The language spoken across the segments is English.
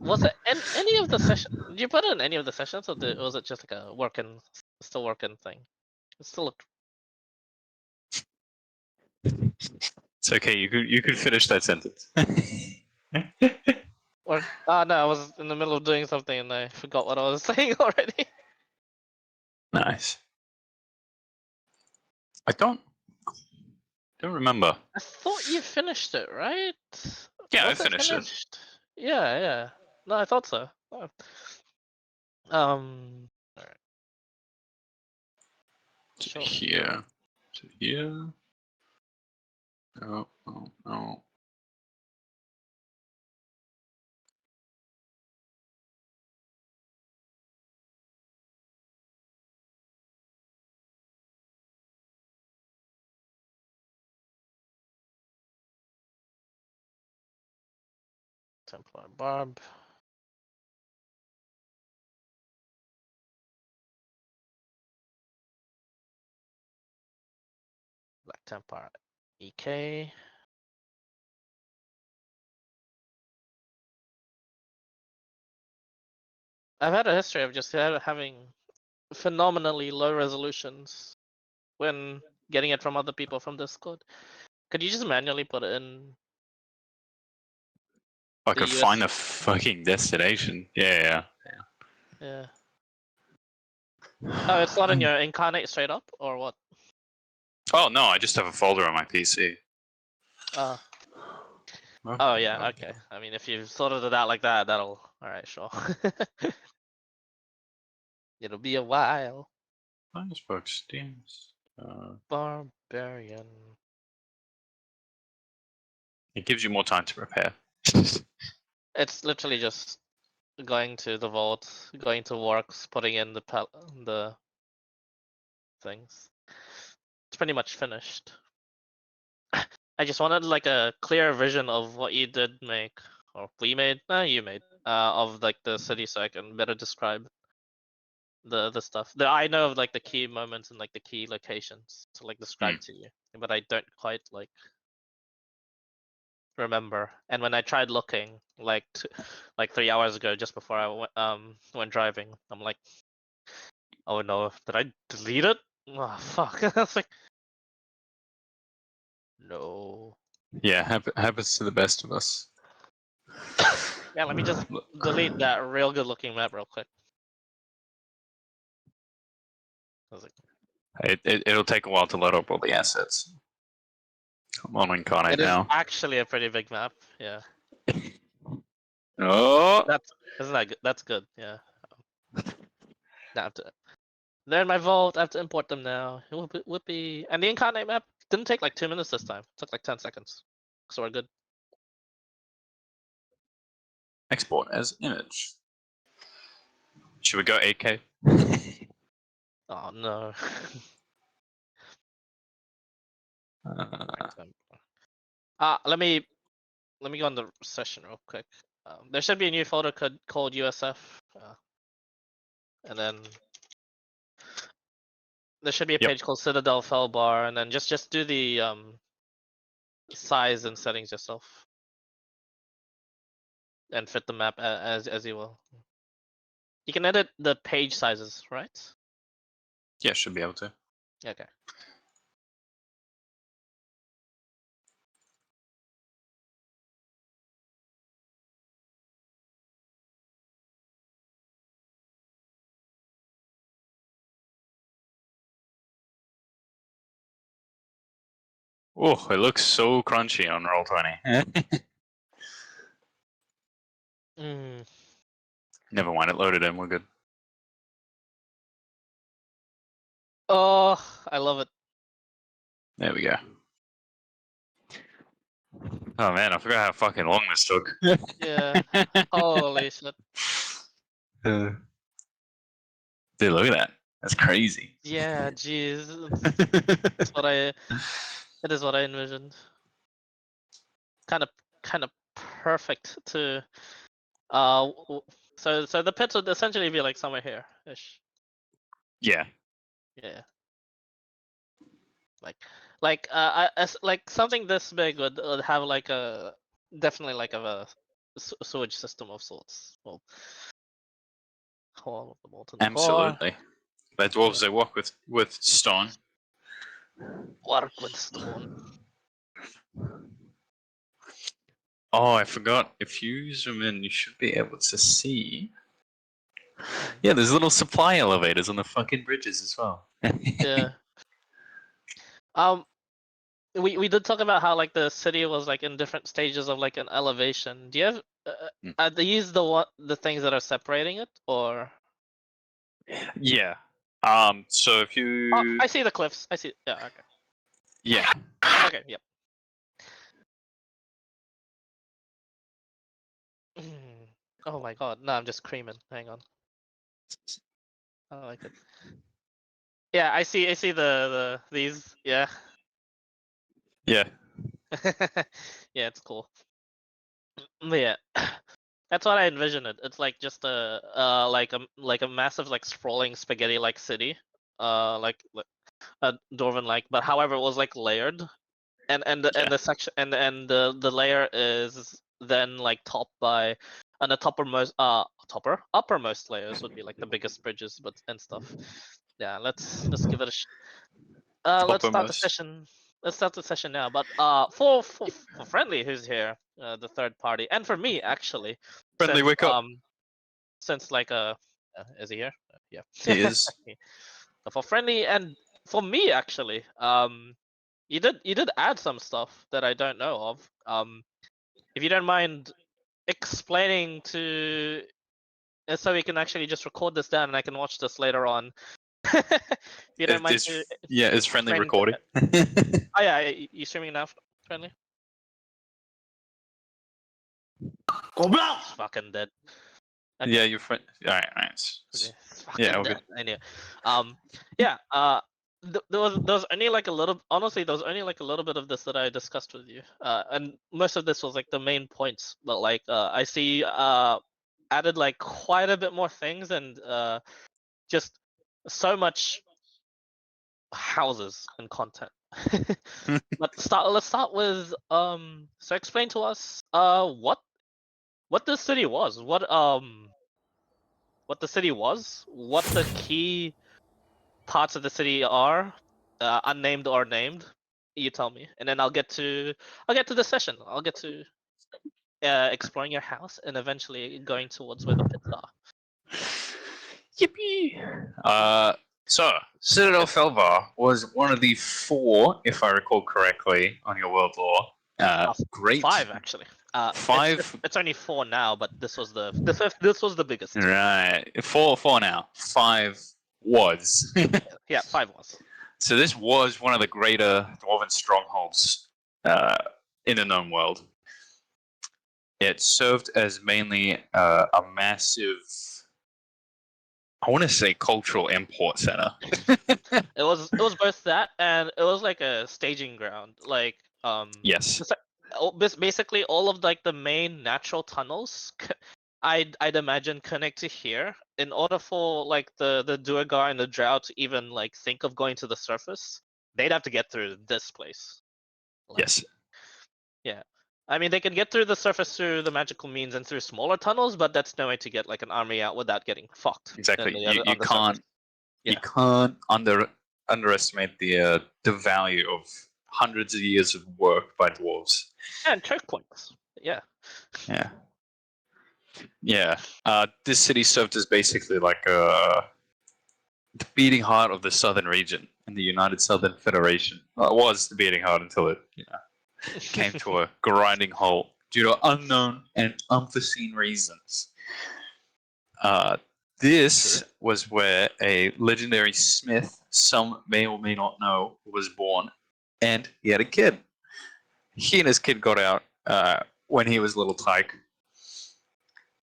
Was it any of the session? Did you put it in any of the sessions, or was it just like a still working thing? It still looked. It's okay. You could finish that sentence. Or no, I was in the middle of doing something and I forgot what I was saying already. Nice. I don't remember. I thought you finished it, right? Yeah, I Was it finished it. finished? Yeah, yeah. No, I thought so. Oh. Alright. Sure. Here. To here. No. Templar Barb. Black Templar EK. I've had a history of just having phenomenally low resolutions when getting it from other people from Discord. Could you just manually put it in? I The could US. find the fucking destination. Yeah. Yeah. Oh, it's not in your incarnate straight up, or what? Oh no, I just have a folder on my PC. Oh yeah, okay. I mean, if you've sorted it out like that, that'll. All right, sure. It'll be a while. Xbox Steams. Barbarian. It gives you more time to prepare. It's literally just going to the vault, going to works, putting in the things. It's pretty much finished. I just wanted like a clear vision of what you did make, or we made. No, you made. Of like the city, so I can better describe the stuff. I know of like the key moments and like the key locations to like describe to you, but I don't quite like remember. And when I tried looking like 3 hours ago, just before I went driving, I'm like, oh no, did I delete it? Oh fuck! I was like, no. Yeah, happens to the best of us. Yeah, let me just delete that real good looking map real quick. I was like, It'll take a while to load up all the assets. I'm on Incarnate it is now. actually a pretty big map. Yeah. Oh, Isn't that good? That's good. Yeah. Now I have to. They're in my vault. I have to import them now. Whoopee. And the incarnate map didn't take like 2 minutes this time. It took like 10 seconds. So we're good. export as image. Should we go 8K? Oh no. Let me go on the session real quick. There should be a new folder called USF, and then there should be a page called Citadel Fell Bar, and then just do the size and settings yourself, and fit the map as you will. You can edit the page sizes, right? Yeah, should be able to. Okay. Oh, it looks so crunchy on Roll20. Never mind, it loaded in. We're good. Oh, I love it. There we go. Oh man, I forgot how fucking long this took. Yeah. Holy shit. Dude, look at that. That's crazy. Yeah, jeez. It is what I envisioned. Kind of perfect to so the pits would essentially be like somewhere here ish. Yeah. Yeah. Like like something this big would have like a definitely like a sewage system of sorts. Well, all of the molten core. Absolutely. But dwarves, they work with stone. Work with stone. Oh, I forgot. If you zoom in, you should be able to see. Yeah, there's little supply elevators on the fucking bridges as well. Yeah. We did talk about how like the city was like in different stages of like an elevation. Do you have are these the things that are separating it, or? Yeah. So if you. Oh, I see the cliffs. I see. Yeah. Okay. Yeah. Okay. Yep. Oh my god. No, I'm just creaming. Hang on. I like it. Yeah, I see. I see these. Yeah. Yeah. Yeah, it's cool. But yeah, that's what I envision it. It's like just like a massive like sprawling spaghetti like city, like a dwarven like, but however it was like layered, and the section and the layer is then like topped by, and the uppermost layers would be like the biggest bridges but and stuff. Yeah, let's give it a let's start the Uppermost. session. Let's start the session now. But for Friendly, who's here, the third party, and for me actually, Friendly, wake up. since like is he here? Yeah. He is. For Friendly and for me actually, you did add some stuff that I don't know of. If you don't mind explaining to, so we can actually just record this down and I can watch this later on. If you don't mind to Is Friendly explain recording? Oh yeah, you streaming now, Friendly? It's fucking dead. Okay. Yeah, your friend. Alright, nice. Okay. It's fucking Yeah, dead. okay. I knew. Yeah. There was only like a little. Honestly, there was only like a little bit of this that I discussed with you. And most of this was like the main points. But like, I see added like quite a bit more things and just so much houses and content. But let's start with so explain to us what this city was, what the city was, what the key parts of the city are, unnamed or named. You tell me, and then I'll get to the session. I'll get to exploring your house and eventually going towards where the pits are. Yippee! So, Citadel Felvar was one of the 4, if I recall correctly, on your world lore. Great. 5 actually. 5. It's only 4 now, but this was this was the biggest. Right. 4 now. 5 was. Yeah, 5 was. So this was one of the greater dwarven strongholds in the known world. It served as mainly a massive, I want to say, cultural import center. It was both that and it was like a staging ground. Like Yes. Basically all of like the main natural tunnels I'd imagine connect to here in order for like the Duergar and the Drow to even like think of going to the surface. They'd have to get through this place. Like, Yes. yeah. I mean, they can get through the surface through the magical means and through smaller tunnels, but that's no way to get like an army out without getting fucked. Exactly. You On the can't. surface. You Yeah. can't underestimate the value of hundreds of years of work by dwarves. And choke points. Yeah. Yeah. Yeah. This city served as basically like the beating heart of the southern region in the United Southern Federation. Well, it was the beating heart until it, came to a grinding halt due to unknown and unforeseen reasons. This was where a legendary smith, some may or may not know, was born, and he had a kid. He and his kid got out when he was a little tyke,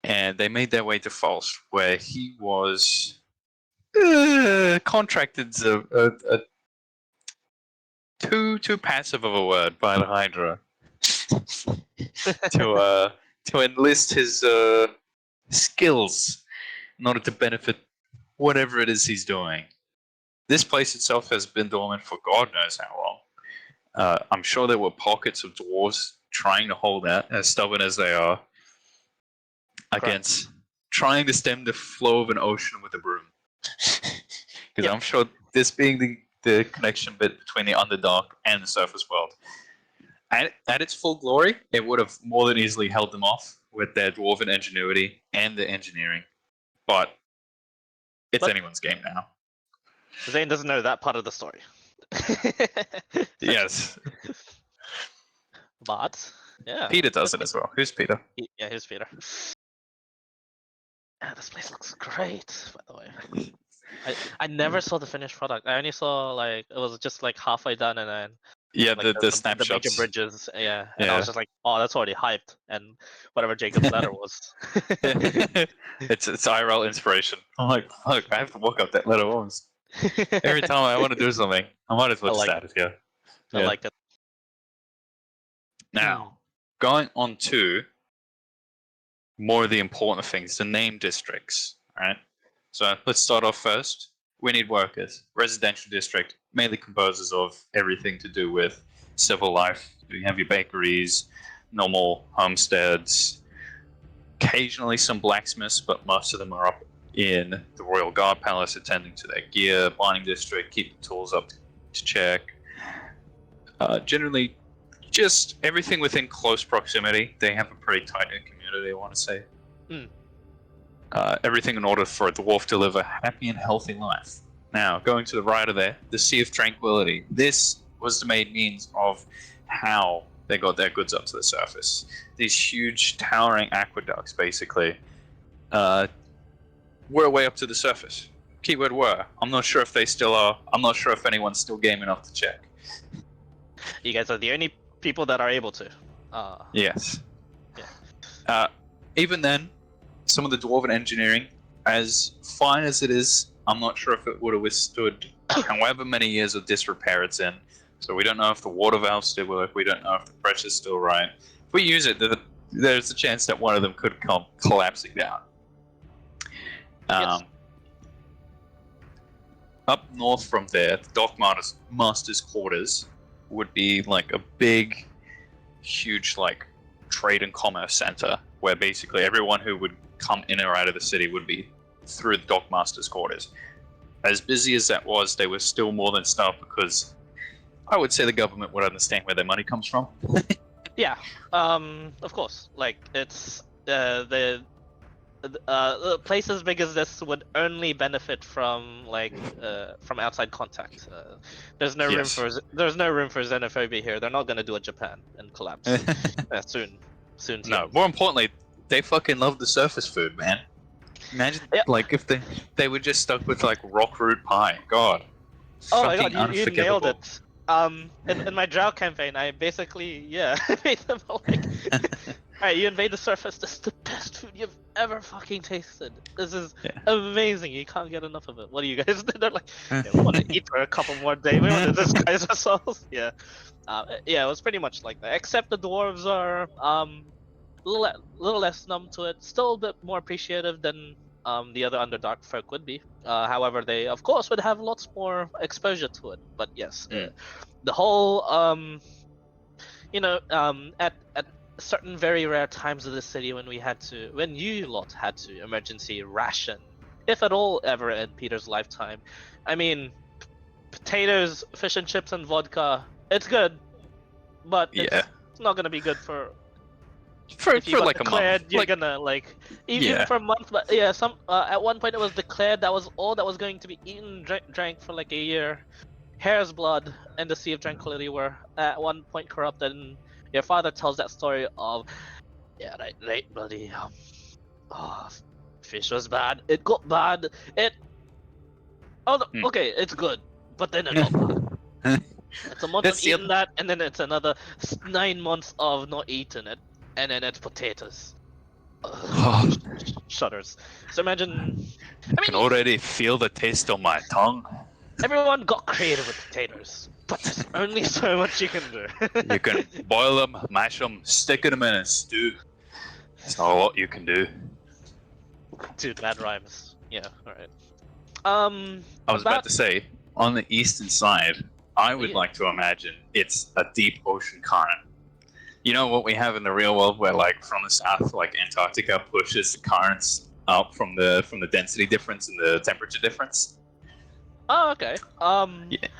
and they made their way to False, where he was contracted too passive of a word by the Hydra to enlist his skills in order to benefit whatever it is he's doing. This place itself has been dormant for God knows how long. I'm sure there were pockets of dwarves trying to hold out, as stubborn as they are. against trying to stem the flow of an ocean with a broom. Because Yep. I'm sure this being the connection bit between the Underdark and the surface world, at its full glory, it would have more than easily held them off with their dwarven ingenuity and their engineering. But it's anyone's game now. Zane doesn't know that part of the story. Yes. But yeah. Peter does it as well. Who's Peter? Yeah, here's Peter. Yeah, this place looks great, by the way. I never saw the finished product. I only saw like it was just like halfway done, and then Yeah, like the snapshots. the major bridges. Yeah, and I was just like, oh, that's already hyped, and whatever Jacob's ladder was. it's IRL inspiration. I'm like, fuck, I have to walk up that ladder once. Every time I want to do something, I might as well just add it here. I like it. Now, going on to more of the important things, the name districts, right? So let's start off first. We need workers. Residential district mainly composes of everything to do with civil life. You have your bakeries, normal homesteads, occasionally some blacksmiths, but most of them are up in the Royal Guard Palace attending to their gear, mining district, keep the tools up to check. Generally, just everything within close proximity. They have a pretty tight-knit community, I want to say. Everything in order for a dwarf to live a happy and healthy life. Now, going to the right of there, the Sea of Tranquility. This was the main means of how they got their goods up to the surface. These huge, towering aqueducts, basically, were way up to the surface. Keyword were. I'm not sure if they still are. I'm not sure if anyone's still game enough to check. You guys are the only people that are able to. Yes. Yeah. Even then, some of the dwarven engineering, as fine as it is, I'm not sure if it would have withstood however many years of disrepair it's in. So we don't know if the water valves still work. We don't know if the pressure's still right. If we use it, there's a chance that one of them could come collapsing down. Yes. Up north from there, the Dockmaster's quarters would be like a big, huge, like, trade and commerce center where basically everyone who would come in or out of the city would be through the Dockmaster's quarters. As busy as that was, they were still more than staffed because I would say the government would understand where their money comes from. Yeah, of course. Like, it's the place as big as this would only benefit from from outside contact. There's no room for xenophobia here. They're not gonna do a Japan and collapse soon. No, more importantly, they fucking love the surface food, man. Imagine like if they were just stuck with like rock root pie. God. Oh my god, you nailed it. In my Drow campaign, I basically made them like, alright, you invade the surface. This is the best food you've ever fucking tasted. This is amazing. You can't get enough of it. What do you guys do? They're like, we want to eat for a couple more days. We want to disguise ourselves. Yeah, it was pretty much like that. Except the dwarves are a little less numb to it. Still a bit more appreciative than the other Underdark folk would be. However, they of course would have lots more exposure to it. But yes, the whole at certain very rare times of the city when you lot had to emergency ration, if at all ever in Peter's lifetime. I mean, potatoes, fish and chips, and vodka. It's good, but it's not gonna be good for like a month. You're gonna even for a month. But yeah, some at one point it was declared that was all that was going to be eaten, drank for like a year. Hare's blood and the Sea of Tranquility were at one point corrupted, and your father tells that story of right, bloody fish was bad. It got bad. Okay, it's good, but then it got bad. It's a month of eating that, and then it's another 9 months of not eating it, and then it's potatoes. Shudders. So imagine. I can already feel the taste on my tongue. Everyone got creative with potatoes, but there's only so much you can do. You can boil them, mash them, stick them in a stew. That's not a lot you can do. Dude, bad rhymes. Yeah, alright. I was about to say, on the eastern side, I would like to imagine it's a deep ocean current. You know what we have in the real world, where like from the south, like Antarctica pushes the currents up from the density difference and the temperature difference. Oh, okay.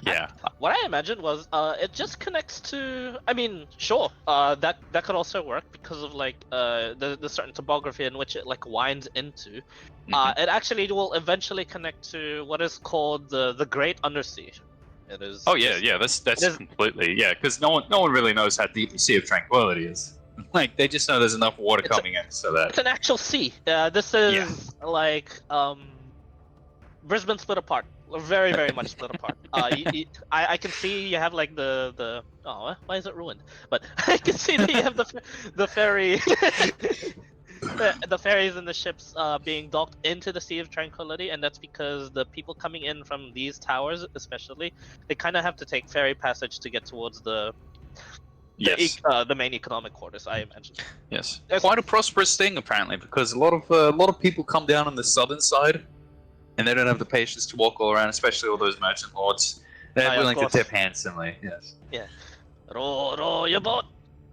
Yeah. What I imagined was, it just connects to. I mean, sure. That could also work because of like the certain topography in which it like winds into. Mhm. It actually will eventually connect to what is called the Great Undersea. It is. Oh yeah. That's It is. completely because no one really knows how deep the Sea of Tranquility is. Like they just know there's enough water It's a- coming in so that It's an actual sea. This is like Brisbane split apart. Very, very much split apart. I can see you have like the oh, why is it ruined? But I can see that you have the ferry, the ferries and the ships being docked into the Sea of Tranquility, and that's because the people coming in from these towers, especially, they kind of have to take ferry passage to get towards yes. the main economic quarters. I imagine. Yes, There's- quite a prosperous thing apparently, because a lot of people come down on the southern side, and they don't have the patience to walk all around, especially all those merchant lords. They're Of willing to course. tip handsomely. Yes. Yeah. Row your boat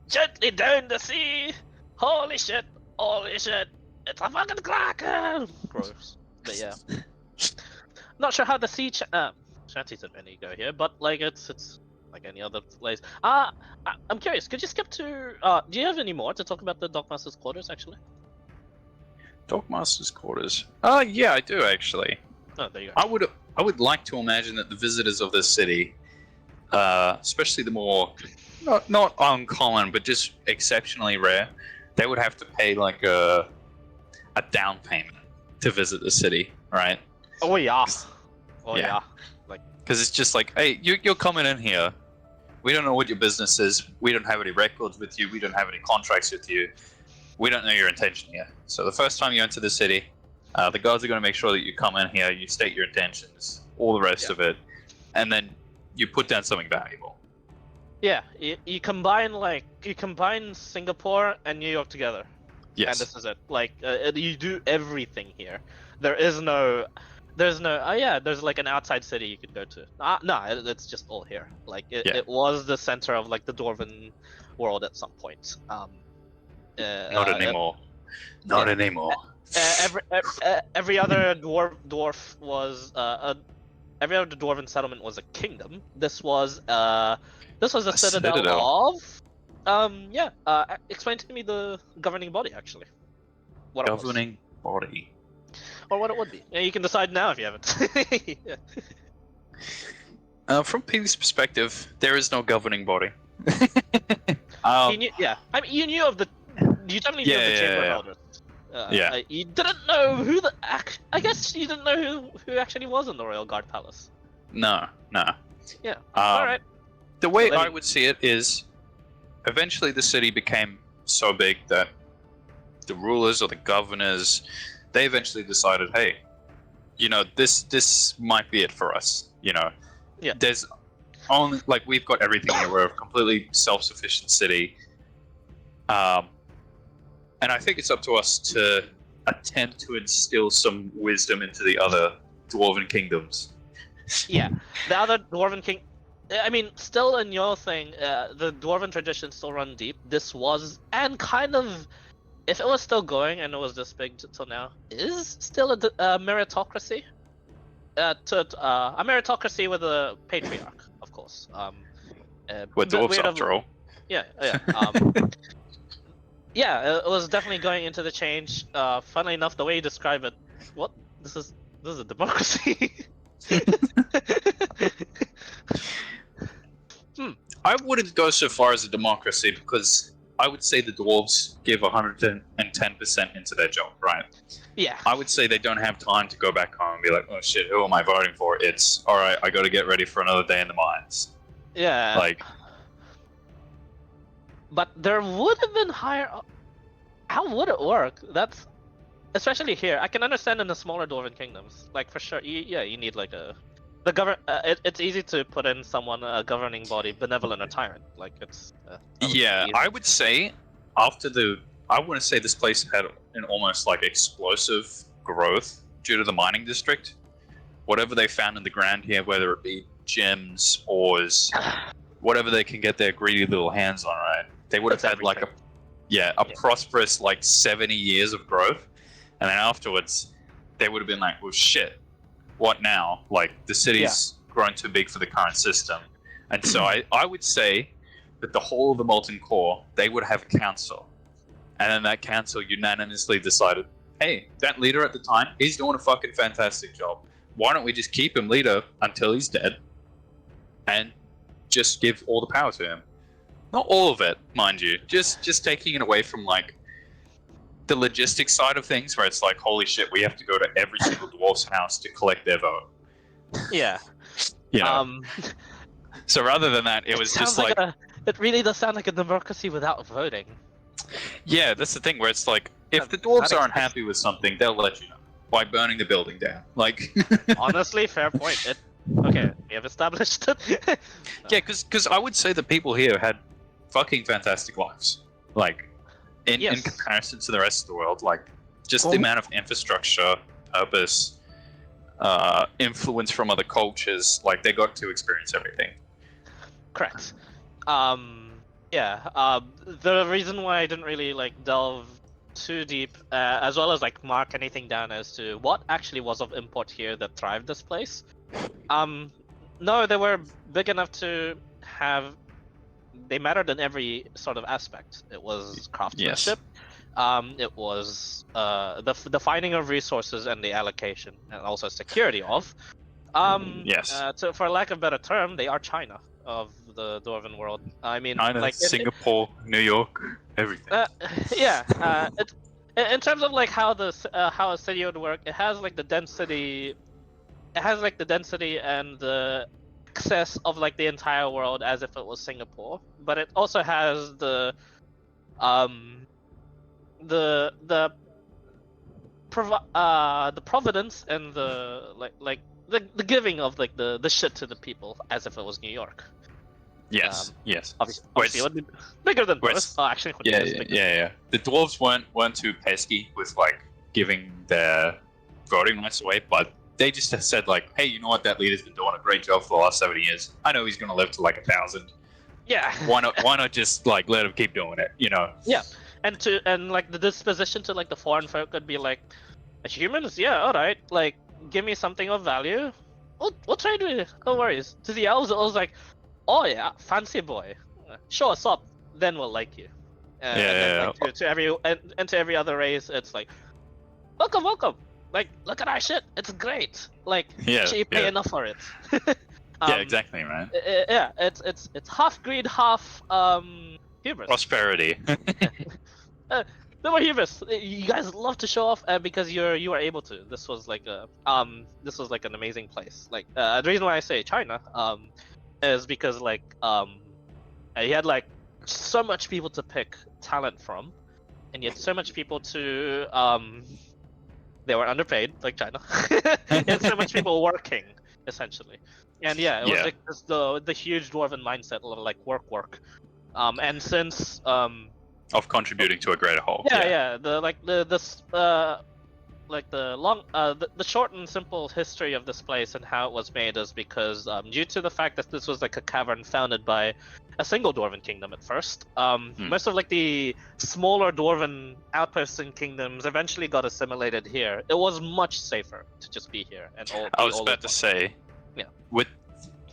gently down the sea. Holy shit! Holy shit! It's a fucking kraken! Gross. But yeah, not sure how the shanties of any go here, but like it's like any other place. I'm curious. Could you skip to? Do you have any more to talk about the Dockmaster's quarters? Actually. Dockmaster's quarters. Yeah, I do actually. Oh, there you go. I would like to imagine that the visitors of this city, especially the more not uncommon but just exceptionally rare, they would have to pay like a down payment to visit the city, right? Oh yeah. Oh Yeah. yeah. Like Because it's just like, hey, you're coming in here. We don't know what your business is. We don't have any records with you. We don't have any contracts with you. We don't know your intention here. So the first time you enter the city, the guards are going to make sure that you come in here, you state your intentions, all the rest of it, and then you put down something valuable. yeah, you combine Singapore and New York together. Yes. And this is it. Like you do everything here. There's no. Oh yeah, there's like an outside city you could go to. No, it's just all here. Like it was the center of like the Dwarven world at some point. Not anymore. Not anymore. Every other dwarf was every other dwarven settlement was a kingdom. This was a citadel of explain to me the governing body actually. What Governing body. or what it would be. Yeah, you can decide now if you haven't. From Peter's perspective, there is no governing body. You knew, I mean, you knew of the. You definitely knew of the Chamber of Elders. You didn't know who I guess you didn't know who actually was in the Royal Guard Palace. No. Yeah. All right. The way I would see it is, eventually the city became so big that the rulers or the governors, they eventually decided, hey, this might be it for us. There's only like we've got everything here. We're a completely self-sufficient city, and I think it's up to us to attempt to instill some wisdom into the other dwarven kingdoms. Yeah, the other dwarven king. I mean, still in your thing, the dwarven traditions still run deep. This was and kind of, if it was still going and it was this big till now, is still a meritocracy. A meritocracy with a patriarch, of course. We're dwarves after all. Yeah. Yeah, it was definitely going into the change. Funnily enough, the way you describe it, what this is a democracy. I wouldn't go so far as a democracy because I would say the dwarves give 110% into their job, right? Yeah. I would say they don't have time to go back home and be like, oh shit, who am I voting for? It's, all right, I got to get ready for another day in the mines. Yeah. Like. But there would have been higher. How would it work? That's especially here. I can understand in the smaller dwarven kingdoms, like for sure. You need like it's easy to put in someone a governing body, benevolent or tyrant. Like it's. I would say I want to say this place had an almost like explosive growth due to the mining district. Whatever they found in the ground here, whether it be gems, ores, whatever they can get their greedy little hands on, right? They would have That's had like everything. a prosperous like 70 years of growth, and then afterwards they would have been like, well, shit, what now? Like the city's grown too big for the current system, and so I would say that the whole of the Molten Core, they would have a council, and then that council unanimously decided, hey, that leader at the time, he's doing a fucking fantastic job. Why don't we just keep him leader until he's dead, and just give all the power to him? Not all of it, mind you. Just taking it away from like the logistics side of things, where it's like, holy shit, we have to go to every single dwarf's house to collect their vote. Yeah. You know. So rather than that, it was just like it really does sound like a democracy without voting. yeah, that's the thing where it's like, if the dwarves That aren't happy with something, they'll let you know by burning the building down. Like, honestly, fair point. Okay, we have established it. yeah, because I would say the people here had fucking fantastic lives. Like, in comparison to the rest of the world, like just the amount of infrastructure, purpose, influence from other cultures, like they got to experience everything. Correct. The reason why I didn't really like delve too deep, as well as like mark anything down as to what actually was of import here that thrived this place. No, they were big enough to have. They mattered in every sort of aspect. It was craftsmanship. It was the finding of resources and the allocation, and also security of. For lack of a better term, they are China of the Dwarven world. I mean, China, like Singapore, New York, everything. In terms of like how how a city would work, it has like the density. It has like the density and the access of like the entire world as if it was Singapore, but it also has the providence and the giving of like the shit to the people as if it was New York. Yes. Obviously, it would be bigger than both. Actually, yeah. The dwarves weren't too pesky with like giving their voting rights away, but they just said like, hey, you know what? That leader's been doing a great job for the last 70 years. I know he's gonna live to like 1,000. Yeah. Why not just like let him keep doing it? You know. Yeah, and like the disposition to like the foreign folk could be like, humans, yeah, all right, like give me something of value. We'll trade with you. No worries. To the elves, it was like, oh yeah, fancy boy, show us up, then we'll like you. To every other race, it's like, welcome. Like, look at our shit. It's great. Like, you pay enough for it. Yeah, exactly, man. It's half greed, half hubris. Prosperity. No more hubris. You guys love to show off, because you are able to. This was like an amazing place. Like the reason why I say China is because like you had like so much people to pick talent from, and you had so much people to they were underpaid like China. You had so much people working essentially, and it was like this, the huge dwarven mindset of like work, and since of contributing to a greater whole. The short and simple history of this place and how it was made is because due to the fact that this was like a cavern founded by a single dwarven kingdom at first, most of like the smaller dwarven outposts and kingdoms eventually got assimilated here. It was much safer to just be here. And I was about to say, with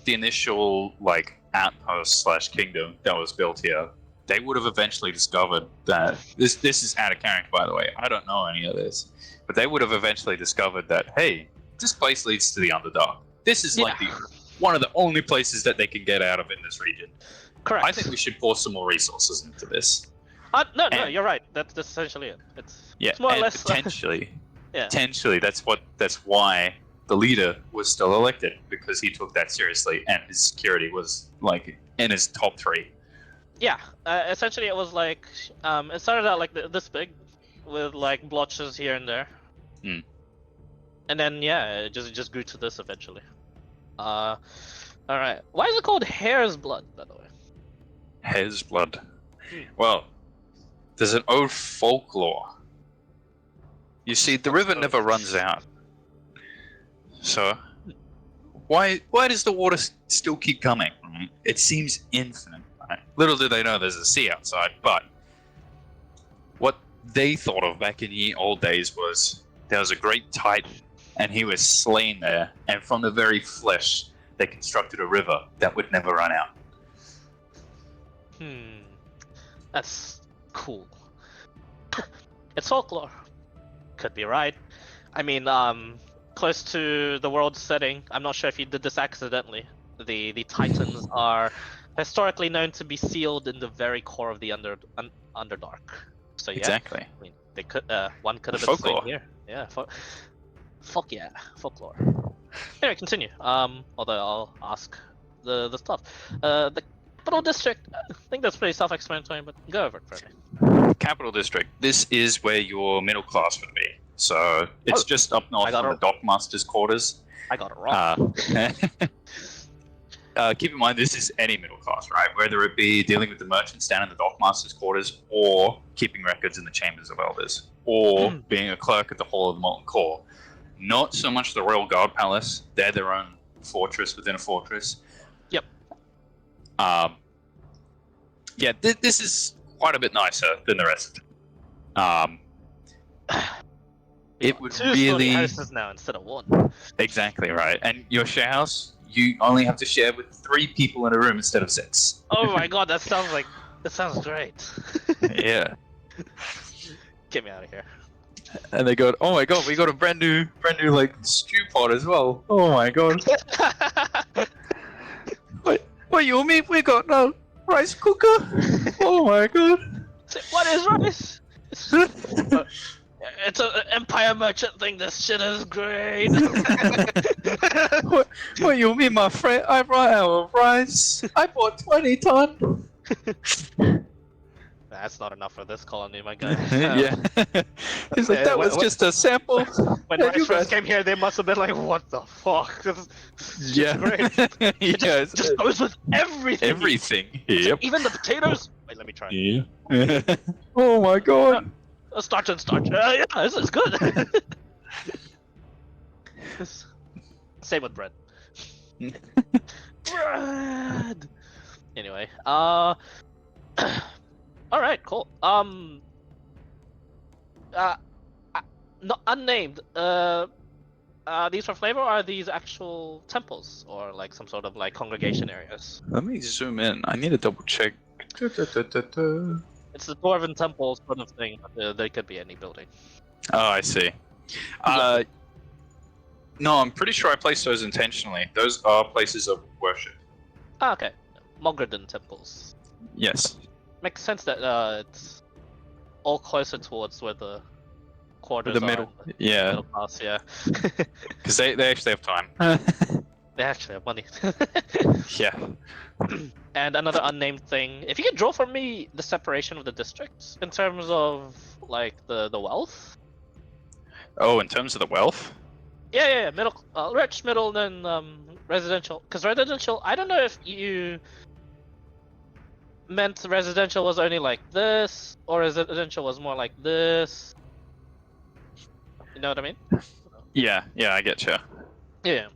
the initial like outpost / kingdom that was built here, they would have eventually discovered that this is out of character, by the way. I don't know any of this, but they would have eventually discovered that, hey, this place leads to the Underdark. This is like one of the only places that they can get out of in this region. Correct. I think we should pour some more resources into this. No, you're right. That's essentially it. It's more or less potentially. Potentially, that's why the leader was still elected, because he took that seriously, and his security was like in his top 3. Yeah, essentially it was like it started out like this big, with like blotches here and there, and then it just grew to this eventually. All right. Why is it called Hare's Blood, by the way? Hare's Blood. Well, there's an old folklore. You see, the river never runs out. So why does the water still keep coming? It seems infinite. Right? Little did they know there's a sea outside, but what they thought of back in the old days was there was a great titan, and he was slain there, and from the very flesh, they constructed a river that would never run out. That's cool. It's folklore. Could be right. I mean, close to the world setting. I'm not sure if you did this accidentally. The Titans are historically known to be sealed in the very core of the Underdark. So yeah, Exactly. I mean, they could. One could have been Folklore. slain here. Yeah. Fuck yeah, folklore. Anyway, continue. Although I'll ask the stuff. The capital district. I think that's pretty self-explanatory, but go over it for me. Capital District. This is where your middle class would be. So it's just up north from the dockmaster's quarters. I got it wrong. Keep in mind, this is any middle class, right? Whether it be dealing with the merchants down in the dockmaster's quarters, or keeping records in the chambers of elders, or being a clerk at the Hall of the Molten Core. Not so much the Royal Guard Palace. They're their own fortress within a fortress. Yep. Yeah, this is quite a bit nicer than the rest. It would really houses now instead of one. Exactly right. And your share house, you only have to share with 3 people in a room instead of 6. Oh my god, that sounds great. Yeah. Get me out of here. And they go, oh my god, we got a brand new like stew pot as well. Oh my god. What you mean? We got no rice cooker? Oh my god. What is rice? It's an Empire merchant thing. This shit is great. What you mean, my friend? I brought out of rice. I bought 20 tons. That's not enough for this colony, my guy. Yeah. He's like, that was just a sample. When rice first came here, they must have been like, what the fuck? This is great. It just goes with everything. Everything. Yep. Even the potatoes. Wait, let me try. Yeah. Oh my god. Starch and starch. Yeah, this is good. Same with bread. Bread. Anyway, all right, cool. Not unnamed. These for flavor, or are these actual temples or like some sort of like congregation areas? Let me zoom in. I need to double check. It's the dwarven temple sort of thing, but they could be any building. Oh, I see. No, I'm pretty sure I placed those intentionally. Those are places of worship. Ah, okay. Mogredon temples. Yes. Makes sense that it's all closer towards where the quarters the middle. are. Yeah. Middle class, yeah. Because they actually have time. They actually have money. Yeah. And another unnamed thing. If you could draw for me the separation of the districts in terms of like the wealth. Oh, in terms of the wealth? Yeah. Middle, rich, middle, then residential. Because residential, I don't know if you meant residential was only like this, or residential was more like this. You know what I mean? Yeah, I get you. Yeah.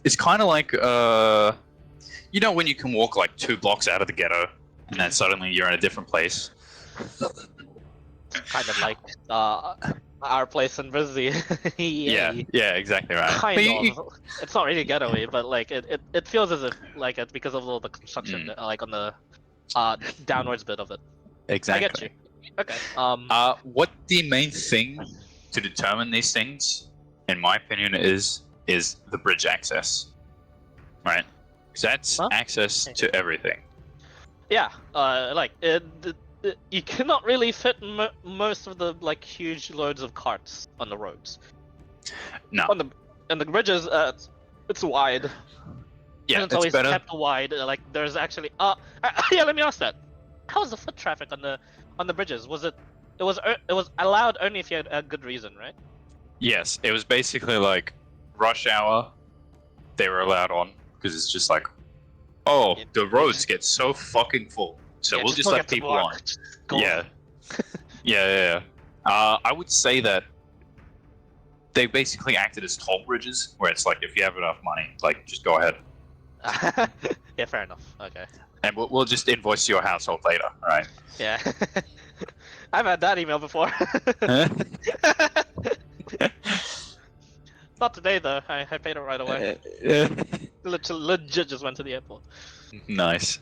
It's kind of like you know when you can walk like 2 blocks out of the ghetto, and then suddenly you're in a different place. Kind of like our place in Brizzy. yeah, exactly right. Kind of. It's not really getaway, but like it feels as if like it's because of all the construction, like on the downwards bit of it. Exactly. I get you. Okay. What the main thing to determine these things, in my opinion, is the bridge access, right? Because that's access to everything. Yeah. Like you cannot really fit most of the like huge loads of carts on the roads. No. On the bridges, it's wide. Yeah, and it's always better. Kept wide. Like there's actually yeah. Let me ask that. How was the foot traffic on the bridges? Was it was allowed only if you had a good reason, right? Yes, it was basically like rush hour. They were allowed on because it's just like, the roads get so fucking full, so we'll just let people on. Yeah. I would say that they basically acted as toll bridges, where it's like if you have enough money, like just go ahead. Yeah, fair enough. Okay. And we'll just invoice your household later, right? Yeah. I've had that email before. Not today though. I paid it right away. Literally, legit just went to the airport. Nice.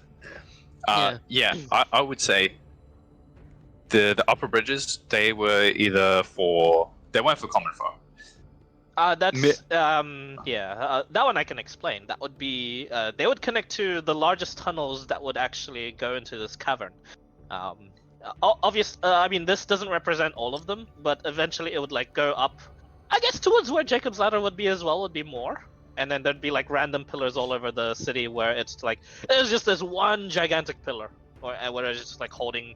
Yeah. Yeah, I would say the upper bridges, they weren't for common folk. That's that one I can explain. That would be they would connect to the largest tunnels that would actually go into this cavern. I mean, this doesn't represent all of them, but eventually it would like go up. I guess towards where Jacob's Ladder would be as well would be more, and then there'd be like random pillars all over the city where it's like there's just this one gigantic pillar, where it's just like holding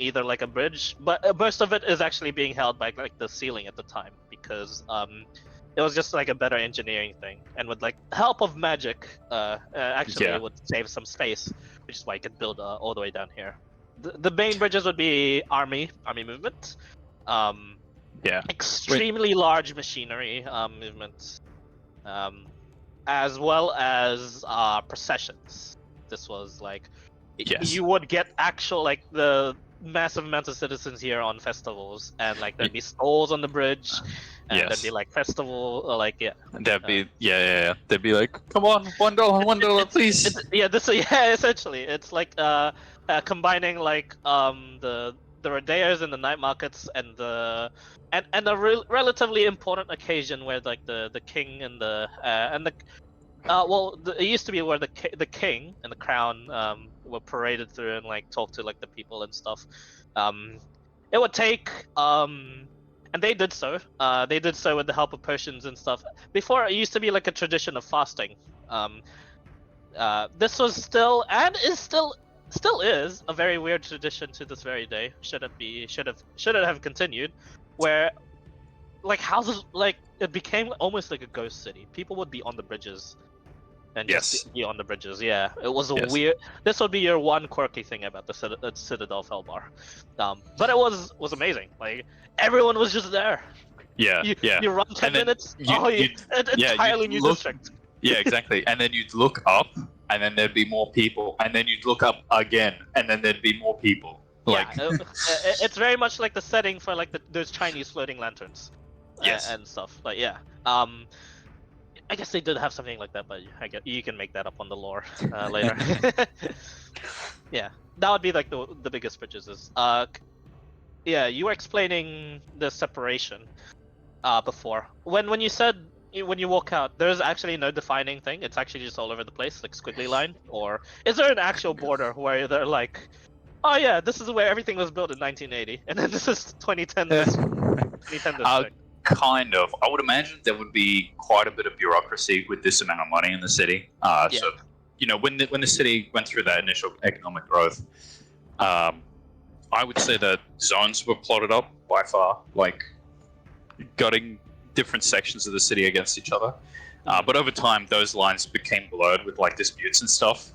either like a bridge, but most of it is actually being held by like the ceiling at the time because it was just like a better engineering thing, and with like help of magic, actually Yeah. it would save some space, which is why you could build all the way down here. The main bridges would be army movement, Yeah. extremely large machinery movements, as well as processions. This was like Yes. you would get actual like the massive amount of citizens here on festivals, and like there'd be stalls on the bridge, and Yes. there'd be like festival, like There'd be They'd be like, come on, $1, please. essentially it's like combining like the rodeos and the night markets and a relatively important occasion where like the king and the it used to be where the king and the crown were paraded through and like talk to like the people and stuff. It would take and they did so. They did so with the help of potions and stuff. Before it used to be like a tradition of fasting. This was still and is still is a very weird tradition to this very day. Should it have continued, where like houses like it became almost like a ghost city. People would be on the bridges. And just be on the bridges, yeah. It was a weird. This would be your one quirky thing about the Citadel Felbar, but it was amazing. Like everyone was just there. Yeah, You run 10 minutes. Entirely new district. Yeah, exactly. And then you'd look up, and then there'd be more people, and then you'd look up again, and then there'd be more people. Like, it's very much like the setting for like those Chinese floating lanterns. Yes. And stuff. Like I guess they did have something like that, but I guess you can make that up on the lore later. Yeah, that would be like the biggest bridges. Is yeah, you were explaining the separation before. When you said when you walk out, there's actually no defining thing. It's actually just all over the place, like squiggly line. Or is there an actual border where they're like, oh yeah, this is where everything was built in 1980, and then this is 2010. 2010 district. Kind of. I would imagine there would be quite a bit of bureaucracy with this amount of money in the city. So, when the city went through that initial economic growth, I would say that zones were plotted up by far, like gutting different sections of the city against each other. But over time, those lines became blurred with like disputes and stuff.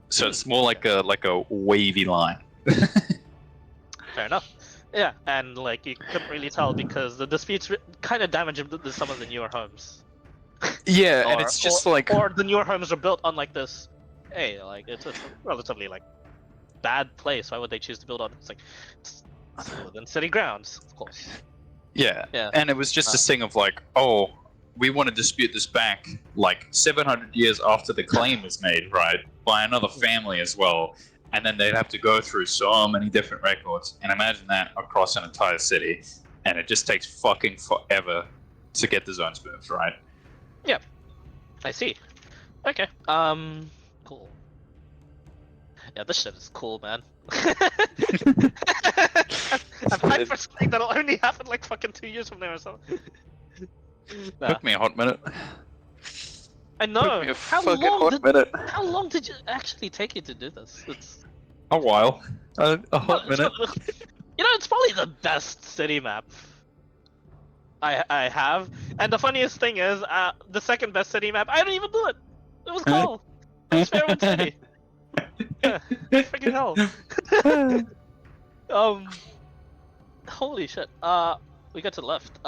So it's more like a wavy line. Fair enough. Yeah, and like you couldn't really tell because the disputes kind of damaged some of the newer homes. Yeah, and it's just like the newer homes are built on like this. Hey, like it's a relatively like bad place. Why would they choose to build on? It's like it's within city grounds, of course. Yeah, and it was just this thing of like, oh, we want to dispute this back like 700 years after the claim was made, right, by another family as well. And then they'd have to go through so many different records. And imagine that across an entire city. And it just takes fucking forever to get the zones moved, right? Yeah. I see. Okay. Cool. Yeah, this shit is cool, man. I'm hyped for something that'll only happen like fucking 2 years from now or something. Took me a hot minute. I know. How long did it actually take you to do this? It's a while. A hot minute. It's probably the best city map I have. And the funniest thing is, the second best city map, I didn't even do it. It was cool. It was Fairwood City. Yeah, freaking hell. Holy shit. We got to the left.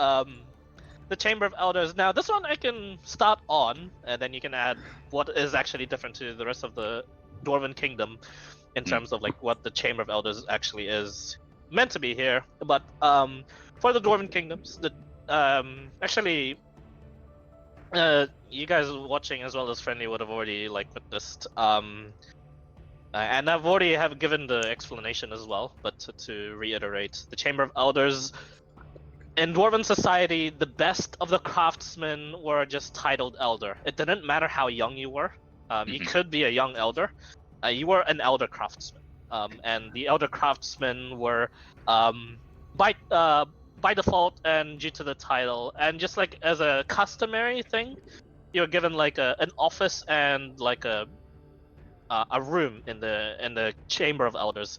the Chamber of Elders. Now, this one I can start on, and then you can add what is actually different to the rest of the Dwarven Kingdom in terms of like what the Chamber of Elders actually is meant to be here. But for the Dwarven Kingdoms, the actually, you guys watching as well as Friendly would have already like witnessed. And I've already have given the explanation as well, but to reiterate, the Chamber of Elders in Dwarven society, the best of the craftsmen were just titled Elder. It didn't matter how young you were. You could be a young Elder. You were an Elder craftsman. And the Elder craftsmen were by default and due to the title, and just like as a customary thing, you're given like an office and like a room in the Chamber of Elders.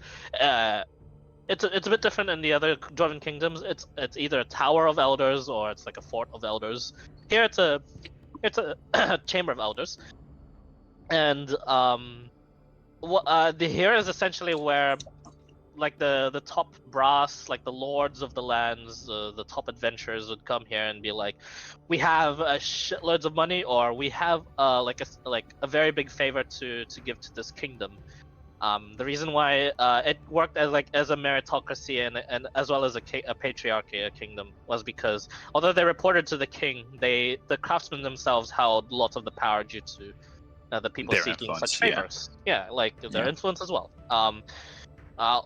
It's a bit different in the other Dwarven kingdoms. It's either a Tower of Elders or it's like a Fort of Elders. Here it's a Chamber of Elders, and here is essentially where like the top brass, like the lords of the lands, the top adventurers would come here and be like, we have shitloads of money, or we have like a very big favor to give to this kingdom. The reason why it worked as a meritocracy and as well as a patriarchy, a kingdom, was because although they reported to the king, the craftsmen themselves held lots of the power due to the people Their seeking influence, such favors. Yeah, like their influence as well.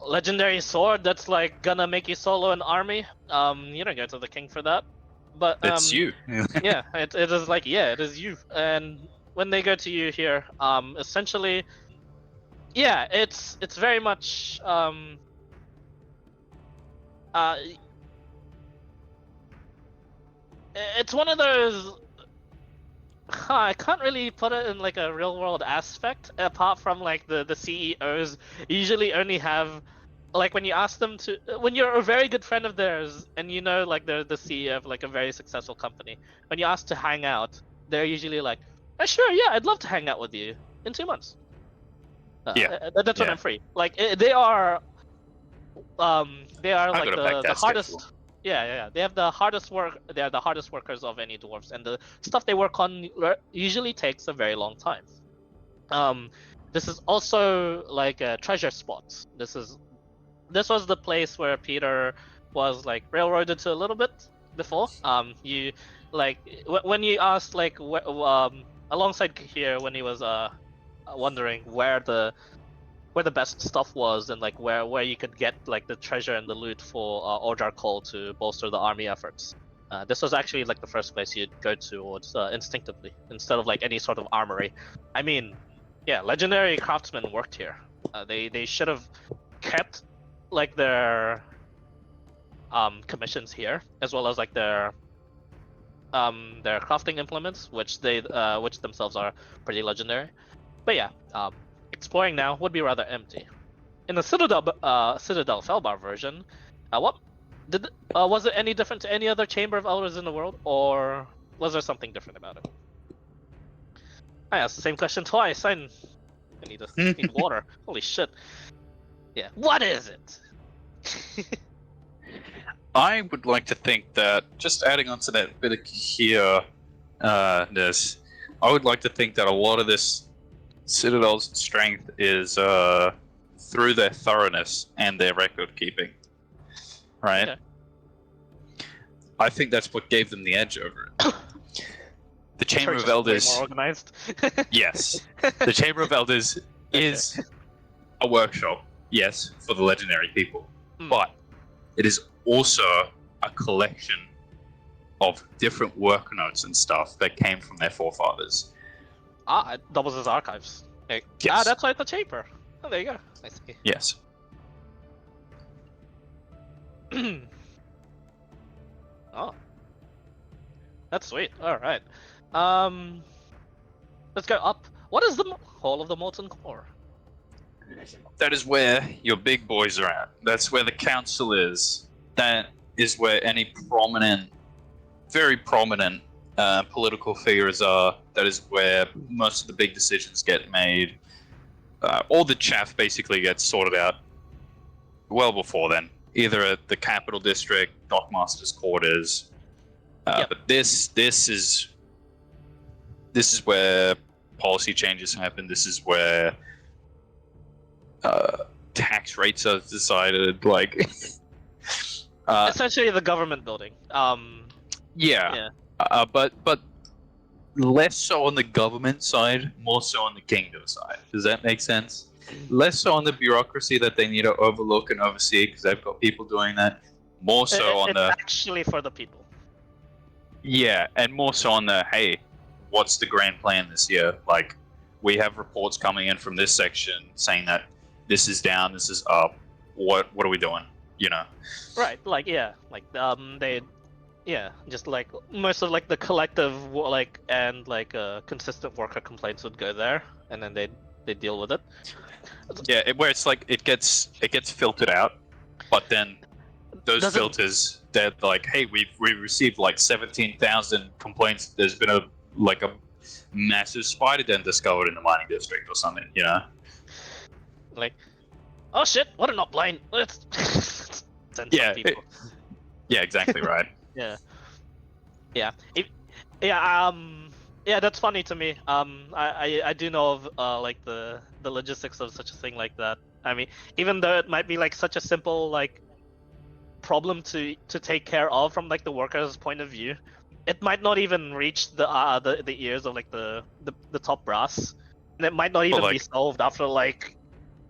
Legendary sword that's like gonna make you solo an army. You don't go to the king for that. But It's you. yeah, it is like, yeah, it is you. And when they go to you here, essentially, yeah, it's very much it's one of those. I can't really put it in like a real world aspect, apart from like the CEOs usually only have, like when you ask them to, when you're a very good friend of theirs and you know like they're the CEO of like a very successful company, when you ask to hang out, they're usually like, oh, sure, yeah, I'd love to hang out with you in 2 months. That's when I'm free. Like they are like the hardest. Schedule. Yeah. They have the hardest work. They are the hardest workers of any dwarves, and the stuff they work on usually takes a very long time. This is also like a treasure spot. This was the place where Peter was like railroaded to a little bit before. You like when you asked like alongside here when he was wondering where the best stuff was and like where you could get like the treasure and the loot for Orjar Cole to bolster the army efforts. This was actually like the first place you'd go towards instinctively instead of like any sort of armory. I mean, yeah, legendary craftsmen worked here. They should have kept like their commissions here, as well as like their crafting implements, which themselves are pretty legendary. But yeah, exploring now would be rather empty. In the Citadel Felbar version, was it any different to any other Chamber of Elders in the world, or was there something different about it? I asked the same question twice. I need water. Holy shit. Yeah. What is it? I would like to think that, just adding on to that bit of here, I would like to think that a lot of this Citadel's strength is through their thoroughness and their record keeping, right? Okay. I think that's what gave them the edge over it. The Chamber of Way Elders, more organized. yes, the Chamber of Elders is a workshop, yes, for the legendary people, but it is also a collection of different work notes and stuff that came from their forefathers. It doubles as archives. Like, Yes. That's why it's a chamber. Oh, there you go. I see. Yes. Oh, that's sweet. All right. Let's go up. What is the Hall of the Molten Core? That is where your big boys are at. That's where the council is. That is where any prominent, very prominent political figures are. That is where most of the big decisions get made. All the chaff basically gets sorted out well before then. Either at the capital district, Dockmaster's quarters, Yep. But this is where policy changes happen. This is where tax rates are decided. Like, Essentially, the government building. yeah. But less so on the government side, more so on the kingdom side. Does that make sense? Less so on the bureaucracy that they need to overlook and oversee because they've got people doing that. More so on it's the actually for the people. and more so on the hey, what's the grand plan this year? Like, we have reports coming in from this section saying that this is down, this is up. What are we doing? You know? Right. Like they. Yeah, just like most of like the collective and consistent worker complaints would go there, and then they deal with it. Yeah, where it's like it gets filtered out, but then those filters, they're like, hey, we've received like 17,000 complaints. There's been a massive spider den discovered in the mining district or something, you know? Like, oh shit, what a not blind. Let's send some people. Yeah, exactly right. Yeah. That's funny to me. I do know of like the logistics of such a thing like that. I mean, even though it might be like such a simple like problem to take care of from like the workers' point of view, it might not even reach the ears of like the top brass, and it might not even be solved after like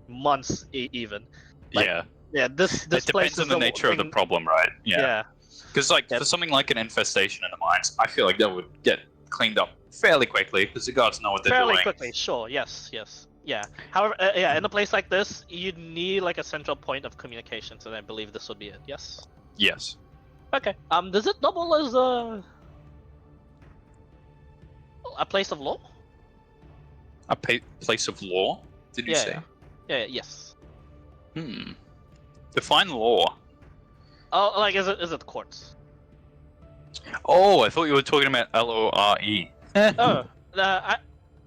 months even. Like, this it depends on the nature of the problem, right? Yeah. Because for something like an infestation in the mines, I feel like that would get cleaned up fairly quickly because the guards know what they're doing. Fairly quickly, sure. Yes. Yeah. However, in a place like this, you'd need like a central point of communication, so I believe this would be it. Yes. Yes. Okay. Does it double as a place of law? A place of law? Did you say? Yeah. Yes. Define law. Oh, like is it courts? Oh, I thought you were talking about LORE. Oh,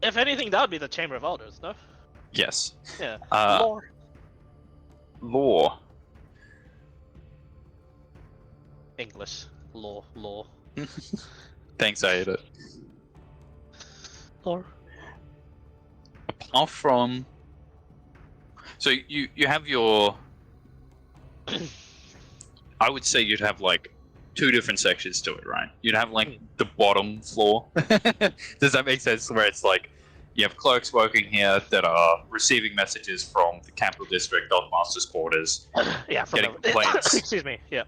if anything, that would be the Chamber of Elders, no? Yes. Yeah. Law. English. Law. Thanks, I ate it. Law. Apart from... So you have your... I would say you'd have like two different sections to it, right? You'd have like the bottom floor. Does that make sense? Where it's like you have clerks working here that are receiving messages from the capital district, Master's quarters. Getting complaints. Excuse me. Yeah.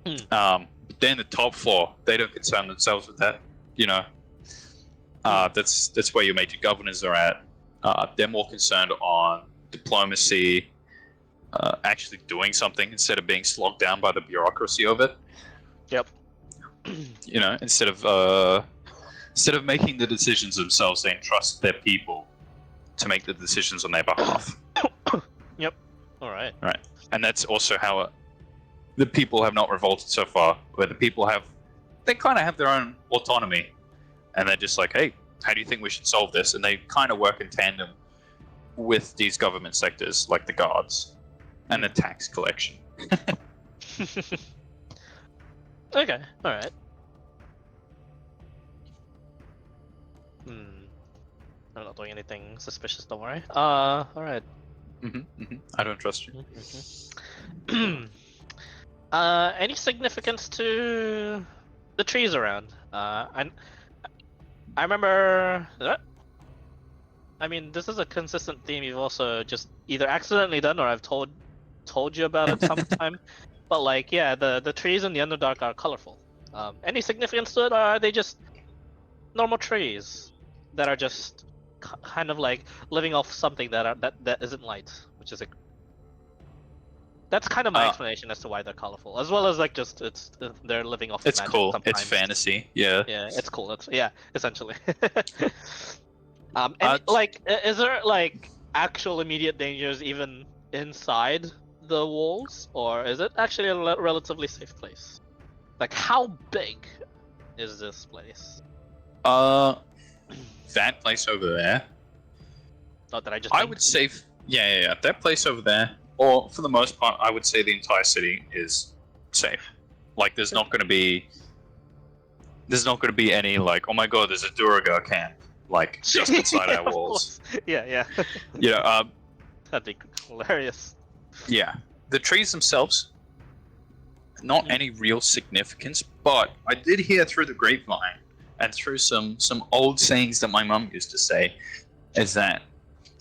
Then the top floor, they don't concern themselves with that. You know, that's where your major governors are at. They're more concerned on diplomacy. Actually doing something instead of being slogged down by the bureaucracy of it. Yep. You know, instead of making the decisions themselves, they entrust their people to make the decisions on their behalf. Yep. All right. Right, and that's also how the people have not revolted so far. Where the people they kind of have their own autonomy, and they're just like, hey, how do you think we should solve this? And they kind of work in tandem with these government sectors, like the guards. And the tax collection. Okay, alright. I'm not doing anything suspicious, don't worry. Alright. I don't trust you. Any significance to the trees around? I remember... I mean, this is a consistent theme you've also just either accidentally done or I've told you about it sometime. But like, yeah, the trees in the Underdark are colorful. Any significance to it, or are they just normal trees that are just kind of like living off something that isn't light, which is that's kind of my explanation as to why they're colorful, as well as like just they're living off. It's magic cool. sometimes. It's fantasy. Yeah. Yeah, it's cool. Essentially. Is there like actual immediate dangers even inside the walls, or is it actually a relatively safe place? Like, how big is this place? That place over there. Not that I would say, yeah. That place over there, or for the most part, I would say the entire city is safe. Like, there's not going to be there's not going to be any like, oh my god, there's a Duragar camp like just inside our Of walls. course. Yeah. Yeah, That'd be hilarious. yeah. The trees themselves, not any real significance, but I did hear through the grapevine and through some old sayings that my mum used to say, is that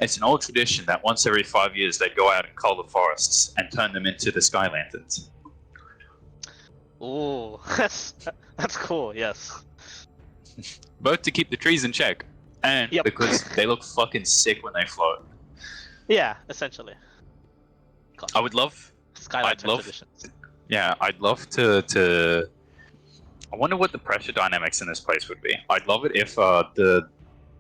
it's an old tradition that once every 5 years they go out and cull the forests and turn them into the sky lanterns. Ooh, that's cool. Yes. Both to keep the trees in check, and Yep. because they look fucking sick when they float. Yeah, essentially. God, I would love, Skylight I'd love- traditions. yeah, I'd love to. I wonder what the pressure dynamics in this place would be. I'd love it if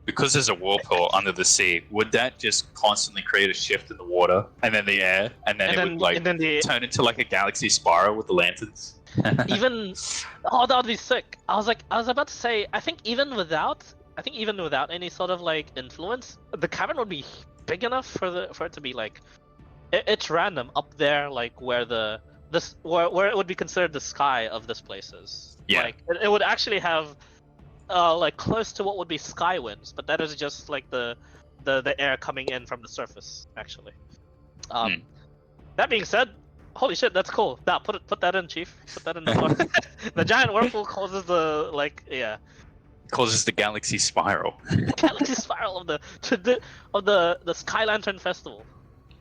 because there's a whirlpool under the sea, would that just constantly create a shift in the water and then the air, and then would like and then the turn into like a galaxy spiral with the lanterns? even that would be sick. I was about to say, I think even without any sort of like influence, the cavern would be big enough for it to be like it's random up there, like where where it would be considered the sky of this place is. Yeah. Like it would actually have like close to what would be sky winds, but that is just like the air coming in from the surface actually. That being said, holy shit, that's cool. Nah, put that in, Chief. Put that in the book. The giant whirlpool causes Causes the galaxy spiral. the galaxy spiral of the Sky Lantern Festival.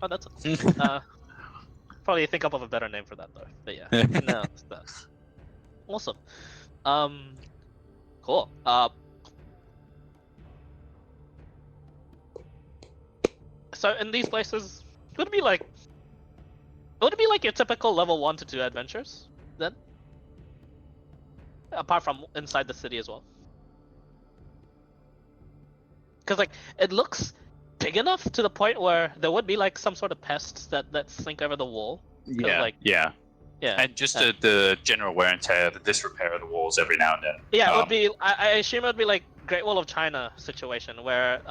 Oh, that's probably think up of a better name for that though. But yeah, no, that's awesome. Cool. So in these places, would it be like your typical level 1 to 2 adventures then? Apart from inside the city as well. Because like it looks big enough to the point where there would be like some sort of pests that slink over the wall. Yeah, like, yeah. Yeah. And just the general wear and tear, the disrepair of the walls every now and then. Yeah, it would be. I assume it would be like Great Wall of China situation where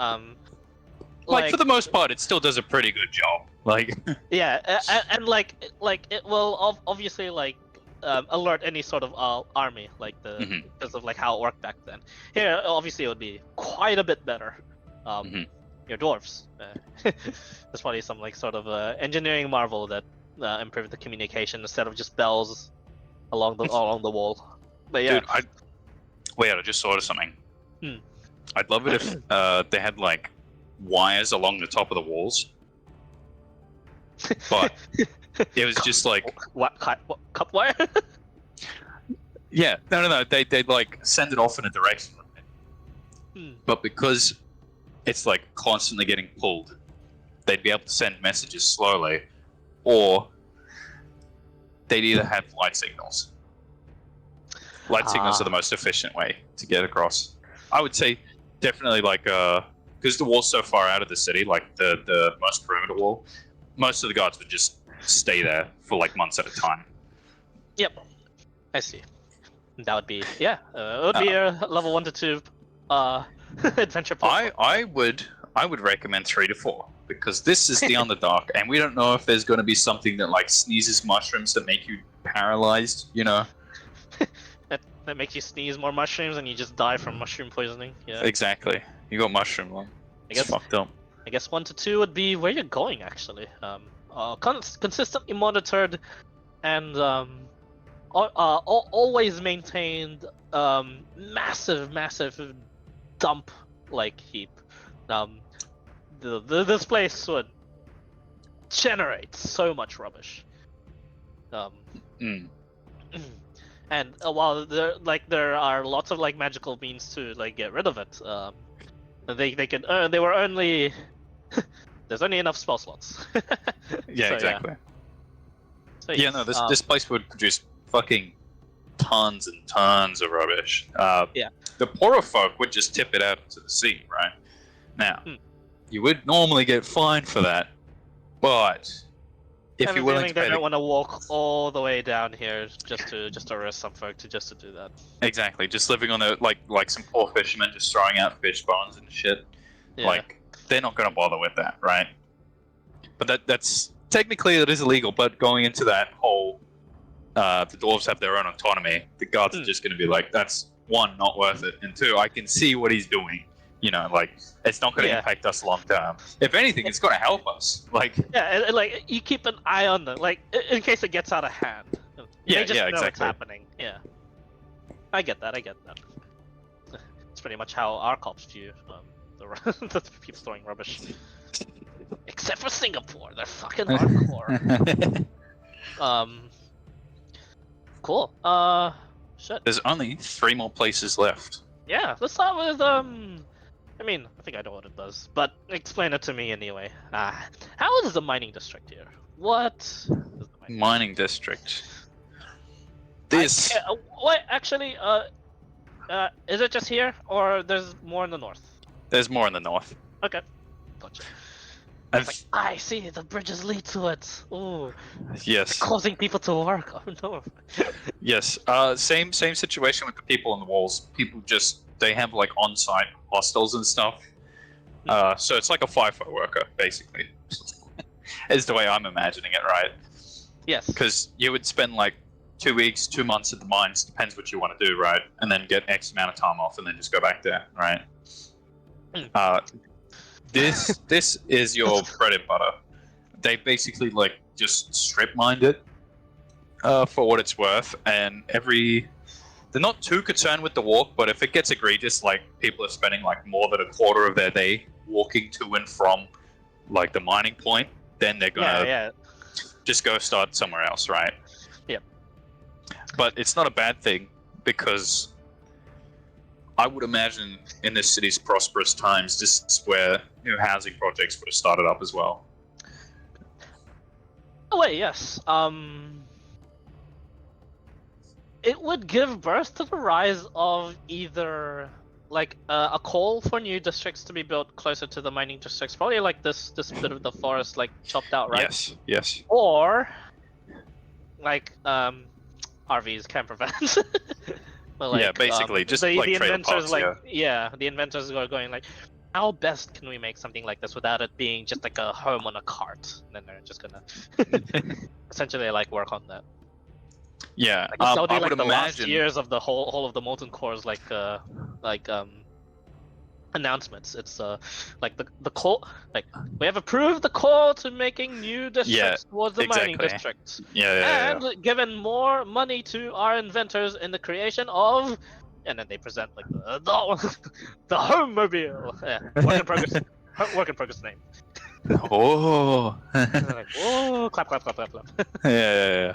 like for the most part, it still does a pretty good job. Like yeah, and like it will obviously like alert any sort of army like because of like how it worked back then. Here, obviously, it would be quite a bit better. Your dwarves. There's probably some like sort of engineering marvel that improved the communication instead of just bells along the wall. But yeah, dude, I just thought of something. I'd love it if they had like wires along the top of the walls, but it was just like what cup wire? yeah, no. They'd like send it off in a direction, but because it's like constantly getting pulled, they'd be able to send messages slowly, or they'd either have light signals. Light signals are the most efficient way to get across. I would say definitely like because the wall's so far out of the city, like the most perimeter wall, most of the guards would just stay there for like months at a time. Yep, I see. That would be it would be a level 1 to 2 adventure. I would recommend 3 to 4 because this is the Underdark, and we don't know if there's going to be something that like sneezes mushrooms that make you paralyzed. You know. That makes you sneeze more mushrooms and you just die from mushroom poisoning. Yeah. Exactly. You got mushroom lung. It's fucked up. I guess 1 to 2 would be where you're going actually. Consistently monitored and always maintained massive dump like heap. This place would generate so much rubbish. And while there are lots of like magical means to like get rid of it, they were only there's only enough spell slots. Yeah, so, exactly. So, yeah, no, this place would produce fucking tons and tons of rubbish. Yeah. The poorer folk would just tip it out into the sea, right? Now, you would normally get fined for that, but if you're willing to pay, they don't want to walk all the way down here just to arrest some folk to do that. Exactly, just living on the like some poor fishermen just throwing out fish bones and shit. Yeah. Like they're not gonna bother with that, right? But that's technically it is illegal. But going into that whole, the dwarves have their own autonomy. The guards are just gonna be like, that's one, not worth it, and two, I can see what he's doing. You know, like it's not going to Yeah. impact us long term. If anything, it's going to help us. Like, Yeah, and, like you keep an eye on them, like in case it gets out of hand. Yeah, they just yeah, know it's exactly. happening. Yeah, I get that. It's pretty much how our cops view the people throwing rubbish. Except for Singapore, they're fucking hardcore. Cool. Shit. There's only 3 more places left. Yeah, let's start with I mean, I think I know what it does, but explain it to me anyway. How is the mining district here? What is the Mining district. This. What actually? Is it just here, or there's more in the north? There's more in the north. Okay, gotcha. And It's like, I see the bridges lead to it. Ooh, yes, causing people to work. Oh no. yes. Same situation with the people on the walls. People just they have like on-site hostels and stuff. So it's like a FIFO worker basically. Is the way I'm imagining it, right? Yes. Because you would spend like 2 weeks, 2 months at the mines, depends what you want to do, right? And then get X amount of time off, and then just go back there, right? This is your bread and butter. They basically like just strip mined it for what it's worth, and they're not too concerned with the walk, but if it gets egregious, like people are spending like more than a quarter of their day walking to and from like the mining point, then they're gonna just go start somewhere else, right? Yep. But it's not a bad thing, because I would imagine in this city's prosperous times, this is where new housing projects would have started up as well. Oh wait, yes. It would give birth to the rise of either like a call for new districts to be built closer to the mining districts, probably like this bit of the forest like chopped out, right? Yes. Or like RVs can prevent. But, like, yeah, basically, just the like trailer inventors, parks, the inventors are going like, how best can we make something like this without it being just like a home on a cart? And then they're just gonna essentially like work on that. Yeah, I guess I like would the last imagine. years of the whole of the molten cores like announcements. It's like the call, like we have approved the call to making new districts towards the mining exactly. districts. Yeah. And given more money to our inventors in the creation of, and then they present like the homemobile. Yeah, work in progress. Work in progress name. Oh. Like, whoa! Clap. Yeah.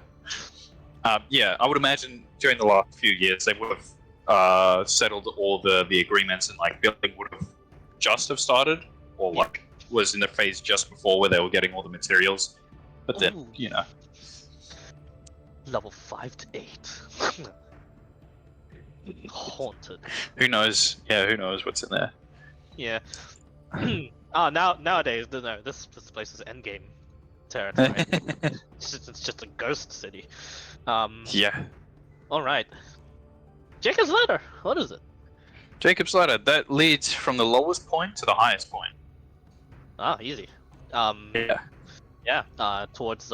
Yeah, I would imagine during the last few years they would have settled all the agreements, and like building would have just have started, or like was in the phase just before where they were getting all the materials. But then, level 5 to 8. Haunted. Who knows? Yeah, who knows what's in there? Yeah. Nowadays, no, this place is endgame territory. It's just a ghost city. Yeah. All right. Jacob's Ladder. What is it? Jacob's Ladder. That leads from the lowest point to the highest point. Easy. Yeah. Towards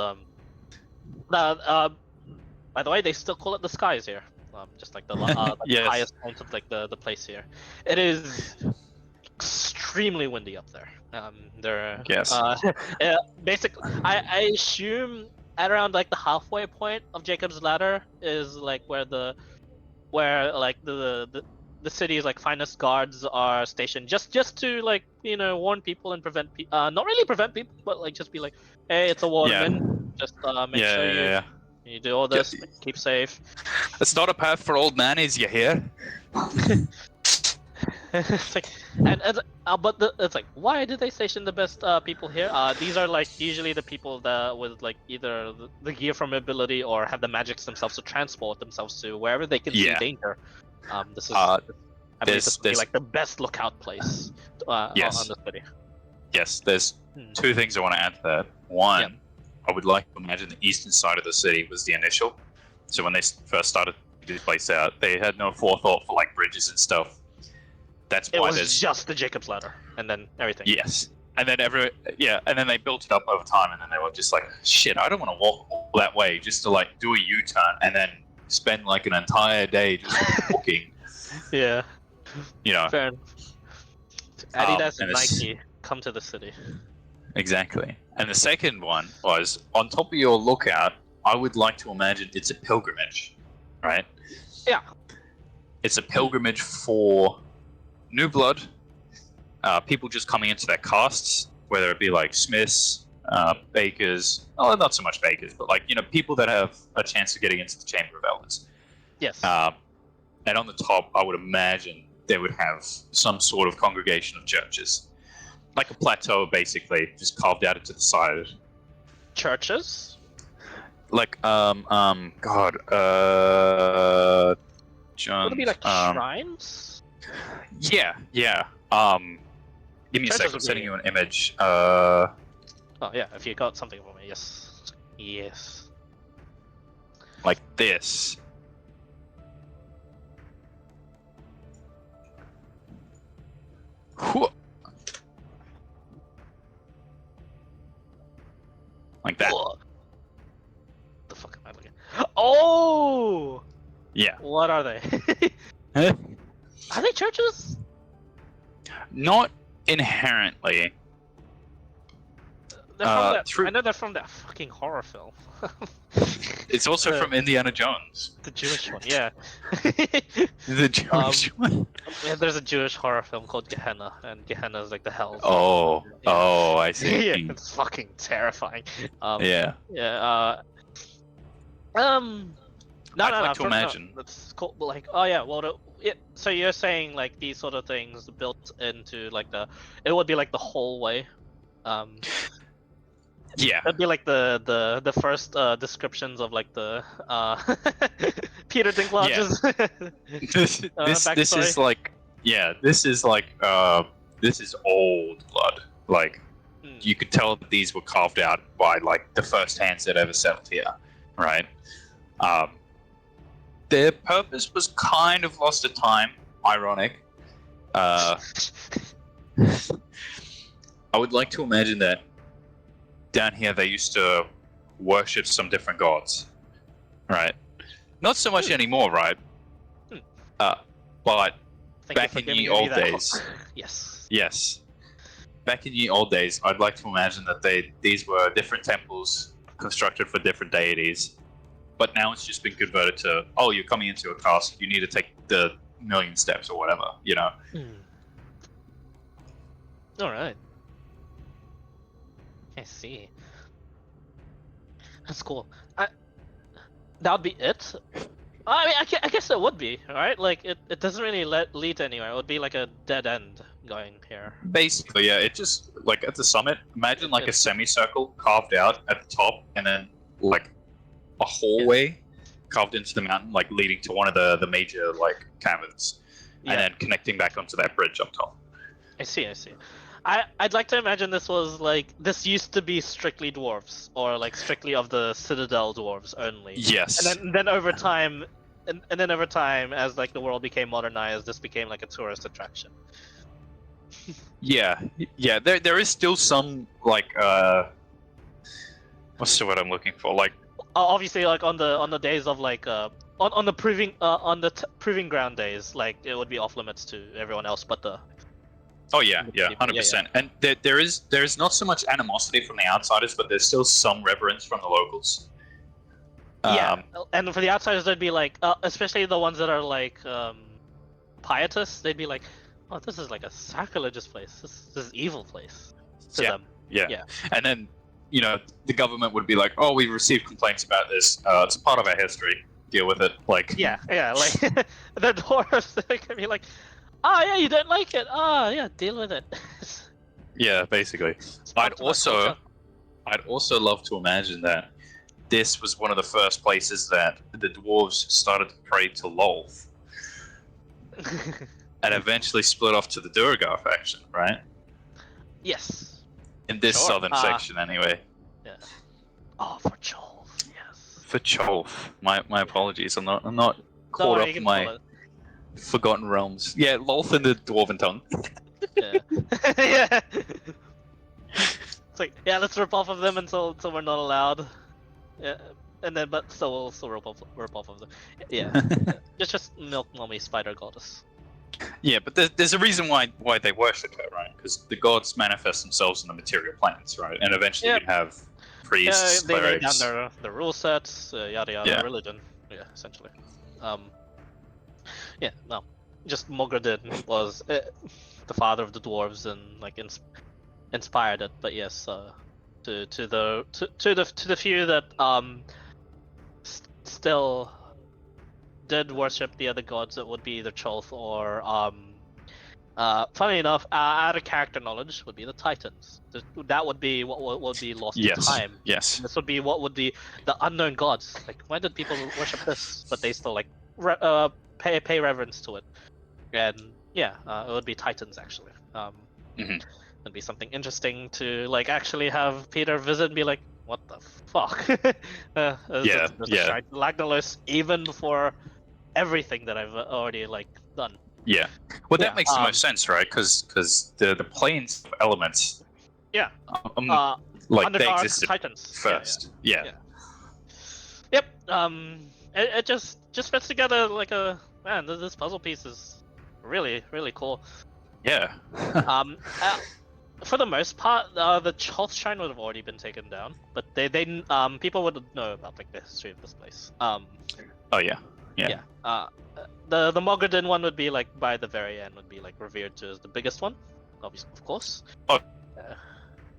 by the way, they still call it the skies here. Just like the highest point of like the place here. It is extremely windy up there. Basically, I assume at around like the halfway point of Jacob's Ladder is like where the city's like finest guards are stationed, just to like warn people and prevent not really prevent people, but like just be like, hey, it's a warning. Just make sure you do all this, keep safe. It's not a path for old nannies, you hear? It's like, it's like, why do they station the best people here? These are like usually the people that with like either the gear for mobility or have the magics themselves to transport themselves to wherever they can see danger. This is, I believe this would be like the best lookout place on the city. Yes, there's two things I want to add to that. One, I would like to imagine the eastern side of the city was the initial. So when they first started this place out, they had no forethought for like bridges and stuff. That's why there's just the Jacob's Ladder, and then everything. Yes, and then and then they built it up over time, and then they were just like, shit, I don't want to walk all that way just to like do a U-turn and then spend like an entire day just walking. Yeah, You know, fair enough. Adidas and and it's Nike come to the city. exactly. And the second one was on top of your lookout. I would like to imagine it's a pilgrimage, right? Yeah. It's a pilgrimage for new blood, people just coming into their castes, whether it be like smiths, bakers. Oh, not so much bakers, but like people that have a chance of getting into the Chamber of Elders. Yes. And on the top, I would imagine they would have some sort of congregation of churches, like a plateau, basically, just carved out into the side. Churches? Like God, John. Would it be like shrines? Yeah. Give me a Churches second. I'm would sending be- you an image. Oh yeah, if you got something for me, yes. Yes. Like this. Whew. Like that. What the fuck am I looking? Oh! Yeah. What are they? Huh? Are they churches? Not inherently. They're from that. through- I know they're from that fucking horror film. It's also from Indiana Jones. The Jewish one, yeah. The Jewish one. Yeah, there's a Jewish horror film called Gehenna, and Gehenna is like the hell. Oh, Yeah. oh, I see. Yeah, it's fucking terrifying. Yeah. Yeah. No, I'd no, like no. to imagine. That's cool. Like, oh yeah. Well, so you're saying like these sort of things built into like it would be like the hallway. Yeah. That'd be like the first descriptions of like the Peter Dinklarge's. This backstory. is like this is old blood. Like you could tell that these were carved out by like the first hands that ever settled here, right? Their purpose was kind of lost to time. Ironic. I would like to imagine that down here they used to worship some different gods, right? Not so much anymore, right? But Thank back you for in giving ye me old that. days, Yes. back in ye old days, I'd like to imagine that these were different temples constructed for different deities, but now it's just been converted to, oh, you're coming into a caste, you need to take the million steps or whatever, All right. I see. That's cool. That would be it. I mean, I guess it would be, right? Like, it doesn't really lead to anywhere. It would be like a dead end going here. Basically, yeah. It just like at the summit. Imagine like a semicircle carved out at the top, and then like a hallway carved into the mountain, like leading to one of the major like caverns, and then connecting back onto that bridge up top. I see. I'd like to imagine this used to be strictly dwarves, or like strictly of the Citadel dwarves only. Yes. And then over time, and then over time, as like the world became modernized, this became like a tourist attraction. Yeah. There is still some like what's the word I'm looking for? Like obviously, like on the days of like on the proving ground days, like it would be off limits to everyone else, but the. Oh yeah, 100%. And there is not so much animosity from the outsiders, but there's still some reverence from the locals. And for the outsiders, they'd be like, especially the ones that are like pietists, they'd be like, "Oh, this is like a sacrilegious place. This is evil place." To them. Yeah. And then the government would be like, "Oh, we received complaints about this. It's part of our history. Deal with it." Like yeah, like the dwarves, they could be like. Oh yeah, you don't like it. Oh yeah, deal with it. Yeah, basically. I'd also love to imagine that this was one of the first places that the dwarves started to pray to Lolth, and eventually split off to the Duergar faction, right? Yes. In this southern section, anyway. Yeah. Oh, for Cholf, yes. For Cholf, my apologies. I'm not caught up in my Forgotten Realms. Yeah, Lolth in the Dwarven tongue. Yeah. Yeah. It's like, let's rip off of them until we're not allowed. Yeah. and then but still rip off of them. Yeah, just milk mommy spider goddess. Yeah, but there's a reason why they worship her, right? Because the gods manifest themselves in the material planets, right? And eventually Yep. you'd have priests, They lay down clerics. their rule sets, yada yada, Yeah. religion. Yeah, essentially. Yeah, no, just Mogredin was the father of the dwarves and like inspired it. But yes, to the few that still did worship the other gods, it would be either Cholth or funny enough, out of character knowledge would be the Titans. That would be what would be lost to Yes. time. Yes. This would be what would be the unknown gods. Like, why did people worship this, but they still like pay reverence to it? And yeah, it would be Titans actually. Mhm. It'd be something interesting to like actually have Peter visit and be like, "What the fuck?" Yeah, yeah. Shrine to Lagdalos even before everything that I've already like done. Yeah. Well, Yeah, that makes the most sense, right? Because the planes of elements, Yeah. like they Underdark existed Titans. first. Yeah. Yeah. Yep. It just fits together like a man. This puzzle piece is really cool. Yeah. For the most part, the Cholth Shrine would have already been taken down, but they people would know about like the history of this place. Oh yeah. Yeah. The Mogredin one would be like by the very end would be like revered to as the biggest one, obviously, of course. Oh.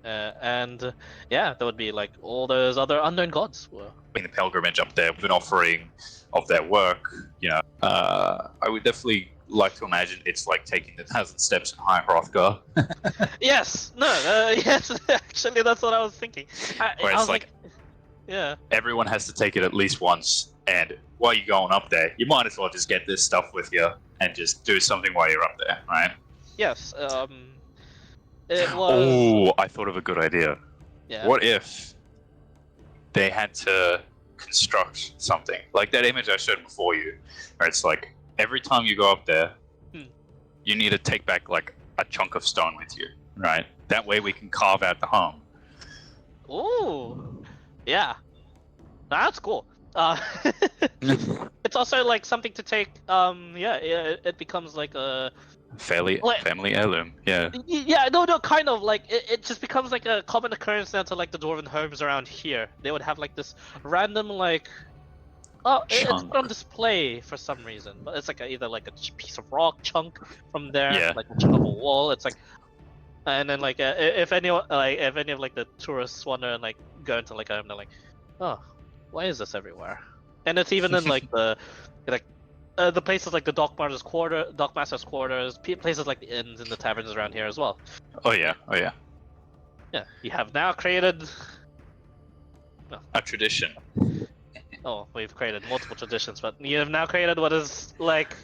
And yeah, there would be like all those other unknown gods were. In the pilgrimage up there with an offering of their work, you know, I would definitely like to imagine it's like taking the 1,000 steps in High Hrothgar. Yes, no, yes, actually, that's what I was thinking. Where I it's was like, yeah, everyone has to take it at least once, and while you're going up there, you might as well just get this stuff with you and just do something while you're up there, right? yes, it was. Oh, I thought of a good idea. Yeah. What if they had to construct something like that image I showed before you, where it's like every time you go up there, you need to take back like a chunk of stone with you, right? That way we can carve out the home. Ooh, yeah, that's cool. It's also like something to take. Yeah, it becomes like a family heirloom. Yeah. Yeah, no, kind of like it just becomes like a common occurrence now to like the dwarven homes around here. They would have like this random like, it's put on display for some reason, but it's like either like a piece of rock chunk from there, like a chunk of a wall. It's like, and then like if any of like the tourists want to like go into like a home, they're like, oh, why is this everywhere? And it's even in like the places like the Dockmaster's quarters, places like the inns and the taverns around here as well. Oh yeah. Yeah, you have now created a tradition. Oh, we've created multiple traditions, but you have now created what is like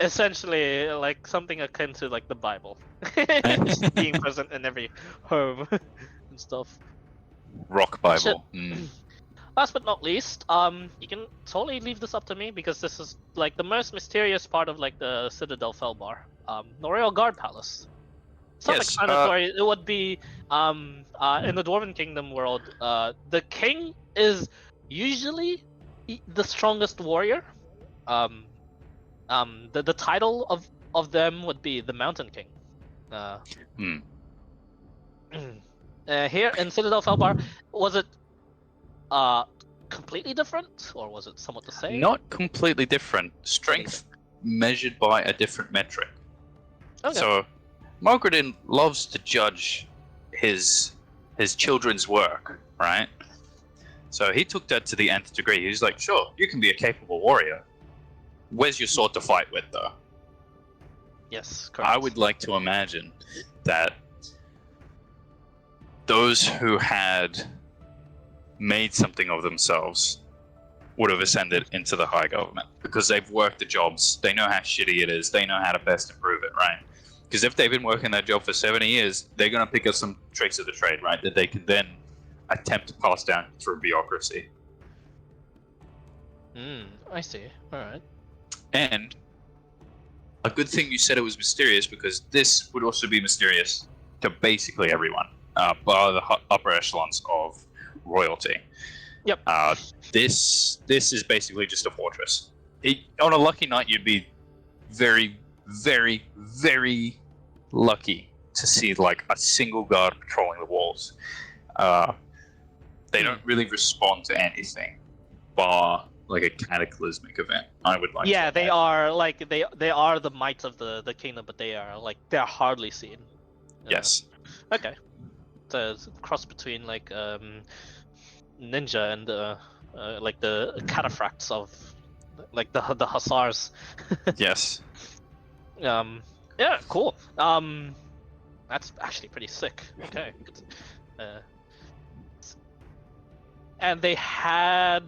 essentially like something akin to like the Bible, just being present in every home and stuff. Rock Bible. Last but not least, you can totally leave this up to me because this is like the most mysterious part of like the Citadel Felbar, the Royal Guard Palace. Self-explanatory. It would be in the Dwarven Kingdom world, the king is usually the strongest warrior. The title of them would be the Mountain King. Here in Citadel Felbar, was it completely different, or was it somewhat the same? Not completely different. Strength measured by a different metric. Okay. So, Mogredin loves to judge his children's work, right? So he took that to the nth degree. He's like, sure, you can be a capable warrior. Where's your sword to fight with, though? Yes, correct. I would like to imagine that those who had made something of themselves would have ascended into the high government because they've worked the jobs. They know how shitty it is. They know how to best improve it, right? Because if they've been working that job for 70 years, they're going to pick up some tricks of the trade, right? That they can then attempt to pass down through bureaucracy. I see. All right. And a good thing you said it was mysterious because this would also be mysterious to basically everyone, bar the upper echelons of royalty. Yep. This is basically just a fortress. On a lucky night, you'd be very, very, very lucky to see like a single guard patrolling the walls. They don't really respond to anything, bar like a cataclysmic event. I would like. Yeah, to they imagine. are like they are the might of the kingdom, but they're hardly seen. Yes. Okay. So it's a cross between like ninja and like the cataphracts of like the hussars. Yes. Yeah, cool. That's actually pretty sick. Okay. And they had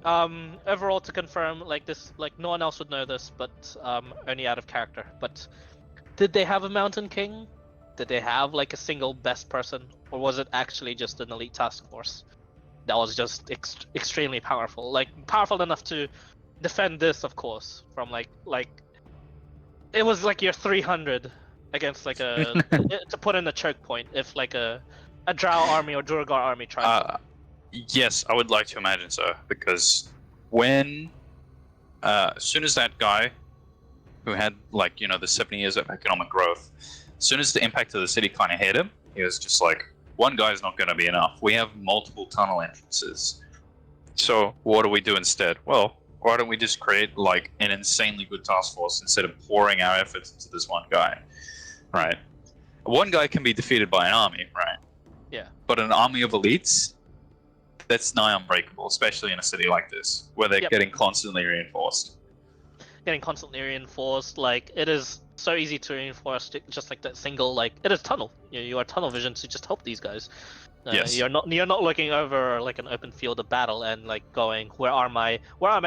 overall, to confirm, like this, like no one else would know this, but only out of character. But did they have a mountain king? Did they have like a single best person, or was it actually just an elite task force that was just extremely powerful, like powerful enough to defend this, of course, from like it was like your 300 against like a to put in a choke point if like a Drow army or Durgar army tried. Yes, I would like to imagine so, because when as soon as that guy who had like the 70 years of economic growth, as soon as the impact of the city kind of hit him, he was just like, one guy's not going to be enough. We have multiple tunnel entrances, so what do we do instead? Well, why don't we just create like an insanely good task force instead of pouring our efforts into this one guy, right? One guy can be defeated by an army, right? Yeah. But an army of elites, that's nigh unbreakable, especially in a city like this, where they're getting constantly reinforced. Getting constantly reinforced, like it is so easy to reinforce just like that single, like it is tunnel. You are tunnel vision to just help these guys. Yes. You're not looking over like an open field of battle and like going, where are my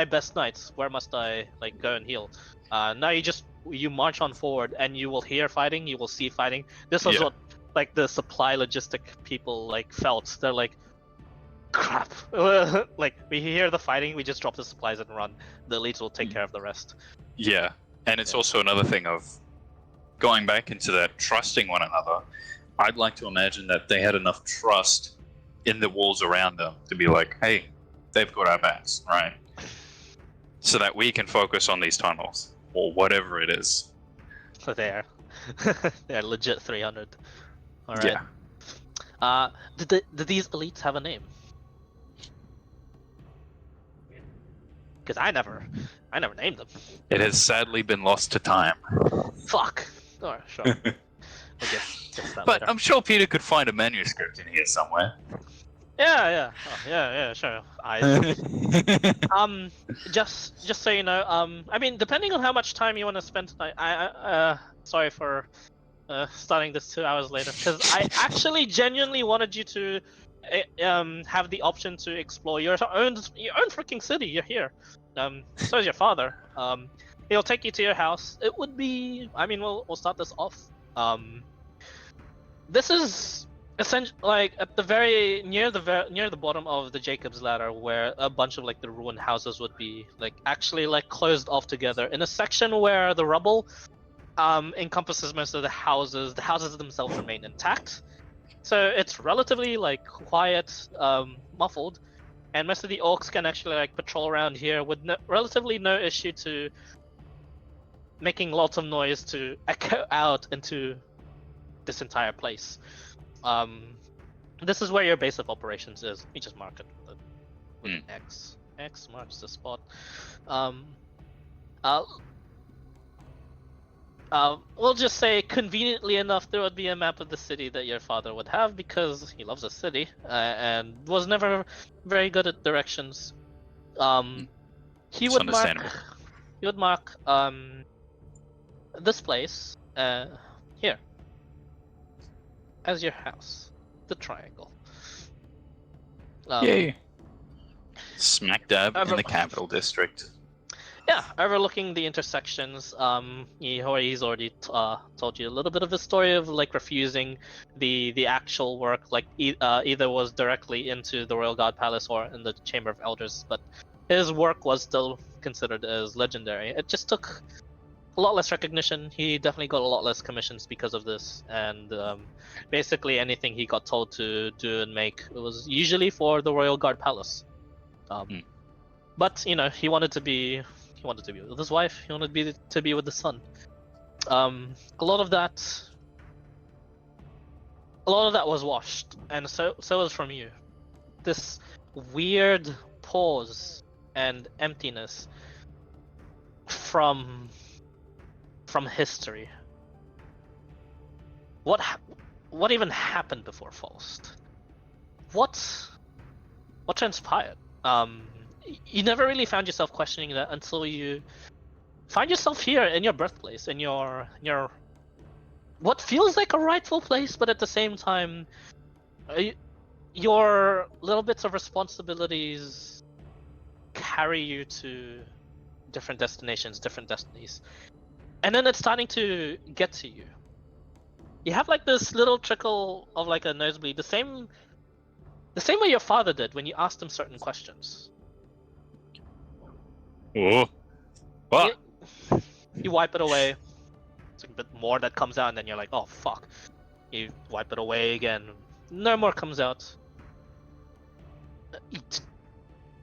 best knights? Where must I like go and heal? Now you march on forward and you will hear fighting, you will see fighting. This is what like the supply logistic people like felt. They're like, crap. Like we hear the fighting, we just drop the supplies and run. The elites will take care of the rest. Yeah, and it's also another thing of going back into that trusting one another. I'd like to imagine that they had enough trust in the walls around them to be like, hey, they've got our backs, right? So that we can focus on these tunnels or whatever it is. So they're legit 300. All right. Yeah. Did these elites have a name? Because I never named them. It has sadly been lost to time. Fuck. Alright, sure. We'll get that But later. I'm sure Peter could find a manuscript in here somewhere. Yeah. Oh, yeah, sure. Just so you know, I mean, depending on how much time you want to spend tonight, sorry for starting this 2 hours later, because I actually genuinely wanted you to have the option to explore your own freaking city. You're here. So is your father. He'll take you to your house. It would be. I mean, we'll start this off. This is essentially like at the very near the bottom of the Jacob's Ladder, where a bunch of like the ruined houses would be like actually like closed off together in a section where the rubble encompasses most of the houses. The houses themselves remain intact, so it's relatively like quiet, muffled, and most of the orcs can actually like patrol around here with relatively no issue to making lots of noise to echo out into this entire place. This is where your base of operations is. Let me just mark it with an X. X marks the spot. We'll just say, conveniently enough, there would be a map of the city that your father would have, because he loves the city and was never very good at directions. He would mark this place here as your house, the triangle. Yay! Smack dab in the capital district. Yeah, overlooking the intersections. He's already told you a little bit of the story of like refusing the actual work, like either was directly into the Royal Guard Palace or in the Chamber of Elders, but his work was still considered as legendary. It just took a lot less recognition. He definitely got a lot less commissions because of this, and basically anything he got told to do and make, it was usually for the Royal Guard Palace. But you know, he wanted to be with his wife. He wanted to be with the son. A lot of that was washed, and so was from you. This weird pause and emptiness from history. What even happened before Faust? What transpired? You never really found yourself questioning that until you find yourself here in your birthplace, in your what feels like a rightful place, but at the same time, your little bits of responsibilities carry you to different destinations, different destinies, and then it's starting to get to you. You have like this little trickle of like a nosebleed, the same way your father did when you asked him certain questions. Oh. What? You wipe it away. It's like a bit more that comes out, and then you're like, oh fuck. You wipe it away again. No more comes out.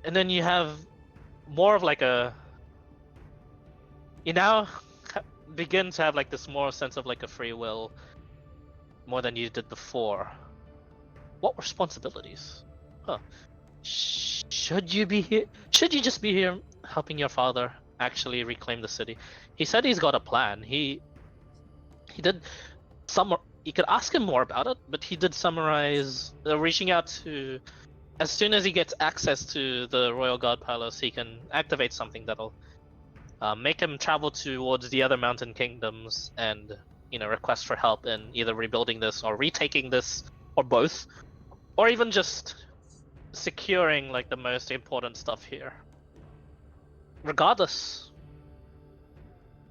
And then you have more of like a... You now begin to have like this more sense of like a free will, more than you did before. What responsibilities? Huh. Should you be here? Should you just be here helping your father actually reclaim the city? He said he's got a plan. He did some. You could ask him more about it, but he did summarize reaching out to. As soon as he gets access to the Royal Guard Palace, he can activate something that'll make him travel towards the other mountain kingdoms and, you know, request for help in either rebuilding this or retaking this, or both, or even just securing like the most important stuff here. Regardless,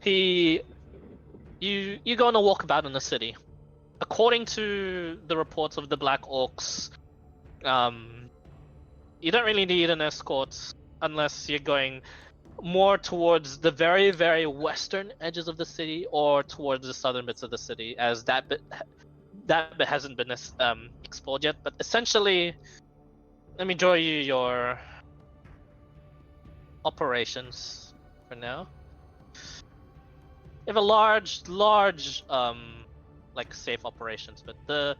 you go on a walkabout in the city. According to the reports of the Black Orcs, you don't really need an escort unless you're going more towards the very, very western edges of the city or towards the southern bits of the city, as that bit hasn't been explored yet. But essentially, let me draw you your operations for now. You have a large like safe operations, but the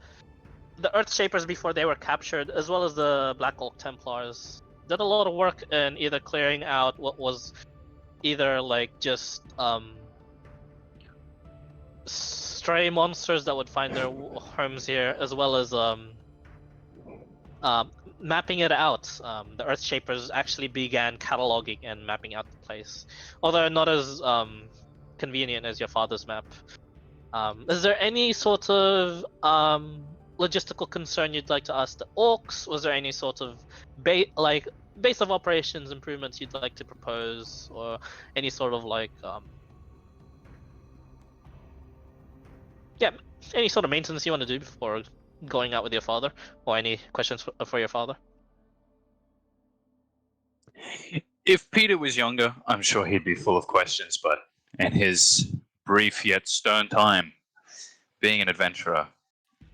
Earthshapers, before they were captured, as well as the Black Oak Templars, did a lot of work in either clearing out what was either like just stray monsters that would find their homes here, as well as mapping it out. The Earthshapers actually began cataloging and mapping out the place, although not as convenient as your father's map. Is there any sort of logistical concern you'd like to ask the orcs? Was there any sort of base of operations improvements you'd like to propose, or any sort of like any sort of maintenance you want to do before going out with your father, or any questions for your father? If Peter was younger, I'm sure he'd be full of questions, but in his brief yet stern time being an adventurer,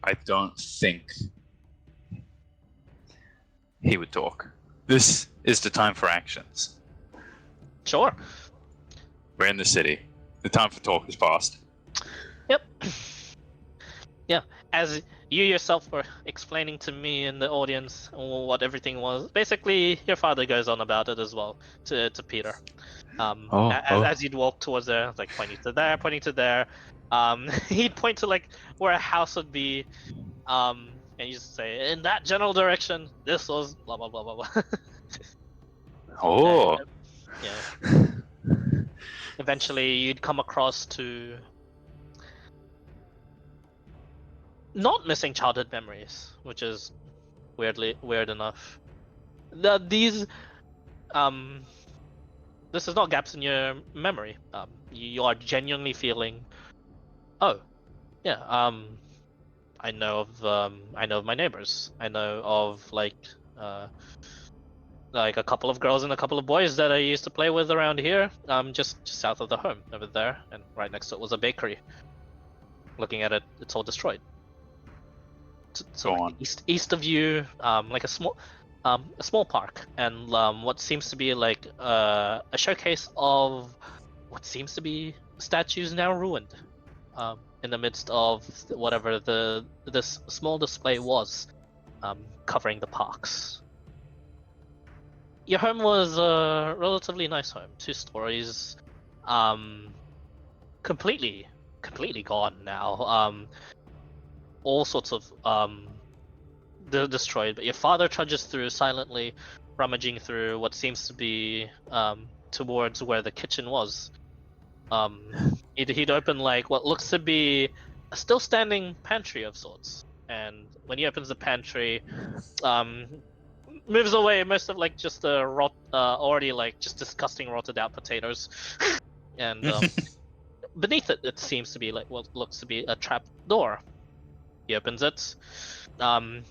I don't think he would talk. This is the time for actions. Sure. We're in the city. The time for talk is past. Yep. Yeah, as you yourself were explaining to me in the audience what everything was, basically your father goes on about it as well to Peter. As you'd walk towards there, like pointing to there. He'd point to like where a house would be, and you just say, in that general direction, this was blah blah blah blah blah. Oh. Yeah. Eventually, you'd come across to not missing childhood memories, which is weird enough. This is not gaps in your memory. You are genuinely feeling, oh, yeah. I know of my neighbors. I know of like like a couple of girls and a couple of boys that I used to play with around here, just south of the home over there, and right next to it was a bakery. Looking at it, it's all destroyed. So Go like on. east of you, like a small park, and what seems to be like a showcase of what seems to be statues now ruined, in the midst of whatever this small display was, covering the parks. Your home was a relatively nice home, 2 stories, completely gone now. All sorts of destroyed. But your father trudges through silently, rummaging through what seems to be towards where the kitchen was. He'd open like what looks to be a still standing pantry of sorts, and when he opens the pantry, moves away most of like just the already like just disgusting rotted out potatoes, and beneath it, it seems to be like what looks to be a trap door. He opens it, and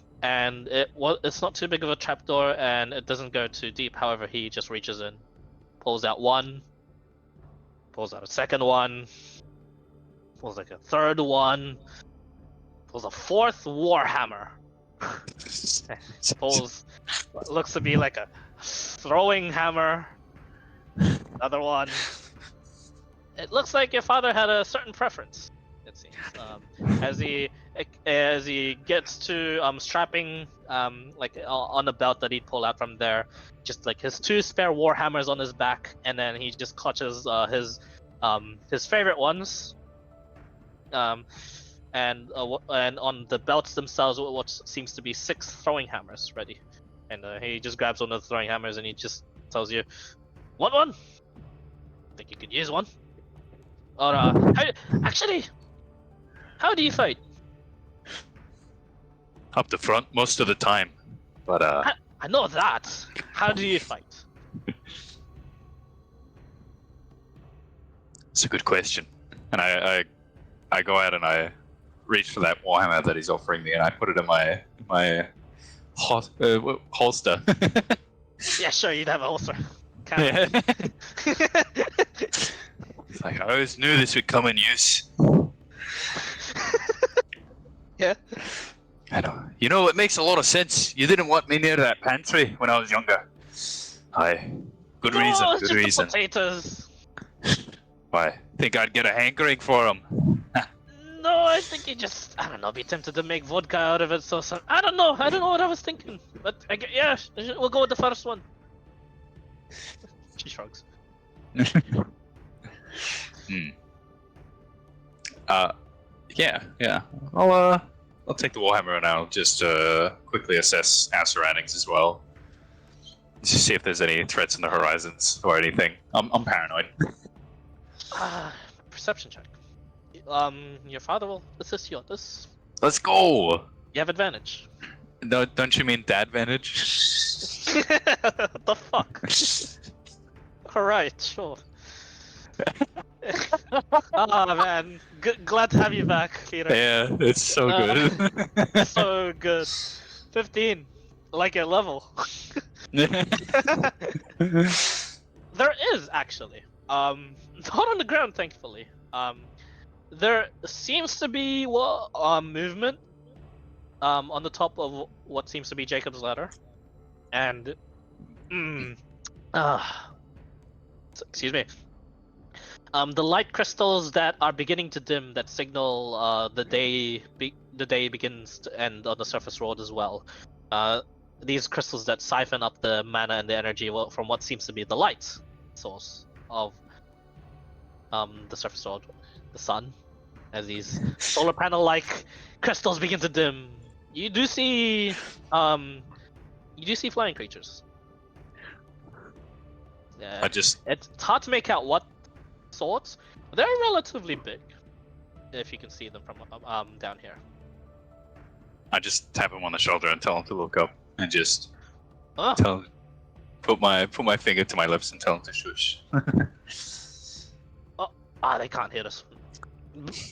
it's not too big of a trap door, and it doesn't go too deep. However, he just reaches in, pulls out one, pulls out a second one, pulls like a third one, pulls a fourth warhammer. Pulls what looks to be like a throwing hammer. Another one. It looks like your father had a certain preference, it seems. As he gets to strapping like on a belt that he'd pull out from there, just like his 2 spare war hammers on his back, and then he just clutches his favorite ones, and on the belts themselves, what seems to be 6 throwing hammers ready, and he just grabs one of the throwing hammers and he just tells you, "Want one? Think you could use one?" Or how do you fight? Up the front most of the time, but I know that. How do you fight? it's a good question. And I go out and I reach for that warhammer that he's offering me, and I put it in my holster. Yeah, sure, you'd have a holster. Yeah. It's like, I always knew this would come in use. Yeah. I know. You know, it makes a lot of sense. You didn't want me near that pantry when I was younger. Aye. Good No, reason. it's Good just reason. the potatoes. Why? Think I'd get a hankering for them? No, I think you just, I don't know, be tempted to make vodka out of it. So I don't know. I don't know what I was thinking. But yeah, we'll go with the first one. She shrugs. Yeah. I'll take the warhammer and I'll just quickly assess our surroundings as well. Just see if there's any threats on the horizons or anything. I'm paranoid. Perception check. Your father will assist you on this. Let's go. You have advantage. No, don't you mean dadvantage? What the fuck? Alright, sure. Oh man, glad to have you back, Peter. Yeah, it's so good. So good. 15, like your level. There is actually, not on the ground, thankfully. There seems to be movement, on the top of what seems to be Jacob's ladder, and, excuse me. The light crystals that are beginning to dim that signal the day begins to end on the surface world as well. These crystals that siphon up the mana and the energy from what seems to be the light source of the surface world, the sun. As these solar panel-like crystals begin to dim, you do see flying creatures. It's hard to make out what sorts. They're relatively big, if you can see them from down here. I just tap him on the shoulder and tell him to look up, and just Oh. put my finger to my lips and tell him to shush. They can't hear us.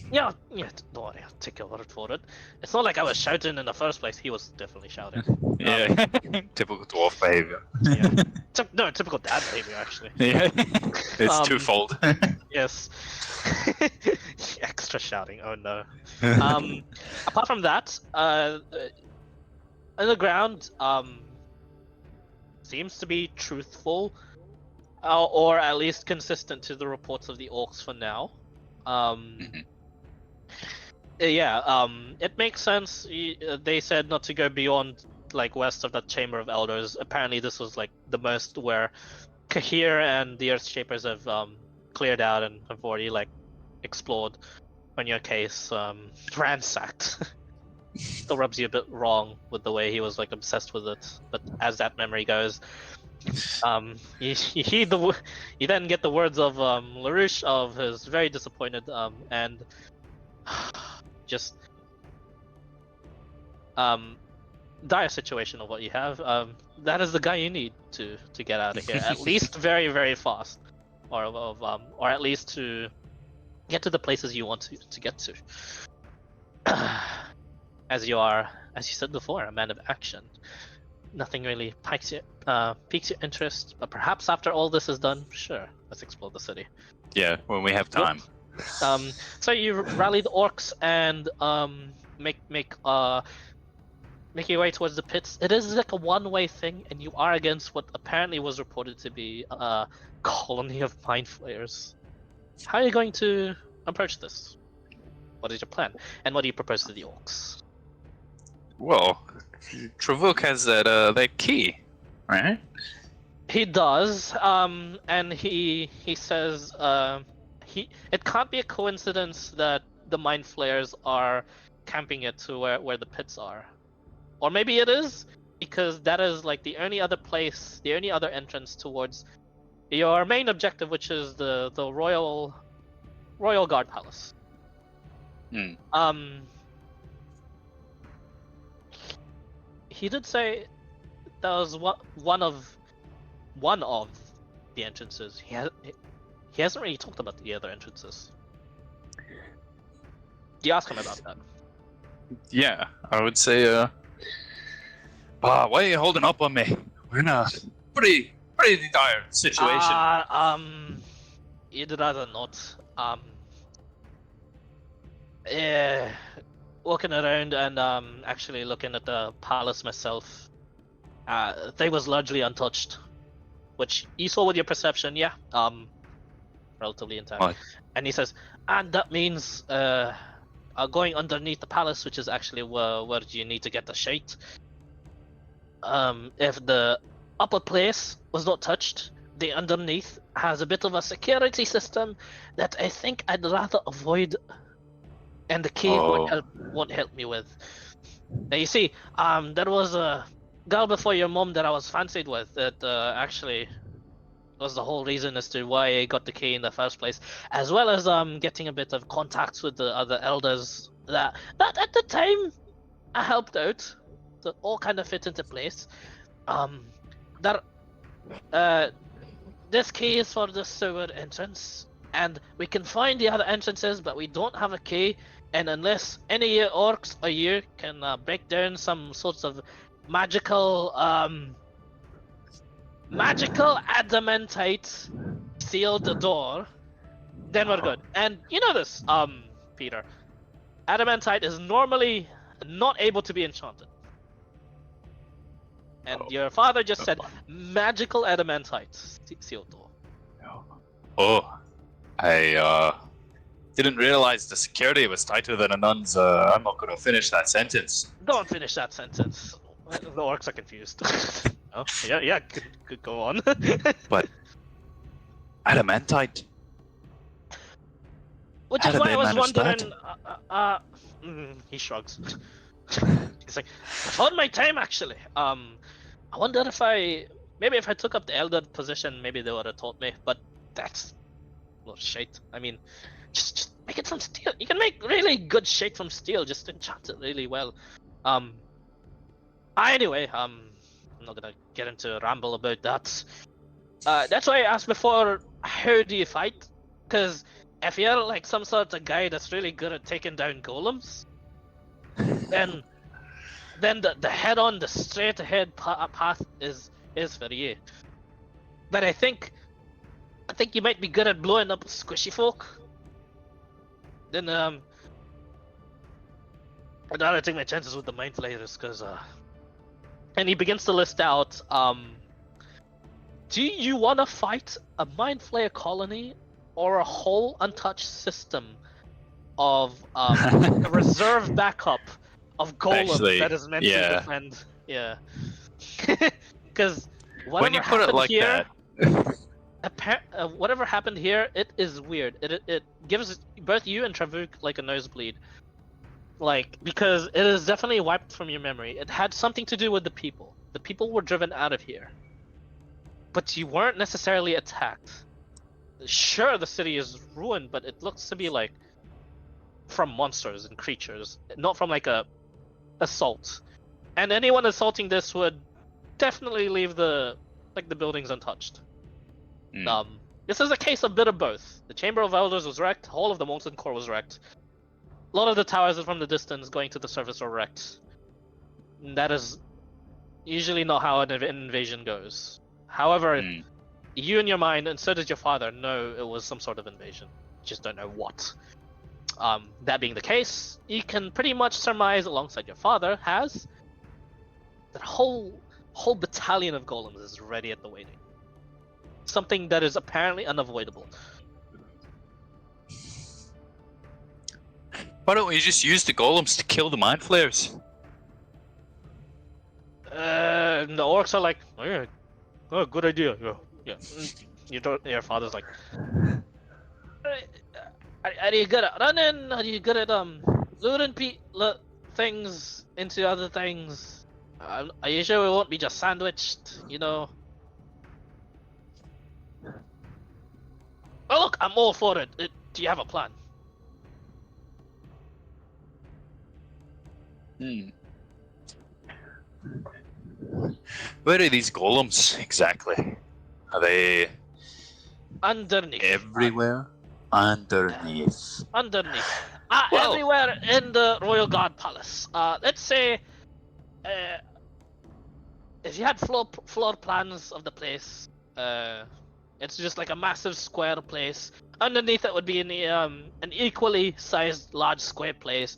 Yeah, don't worry, I'll take your word for it. It's not like I was shouting in the first place. He was definitely shouting. Yeah, typical dwarf behavior. Yeah. No, typical dad behavior, actually. Yeah, it's Um, twofold. Yes. Extra shouting. Oh no. Apart from that, underground seems to be truthful, or at least consistent to the reports of the orcs for now. Mhm. Yeah. It makes sense. They said not to go beyond like west of that Chamber of Elders. Apparently, this was like the most where Kahir and the Earthshapers have cleared out and have already like explored. On your case, ransacked. Still rubs you a bit wrong with the way he was like obsessed with it. But as that memory goes, you hear you then get the words of LaRouche of his very disappointed and just dire situation of what you have. That is the guy you need to get out of here, at least very very fast, or at least to get to the places you want to get to. As you said before, a man of action. Nothing really piques your interest, but perhaps after all this is done, sure, let's explore the city. Yeah, when we have time. So you rally the orcs and make your way towards the pits. It is like a one-way thing, and you are against what apparently was reported to be a colony of mind flayers. How are you going to approach this? What is your plan, and what do you propose to the orcs? Well, Travuk has that key, right? He does, and he says, it can't be a coincidence that the mind flayers are camping it to where the pits are, or maybe it is because that is like the only other entrance towards your main objective, which is the royal guard palace. He did say that was one of the entrances. He hasn't really talked about the other entrances. Do you ask him about that? Yeah, I would say, why are you holding up on me? We're in a pretty dire situation. You'd rather not. Yeah, walking around and actually looking at the palace myself, they was largely untouched, which you saw with your perception, yeah. Relatively intact. What? And he says, and that means going underneath the palace, which is actually where you need to get the shite. If the upper place was not touched, the underneath has a bit of a security system that I think I'd rather avoid, and the key won't help me with. Now you see, there was a girl before your mom that I was fancied with that actually was the whole reason as to why I got the key in the first place, as well as getting a bit of contacts with the other elders that at the time I helped out. So all kind of fit into place. This key is for the sewer entrance, and we can find the other entrances, but we don't have a key. And unless any of you orcs or you can break down some sorts of magical adamantite sealed door, then we're good. And you know this, Peter. Adamantite is normally not able to be enchanted. And your father just said magical adamantite sealed door. I didn't realize the security was tighter than a nun's. I'm not gonna finish that sentence. Don't finish that sentence. The orcs are confused. Oh, yeah, could go on. But adamantite. Which How is did why they I was manage wondering. He shrugs. He's like, I've had my time actually. I wonder if maybe if I took up the elder position, maybe they would have taught me. But that's shit. I mean, just make it from steel. You can make really good shit from steel. Just enchant it really well. Anyway, I'm not gonna get into a ramble about that. That's why I asked before, how do you fight? Because if you're like some sort of guy that's really good at taking down golems, then then the head-on, the straight-ahead path is for you. But I think you might be good at blowing up squishy folk. Then I'd rather take my chances with the mind flayers, cause and he begins to list out do you want to fight a mind flayer colony or a whole untouched system of a reserve backup of golems Actually, that is meant to yeah. defend? Yeah. Because When you put it like here, that, whatever happened here, it is weird. It gives both you and Travuk like a nosebleed. Like, because it is definitely wiped from your memory. It had something to do with the people. The people were driven out of here. But you weren't necessarily attacked. Sure, the city is ruined, but it looks to be like from monsters and creatures, not from like a assault. And anyone assaulting this would definitely leave the buildings untouched. This is a case of bit of both. The Chamber of Elders was wrecked, all of the Molten Core was wrecked. A lot of the towers from the distance going to the surface are wrecked. That is usually not how an invasion goes. However, you in your mind, and so does your father, know it was some sort of invasion. Just don't know what. That being the case, you can pretty much surmise, alongside your father, has that whole battalion of golems is ready at the waiting. Something that is apparently unavoidable. why don't we just use the golems to kill the mind flayers? The orcs are like, oh, yeah. Oh, good idea. Yeah. Your father's like, are you good at running? Are you good at luring things into other things? Are you sure we won't be just sandwiched? You know. Oh look, I'm all for it. Do you have a plan? Where are these golems exactly? Are they Underneath. everywhere? Underneath. Underneath. Well- Everywhere in the Royal Guard Palace. Let's say, if you had floor plans of the place, it's just like a massive square place. Underneath it would be an equally sized large square place,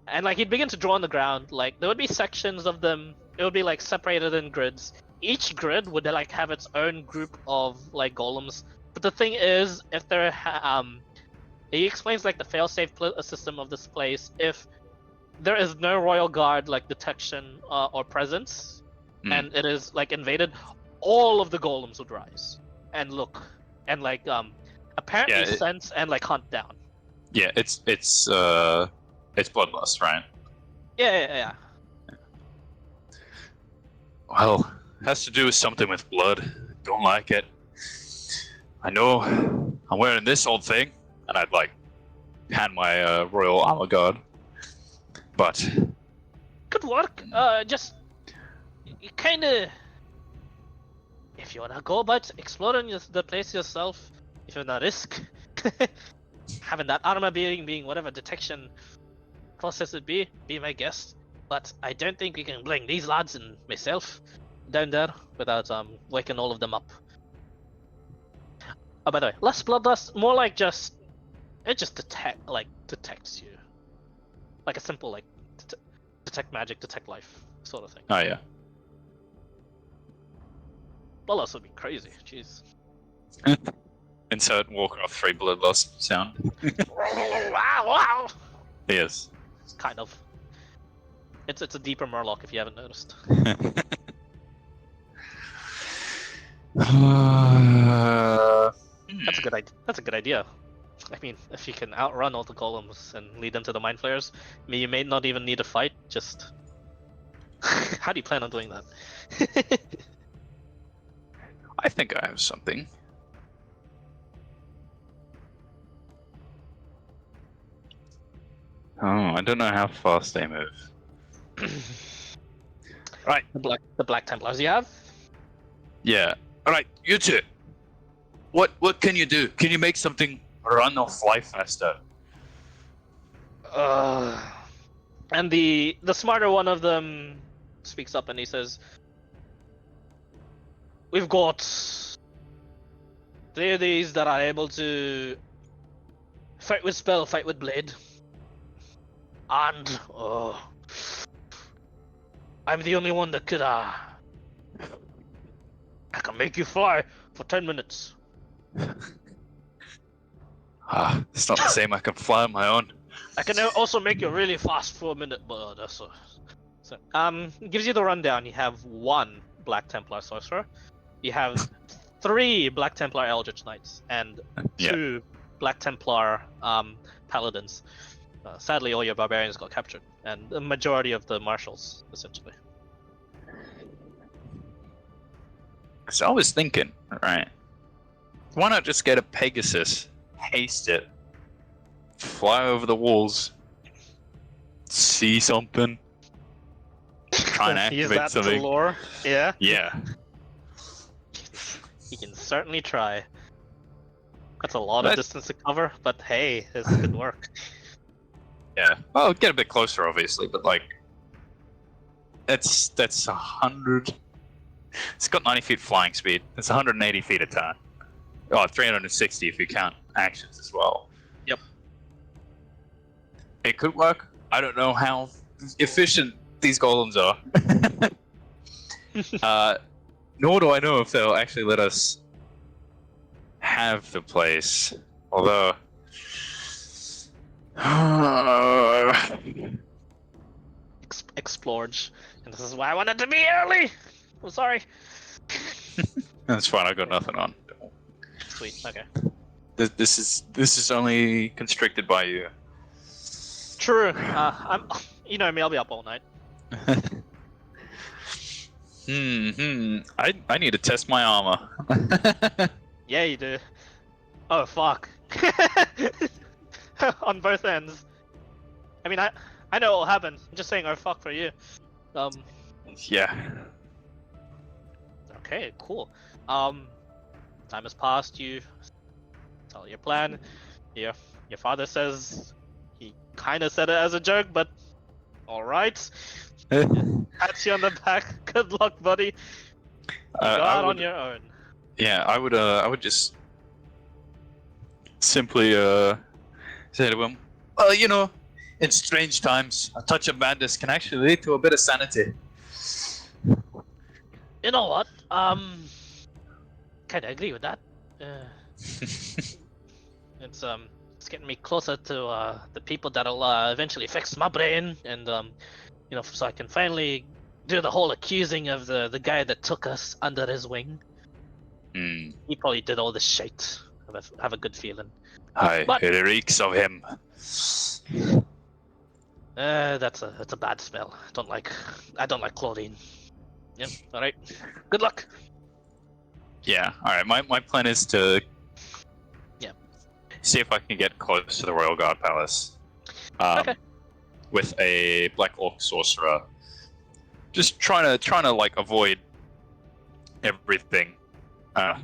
and like he'd begin to draw on the ground. Like there would be sections of them. It would be like separated in grids. Each grid would like have its own group of like golems. But the thing is, if there he explains like the failsafe system of this place. If there is no royal guard like detection or presence, and it is like invaded, all of the golems would rise and look and like apparently sense and like hunt down. Yeah, it's bloodlust, right? Yeah. Well, it has to do with something with blood. Don't like it. I know I'm wearing this old thing, and I'd like hand my royal armor guard. But good work. Just you kind of, if you wanna go about exploring the place yourself, if you wanna risk having that armor being whatever detection process it be my guest. But I don't think we can bring these lads and myself down there without waking all of them up. Oh, by the way, less bloodlust, more like it just detects you, like a simple like detect magic, detect life sort of thing. oh yeah. Bloodlust would be crazy. Jeez. Insert Warcraft 3 bloodlust sound. Wow. Yes. Kind of. It's a deeper Murloc if you haven't noticed. That's a good idea. I mean, if you can outrun all the golems and lead them to the mind flayers, you may not even need a fight. Just how do you plan on doing that? I think I have something. Oh, I don't know how fast they move. Right. The Black Templars you have? Yeah. All right, you two. What can you do? Can you make something run or fly faster? And the smarter one of them speaks up and he says, "We've got deities that are able to fight with spell, fight with blade, and I'm the only one that could I can make you fly for 10 minutes." It's not the same. I can fly on my own. I can also make you really fast for a minute, but that's so. Gives you the rundown. You have 1 Black Templar sorcerer, you have 3 Black Templar Eldritch Knights, and 2 Black Templar Paladins. Sadly, all your barbarians got captured, and the majority of the marshals, essentially. So I was thinking, right? Why not just get a Pegasus, haste it, fly over the walls, see something, try and Use activate that something. to lure. Yeah. Yeah. You can certainly try. That's a lot of distance to cover, but hey, this could work. Yeah. Well, get a bit closer, obviously, but like, that's 100. It's got 90 feet flying speed. It's 180 feet a turn. Oh, 360 if you count actions as well. Yep. It could work. I don't know how efficient these golems are. Nor do I know if they'll actually let us have the place. Although... Explorge. And this is why I wanted to be early! I'm sorry. That's fine, I got nothing on. Sweet, okay. This is only constricted by you. True. You know me, I'll be up all night. I need to test my armor. Yeah, you do. Oh, fuck. On both ends. I mean, I know what will happen. I'm just saying, oh, fuck for you. Yeah. Okay, cool. Time has passed. You tell your plan. Your father says he kind of said it as a joke, but all right. Pats you on the back. Good luck, buddy. You go out on your own. Yeah, I would just simply say to him, well, you know, in strange times, a touch of madness can actually lead to a bit of sanity. You know what? Kinda agree with that. It's getting me closer to the people that'll eventually fix my brain, and you know, so I can finally do the whole accusing of the guy that took us under his wing. He probably did all this shit. Have a good feeling. It reeks of him. That's a bad smell. I don't like chlorine. Yep. All right. Good luck. Yeah. All right. My plan is to see if I can get close to the Royal Guard Palace. Okay. With a Black Orc sorcerer, just trying to like avoid everything, and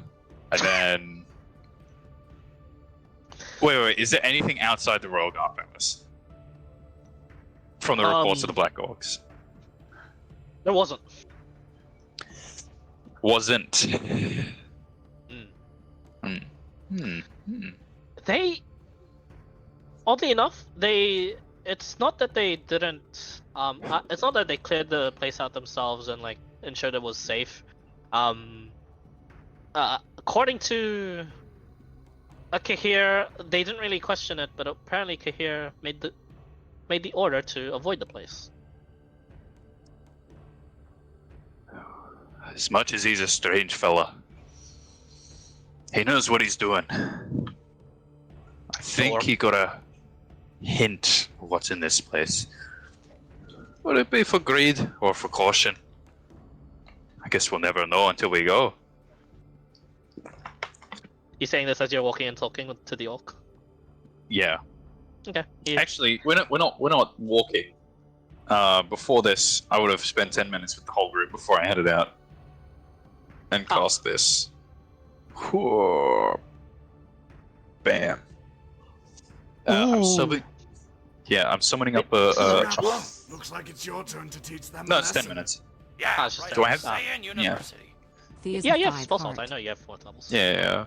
then wait. Is there anything outside the Royal Guard Palace from the reports of the Black Orcs? There wasn't. Wasn't. They, oddly enough, it's not that they didn't. It's not that they cleared the place out themselves and like ensured it was safe. According to Kahir, they didn't really question it, but apparently Kahir made the order to avoid the place. As much as he's a strange fella, he knows what he's doing. I think he got a hint of what's in this place. Would it be for greed or for caution? I guess we'll never know until we go. You saying this as you're walking and talking to the orc? Yeah. Okay. Actually, we're not walking. Before this, I would have spent 10 minutes with the whole group before I headed out and cast this. Whoa. Bam. I'm summoning up a Looks like it's your turn to teach them No, a it's lesson. 10 minutes. Yeah, it's just right Do I on have- Saiyan University. Thea's Yeah, the you have five spell slot. I heart. know you have 4 levels. Yeah.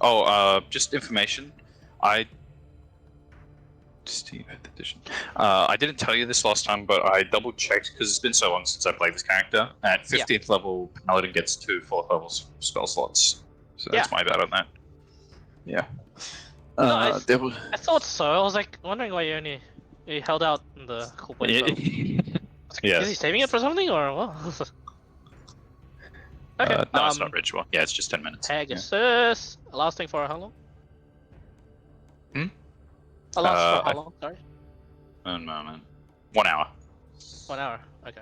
Oh, just information. Steve edition. I didn't tell you this last time, but I double checked because it's been so long since I played this character. At 15th level, Paladin gets 2 4th level spell slots. So that's my bad on that. Yeah. No, there was... I thought so. I was like wondering why you held out in the cool point. Yeah. Is he saving it for something or what? Okay. No, it's not ritual. Yeah, it's just 10 minutes. Pegasus. Lasting for how long? Hmm? Last for how long? Sorry. 1 moment. 1 hour. 1 hour. Okay.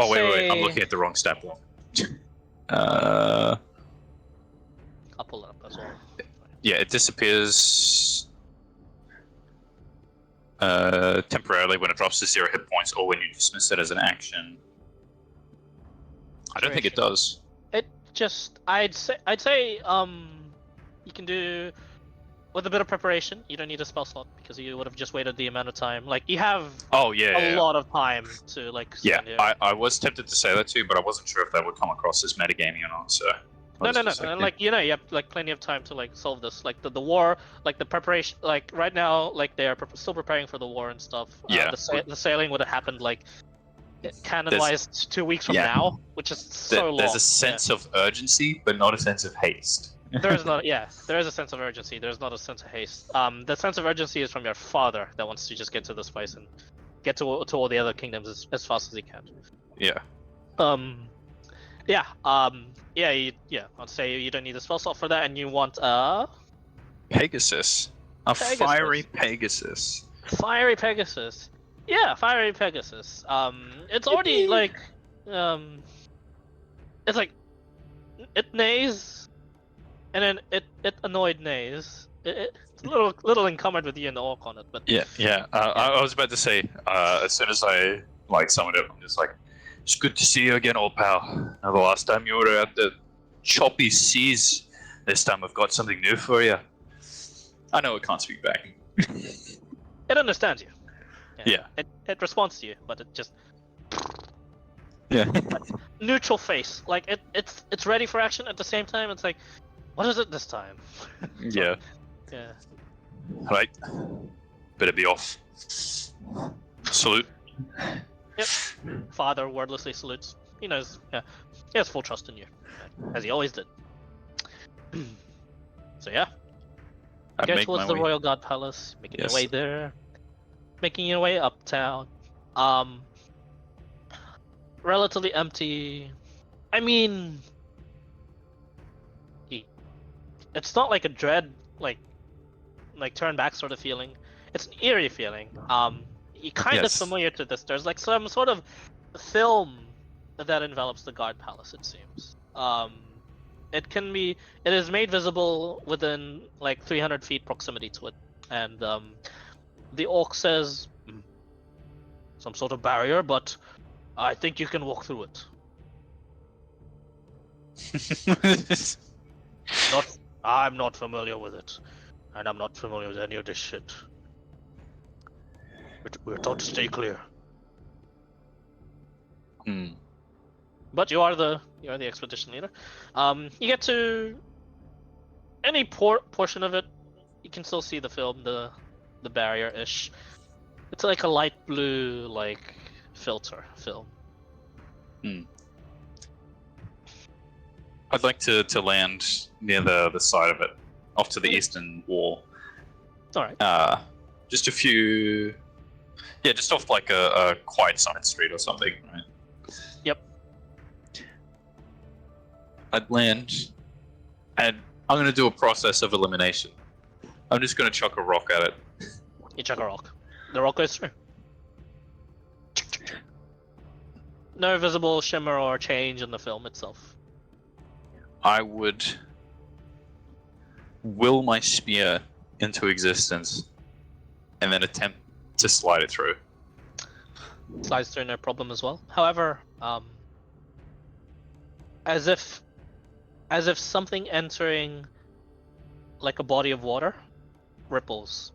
Wait. I'm looking at the wrong stat block. I'll pull it up as well. Yeah, it disappears temporarily when it drops to 0 hit points or when you dismiss it as an action. I don't think it does. It just I'd say you can do with a bit of preparation. You don't need a spell slot because you would have just waited the amount of time. Like you have a lot of time to like spend here. I was tempted to say that too, but I wasn't sure if that would come across as metagaming or not. So No. And like you have like plenty of time to like solve this. Like the war, like the preparation. Like right now, like they are still preparing for the war and stuff. Yeah. The sailing would have happened like canon-wise 2 weeks from now, which is so long. There's a sense of urgency, but not a sense of haste. There is not. Yeah, there is a sense of urgency. There's not a sense of haste. The sense of urgency is from your father that wants to just get to this place and get to all the other kingdoms as fast as he can. Yeah. I'd say you don't need a spell slot for that, and you want Pegasus. Pegasus. Fiery Pegasus. Fiery Pegasus. Yeah, Fiery Pegasus. It's already like, it's like, it neighs, and then it annoyed neighs. It's a little encumbered with you and the orc on it, but Yeah. I was about to say, as soon as I summoned it, I'm just like, it's good to see you again, old pal. Now, the last time you were at the choppy seas. This time I've got something new for you. I know it can't speak back. it understands you. Yeah. It responds to you, but it just Yeah. neutral face. Like it's ready for action at the same time. It's like, what is it this time? Yeah. Yeah. Right. Better be off. Salute. Yep. Father wordlessly salutes. He knows. Yeah. He has full trust in you, as he always did. So yeah. I Go make towards my the way. Royal God Palace, making Yes. your way there, making your way uptown. Relatively empty. I mean, it's not like a dread, like turn back sort of feeling. It's an eerie feeling. You're kind of Yes. familiar to this. There's like some sort of film that envelops the guard palace. It seems. It is made visible within like 300 feet proximity to it, and the orc says, some sort of barrier, but I think you can walk through it. I'm not familiar with it, and I'm not familiar with any of this shit. We're taught to stay clear. Hmm. But you are the expedition leader. You get to any portion of it. You can still see the film, the barrier-ish. It's like a light blue like filter film. I'd like to land near the side of it, off to the eastern wall. All right. Just a few. Yeah, just off like a quiet side street or something, right? Yep. I'd land, and I'm going to do a process of elimination. I'm just going to chuck a rock at it. You chuck a rock. The rock goes through. No visible shimmer or change in the film itself. I would will my spear into existence, and then attempt to slide it through. Slides through no problem as well. However, as if something entering like a body of water ripples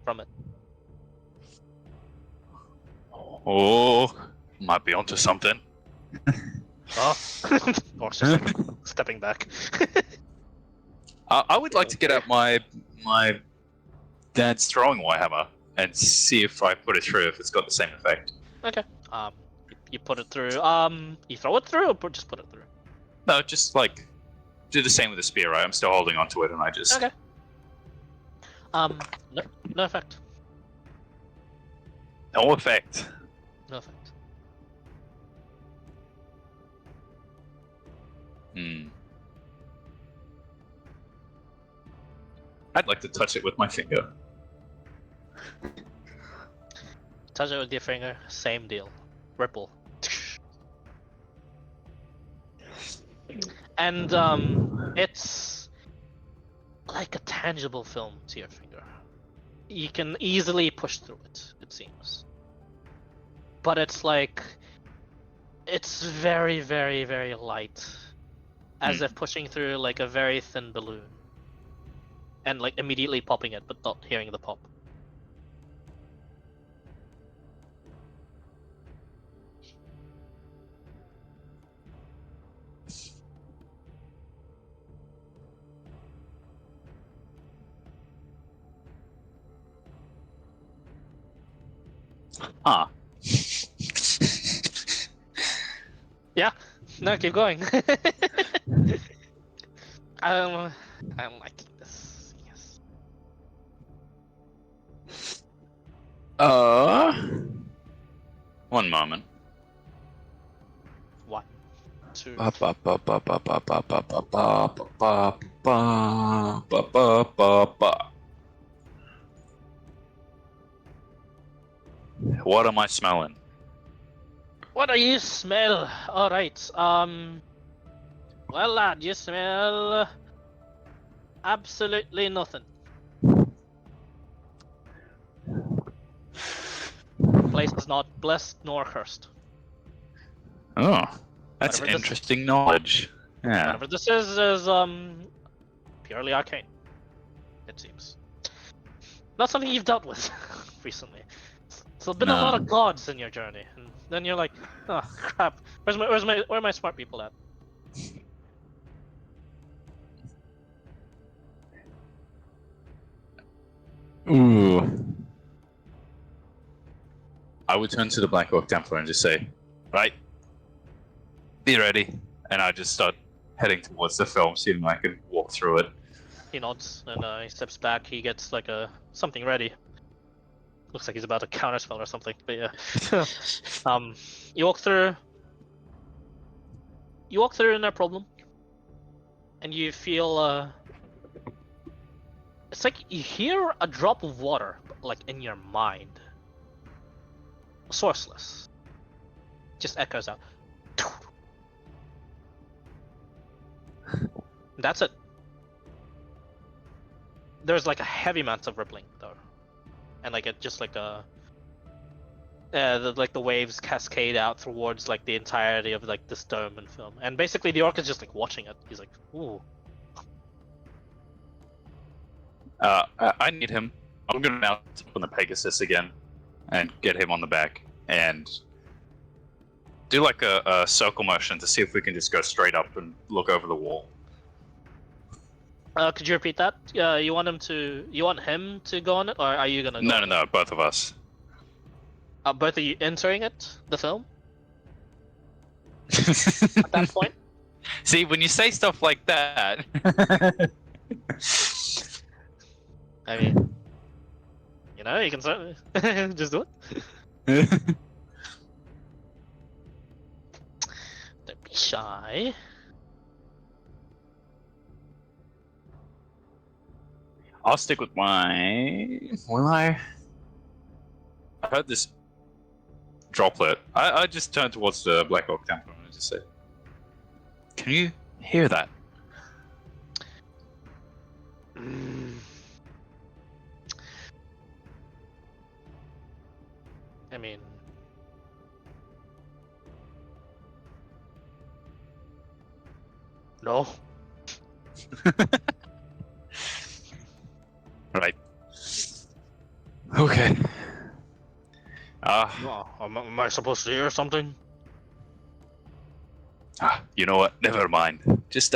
from it. Oh, might be onto something. Oh, Orc's just like stepping back. I would like to get out my dad's throwing warhammer and see if I put it through, if it's got the same effect. Okay. You put it through. You throw it through, or just put it through. No, just like do the same with the spear, right? I'm still holding onto it, and I just Okay. No effect. no effect. No effect. I'd like to touch it with my finger. Touch it with your finger. Same deal. Ripple. And it's like a tangible film to your finger. You can easily push through it, it seems. But it's like it's very, very, very light. As if pushing through like a very thin balloon. And like immediately popping it, but not hearing the pop. Ah. Yeah, no, keep going. I'm liking this. Yes. One moment. 1, 2. What am I smelling? What do you smell? All right. Well, lad, you smell absolutely nothing. Place is not blessed nor cursed. Oh, that's Whatever this- interesting knowledge. Yeah. Whatever this is purely arcane. It seems. Not something you've dealt with recently. So there's been a lot of gods in your journey, and then you're like, oh crap, where are my smart people at? Ooh. I would turn to the Black Orc Templar and just say, right, be ready. And I just start heading towards the film, seeing if I can walk through it. He nods and he steps back. He gets like something ready. Looks like he's about to counterspell or something. But yeah, you walk through. You walk through, no problem. And you feel it's like you hear a drop of water, like in your mind. Sourceless. Just echoes out. That's it. There's like a heavy amount of rippling though, and like it just like the waves cascade out towards like the entirety of like this dome and film, and basically the orc is just like watching it. He's like, ooh. I need him. I'm gonna mount up on the Pegasus again, and get him on the back, and do like a circle motion to see if we can just go straight up and look over the wall. Could you repeat that? You want him to go on it, or are you gonna go? No, both of us. Both of you entering it, the film? At that point? See, when you say stuff like that. I mean, you know, you can certainly just do it. Don't be shy. I'll stick with my. Will I? I heard this droplet. I just turned towards the Black Oak Temple and just said, "Can you hear that?" I mean, no. Right. Okay. Am I supposed to hear something? You know what? Never mind. Just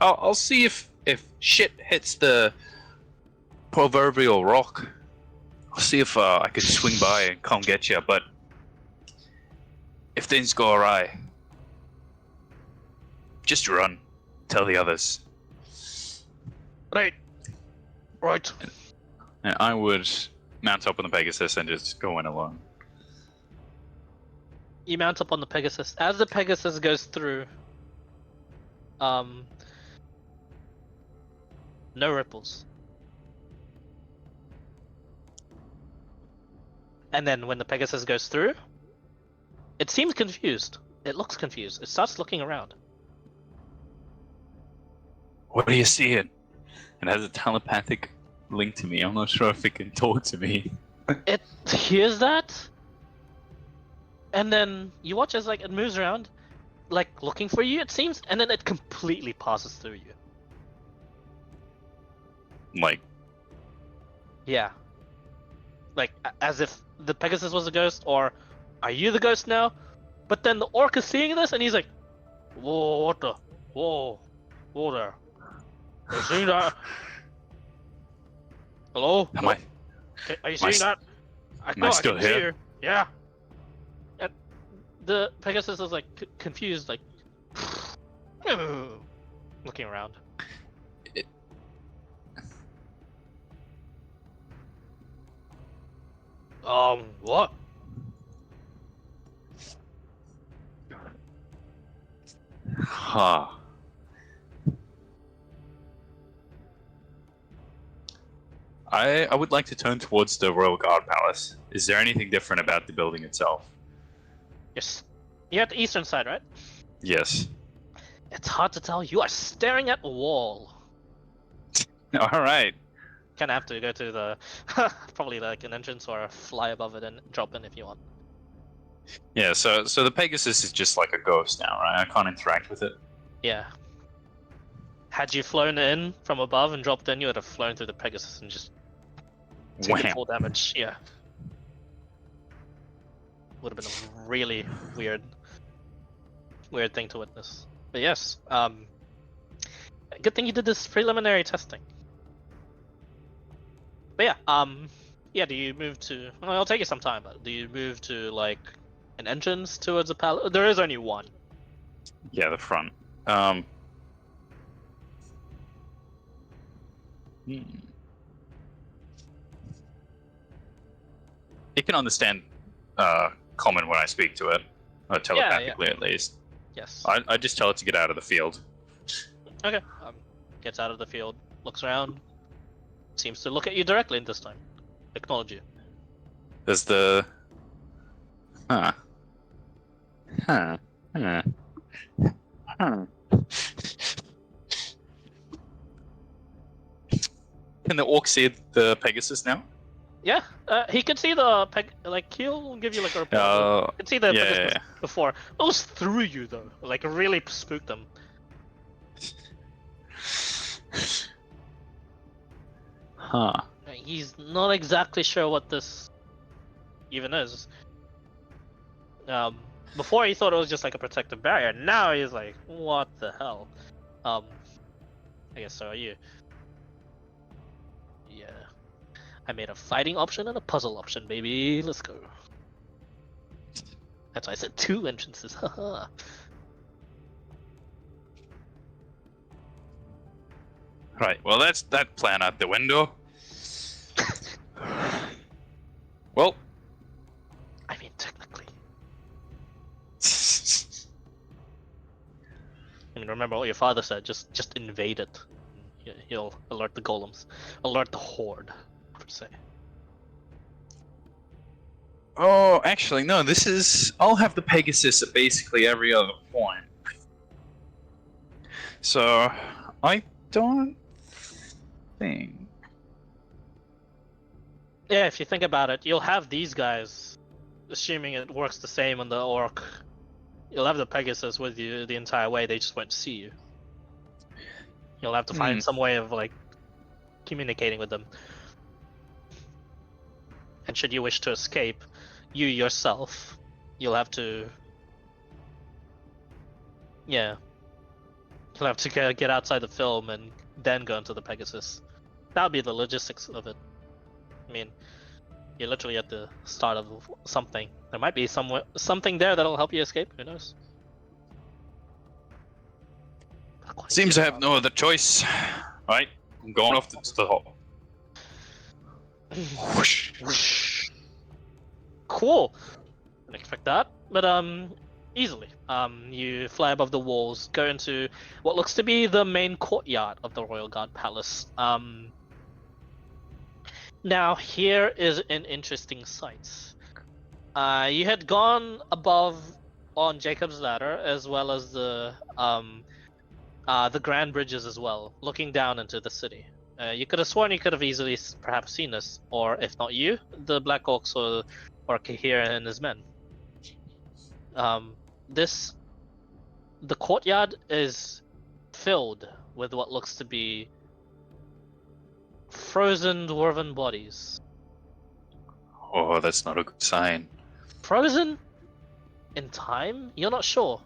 I'll see if shit hits the proverbial rock. I'll see if I can swing by and come get you. But if things go awry, just run. Tell the others. Right. And I would mount up on the Pegasus and just go in alone. You mount up on the Pegasus. As the Pegasus goes through, no ripples. And then when the Pegasus goes through, it seems confused. It looks confused. It starts looking around. What are you seeing? It has a telepathic link to me. I'm not sure if it can talk to me. It hears that, and then you watch as it moves around, looking for you. It seems, and then it completely passes through you. Yeah. As if the Pegasus was a ghost, or are you the ghost now? But then the orc is seeing this, and he's like, "Whoa, what the? Whoa there. Are you seeing that? Hello? Am I? Are you seeing that? Am I still can see here? you. Yeah." And the Pegasus is confused, looking around. What? Huh. I would like to turn towards the Royal Guard Palace. Is there anything different about the building itself? Yes. You're at the eastern side, right? Yes. It's hard to tell. You are staring at a wall. All right. Kind of have to go to the probably an entrance or fly above it and drop in if you want. Yeah. So the Pegasus is just like a ghost now, right? I can't interact with it. Yeah. Had you flown in from above and dropped in, you would have flown through the Pegasus and just taken full damage. Yeah. Would have been a really weird thing to witness. But yes, good thing you did this preliminary testing. But yeah, do you move to? Well, it'll take you some time, but do you move to an entrance towards the palace? There is only one. Yeah, the front. It can understand common when I speak to it, or telepathically at least. Yes. I just tell it to get out of the field. Okay. Gets out of the field, looks around, seems to look at you directly this time. Acknowledge you. There's the... Huh. Can the orc see the Pegasus now? Yeah, he could see the he'll give you a report. He could see the Pegasus before. It was through you though, really spooked them. Huh. He's not exactly sure what this even is. Before he thought it was just a protective barrier. Now he's like, what the hell? I guess so are you. Yeah. I made a fighting option and a puzzle option, baby. Let's go. That's why I said 2 entrances. Haha. Right. Well, that's that plan out the window. Well, I mean, technically. I mean, remember what your father said. Just invade it. He'll alert the golems, alert the horde, per se. Oh, actually, no. This is... I'll have the Pegasus at basically every other point. So, I don't think... Yeah, if you think about it, you'll have these guys, assuming it works the same on the orc. You'll have the Pegasus with you the entire way. They just won't see you. You'll have to find some way of communicating with them. And should you wish to escape, you yourself, you'll have to... Yeah. You'll have to get outside the film and then go into the Pegasus. That would be the logistics of it. I mean, you're literally at the start of something. There might be something there that'll help you escape. Who knows? Not quite Seems sure. I have no other choice. Right, I'm going off to the hall. Whoosh. Whoosh. Cool. Didn't expect that, but easily. You fly above the walls, go into what looks to be the main courtyard of the Royal Guard Palace. Now here is an interesting sight. You had gone above on Jacob's Ladder as well as the grand bridges as well, looking down into the city. You could have sworn you could have easily perhaps seen this, or if not you, the Black Orcs or Kahir and his men. The courtyard is filled with what looks to be frozen dwarven bodies. Oh, that's not a good sign. Frozen? In time? You're not sure.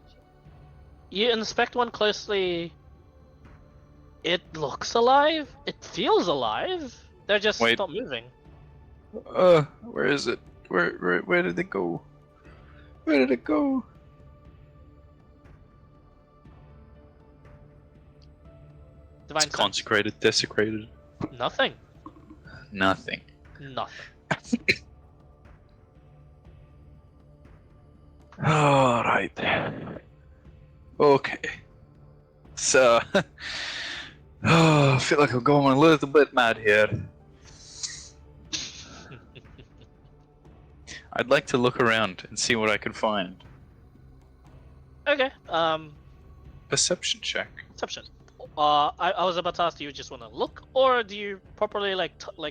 You inspect one closely. It looks alive. It feels alive. They're just Wait. not moving. Where is it? Where did it go? Where did it go? Divine It's consecrated, desecrated. sense. Nothing. Nothing. Nothing. All right. Okay. So, I feel like I'm going a little bit mad here. I'd like to look around and see what I can find. Okay. Perception check. Perception. I was about to ask, do you just want to look, or do you properly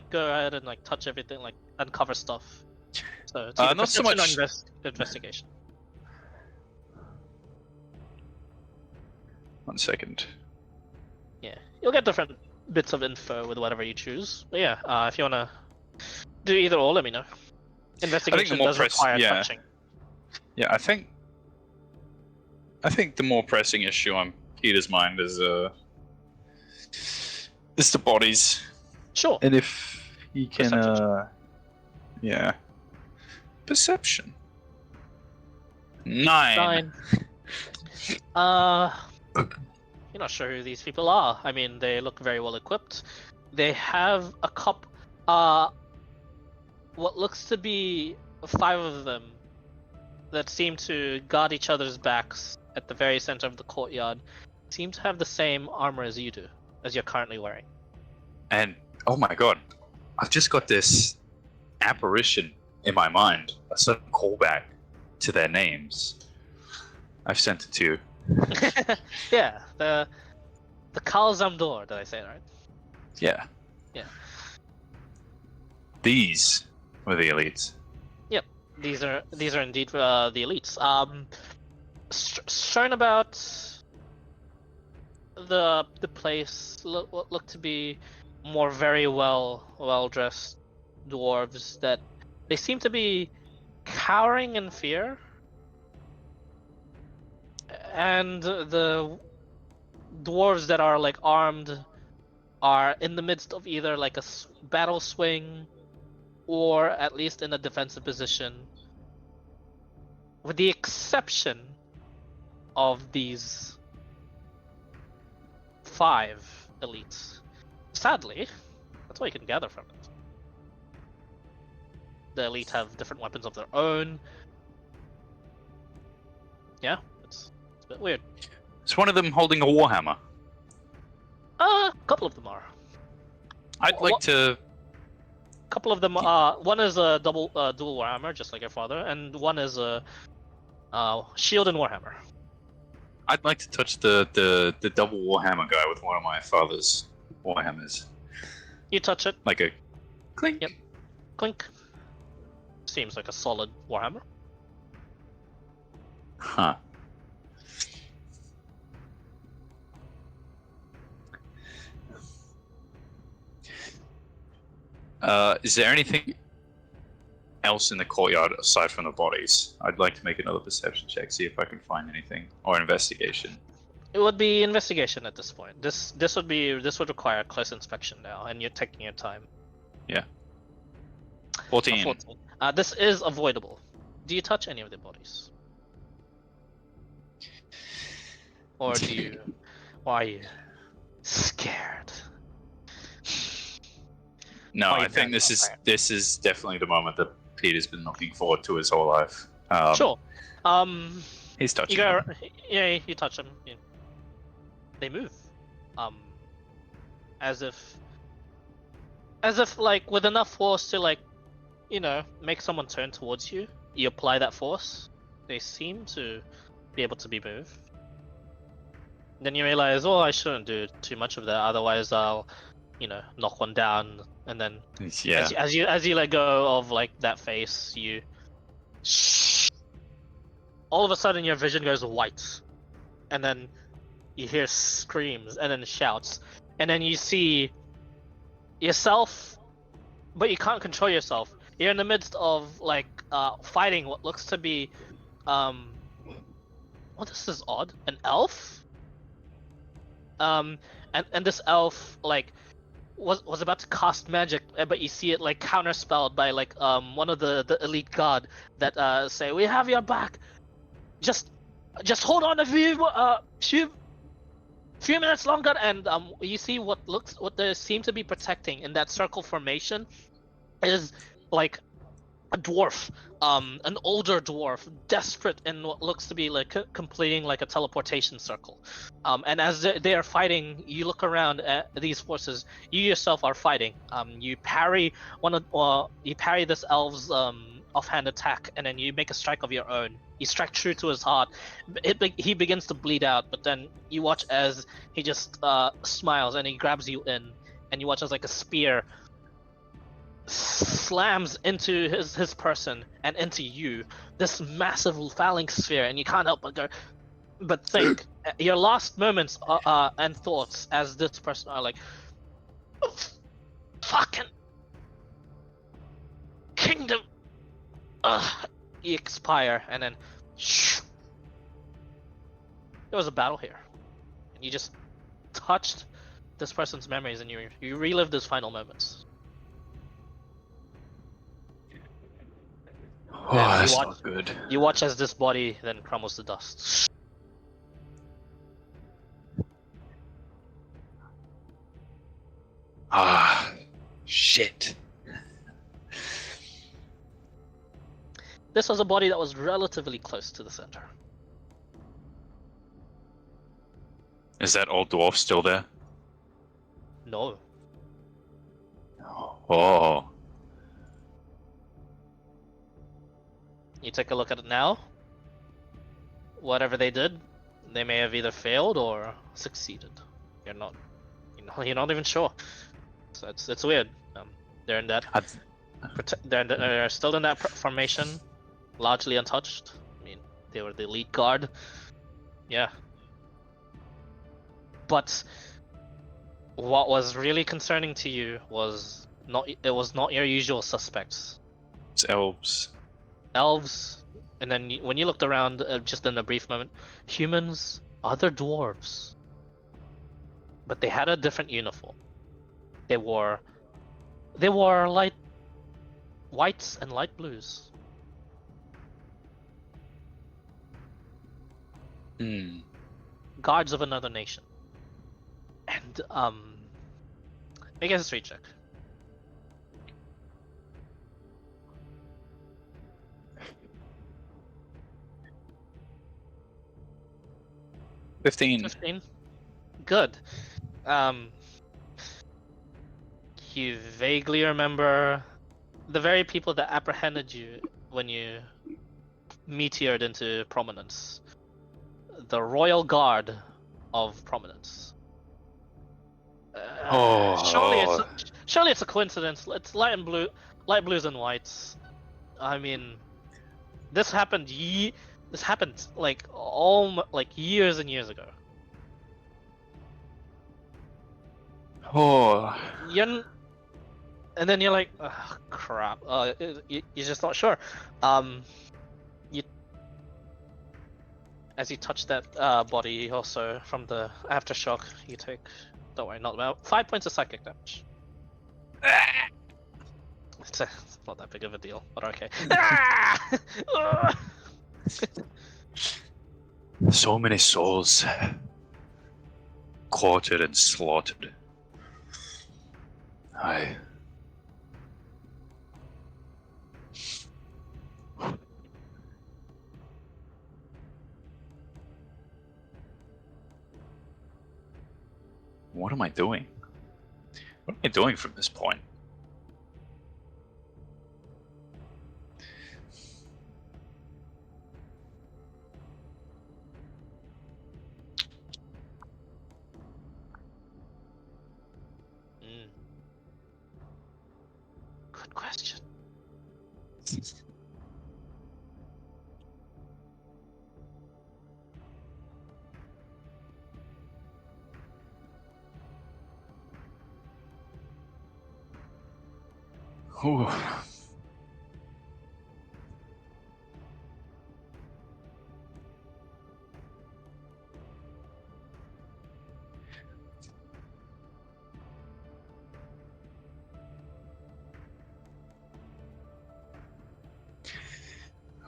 go ahead and touch everything, uncover stuff? So it's either not so perception much. or investigation. 1 second. Yeah, you'll get different bits of info with whatever you choose. But yeah, if you wanna do either or, let me know. Investigation more does require yeah. touching. Yeah, I think the more pressing issue on Peter's mind is the bodies, Sure. and if he can, Perception. yeah, perception. 9. You're not sure who these people are. I mean, they look very well equipped. They have what looks to be 5 of them that seem to guard each other's backs at the very center of the courtyard. Seem to have the same armor as you do, as you're currently wearing. And oh my god, I've just got this apparition in my mind, a sudden callback to their names. I've sent it to you. Yeah, the Khal Zamdor, did I say it right? Yeah. Yeah. These were the elites. Yep, these are indeed the elites. Shown about the place what looked to be more very well dressed dwarves that they seem to be cowering in fear, and the dwarves that are armed are in the midst of either a battle swing or at least in a defensive position, with the exception of these 5 elites. Sadly, that's all you can gather from it. The elite have different weapons of their own. Yeah, it's a bit weird. Is one of them holding a warhammer? A couple of them are. I'd like to. A couple of them. One is a dual warhammer, just like your father, and one is a shield and warhammer. I'd like to touch the double warhammer guy with one of my father's warhammers. You touch it. Like a clink. Yep. Clink. Seems like a solid warhammer. Huh. Is there anything else in the courtyard aside from the bodies? I'd like to make another perception check, see if I can find anything, or investigation. It would be investigation at this point. This would require close inspection now, and you're taking your time. 14. 14. This is avoidable. Do you touch any of the bodies? Or do you... Why are you scared? No, Why are you I think bent up, man? this is definitely the moment that Peter's been looking forward to his whole life. Sure. He's You touching go... them. Yeah, you touch them. They move. As if like with enough force to like, make someone turn towards you. You apply that force. They seem to be able to be moved. Then you realize, oh, I shouldn't do too much of that. Otherwise, I'll, knock one down. And then Yeah. as you let go of like that face, all of a sudden your vision goes white, and then you hear screams and then shouts, and then you see yourself, but you can't control yourself. You're in the midst of like fighting what looks to be this is odd, an elf. And this elf like was about to cast magic, but you see it like counterspelled by like one of the elite guard that say, "We have your back. Just hold on a few minutes longer." And you see what they seem to be protecting in that circle formation is like a dwarf, an older dwarf, desperate in what looks to be like completing like a teleportation circle. And as they are fighting, you look around at these forces. You yourself are fighting. You parry this elf's offhand attack, and then you make a strike of your own. You strike true to his heart. He begins to bleed out, but then you watch as he just smiles and he grabs you in, and you watch as like a spear slams into his person and into you, this massive phalanx sphere, and you can't help but think your last moments and thoughts as this person are like, fucking kingdom, you expire, and then there was a battle here, and you just touched this person's memories, and you relived his final moments. Oh, that's not good. You watch as this body then crumbles to dust. Ah, shit. This was a body that was relatively close to the center. Is that old dwarf still there? No. Oh. You take a look at it now. Whatever they did, they may have either failed or succeeded. You're not even sure. So it's weird. They're in that. They're still in that formation, largely untouched. I mean, they were the elite guard. Yeah. But what was really concerning to you was not your usual suspects. It's elves. Elves, and then when you looked around, just in a brief moment, humans, other dwarves, but they had a different uniform. They wore light whites and light blues. Guards of another nation. And make a history check. 15. 15? Good. You vaguely remember the very people that apprehended you when you meteored into prominence. The Royal Guard of Prominence. Surely it's a coincidence. It's light blues and whites. I mean, this happened like years and years ago. and then you're like, oh, crap. You're just not sure. You as you touch that body, also from the aftershock, you take. Don't worry, not about 5 points of psychic damage. It's not that big of a deal, but okay. So many souls quartered and slaughtered. What am I doing? What am I doing from this point? Good question. Ooh.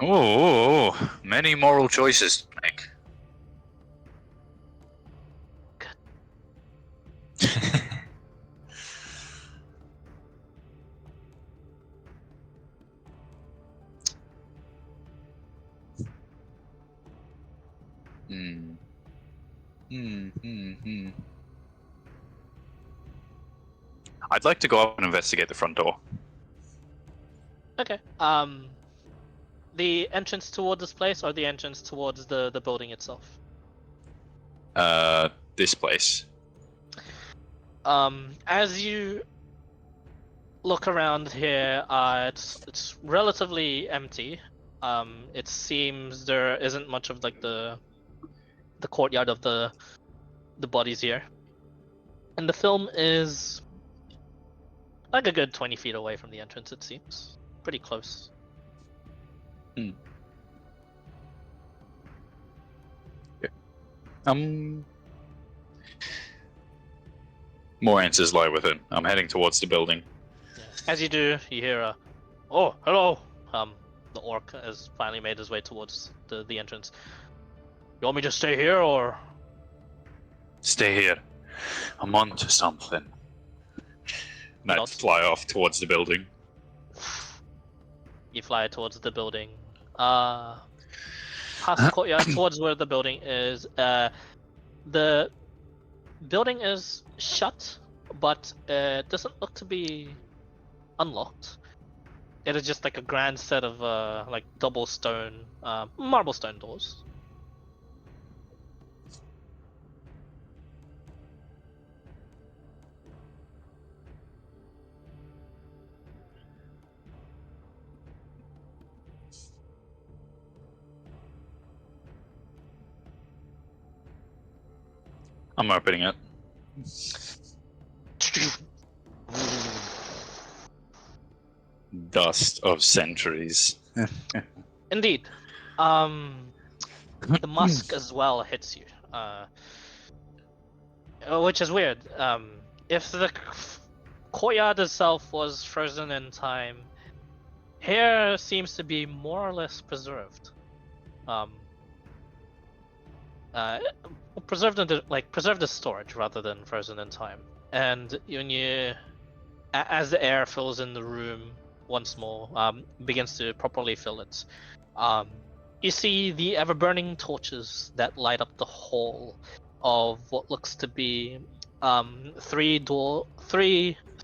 Oh, many moral choices to make. I'd like to go up and investigate the front door. Okay. The entrance toward this place, or the entrance towards the building itself? This place. As you look around here, it's relatively empty. It seems there isn't much of like the courtyard of the bodies here, and the film is like a good 20 feet away from the entrance. It seems pretty close. More answers lie within. I'm heading towards the building. Yeah. As you do, you hear a, "Oh, hello." The orc has finally made his way towards the entrance. You want me to stay here, or? Stay here. I'm on to something. And I'd fly off towards the building. You fly towards the building. Past the courtyard, towards where the building is. The building is shut, but it doesn't look to be unlocked. It is just like a grand set of like double stone, marble stone doors. I'm opening it. Dust of centuries. Indeed. The musk as well hits you. Which is weird. If the courtyard itself was frozen in time, here seems to be more or less preserved. Preserved in preserved as storage rather than frozen in time. And when as the air fills in the room once more, begins to properly fill it, you see the ever-burning torches that light up the hall of what looks to be three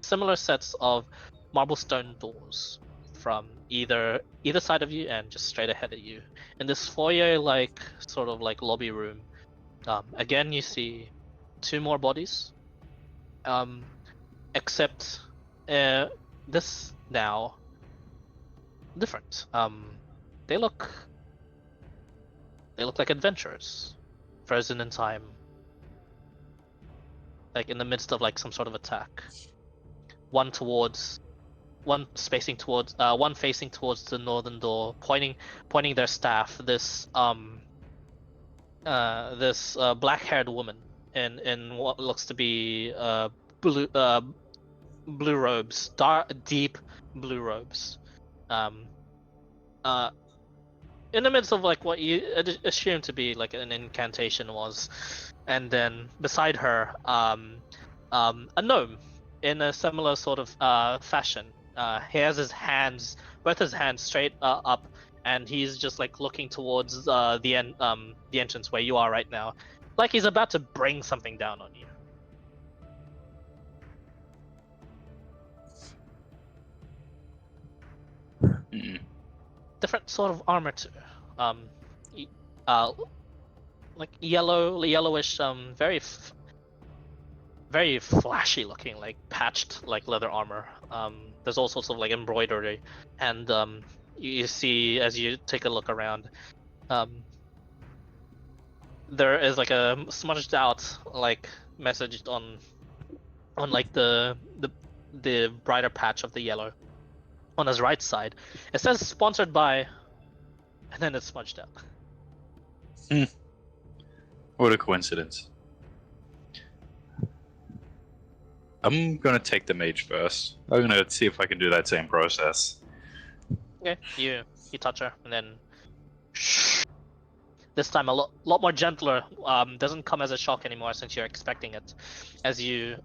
similar sets of marble stone doors from either side of you and just straight ahead of you. In this foyer, sort of like lobby room, again you see two more bodies, except this now different. They look like adventurers, frozen in time, like in the midst of like some sort of attack. One towards one facing towards the northern door, pointing their staff. This black-haired woman in what looks to be blue blue robes, deep blue robes, in the midst of like what you assume to be like an incantation was, and then beside her, a gnome in a similar sort of fashion. He has both his hands straight up, and he's just like looking towards the entrance where you are right now, like he's about to bring something down on you. Different sort of armor too. Like yellowish, very flashy looking, like patched like leather armor. There's all sorts of like embroidery, and you see as you take a look around, there is like a smudged out like message on like the brighter patch of the yellow on his right side. It says sponsored by, and then it's smudged out. What a coincidence. I'm gonna take the mage first. I'm gonna see if I can do that same process. Okay, you touch her, and then this time a lot more gentler. Doesn't come as a shock anymore since you're expecting it. As you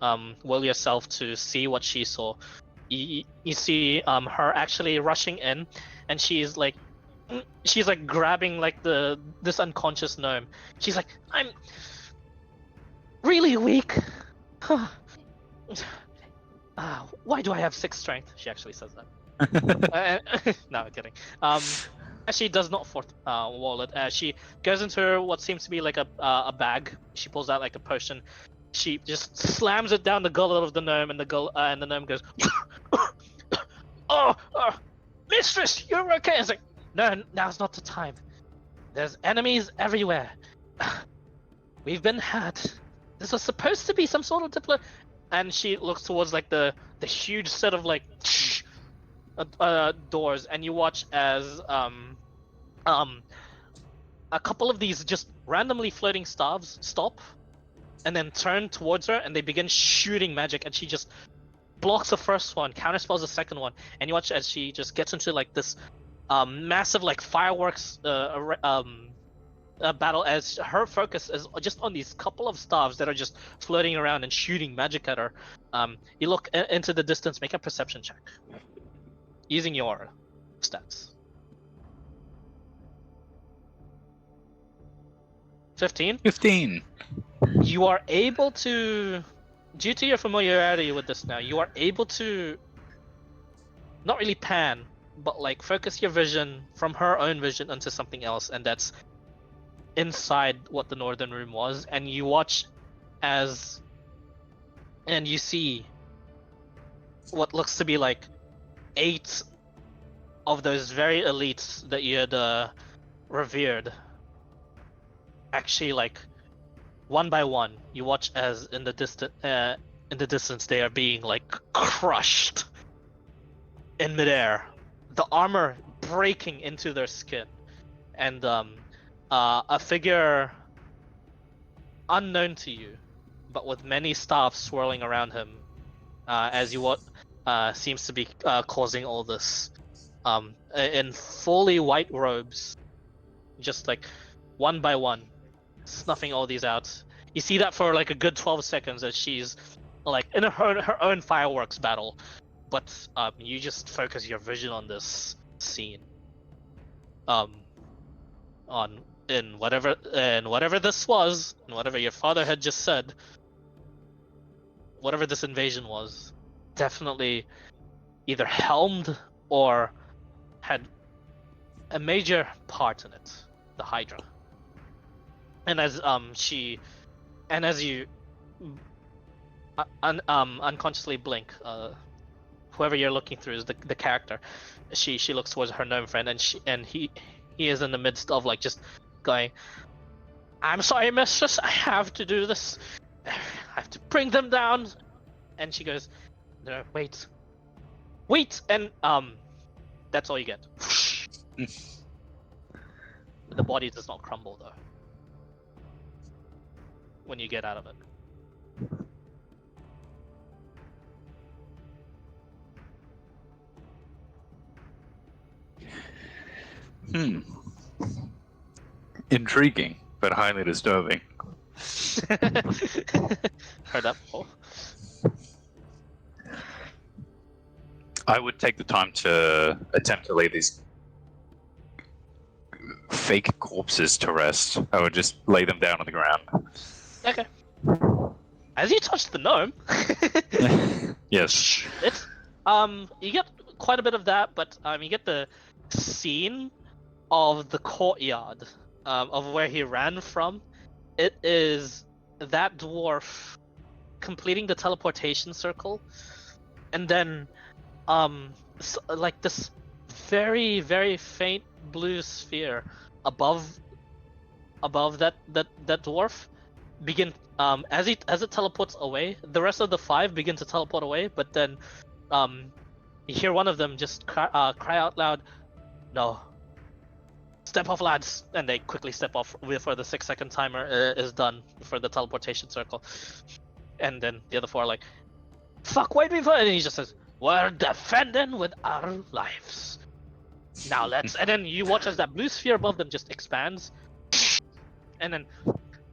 will yourself to see what she saw, you see her actually rushing in, and she's like grabbing like this unconscious gnome. She's like, I'm really weak. Why do I have 6 strength? She actually says that. No, I'm kidding. She does not wall it. She goes into what seems to be like a bag. She pulls out like a potion. She just slams it down the gullet of the gnome, and the gnome goes, "Oh, mistress, you're okay." It's like, no, now's not the time. There's enemies everywhere. We've been had. This was supposed to be some sort of diplomat. And she looks towards like the huge set of like doors, and you watch as a couple of these just randomly floating staves stop, and then turn towards her, and they begin shooting magic, and she just blocks the first one, counterspells the second one, and you watch as she just gets into like this massive like fireworks battle, as her focus is just on these couple of staves that are just floating around and shooting magic at her. You look into the distance, make a perception check using your stats. 15? You are able to, due to your familiarity with this now, you are able to not really pan, but like focus your vision from her own vision onto something else, and that's inside what the northern room was, and you watch and you see what looks to be like 8 of those very elites that you had revered. Actually, like one by one, you watch as in the distance they are being like crushed in midair, the armor breaking into their skin, and a figure unknown to you, but with many staffs swirling around him, as you what seems to be causing all this, in fully white robes, just like one by one, snuffing all these out. You see that for like a good 12 seconds as she's like in her own fireworks battle, but you just focus your vision on this scene, in whatever this was, and whatever your father had just said, whatever this invasion was, definitely either helmed or had a major part in it, the Hydra. And as you unconsciously blink, whoever you're looking through is the character. She looks towards her gnome friend, and he is in the midst of like just going, "I'm sorry, mistress, I have to do this. I have to bring them down." And she goes, "No, wait. Wait, and that's all you get. The body does not crumble though. When you get out of it. Intriguing, but highly disturbing. Heard that before. I would take the time to attempt to lay these fake corpses to rest. I would just lay them down on the ground. Okay. As you touch the gnome, Yes. it's you get quite a bit of that, but you get the scene of the courtyard of where he ran from. It is that dwarf completing the teleportation circle, and then like this very, very faint blue sphere above that dwarf begin as it teleports away. The rest of the 5 begin to teleport away, but then you hear one of them just cry out loud, "No, step off, lads!" And they quickly step off before the 6-second timer is done for the teleportation circle. And then the other 4 are like, "Fuck, wait me for it!" And he just says, "We're defending with our lives. Now let's..." And then you watch as that blue sphere above them just expands, and then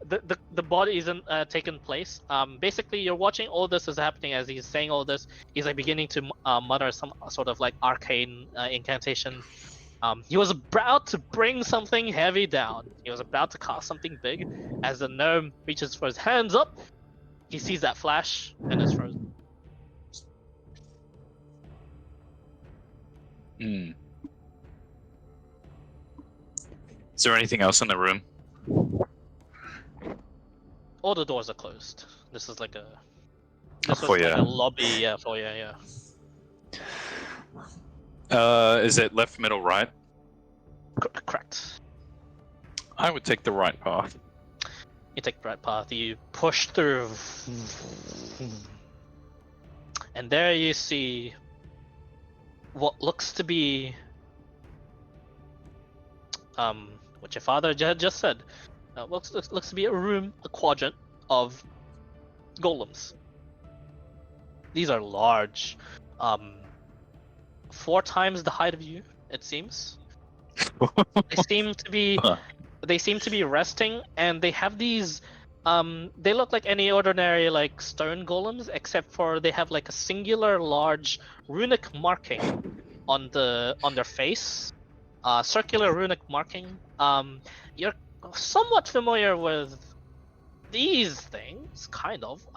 the body isn't taking place. Basically, you're watching all this is happening as he's saying all this. He's like beginning to mutter some sort of like arcane incantation. He was about to bring something heavy down. He was about to cast something big. As the gnome reaches for his hands up, he sees that flash and is frozen. Is there anything else in the room? All the doors are closed. This is like a... This was like a lobby, foyer, Is it left, middle, right? Correct. I would take the right path. You take the right path, you push through, and there you see what looks to be what your father just said. Looks to be a quadrant of golems. These are large, 4 times the height of you, it seems. They seem to be resting, and they have these they look like any ordinary like stone golems, except for they have like a singular large runic marking on their face. Circular runic marking. You're somewhat familiar with these things, kind of.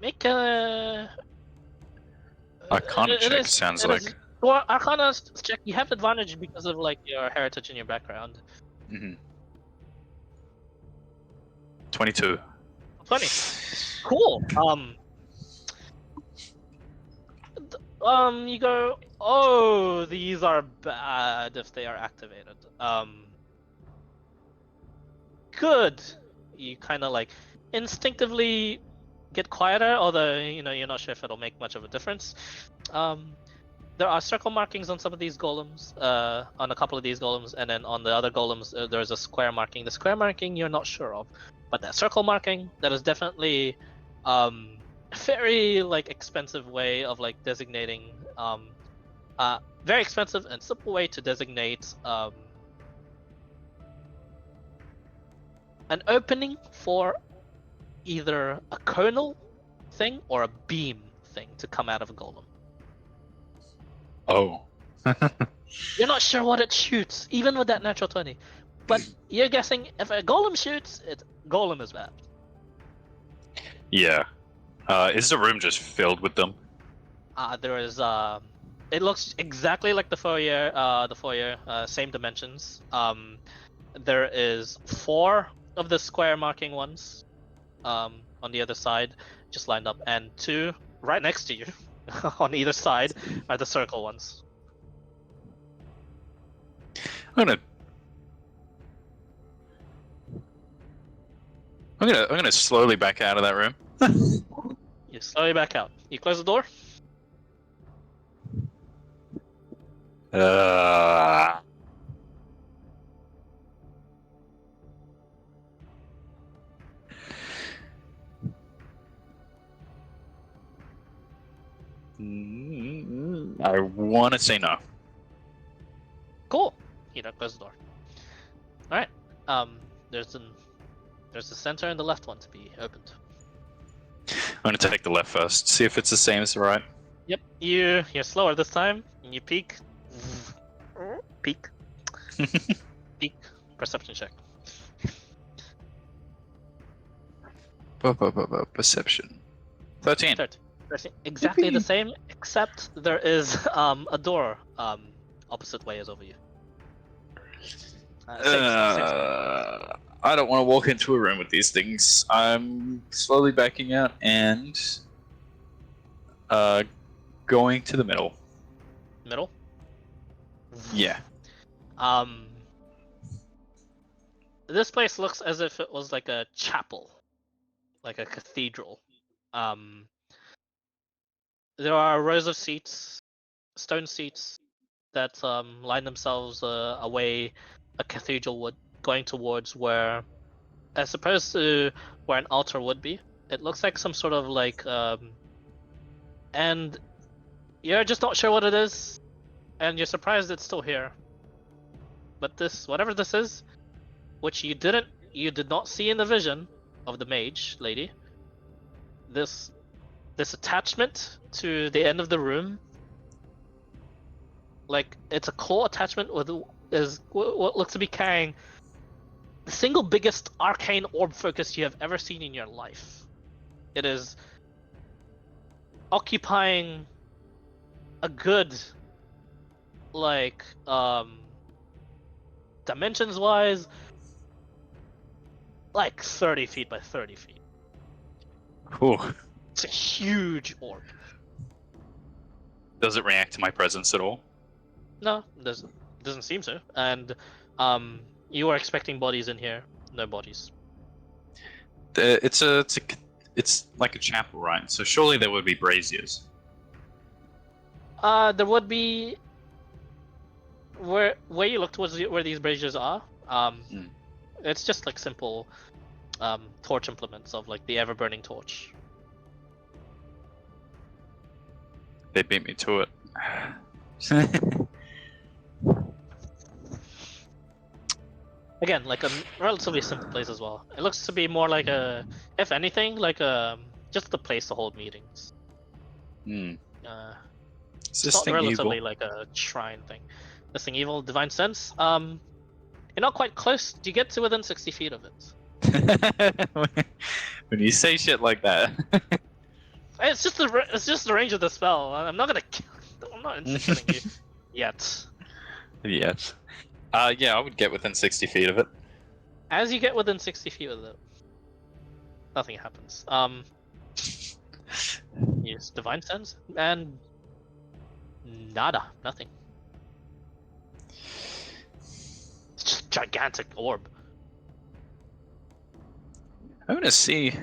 Make a Arcana check, sounds like. Well, Arcana check. You have advantage because of like your heritage and your background. 22. 20. Cool. You go, "Oh, these are bad if they are activated." Good. You kind of like instinctively get quieter, although you're not sure if it'll make much of a difference. There are circle markings on some of these golems, on a couple of these golems, and then on the other golems there's a square marking. The square marking you're not sure of, but that circle marking, that is definitely a very like expensive way of like designating, very expensive and simple way to designate an opening for either a kernel thing or a beam thing to come out of a golem. Oh. You're not sure what it shoots, even with that natural 20. But you're guessing if a golem shoots, golem is bad. Yeah. Is the room just filled with them? There is it looks exactly like the foyer, same dimensions. There is 4 of the square marking ones on the other side, just lined up, and 2 right next to you on either side are the circle ones. I'm gonna slowly back out of that room. You slowly back out. You close the door. Uh, I want to say no. Cool. You don't close the door. All right. There's the center and the left one to be opened. I'm going to take the left first. See if it's the same as the right. Yep. You're slower this time. And you peek. Peek. Peek. Perception check. Perception. 13. Exactly the Yippee. same, except there is a door opposite way as over you. Same. I don't want to walk into a room with these things. I'm slowly backing out and going to the middle. Middle. Yeah. This place looks as if it was like a chapel, like a cathedral. There are rows of seats, stone seats, that line themselves away a cathedral would, going towards where, as opposed to where an altar would be. It looks like some sort of like, and you're just not sure what it is, and you're surprised it's still here. But this, whatever this is, which you did not see in the vision of the mage lady, this attachment to the end of the room, like it's a core attachment with is what looks to be carrying the single biggest arcane orb focus you have ever seen in your life. It is occupying a good, like, dimensions wise, like 30 feet by 30 feet. Ooh. It's a huge orb. Does it react to my presence at all? No, doesn't seem to. And you were expecting bodies in here. No bodies. It's like a chapel, right? So surely there would be braziers. There would be where you look towards where these braziers are. It's just like simple torch implements of like the ever burning torch. They beat me to it. Again, like a relatively simple place as well. It looks to be more like a, if anything, like a just a place to hold meetings. Is It's this not thing relatively evil? like a shrine thing. This thing evil, divine sense. You're not quite close. Do you get to within 60 feet of it? When you say shit like that. It's just the range of the spell. I'm not interested in you yet. Yes. Yeah, I would get within 60 feet of it. As you get within 60 feet of it, nothing happens. Use divine sense and nada, nothing. It's just a gigantic orb. I'm gonna see.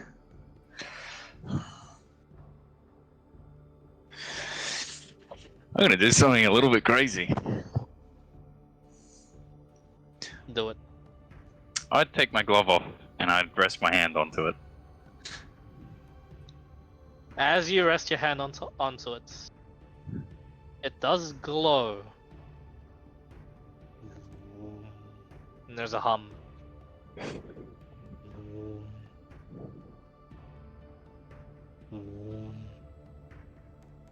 I'm gonna do something a little bit crazy. Do it. I'd take my glove off and I'd rest my hand onto it. As you rest your hand onto it, it does glow. And there's a hum.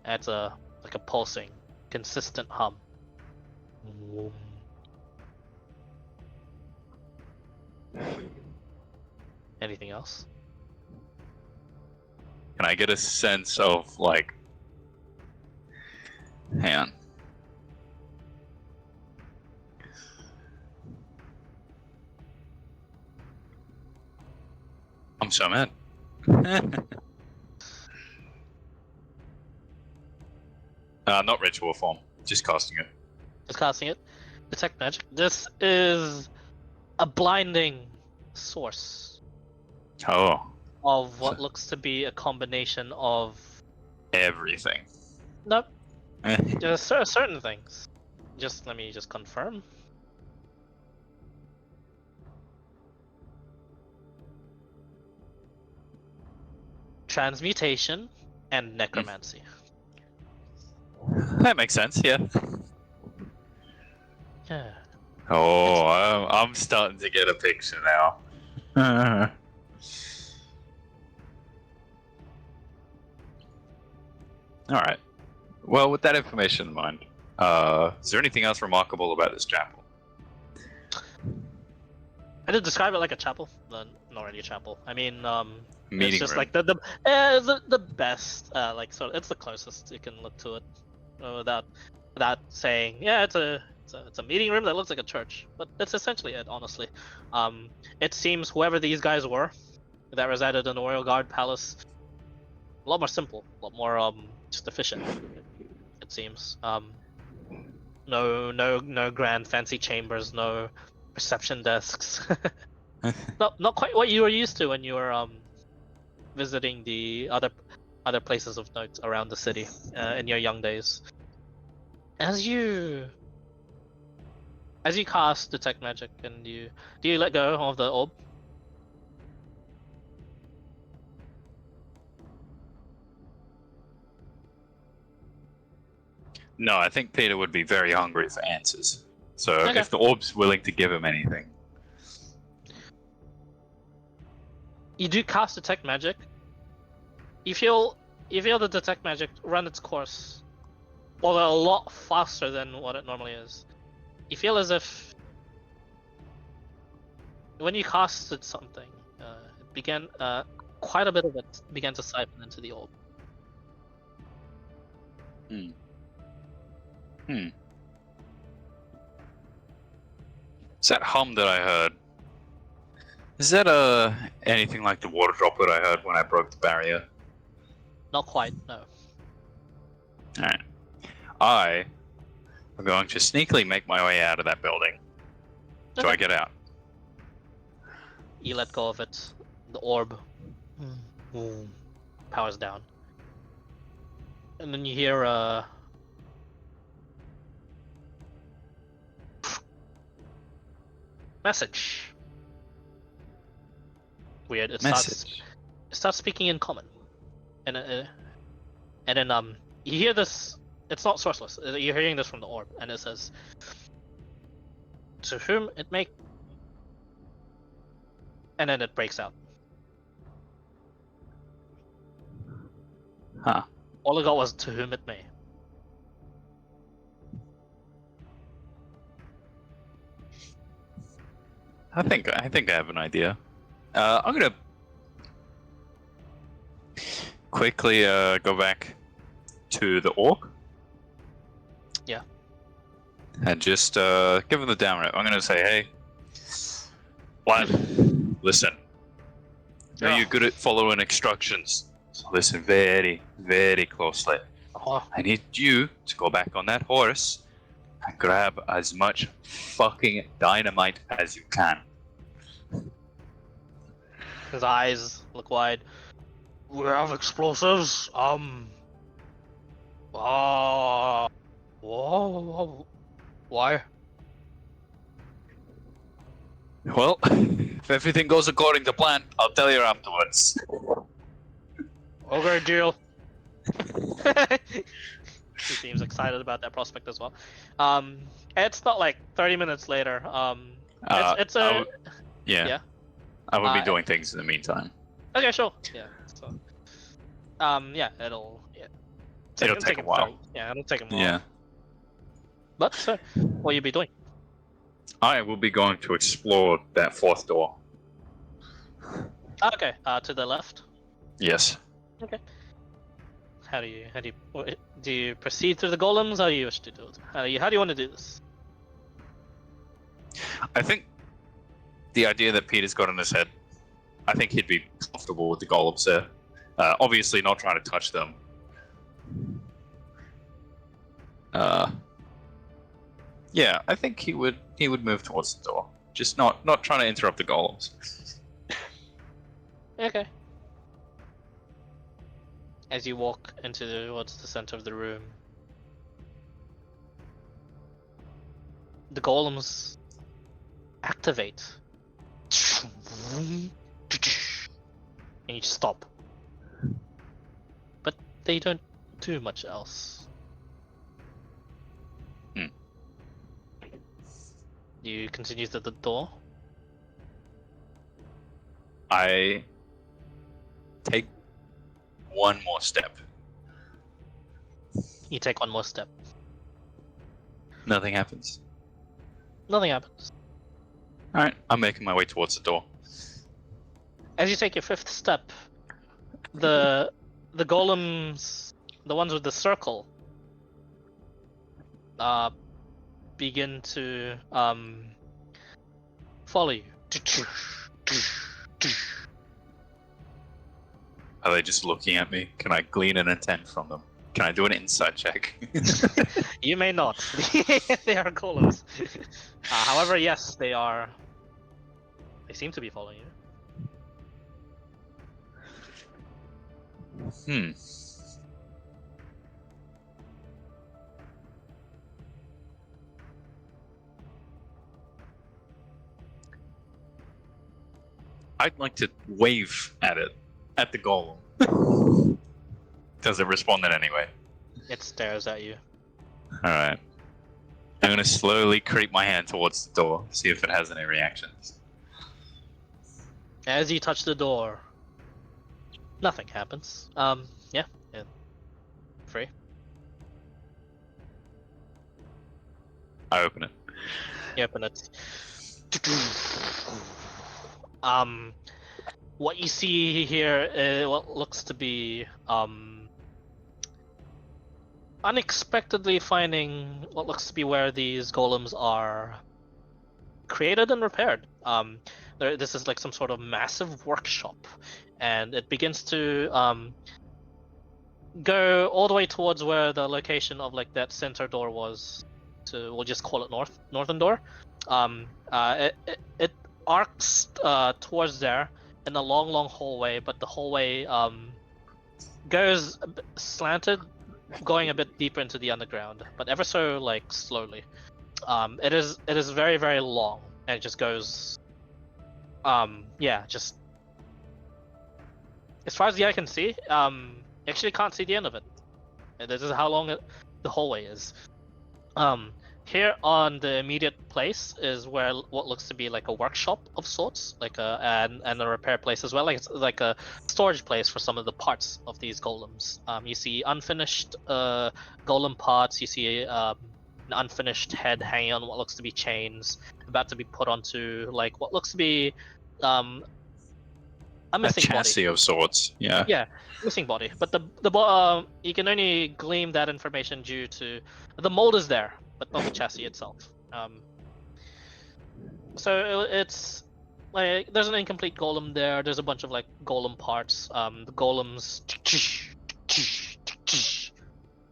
It's like a pulsing, consistent hum. Anything else? Can I get a sense of, like... Hang on. I'm so mad. Not ritual form, just casting it. Just casting it. Detect magic. This is a blinding source Oh, of what looks to be a combination of... everything. Nope. Just certain things. Just let me just confirm. Transmutation and necromancy. That makes sense. Yeah. Yeah. Oh, I'm starting to get a picture now. All right. Well, with that information in mind, is there anything else remarkable about this chapel? I did describe it like a chapel, but not really a chapel. I mean, it's Meeting just room. like the best, like sort of, it's the closest you can look to it, without saying, yeah, it's a meeting room that looks like a church, but that's essentially it, honestly. It seems whoever these guys were that resided in the Royal Guard Palace, a lot more simple, a lot more just efficient. It seems. No grand fancy chambers, no reception desks. Not quite what you were used to when you were visiting the other places of note around the city in your young days. As you cast detect magic, and do you let go of the orb? No, I think Peter would be very hungry for answers. So Okay. if the orb's willing to give him anything, You do cast detect magic. You feel the detect magic run its course, well, a lot faster than what it normally is. You feel as if when you casted something, it began quite a bit of it began to siphon into the orb. is that hum that I heard? Is that anything like the water droplet I heard when I broke the barrier? Not quite, no. Alright. I am going to sneakily make my way out of that building. So Okay. I get out. You let go of it. The orb powers down. And then you hear message. Weird. It Message. starts speaking in common. And then you hear this. It's not sourceless. You're hearing this from the orb, and it says, "To whom it may," and then it breaks out. Huh. All I got was "to whom it may." I think I have an idea. I'm gonna quickly go back to the orc. Yeah. And just give him the down rep. I'm gonna say, hey, lad, listen. I know Yeah. you're good at following instructions. So listen very, very closely. I need you to go back on that horse and grab as much fucking dynamite as you can. His eyes look wide. We have explosives. Whoa. Why? Well, if everything goes according to plan, I'll tell you afterwards. Okay, deal. He seems excited about that prospect as well. It's not like 30 minutes later. It's a yeah. I would be Uh, doing things in the meantime. Okay, sure. Yeah. So, yeah, it'll It'll take a while. Yeah, it'll take a while. Yeah. But what you be doing? I will be going to explore that fourth door. Okay. To the left. Yes. Okay. How do you proceed through the golems? How do you wish to do it? How do you want to do this? I think the idea that Peter's got in his head, I think he'd be comfortable with the golems there. Obviously not trying to touch them. Yeah, I think he would move towards the door. Just not trying to interrupt the golems. Okay. As you walk towards the center of the room, the golems activate, and you stop. But they don't do much else. You continue to the door. I take one more step. You take one more step. Nothing happens. Nothing happens. Alright, I'm making my way towards the door. As you take your fifth step, the golems, the ones with the circle, begin to follow you. Are they just looking at me? Can I glean an intent from them? Can I do an insight check? You may not. They are golems. However, yes, they are. They seem to be following you. I'd like to wave at it, at the golem. Does it respond in any way? It stares at you. Alright. I'm gonna slowly creep my hand towards the door, see if it has any reactions. As you touch the door, nothing happens. Yeah. Free. I open it. You open it. What you see here is what looks to be unexpectedly finding what looks to be where these golems are created and repaired. This is like some sort of massive workshop, and it begins to go all the way towards where the location of like that center door was. We'll just call it northern door. It arcs towards there in a long hallway, but the hallway goes slanted, going a bit deeper into the underground, but ever so like slowly. It is very long, and it just goes just as far as the eye can see. Actually can't see the end of it. This is how long the hallway is. Here on the immediate place is where what looks to be like a workshop of sorts, like and a repair place as well. Like it's like a storage place for some of the parts of these golems. You see unfinished golem parts. You see an unfinished head hanging on what looks to be chains, about to be put onto like what looks to be a missing chassis body of sorts. Yeah. Yeah, missing body. But the you can only glean that information due to the mold is there, but not the chassis itself. So it's like there's an incomplete golem there. There's a bunch of like golem parts. The golems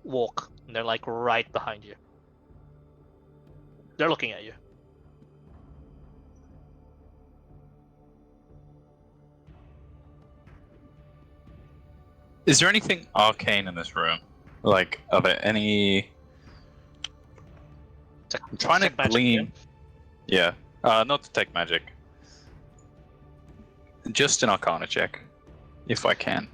walk, and they're like right behind you. They're looking at you. Is there anything arcane in this room? Like, are there any? I'm trying to glean. Yeah, not detect magic. Just an Arcana check, if I can.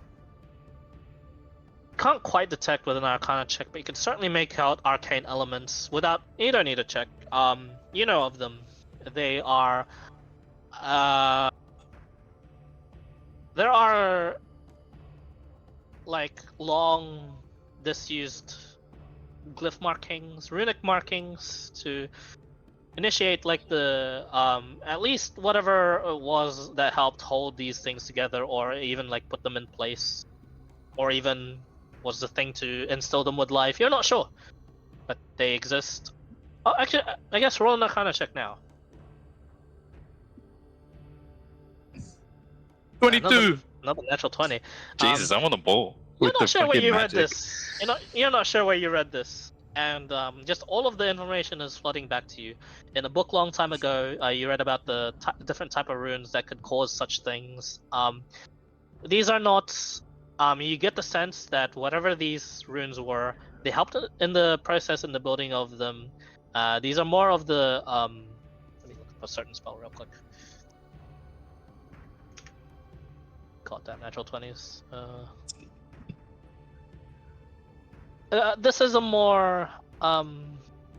Can't quite detect with an Arcana check, but you can certainly make out arcane elements without. You don't need a check. You know of them. They are. There are like long, disused glyph markings, runic markings to initiate like the at least whatever it was that helped hold these things together, or even like put them in place, or even was the thing to instill them with life. You're not sure, but they exist. Oh, actually, I guess roll an Arcana check now. 22. Another natural 20. Jesus, I'm on the ball. You're with not the sure where fucking you magic. read this. You're not sure where you read this, and just all of the information is flooding back to you. In a book long time ago, you read about the different type of runes that could cause such things. These are not. You get the sense that whatever these runes were, they helped in the process in the building of them. These are more of the Let me look up a certain spell real quick. God damn, natural 20s. This is a more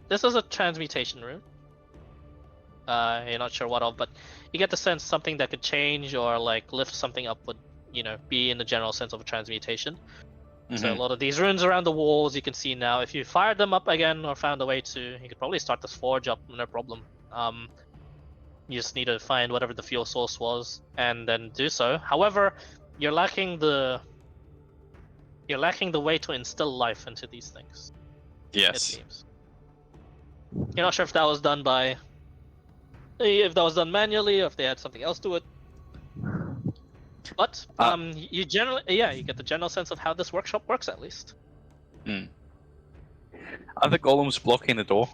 this is a transmutation rune. You're not sure what of, but you get the sense something that could change or like lift something up would, be in the general sense of a transmutation. So a lot of these runes around the walls you can see now. If you fired them up again or found a way to, you could probably start this forge up, no problem. You just need to find whatever the fuel source was and then do so. However, you're lacking the way to instill life into these things. It Yes. seems. You're not sure if that was done manually or if they had something else to it. But you generally, you get the general sense of how this workshop works at least. Are the golems blocking the door?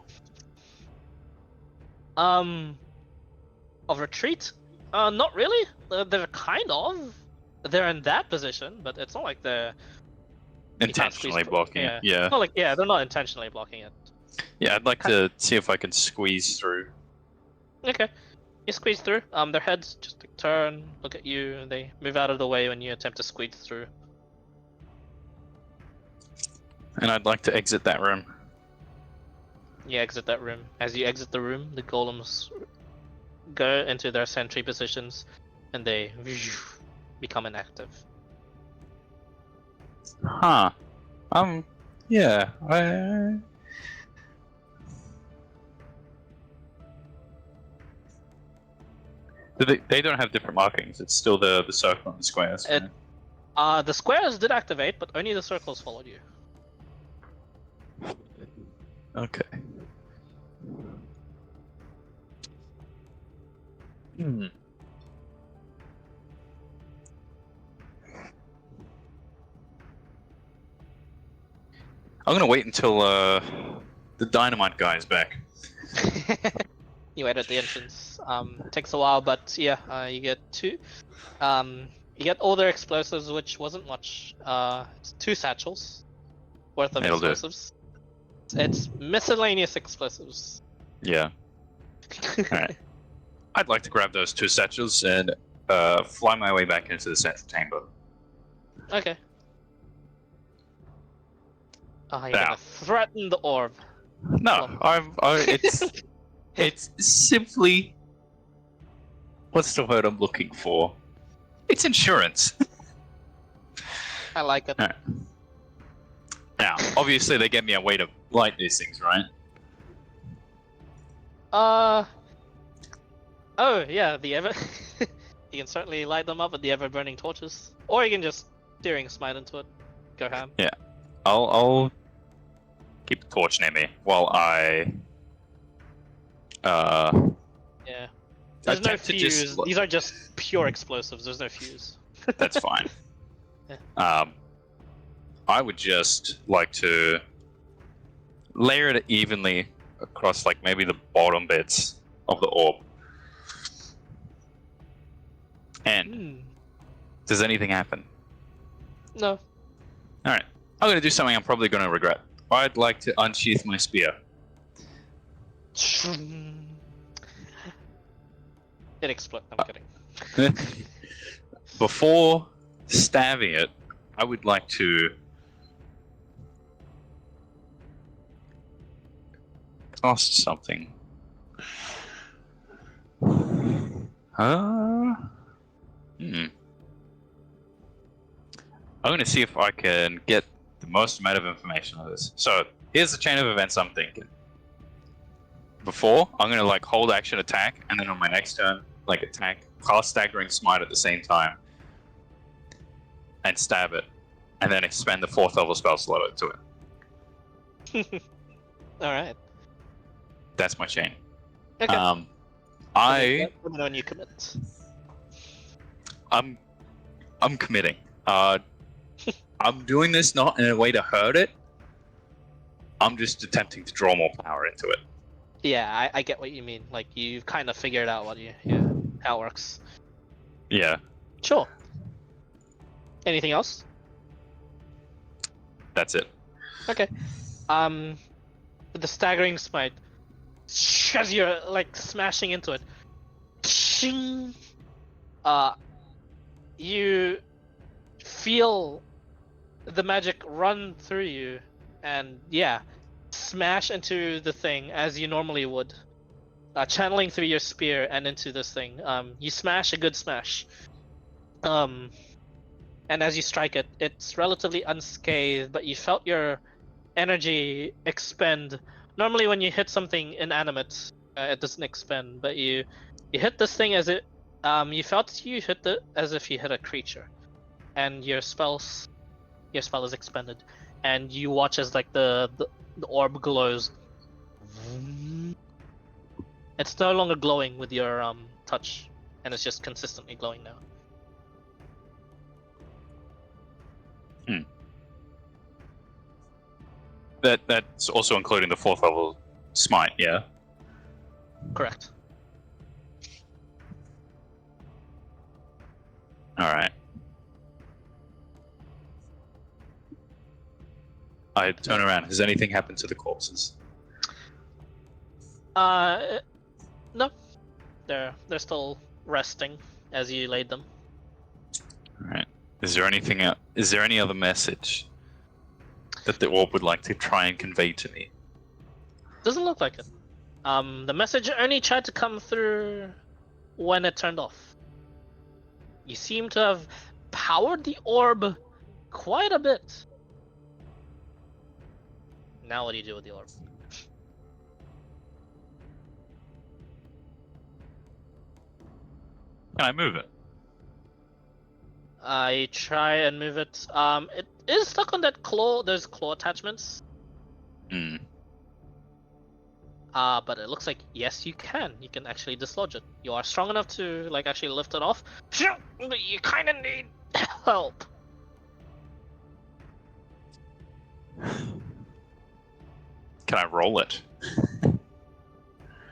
Of retreat? Not really. They're kind of. They're in that position, but it's not like they're Intentionally blocking it. Yeah. Not like they're not intentionally blocking it. Yeah, I'd like to see if I can squeeze through. Okay. You squeeze through. Their heads just turn, look at you, and they move out of the way when you attempt to squeeze through. And I'd like to exit that room. You exit that room. As you exit the room, the golems go into their sentry positions, and they become inactive. Huh. Yeah. They don't have different markings. It's still the circle and the squares. Right? The squares did activate, but only the circles followed you. Okay. I'm gonna wait until the dynamite guy is back. You wait at the entrance. Takes a while, but yeah, you get two. You get all their explosives, which wasn't much. It's 2 satchels worth of explosives. It's miscellaneous explosives. Yeah. Alright. I'd like to grab those 2 satchels and fly my way back into the central chamber. Okay. You're gonna threaten the orb. No, it's simply, what's the word I'm looking for? It's insurance. I like it. Right. Now, obviously they get me a way to light these things, right? Oh yeah, the ever. You can certainly light them up with the ever-burning torches, or you can just steering smite into it. Go ham. Yeah, I'll keep the torch near me while I. Yeah. There's no fuse. These are just pure explosives. There's no fuse. That's fine. Yeah. I would just like to layer it evenly across, like maybe the bottom bits of the orb. And does anything happen? No. All right. I'm gonna do something I'm probably gonna regret. I'd like to unsheath my spear. It explodes. I'm kidding. Before stabbing it, I would like to toss something. I'm going to see if I can get the most amount of information on this. So here's the chain of events I'm thinking. Before, I'm going to like hold action attack, and then on my next turn, like attack, cast staggering smite at the same time, and stab it, and then expend the 4th level spell slot to it. All right. That's my chain. Okay. When you commit. I'm committing. I'm doing this not in a way to hurt it. I'm just attempting to draw more power into it. Yeah, I get what you mean. Like, you've kind of figured out how it works. Yeah. Sure. Anything else? That's it. Okay. With the staggering smite, as you're like smashing into it, shing, you feel the magic run through you, and yeah, smash into the thing as you normally would, channeling through your spear and into this thing. You smash a good smash. And as you strike it, it's relatively unscathed, but you felt your energy expend. Normally, when you hit something inanimate, it doesn't expend, but you hit this thing as it. You felt you hit it as if you hit a creature, and your spell is expended, and you watch as like the orb glows. It's no longer glowing with your touch, and it's just consistently glowing now. That's also including the 4th level smite, yeah? Correct. Alright. I turn around. Has anything happened to the corpses? No, they're still resting as you laid them. Alright. Is there any other message that the orb would like to try and convey to me? Doesn't look like it. The message only tried to come through when it turned off. You seem to have powered the orb quite a bit. Now what do you do with the orb? Can I move it? I try and move it. It is stuck on that claw. Those claw attachments. Hmm. But it looks like yes, you can. You can actually dislodge it. You are strong enough to like actually lift it off. But you kind of need help. Can I roll it?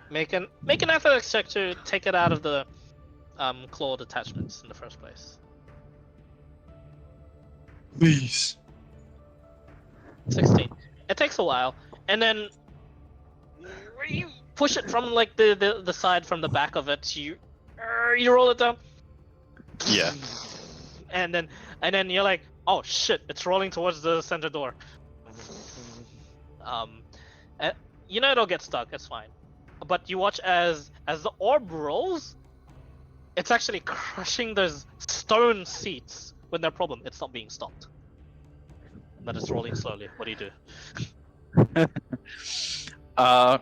Make an athletics check to take it out of the clawed attachments in the first place. Please. 16. It takes a while, and then you push it from like the side from the back of it. You roll it down. Yeah. And then you're like, oh shit! It's rolling towards the center door. You know it'll get stuck. It's fine. But you watch as the orb rolls. It's actually crushing those stone seats with no problem. It's not being stopped. But it's rolling slowly. What do you do? I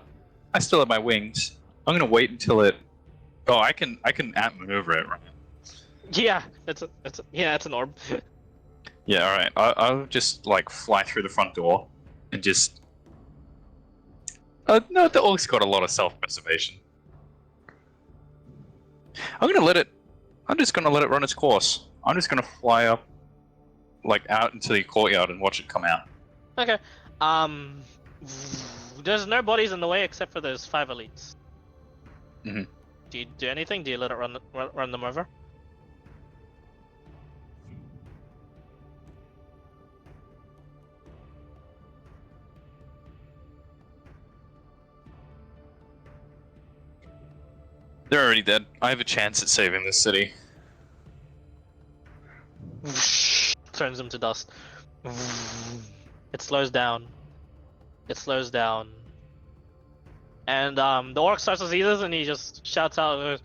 still have my wings. I'm gonna wait until it. Oh, I can outmaneuver it, right? Yeah, it's an orb. Yeah, all right. I'll just like fly through the front door and just. No, the orc's got a lot of self-preservation. I'm just gonna let it run its course. I'm just gonna fly up, like out into the courtyard and watch it come out. Okay. There's no bodies in the way except for those 5 elites. Mhm. Do you do anything? Do you let it run them over? They're already dead. I have a chance at saving this city. Turns them to dust. It slows down. And the orc starts to see this, and he just shouts out,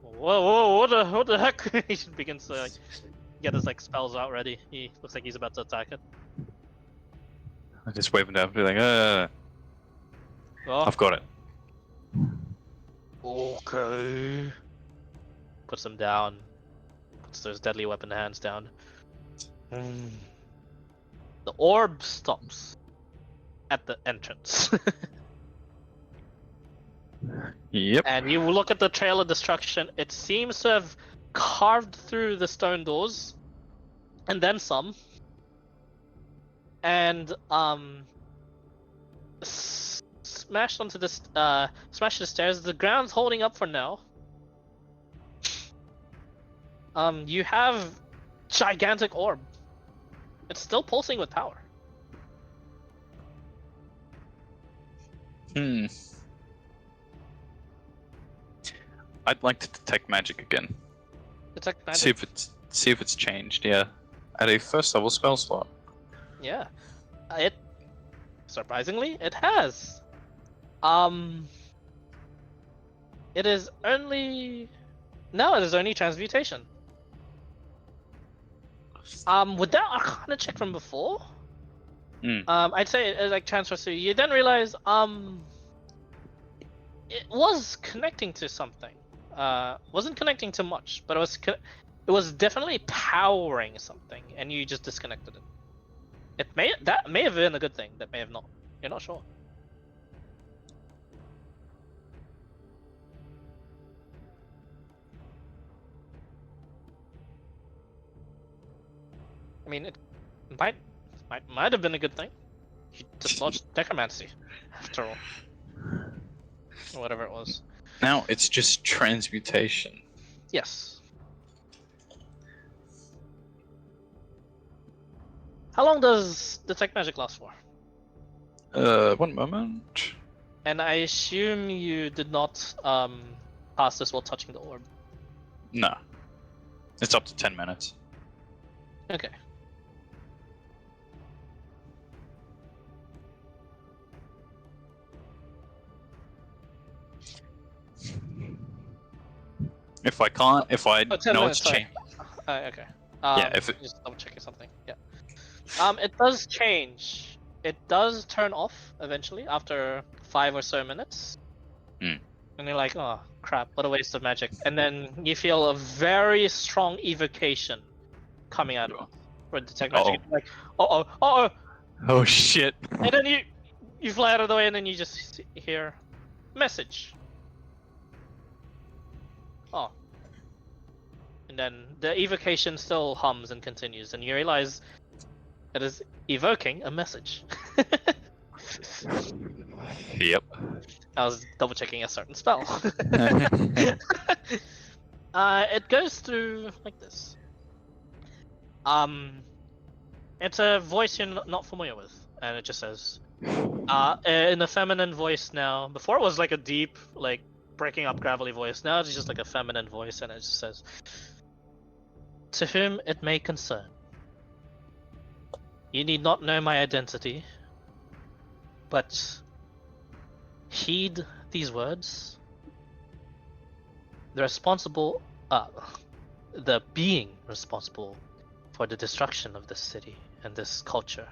"Whoa, what the heck?" He just begins to like, get his like spells out ready. He looks like he's about to attack it. I just wave him down, be like, Oh, I've got it. okay. Puts them down. Puts those deadly weapon hands down. The orb stops at the entrance. Yep. And you look at the trail of destruction. It seems to have carved through the stone doors, and then some. And smashed onto this, smashed the stairs. The ground's holding up for now. You have gigantic orb. It's still pulsing with power. I'd like to detect magic again. Detect magic. See if it's changed. Yeah, at a first level spell slot. Yeah. It surprisingly it has. It is only transmutation. With that Arcana check from before, Mm. I'd say it like transfers to you. You then realize it was connecting to something. Wasn't connecting to much, but it was definitely powering something, and you just disconnected it. That may have been a good thing. That may have not. You're not sure. I mean, it might have been a good thing. You dislodged necromancy, after all, or whatever it was. Now it's just transmutation. Yes. How long does detect magic last for? 1 moment. And I assume you did not pass this while touching the orb. No. It's up to 10 minutes. Okay. If I 10 know minutes, it's sorry. changed. Okay. If it... Just double checking something. Yeah. It does change. It does turn off eventually after 5 or so minutes. Hmm. And you're like, oh crap, what a waste of magic. And then you feel a very strong evocation coming out of it for detect magic. Uh-oh. Like, oh. Oh shit. And then you fly out of the way, and then you just hear message. Oh. And then the evocation still hums and continues, and you realize it is evoking a message. Yep. I was double checking a certain spell. It goes through like this. It's a voice you're not familiar with, and it just says, in a feminine voice now. Before it was like a deep, like breaking up gravelly voice. Now it's just like a feminine voice, and it just says, "To whom it may concern, you need not know my identity, but heed these words. The being responsible for the destruction of this city and this culture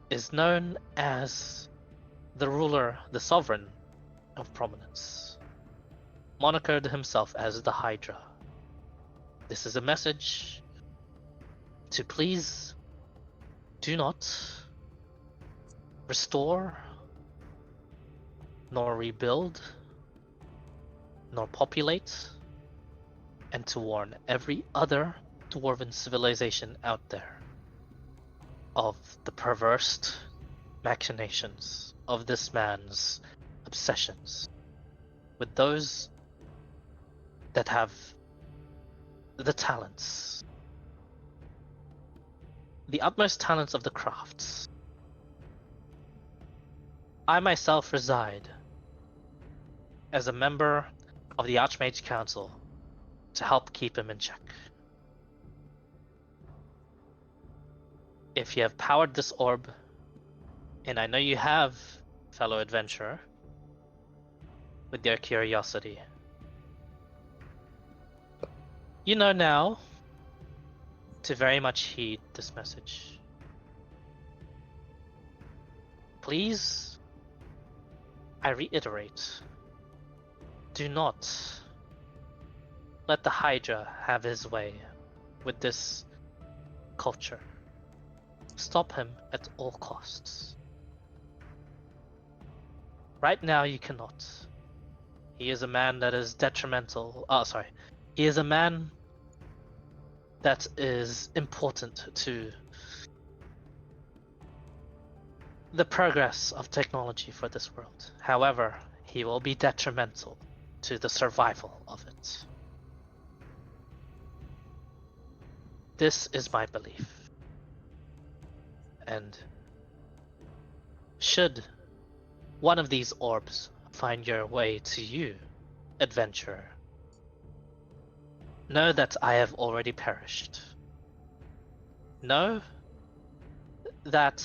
is known as the ruler, the sovereign of prominence, monikered himself as the Hydra. This is a message to please do not restore, nor rebuild, nor populate, and to warn every other dwarven civilization out there of the perverse machinations of this man's obsessions with those that have the talents, the utmost talents of the crafts. I myself reside as a member of the Archmage Council to help keep him in check. If you have powered this orb, and I know you have, fellow adventurer, with your curiosity, you know now to very much heed this message. Please, I reiterate, do not let the Hydra have his way with this culture. Stop him at all costs. Right now you cannot. He is a man that is detrimental. He is a man that is important to the progress of technology for this world. However, he will be detrimental to the survival of it. This is my belief. And should one of these orbs find your way to you, adventurer, know that I have already perished. Know that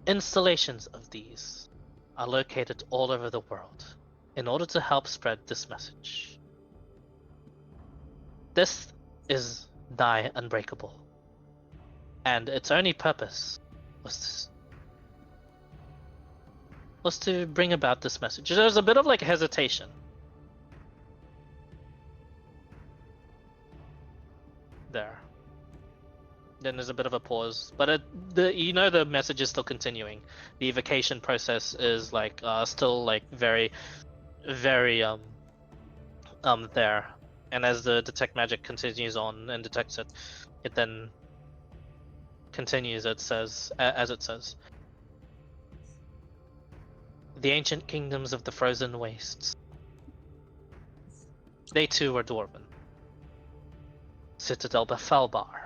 installations of these are located all over the world in order to help spread this message. This is nigh unbreakable, and its only purpose was to bring about this message. There's a bit of like hesitation. There. Then there's a bit of a pause, but the message is still continuing. The evocation process is like still like very, very there. And as the detect magic continues on and detects it, it then continues. It says, as it says, the ancient kingdoms of the frozen wastes. They too were dwarven. Citadel Befalbar.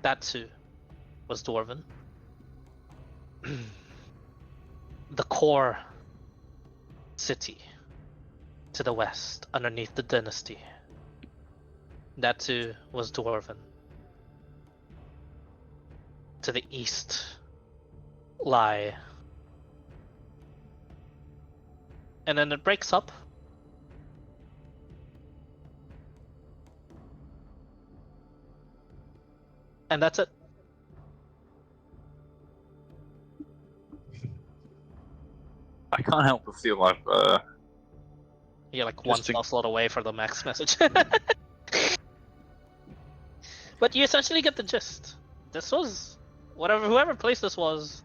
That too was dwarven. The core city to the west, underneath the dynasty. That too was dwarven. To the east lie. And then it breaks up. And that's it. I can't help but feel like You're like one spell slot away for the max message. But you essentially get the gist. This was whoever placed this was.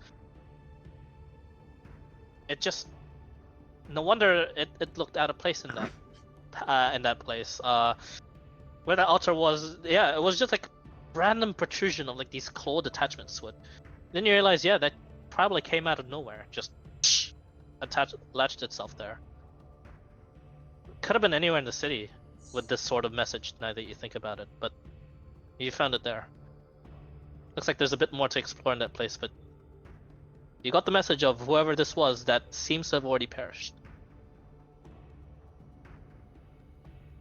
It just no wonder it looked out of place in that place. Where the altar was, yeah, it was just like random protrusion of like these clawed attachments to it. Then you realize, yeah, that probably came out of nowhere, just latched itself there. Could have been anywhere in the city with this sort of message now that you think about it, but you found it there. Looks like there's a bit more to explore in that place, but you got the message of whoever this was that seems to have already perished.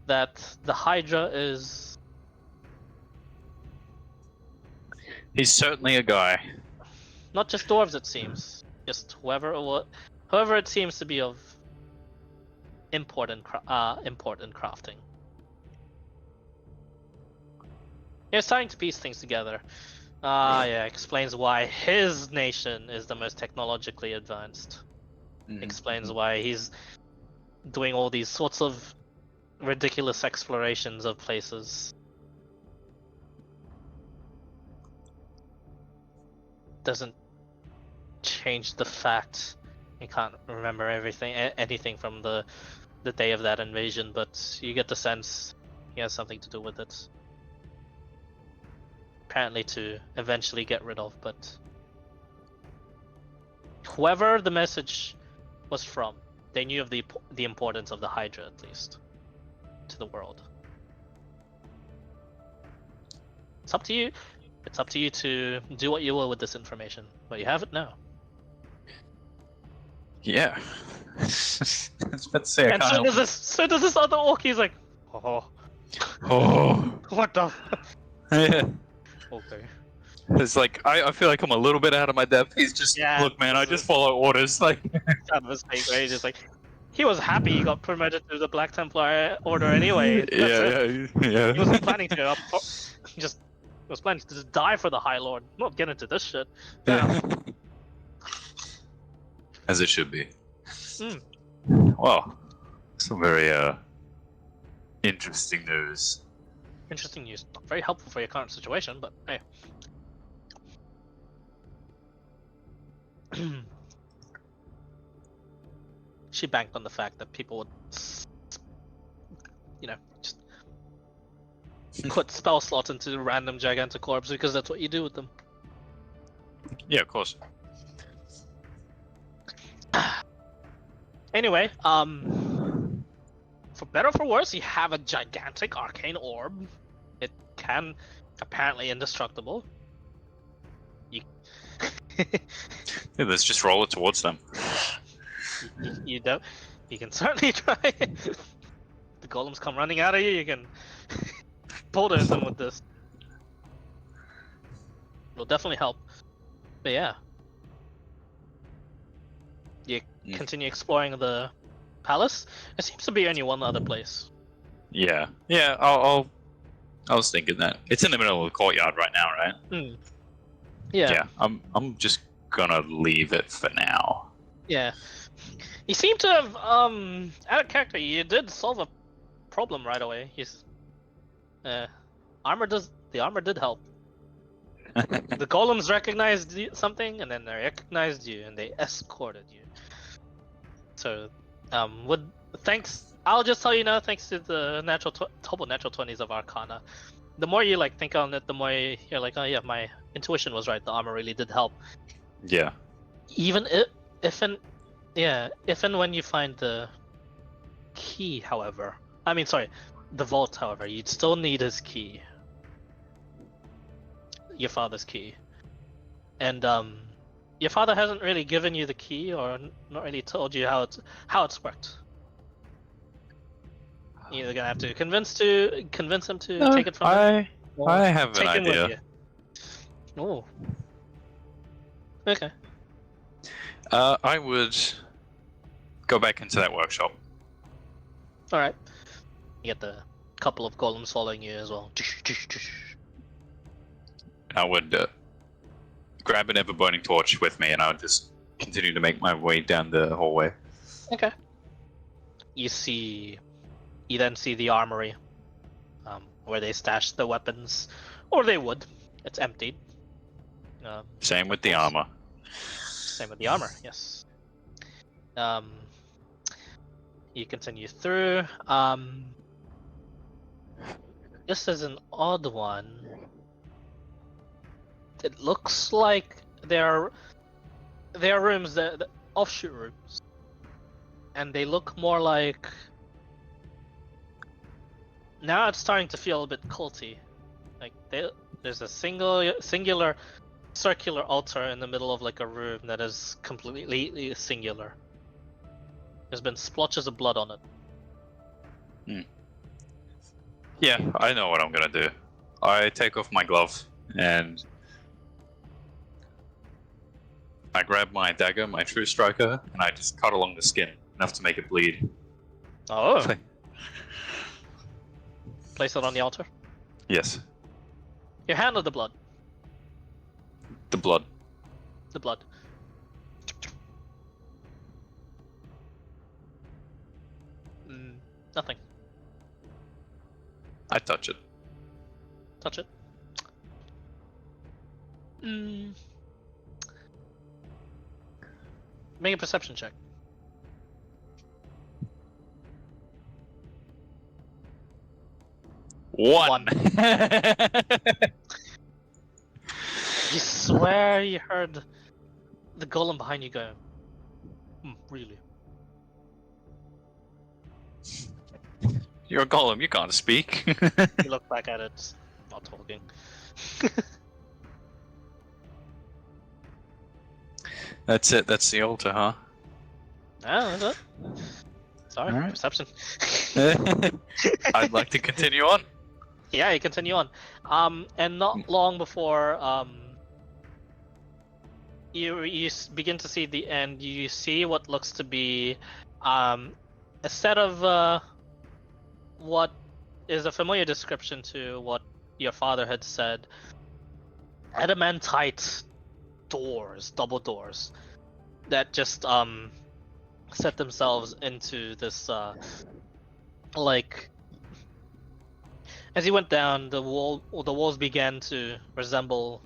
That the Hydra is... he's certainly a guy. Not just dwarves, it seems. Just whoever it seems to be of import in crafting. You're starting to piece things together. Yeah, explains why his nation is the most technologically advanced. Explains why he's doing all these sorts of ridiculous explorations of places. Doesn't change the fact you can't remember anything from the day of that invasion, but you get the sense he has something to do with it. Apparently to eventually get rid of, but whoever the message was from, they knew of the importance of the Hydra, at least, to the world. It's up to you. It's up to you to do what you will with this information, but you have it now. Yeah. I was about to say, I And can't help so does this other orc. He's like, oh, Oh. what the? Yeah. Okay. It's like I feel like I'm a little bit out of my depth. He's just look, man. I just follow orders. Like Out of his mistake, right? Just like he was happy he got promoted to the Black Templar Order anyway. yeah. He wasn't planning to. Just was planning to just die for the High Lord, not get into this shit. Yeah. As it should be. Well, some very interesting news. Interesting news. Not very helpful for your current situation, but hey. She banked on the fact that people would, just put spell slots into random gigantic orbs because that's what you do with them. Yeah, of course. Anyway, for better or for worse, you have a gigantic arcane orb. It can apparently indestructible. Yeah, let's just roll it towards them. You You can certainly try. The golems come running out of you. You can bulldoze them with this. It'll definitely help. But yeah, you continue exploring the palace. There seems to be only one other place. Yeah. I was thinking that it's in the middle of the courtyard right now, right? Yeah. I'm just gonna leave it for now. Yeah. You seem to have out of character. You did solve a problem right away. The armor did help. The golems recognized something, and then they recognized you, and they escorted you. So, I'll just tell you now, thanks to the double natural 20s of Arcana, the more you like think on it, the more you're like, oh yeah, my intuition was right. The armor really did help. Yeah. Even if and when you find the key, however, the vault, however, you'd still need his key. Your father's key. And your father hasn't really given you the key or not really told you how it's worked. You're either gonna have to convince him to take it from him. I have an Take him with idea. you. Oh. Okay. I would go back into that workshop. Alright. You get the couple of golems following you as well. I would grab an ever-burning torch with me, and I would just continue to make my way down the hallway. Okay. You then see the armory, where they stash the weapons, or they would. It's emptied. Same with the armor. Same with the armor, yes. You continue through. This is an odd one. It looks like there are rooms, the offshoot rooms, and they look more like. Now it's starting to feel a bit culty. Like there's a singular circular altar in the middle of like a room that is completely singular. There's been splotches of blood on it. Yeah, I know what I'm gonna do. I take off my glove and I grab my dagger, my true striker, and I just cut along the skin enough to make it bleed. Oh. Place it on the altar. Yes. Your hand or the blood? The blood. The blood. Nothing. I touch it. Touch it. Make a perception check. One. You swear you heard the golem behind you go, really? You're a golem, you can't speak. You look back at it, not talking. That's it, that's the altar, huh? Ah, that's it. Sorry, Alright. perception. I'd like to continue on. Yeah, you continue on. And not long before you begin to see the end, you see what looks to be a set of what is a familiar description to what your father had said. Adamantite doors, double doors, that just set themselves into this like. As you went down, the walls began to resemble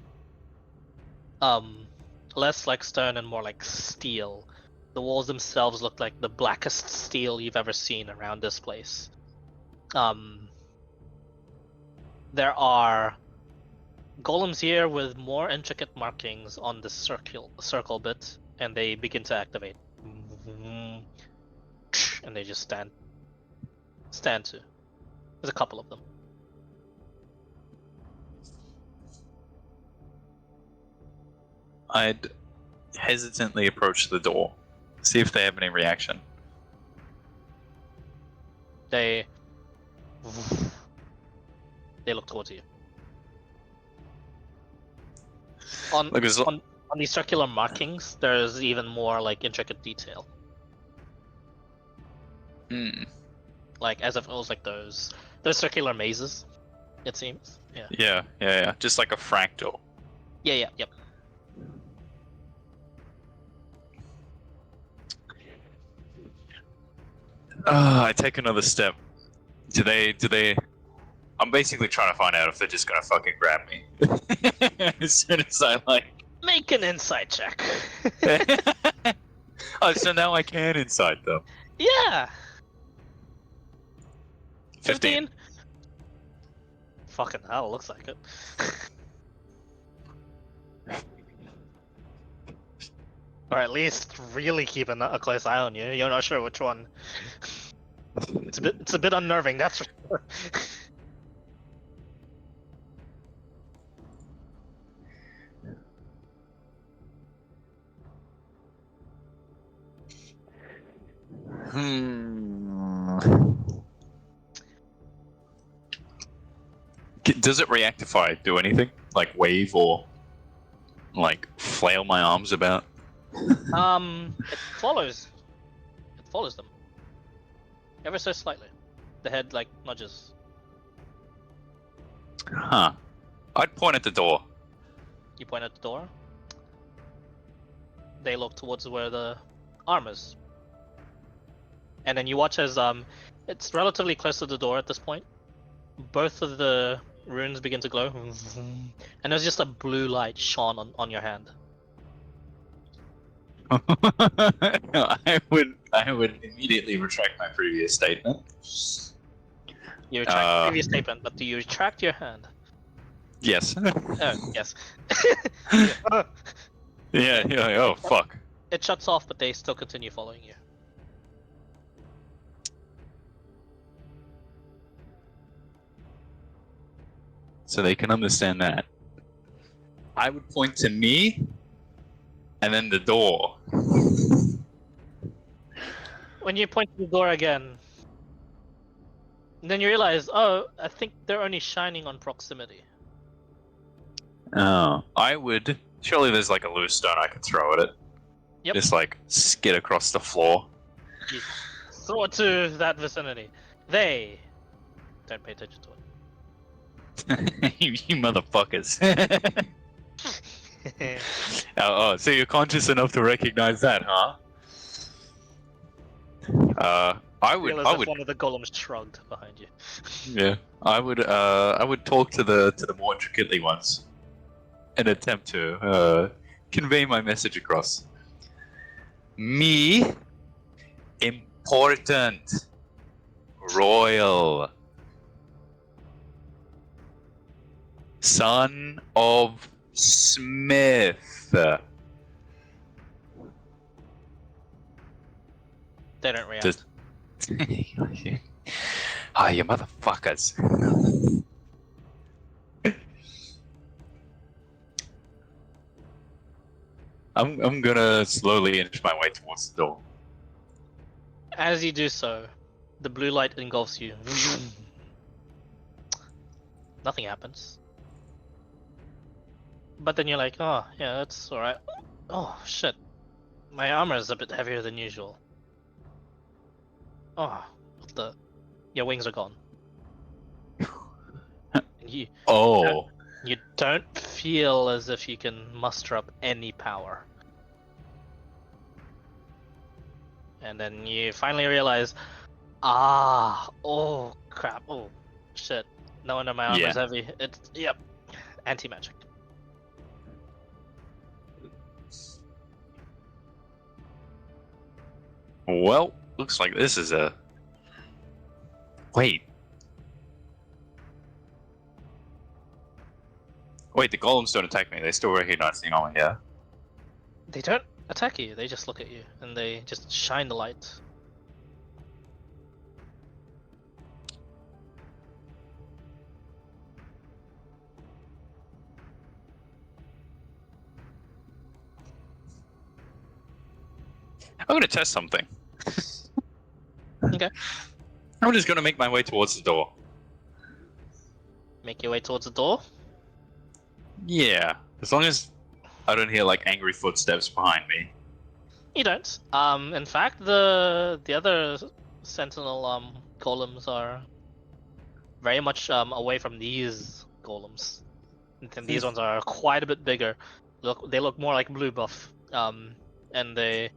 less like stone and more like steel. The walls themselves looked like the blackest steel you've ever seen around this place. There are golems here with more intricate markings on the circle bit, and they begin to activate. And they just stand to. There's a couple of them. I'd hesitantly approach the door, see if they have any reaction. They look towards you. On Look, as on these circular markings, there's even more like intricate detail. Hmm. Like as if it was like those circular mazes. It seems. Yeah. Yeah. Just like a fractal. Yep. I take another step. Do they? I'm basically trying to find out if they're just gonna fucking grab me. As soon as I like. Make an insight check. Oh, so now I can inside them. Yeah. 15. Fucking hell, looks like it. Or at least really keeping a close eye on you. You're not sure which one. It's a bit unnerving, that's for sure. Does it react if I do anything? Like wave or like flail my arms about? It follows. It follows them. Ever so slightly. The head like nudges. Huh. I'd point at the door. You point at the door. They look towards where the arm is. And then you watch as it's relatively close to the door at this point. Both of the runes begin to glow. And there's just a blue light shone on your hand. I would immediately retract my previous statement. You retract the previous statement, but do you retract your hand? Yes. Oh, yes. Yeah. Oh fuck. It shuts off, but they still continue following you. So they can understand that. I would point to me, and then the door. When you point to the door again, then you realize, oh, I think they're only shining on proximity. Oh, I would. Surely there's like a loose stone I could throw at it. Yep. Just like skid across the floor. You throw it to that vicinity. They don't pay attention to it. you motherfuckers. So you're conscious enough to recognize that, huh? I would. One of the golems shrugged behind you. Yeah, I would talk to the more intricately ones, and attempt to convey my message across. Me, important, royal, son of Smith. They don't react. Just... Ah, you motherfuckers. I'm gonna slowly inch my way towards the door. As you do so, the blue light engulfs you. Nothing happens. But then you're like, oh, yeah, that's alright. Oh, shit. My armor is a bit heavier than usual. Oh, your wings are gone. Oh. You don't feel as if you can muster up any power. And then you finally realize, oh crap, oh shit. No wonder my armor is heavy. Yep, anti-magic. Well, looks like this is a... Wait, the golems don't attack me. They still recognize the armor, yeah? They don't attack you, they just look at you and they just shine the light. I'm gonna test something. Okay. I'm just gonna make my way towards the door. Make your way towards the door. Yeah, as long as I don't hear like angry footsteps behind me. You don't. In fact, the other sentinel golems are very much away from these golems. And these ones are quite a bit bigger. They look more like blue buff. And they,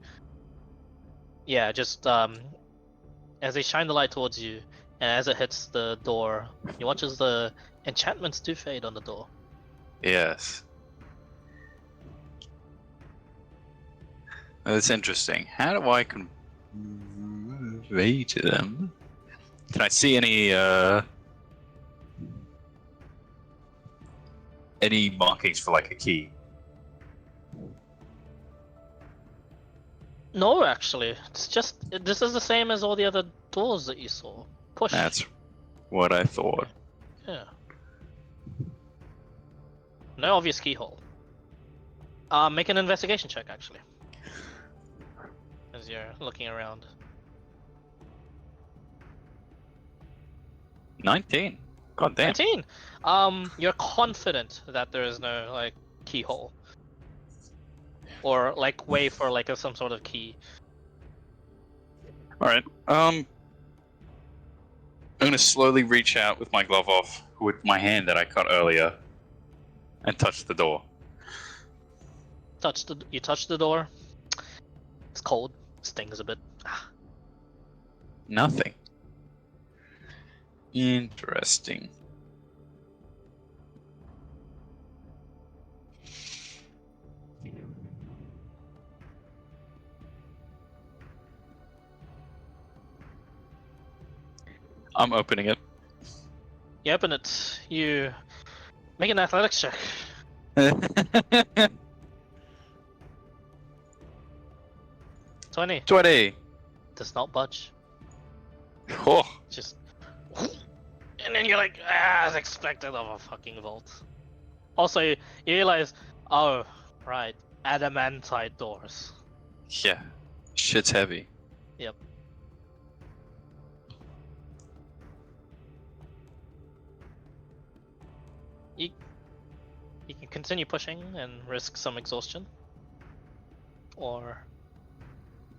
yeah, just as they shine the light towards you, and as it hits the door, you watch as the enchantments do fade on the door. Yes. That's interesting. How do I convey to them? Can I see any markings for like a key? No, actually, it's just this is the same as all the other doors that you saw. Push. That's what I thought. Yeah. No obvious keyhole. Make an investigation check, actually. As you're looking around. 19. God damn. 19! You're confident that there is no, like, keyhole. Or, like, way for, like, some sort of key. Alright. I'm gonna slowly reach out with my glove off with my hand that I cut earlier and touch the door. You touch the door. It's cold. Stings a bit. Nothing. Interesting. I'm opening it. You open it. You make an athletics check. 20. 20. Does not budge. Oh. Just. And then you're like, as expected of a fucking vault. Also, you realize, oh, right, adamantite doors. Yeah. Shit's heavy. Yep. You can continue pushing and risk some exhaustion. Or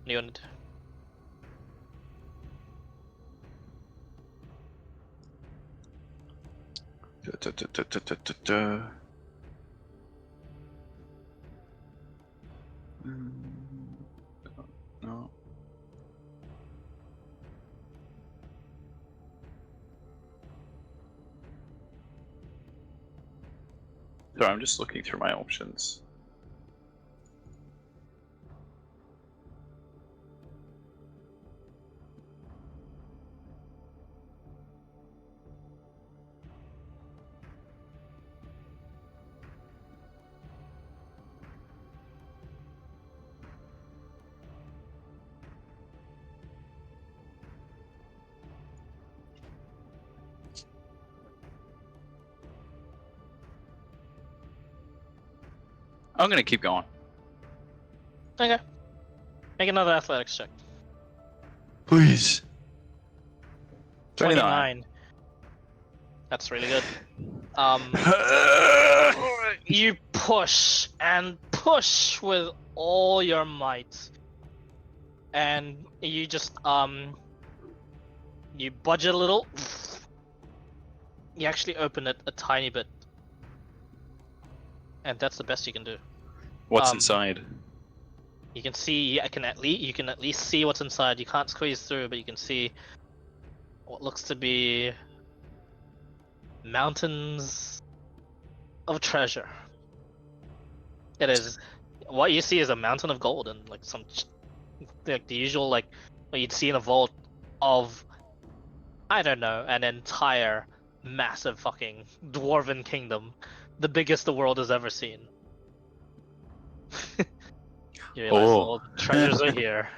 you want to No. Sorry, I'm just looking through my options. I'm gonna keep going. Okay. Make another athletics check. Please. 29. That's really good. You push and push with all your might. And you just you budge a little. You actually open it a tiny bit. And that's the best you can do. What's inside? You can see. You can at least see what's inside. You can't squeeze through, but you can see what looks to be mountains of treasure. It is. What you see is a mountain of gold and like some, like the usual like what you'd see in a vault of, I don't know, an entire massive fucking dwarven kingdom, the biggest the world has ever seen. You realize all the treasures are here.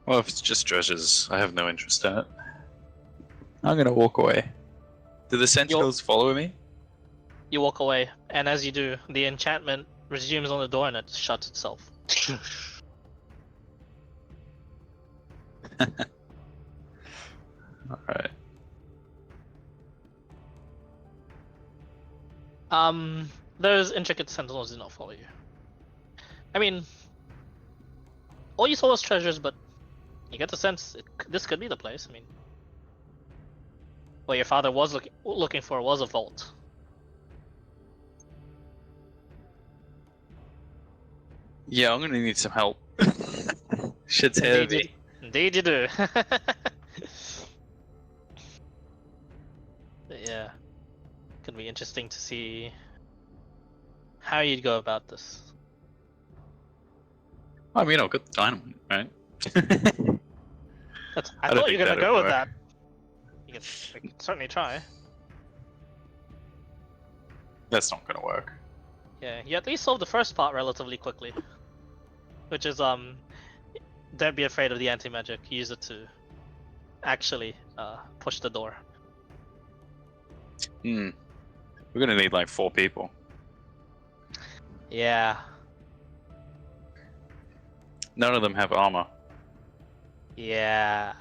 Well, if it's just treasures, I have no interest in it. I'm gonna walk away. Do the sentinels follow me? You walk away, and as you do, the enchantment resumes on the door and it shuts itself. Alright. Those intricate sentinels did not follow you. I mean, all you saw was treasures, but you get the sense this could be the place. I mean, what your father was looking for was a vault. Yeah, I'm gonna need some help. Shit's Indeed, heavy. indeed you do. Yeah, could be interesting to see how you'd go about this. I mean, I've got the dynamite, right? I don't thought you think were gonna that'd go with work. that. We can certainly try. That's not gonna work. Yeah, you at least solved the first part relatively quickly, which is don't be afraid of the anti-magic. Use it to actually push the door. Hmm. We're gonna need like 4 people. Yeah, None of them have armor. yeah.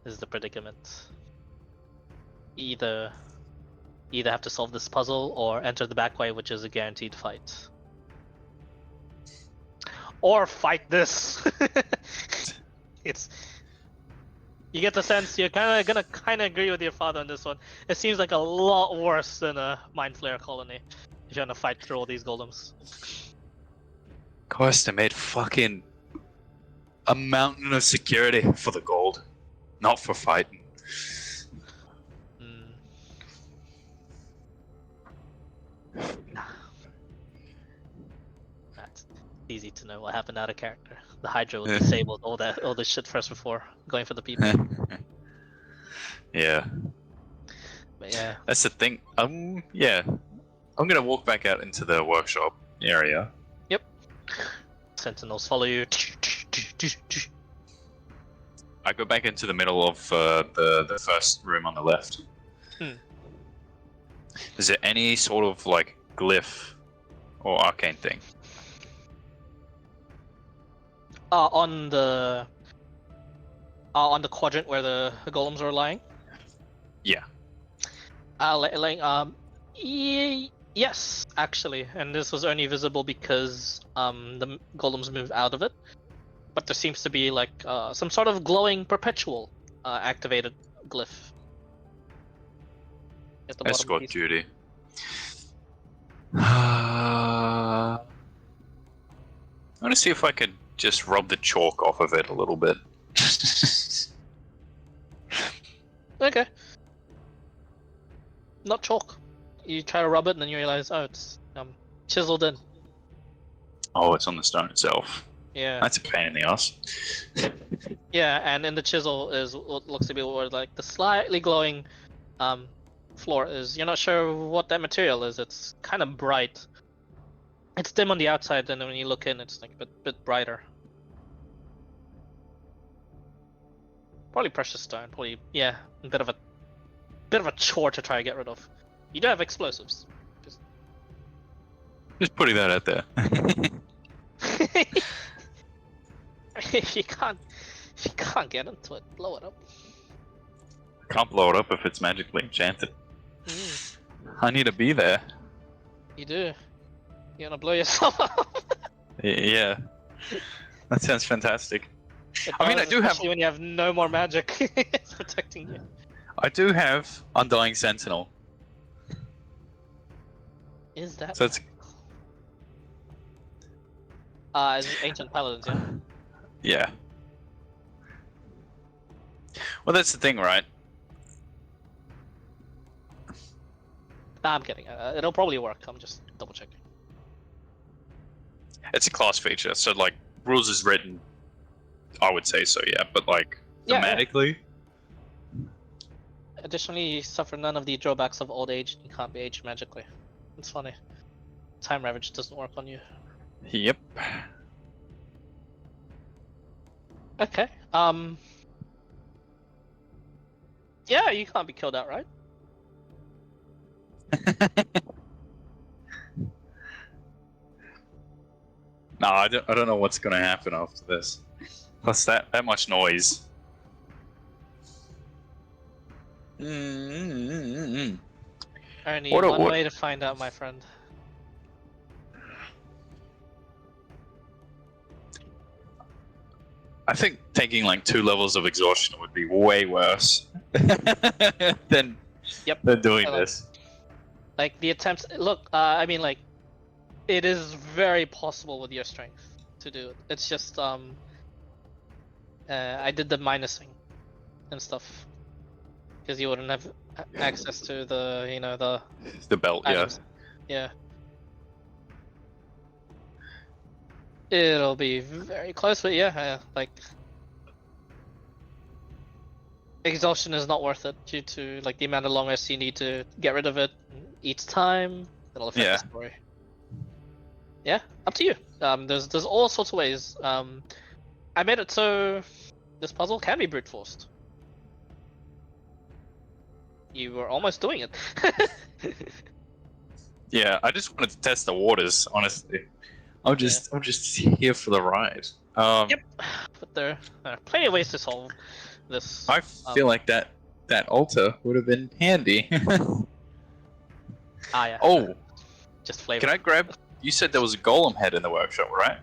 This is the predicament. Either have to solve this puzzle or enter the back way, which is a guaranteed fight. Or fight this. It's you get the sense you're gonna agree with your father on this one. It seems like a lot worse than a Mind Flayer colony if you're gonna fight through all these golems. Costa made fucking a mountain of security for the gold, not for fighting. Mm. That's easy to know what happened out of character. The Hydra disabled all this shit first before going for the people. Yeah, But yeah, that's the thing. Yeah, I'm gonna walk back out into the workshop area. yep. Sentinels follow you. I go back into the middle of the first room on the left. Hmm. Is there any sort of like glyph or arcane thing? On the quadrant where the golems are lying. Yeah. Yes, actually, and this was only visible because the golems moved out of it. But there seems to be like some sort of glowing perpetual activated glyph at the bottom. Escort Piece. duty. I want to see if I could just rub the chalk off of it a little bit. Okay. Not chalk. You try to rub it and then you realize, oh, it's chiseled in. Oh, it's on the stone itself. Yeah. That's a pain in the ass. Yeah, and in the chisel is what looks to be where like the slightly glowing floor is. You're not sure what that material is. It's kind of bright. It's dim on the outside, and then when you look in, it's like a bit brighter. Probably precious stone. Probably a bit of a chore to try to get rid of. You do have explosives. Just putting that out there. If you can't get into it, blow it up. Can't blow it up if it's magically enchanted. I need to be there. You do. You wanna blow yourself up? Yeah. That sounds fantastic. It I mean, I does, do have- especially when you have no more magic. It's protecting you. I do have Undying Sentinel. Is that? So it's Is it Ancient Paladins, yeah? yeah. Well, that's the thing, right? Nah, I'm kidding. It'll probably work. I'm just double checking. It's a class feature, so like rules is written. I would say so, yeah. But like Yeah, thematically, Additionally, you suffer none of the drawbacks of old age. You can't be aged magically. It's funny. Time ravage doesn't work on you. Yep. Okay. Yeah, you can't be killed outright. No, I don't know what's gonna happen after this. Plus that much noise. Only What a- one what- way to find out, my friend. I think taking like 2 levels of exhaustion would be way worse than Yep. than doing I like- this. Like the attempts. Look, I mean, like, it is very possible with your strength to do it. It's just I did the minusing and stuff because you wouldn't have access to the The belt, items. Yeah. It'll be very close, but yeah, like exhaustion is not worth it due to like the amount of long rest you need to get rid of it each time. It'll affect Yeah. the story. Yeah, up to you. There's all sorts of ways. I made it so this puzzle can be brute forced. You were almost doing it. Yeah, I just wanted to test the waters, honestly. I'm just here for the ride. Yep. But there are plenty of ways to solve this. I feel like that altar would have been handy. Yeah. Oh, Just flavor. can I grab? You said there was a golem head in the workshop, right?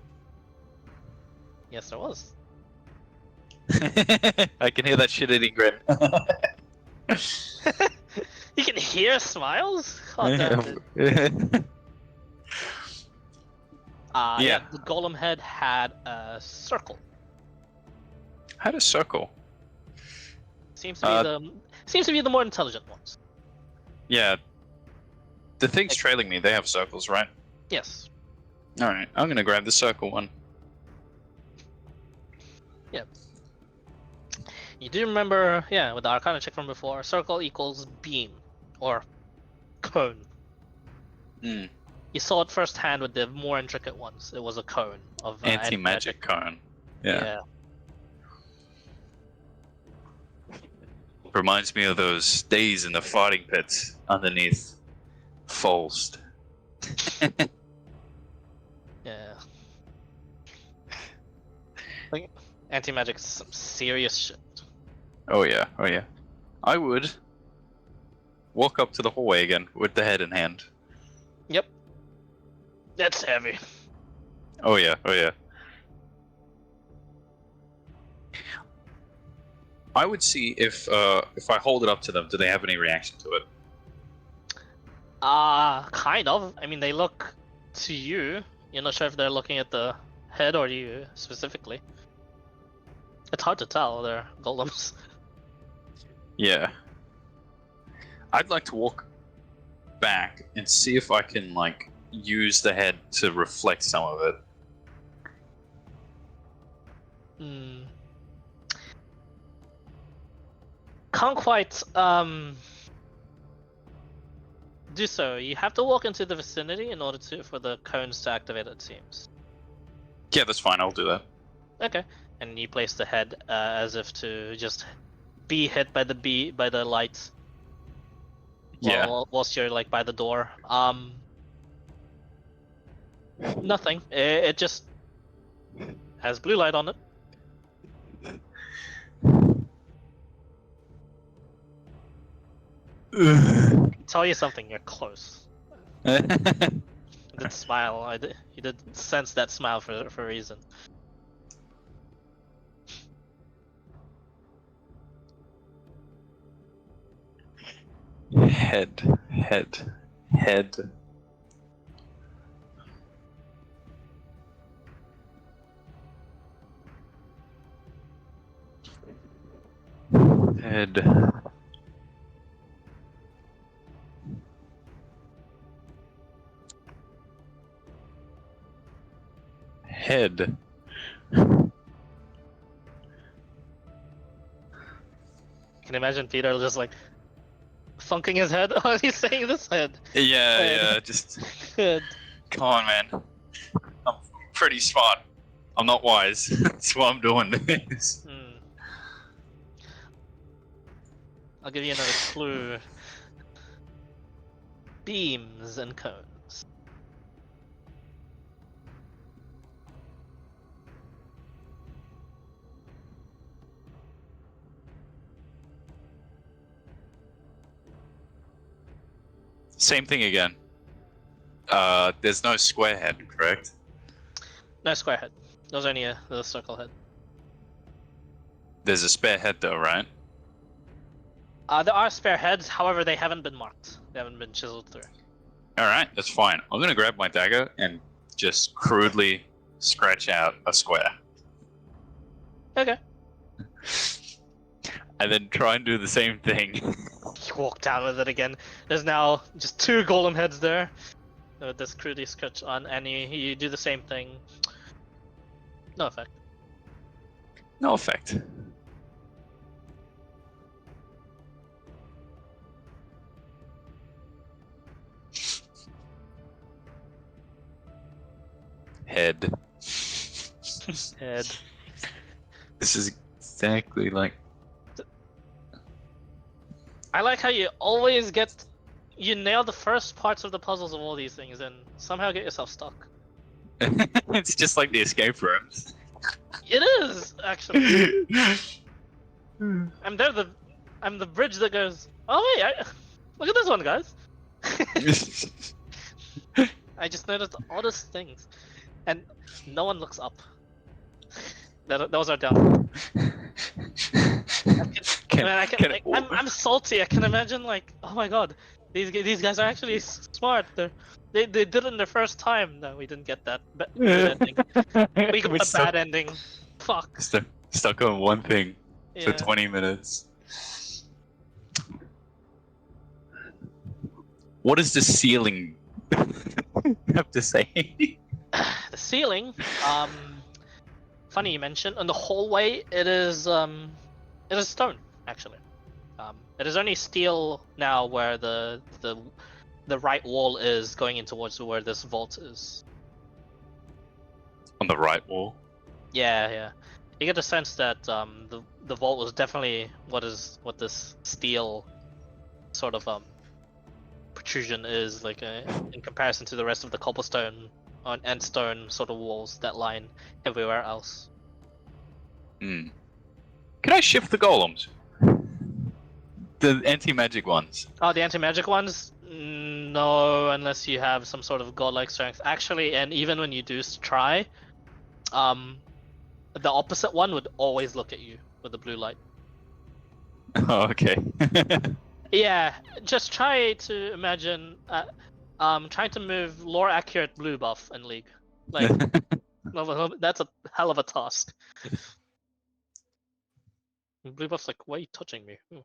Yes, there was. I can hear that shit-eating grin. You can hear smiles? God damn it. Yeah, the golem head had a circle. Had a circle. Seems to be the more intelligent ones. Yeah. The things trailing me, they have circles, right? Yes. Alright, I'm gonna grab the circle one. You do remember, with the Arcana check from before, circle equals beam or cone. Mm. You saw it firsthand with the more intricate ones. It was a cone of Anti-magic cone. Yeah. Reminds me of those days in the fighting pits underneath Folst. Yeah. Like, anti-magic is some serious shit. Oh yeah. I would walk up to the hallway again with the head in hand. Yep. That's heavy. Oh yeah. I would see if I hold it up to them, do they have any reaction to it? Kind of. I mean, they look to you. You're not sure if they're looking at the head or you specifically. It's hard to tell. They're golems. Yeah. I'd like to walk back and see if I can like use the head to reflect some of it. Can't quite do so. You have to walk into the vicinity in order for the cones to activate, it seems. Yeah, that's fine. I'll do that. Okay. And you place the head as if to just be hit by the lights. Yeah. Whilst you're like by the door. Nothing. It just has blue light on it. Tell you something. You're close. I did smile. You did sense that smile for a reason. Head. Head. Can you imagine Peter just like funking his head while he's saying this head? Yeah, just Head. Come on, man. I'm pretty smart. I'm not wise. That's why I'm doing this. Hmm. I'll give you another clue. Beams and cones. Same thing again. There's no square head, correct? No square head. There's only the circle head. There's a spare head though, right? There are spare heads, however, they haven't been marked. They haven't been chiseled through. Alright, that's fine. I'm gonna grab my dagger and just crudely scratch out a square. Okay. And then try and do the same thing. You walk down with it again. There's now just 2 golem heads there. With this crudely scratch on, and you do the same thing. No effect. No effect. Head. Head. This is exactly like. I like how you always you nail the first parts of the puzzles of all these things and somehow get yourself stuck. It's just like the escape rooms. It is, actually. I'm the bridge that goes, oh wait, look at this one, guys. I just noticed the oddest things. And no one looks up. Those are down. I'm salty. I can imagine, like, oh my god, these guys are actually smart. They did it in their first time. No, we didn't get that. Good ending. We got a bad ending. Fuck. Stuck on one thing for Yeah. 20 minutes. What does the ceiling have to say? The ceiling. Funny you mentioned. In the hallway, it is stone actually. It is only steel now where the right wall is going in towards where this vault is. On the right wall? Yeah. You get the sense that the vault was definitely what this steel sort of protrusion is like in comparison to the rest of the cobblestone and stone sort of walls that line everywhere else. Hmm. Can I shift the golems? The anti-magic ones. Oh, the anti-magic ones? No, unless you have some sort of godlike strength. Actually, and even when you do try, the opposite one would always look at you with the blue light. Oh, okay. Yeah, just try to imagine, trying to move lore accurate blue buff in League. Like, that's a hell of a task. Blue buff's like, why are you touching me? Ooh.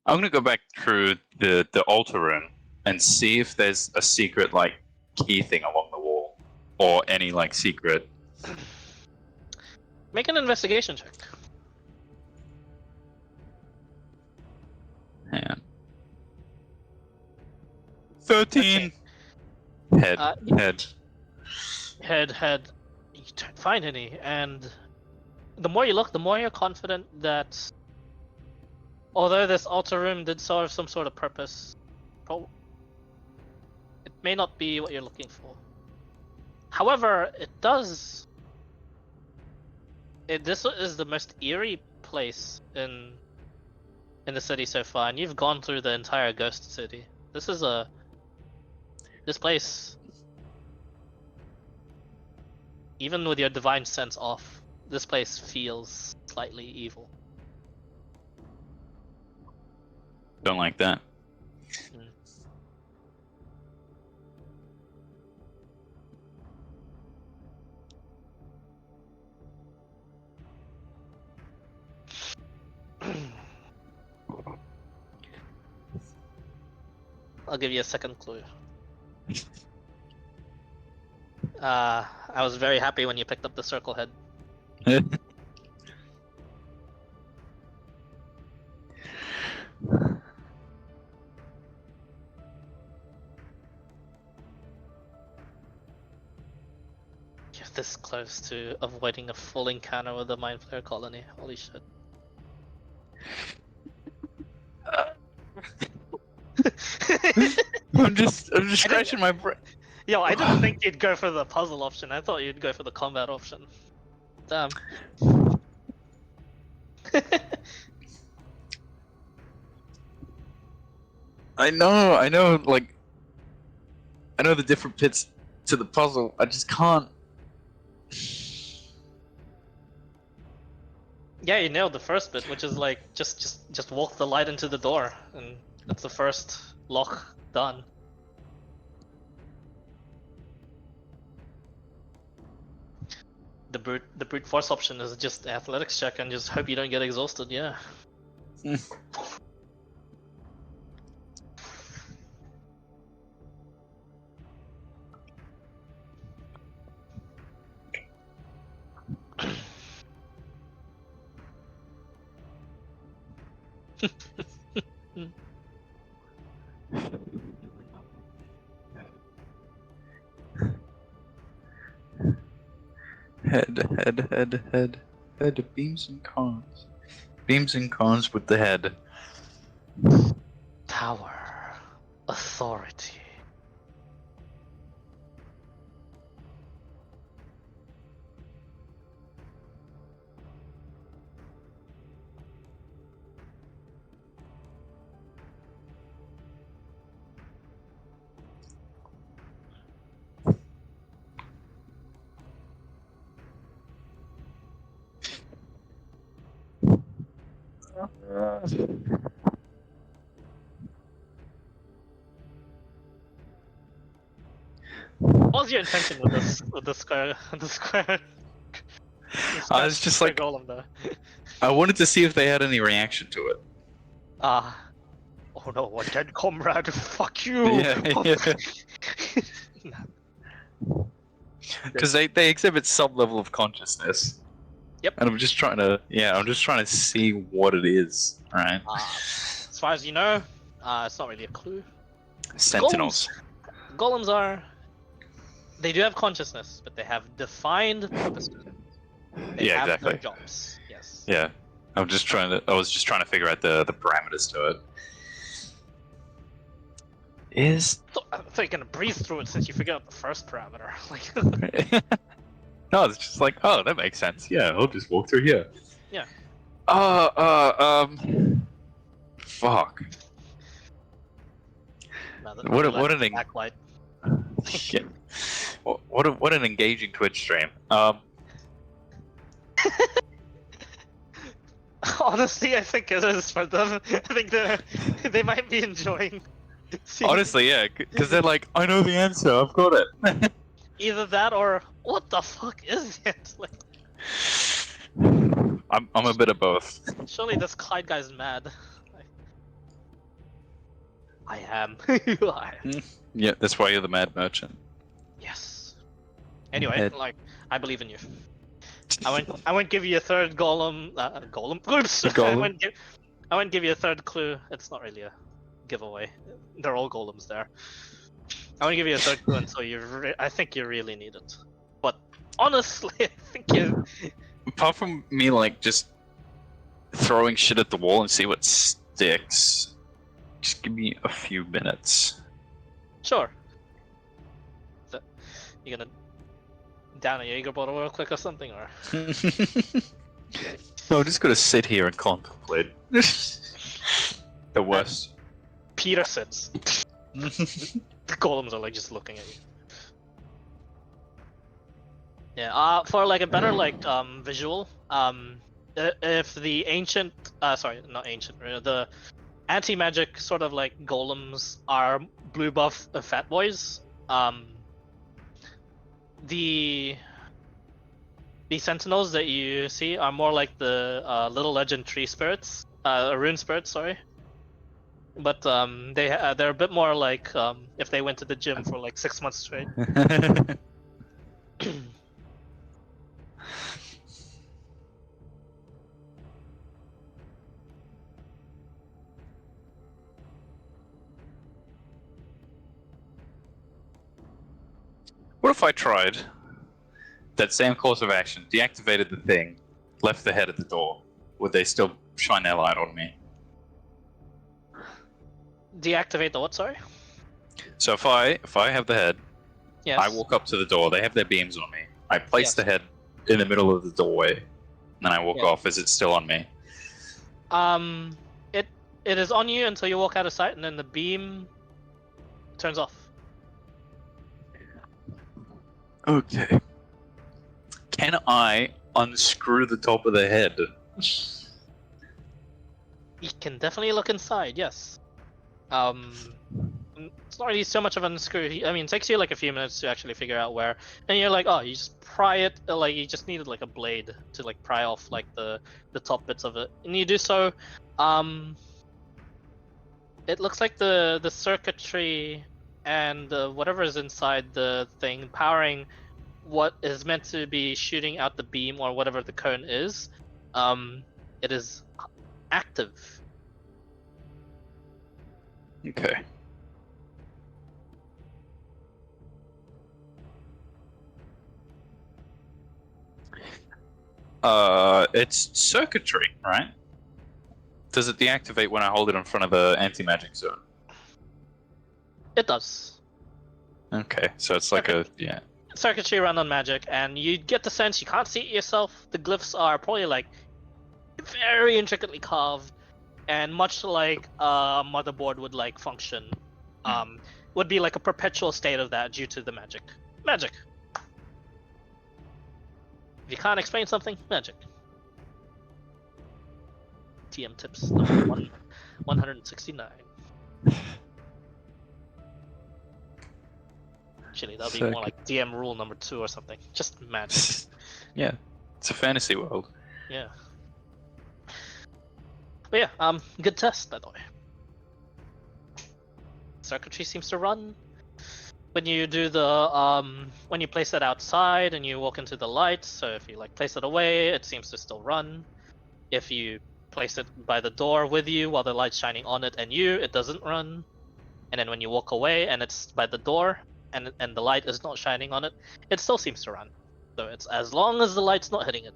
I'm gonna go back through the altar room and see if there's a secret like key thing along the wall, or any like secret. Make an investigation check. Man. 13. Head. Head. You don't find any, and the more you look, the more you're confident that although this altar room did serve some sort of purpose, it may not be what you're looking for. However, it does. This is the most eerie place in the city so far, and you've gone through the entire ghost city. This place, even with your divine sense off, this place feels slightly evil. Don't like that. I'll give you a second clue. I was very happy when you picked up the circle head. this close to avoiding a full encounter with the Mind Flayer colony. Holy shit. I'm just scratching my brain. Yo, I didn't think you'd go for the puzzle option. I thought you'd go for the combat option. Damn. I know, like, I know the different bits to the puzzle. I just can't. Yeah, you nailed the first bit, which is like just walk the light into the door, and that's the first lock done. The brute force option is just athletics check and just hope you don't get exhausted. Yeah. Head, beams and cons. Beams and cons with the head. Power. Authority. What was your intention with this with the square the square? I was just like, golem though. I wanted to see if they had any reaction to it. Ah. Oh no, a dead comrade. Fuck you. Yeah. Because they exhibit some level of consciousness. Yep. And I'm just trying to see what it is. Right. As far as you know, it's not really a clue. Sentinels. Golems they do have consciousness, but they have defined purposes. They have exactly. no jobs. Yes. Yeah. I was just trying to figure out the parameters to it. I thought you're gonna breeze through it since you figured out the first parameter. Like. No, it's just like, oh, that makes sense. Yeah, I'll just walk through here. Yeah. Fuck. No, What an backlight. Shit. What an engaging Twitch stream. Honestly, I think it is for them. I think they might be enjoying. Honestly, yeah, because they're like, I know the answer. I've got it. Either that or what the fuck is it? Like, I'm a bit of both. surely this Clyde guy's mad. Like, I am. I am. Yeah, that's why you're the mad merchant. Yes. Anyway, like, I believe in you. I won't give you a third golem. Oops. Golem. I won't give you a third clue. It's not really a giveaway. They're all golems there. I won't give you a third clue until I think you really need it. But honestly, I think you. Apart from me, like, just throwing shit at the wall and see what sticks, just give me a few minutes. Sure. You gonna down a Jaeger bottle real quick or something, or? No, I'm just gonna sit here and contemplate. The worst. Peter sits. The golems are like just looking at you. Yeah. For like a better visual, if the ancient, sorry, not ancient, the anti-magic sort of like golems are blue buff fat boys, the sentinels that you see are more like the little legend tree spirits, rune spirits, sorry. But they're a bit more like if they went to the gym for like 6 months straight. What if I tried that same course of action, deactivated the thing, left the head at the door, would they still shine their light on me? Deactivate the what? Sorry. So if I have the head, Yes. I walk up to the door. They have their beams on me. I place Yes. the head in the middle of the doorway, and then I walk Yeah. off. Is it still on me? It is on you until you walk out of sight, and then the beam turns off. Okay. Can I unscrew the top of the head? You can definitely look inside. Yes. It's not really so much of an unscrew. I mean, it takes you like a few minutes to actually figure out where, and you're like, oh, you just pry it. Like you just needed like a blade to like pry off like the top bits of it, and you do so. It looks like the circuitry and whatever is inside the thing powering what is meant to be shooting out the beam or whatever the cone is, it is active. Okay. It's circuitry, right? Does it deactivate when I hold it in front of the anti-magic zone? It does. Okay, so it's like a yeah. Circuitry run on magic, and you get the sense you can't see it yourself. The glyphs are probably like very intricately carved, and much like a motherboard would like function, would be like a perpetual state of that due to the magic. Magic. If you can't explain something, magic. TM tips number 169. Actually, that'll be more like DM rule number 2 or something. Just magic. Yeah, it's a fantasy world. Yeah. But yeah, good test by the way. Circuitry seems to run. When you do the when you place it outside and you walk into the light, so if you like place it away, it seems to still run. If you place it by the door with you while the light's shining on it and you, it doesn't run. And then when you walk away and it's by the door and the light is not shining on it, it still seems to run. So it's as long as the light's not hitting it.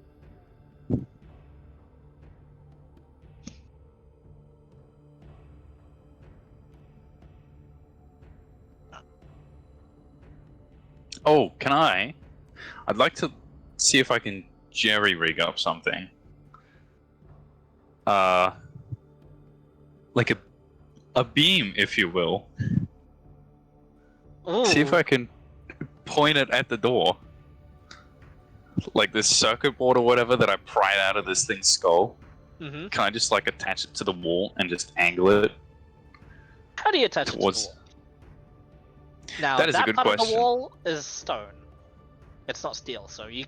Oh, can I? I'd like to see if I can jerry rig up something. Like a beam, if you will. Ooh. See if I can point it at the door. Like this circuit board or whatever that I pried out of this thing's skull. Mm-hmm. Can I just like attach it to the wall and just angle it? How do you attach it to the wall? Now, that is a good part question. of the wall is stone. It's not steel, so you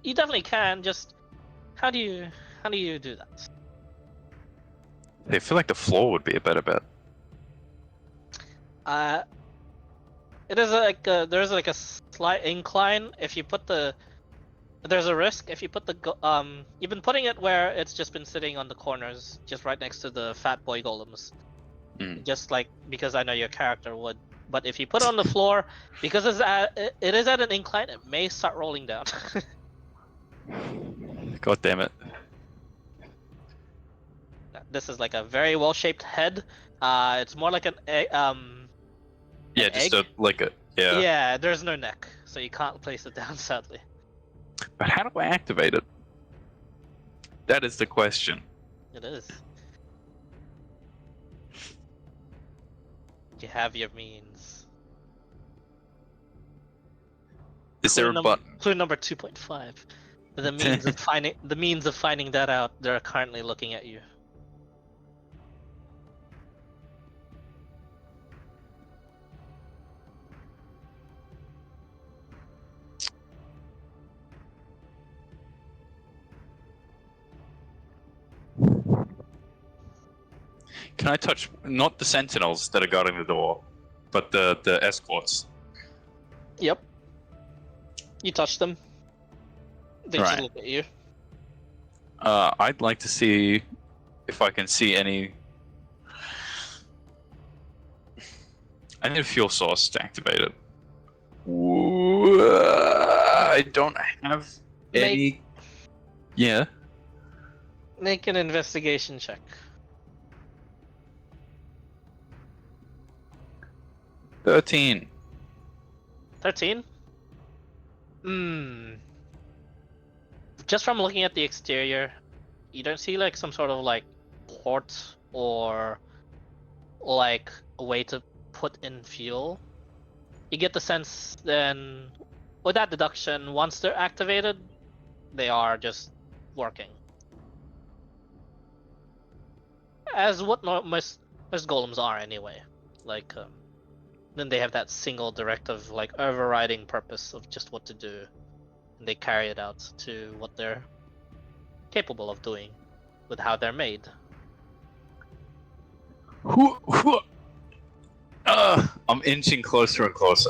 definitely can. Just how do you do that? I feel like the floor would be a better bet. It is like there's like a slight incline. If you put there's a risk if you put you've been putting it where it's just been sitting on the corners, just right next to the fat boy golems. Just like because I know your character would. But if you put it on the floor, because it is at an incline, it may start rolling down. God damn it. This is like a very well-shaped head. It's more like an egg. Yeah, just egg? yeah. Yeah, there's no neck, so you can't place it down, sadly. But how do I activate it? That is the question. It is. You have your means. Is there a button? Clue number 2.5. The means of finding that out. They're currently looking at you. Can I touch not the sentinels that are guarding the door, but the escorts? Yep. You touch them. They just Right. look at you. I'd like to see if I can see any. I need a fuel source to activate it. I don't have any. Yeah. Make an investigation check. 13. 13? Just from looking at the exterior, you don't see like some sort of like port or like a way to put in fuel. You get the sense then, with that deduction, once they're activated, they are just working. As what most golems are anyway. Like, then they have that single directive, like overriding purpose of just what to do, and they carry it out to what they're capable of doing with how they're made. I'm inching closer and closer.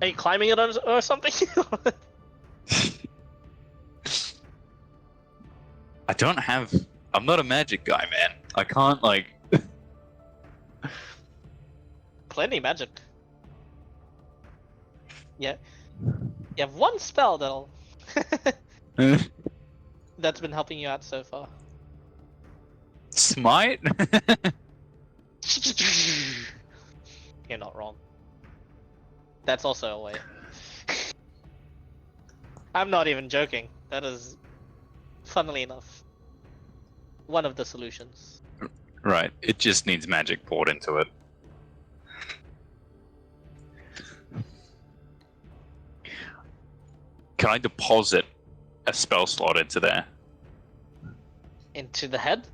Are you climbing it or something? I don't have. I'm not a magic guy, man. I can't like. Plenty magic. Yeah, you have one spell that'll that's been helping you out so far. Smite? You're not wrong. That's also a way. I'm not even joking. That is, funnily enough, one of the solutions. Right. It just needs magic poured into it. Can I deposit a spell slot into there? Into the head?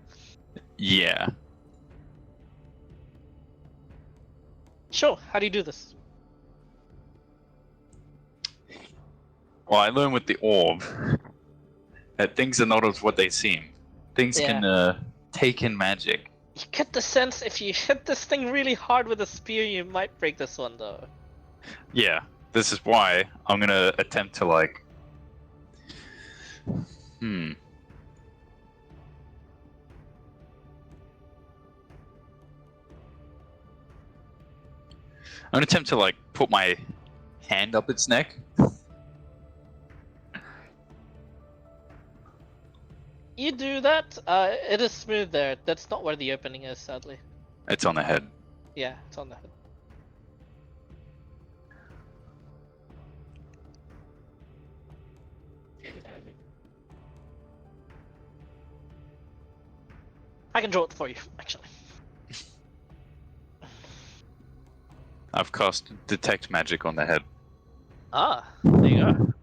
Yeah. Sure. How do you do this? Well, I learned with the orb that things are not as what they seem. Things Yeah. can take in magic. You get the sense if you hit this thing really hard with a spear, you might break this one, though. Yeah. This is why I'm gonna attempt to like. I'm gonna attempt to like put my hand up its neck. You do that. It is smooth there. That's not where the opening is, sadly. It's on the head. Yeah, it's on the head. I can draw it for you, actually. I've cast detect magic on the head. Ah, there you go.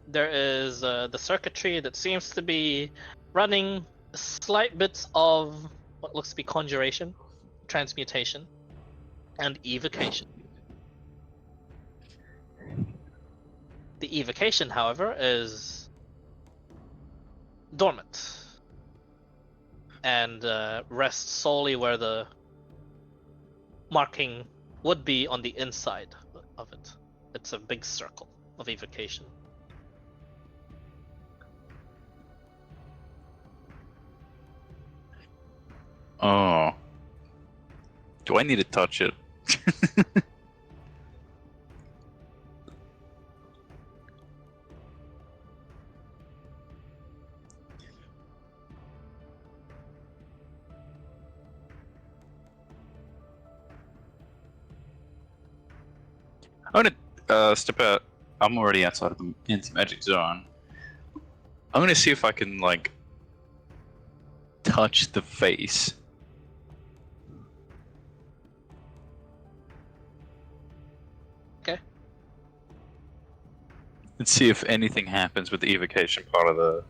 There is the circuitry that seems to be running slight bits of what looks to be conjuration, transmutation, and evocation. The evocation, however, is dormant and rests solely where the marking would be on the inside of it. It's a big circle of evocation. Oh. Do I need to touch it? I'm gonna step out. I'm already outside of the anti-magic zone. I'm gonna see if I can like touch the face. Okay. Let's see if anything happens with the evocation part of the.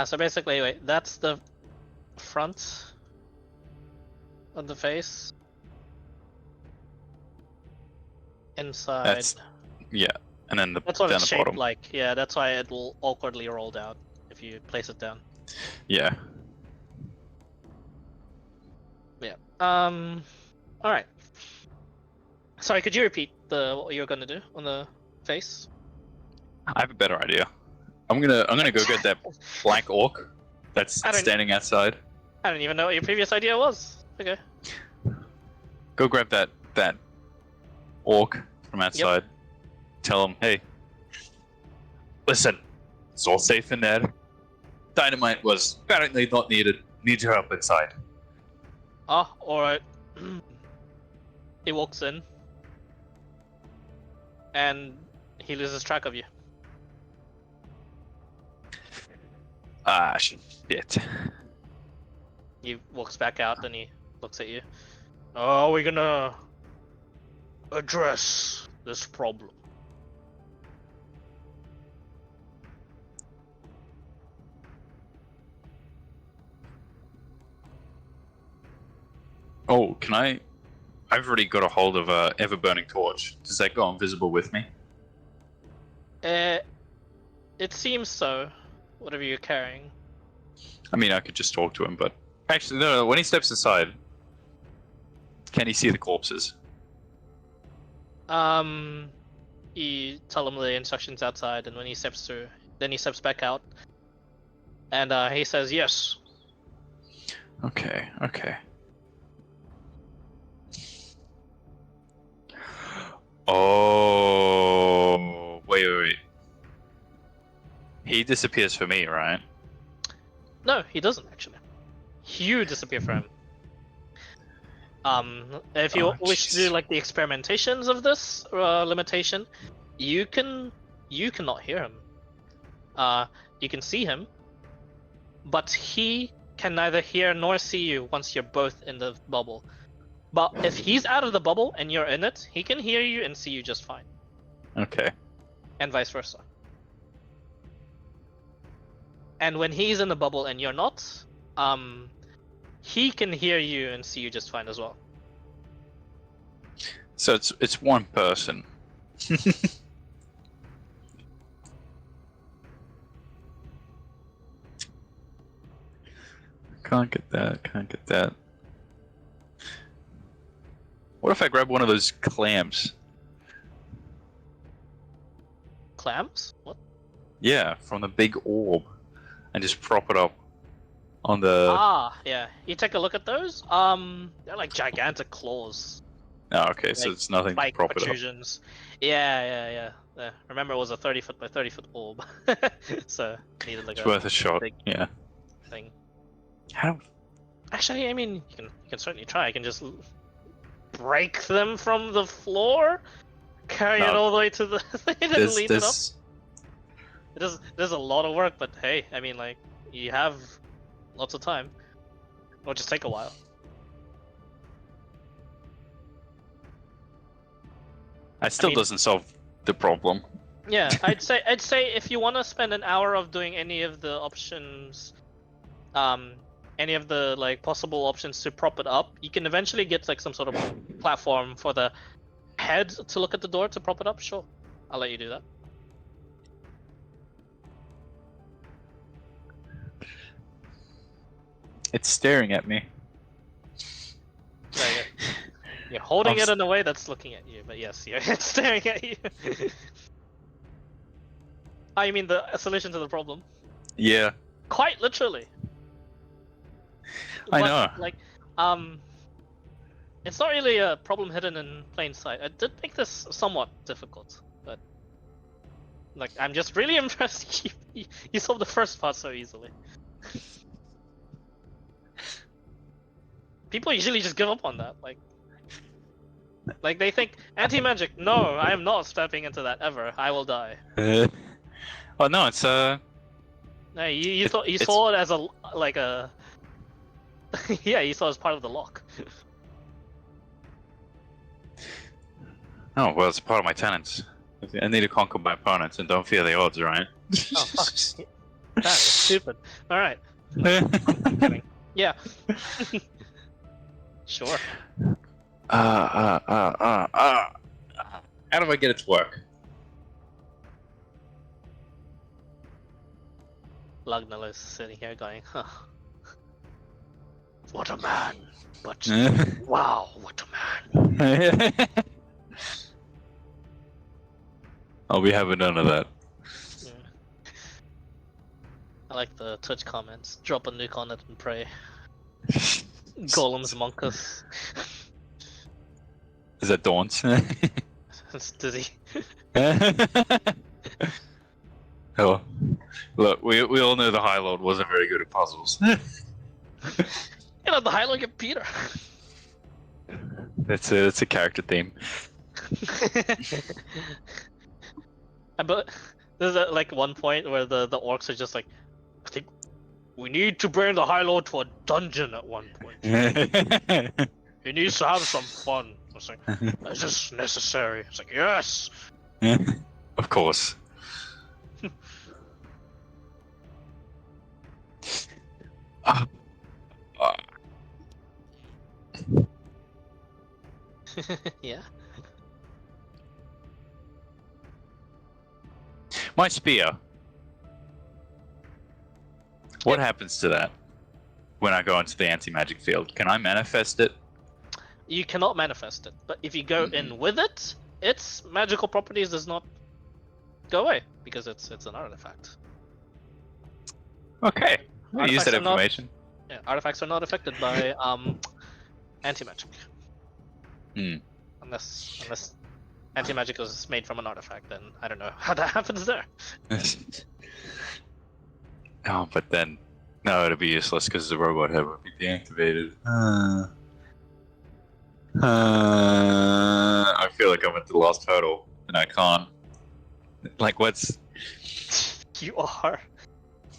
So basically, wait, that's the front of the face. Inside. Yeah, and then That's what down it's the shaped bottom. like. Yeah, that's why it will awkwardly roll down if you place it down. Yeah. Yeah. All right. Sorry, could you repeat what you're gonna do on the face? I have a better idea. I'm gonna go get that black orc That's I don't- standing outside. I don't even know what your previous idea was. Okay. Go grab that orc from outside. Tell him, hey, listen, it's all safe in there. Dynamite was apparently not needed. Need your help inside. Ah, alright. He walks in. And he loses track of you. Ah, shit. He walks back out and he looks at you. Are we gonna address this problem? Oh, can I? I've already got a hold of a ever-burning torch. Does that go invisible with me? It seems so. Whatever you're carrying. I mean, I could just talk to him, but actually, no. When he steps inside, can he see the corpses? You tell him the instructions outside, and when he steps through, then he steps back out, and he says yes. Okay. Oh, wait. He disappears for me, right? No, he doesn't actually. You disappear for him. If you wish to do like the experimentations of this limitation, you cannot hear him. You can see him, but he can neither hear nor see you once you're both in the bubble. But if he's out of the bubble and you're in it, he can hear you and see you just fine. Okay. And vice versa. And when he's in the bubble and you're not, he can hear you and see you just fine as well. So it's one person. Can't get that. What if I grab one of those clamps? Clams? What? Yeah, from the big orb, and just prop it up on the. Yeah. You take a look at those. They're like gigantic claws. Oh, okay, so like it's nothing to Spike prop it up. protrusions. Yeah. Remember, it was a 30-foot by 30-foot orb, so needed like It's a worth a shot. big Yeah. thing. How? Actually, I mean, you can certainly try. I can just break them from the floor, carry it No. all the way to the thing, and lean it up. This. There's a lot of work, but hey, I mean, like, you have lots of time. It'll just take a while. It still doesn't solve the problem. Yeah, I'd say if you want to spend an hour of doing any of the options, any of the like possible options to prop it up, you can eventually get like some sort of platform for the head to look at the door to prop it up. Sure, I'll let you do that. It's staring at me. There you go. You're holding it in a way that's looking at you, but yes, it's staring at you. I mean the solution to the problem. Yeah. Quite literally. I know. Like, it's not really a problem hidden in plain sight. I did make this somewhat difficult, but like, I'm just really impressed you solved the first part so easily. People usually just give up on that, like they think anti-magic. No, I am not stepping into that ever. I will die. Oh no, it's No, you thought you saw it as a yeah, you saw it as part of the lock. Oh well, it's part of my tenets. I need to conquer my opponents and don't fear the odds, right? Oh fuck! That was stupid. All right. Yeah. Sure. How do I get it to work? Lugnal is sitting here going, huh. What a man. But wow, what a man. Oh, we haven't none of that. I like the Twitch comments. Drop a nuke on it and pray. Golem's monkaS. Is that Daunt? It's dizzy. Oh, look, we all know the High Lord wasn't very good at puzzles. You know, the highlight of Peter. That's a character theme. But there's like one point where the orcs are just like, I think we need to bring the High Lord to a dungeon at one point. He needs to have some fun. I was like, is this necessary? It's like, yes. Of course. Yeah. My spear. What happens to that when I go into the anti-magic field? Can I manifest it? You cannot manifest it, but if you go in with it, its magical properties does not go away because it's an artifact. Okay, I'll use that information. Yeah, artifacts are not affected by anti-magic. Unless anti-magic is made from an artifact, then I don't know how that happens there. Oh, but then no, it'd be useless because the robot head would be deactivated. I feel like I'm at the last hurdle and I can't. Like, what's? You are.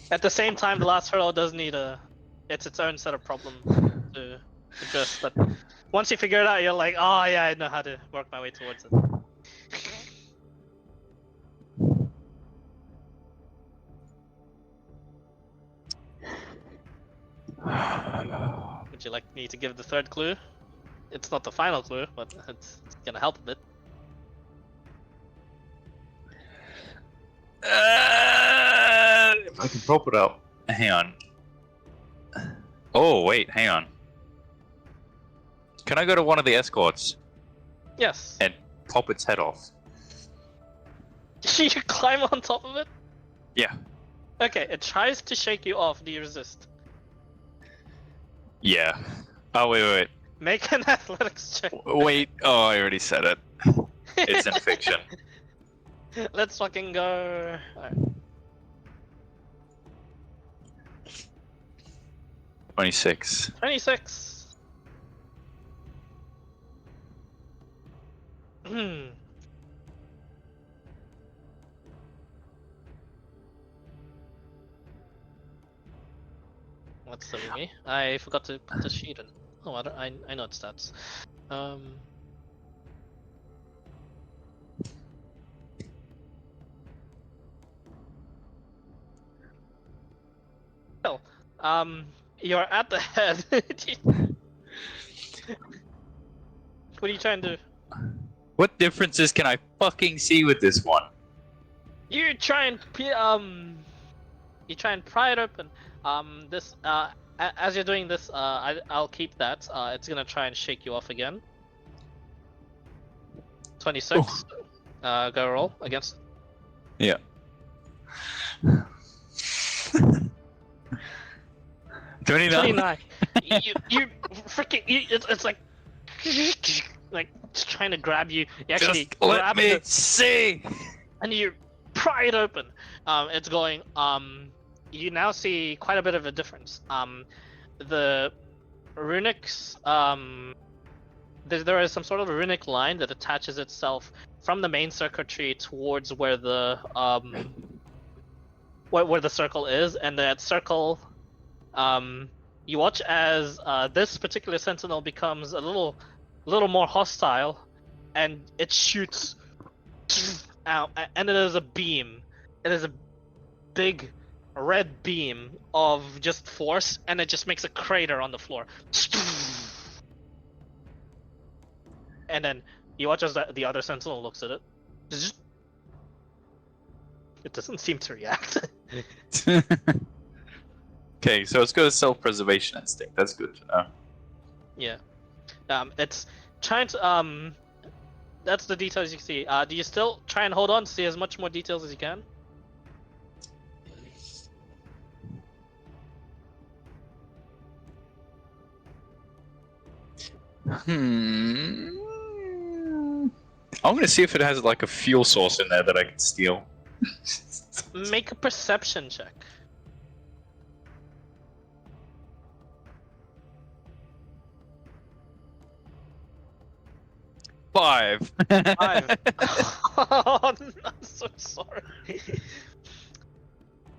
At the same time, the last hurdle does need it's its own set of problems to address. But once you figure it out, you're like, oh yeah, I know how to work my way towards it. Would you like me to give the third clue? It's not the final clue, but it's gonna help a bit. If I can pop it up. Hang on. Oh, wait, hang on. Can I go to one of the escorts Yes. and pop its head off? You climb on top of it? Yeah. Okay, it tries to shake you off. Do you resist? Yeah. Oh, wait. Make an athletics check. Wait. Oh, I already said it. It's in fiction. Let's fucking go. Alright. 26. 26. What's the with me? I forgot to put the sheet in. Oh, I know its stats. Well, you're at the head. What are you trying to do? What differences can I fucking see with this one? You try and pry it open. As you're doing this, I'll keep that. It's gonna try and shake you off again. 26. Go roll against. Yeah. 29. you freaking. It's like trying to grab you. You actually Just let grab me it, see. and you pry it open. It's going. You now see quite a bit of a difference. The runics. There is some sort of a runic line that attaches itself from the main circuitry towards where the where the circle is, and that circle. You watch as this particular sentinel becomes a little more hostile, and it shoots out, and it is a beam. It is a big red beam of just force, and it just makes a crater on the floor. And then you watch as the other sentinel looks at it. It doesn't seem to react. Okay, so it's got a self-preservation instinct. That's good to know. Yeah. It's trying to that's the details you can see. Do you still try and hold on to see as much more details as you can? I'm gonna see if it has like a fuel source in there that I can steal. Make a perception check. 5. 5. Oh, I'm so sorry.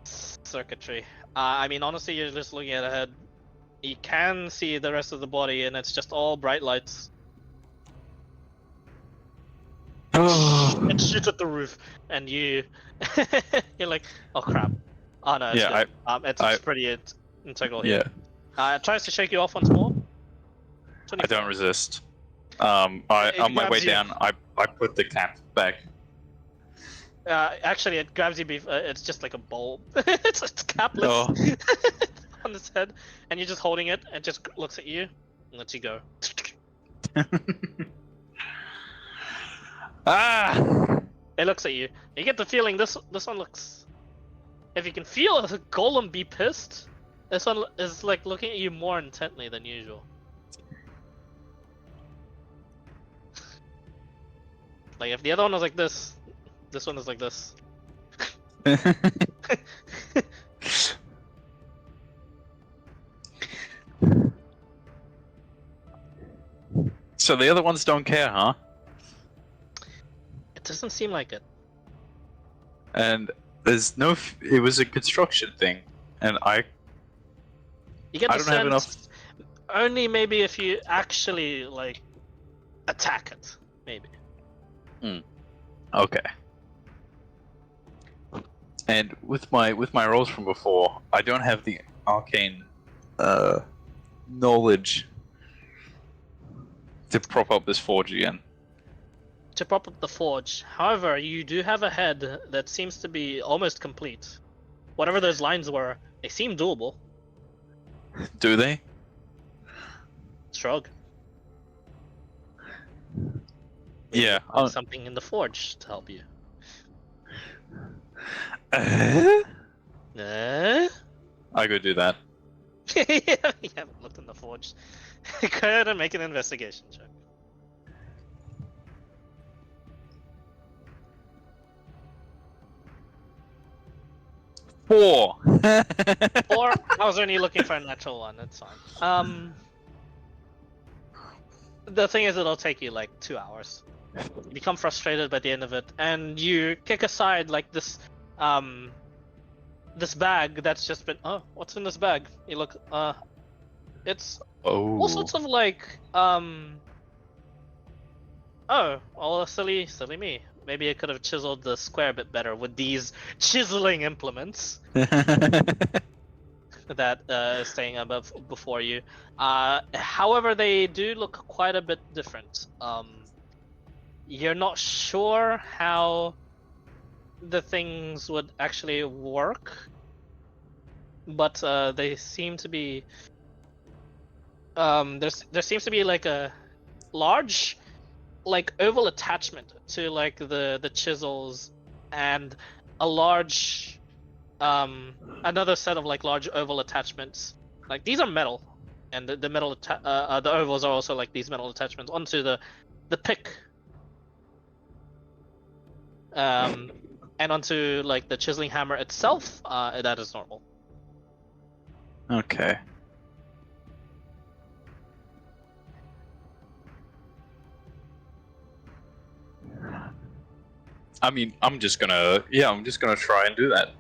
Circuitry. I mean, honestly, you're just looking at ahead. You can see the rest of the body, and it's just all bright lights. It shoots at the roof, and you're like, oh crap. Oh no, it's Yeah, good. It's pretty integral yeah. here. It tries to shake you off once more. I 24. don't resist. It On my way grabs you. down, I put the cap back. Actually, it grabs you. It's just like a bulb. it's capless Oh. on its head, and you're just holding it, and just looks at you and lets you go. Ah! It looks at you. You get the feeling this one looks. If you can feel a golem be pissed, this one is like looking at you more intently than usual. Like if the other one was like this one is like this. So the other ones don't care, huh? It doesn't seem like it. And there's no. It was a construction thing, and You get the I don't have enough. sense only maybe if you actually like attack it, maybe. Okay. And with my rolls from before, I don't have the arcane knowledge to prop up this forge again. To prop up the forge. However, you do have a head that seems to be almost complete. Whatever those lines were, they seem doable. Do they? Shrug. Yeah. Find something in the forge to help you. I go do that. You haven't looked in the forge. Go ahead and make an investigation check. 4. 4? I was only looking for a natural one, that's fine. The thing is, it'll take you like 2 hours. You become frustrated by the end of it, and you kick aside like this this bag that's just been, oh, what's in this bag? You look, it's all sorts of like, oh, well, silly me. Maybe I could have chiseled the square a bit better with these chiseling implements that staying above before you. However, they do look quite a bit different. You're not sure how the things would actually work, but they seem to be. There seems to be like a large, like oval attachment to like the chisels, and a large, another set of like large oval attachments. Like these are metal, and the metal the ovals are also like these metal attachments onto the pick. And onto like the chiseling hammer itself, that is normal. Okay. I mean, I'm just gonna try and do that.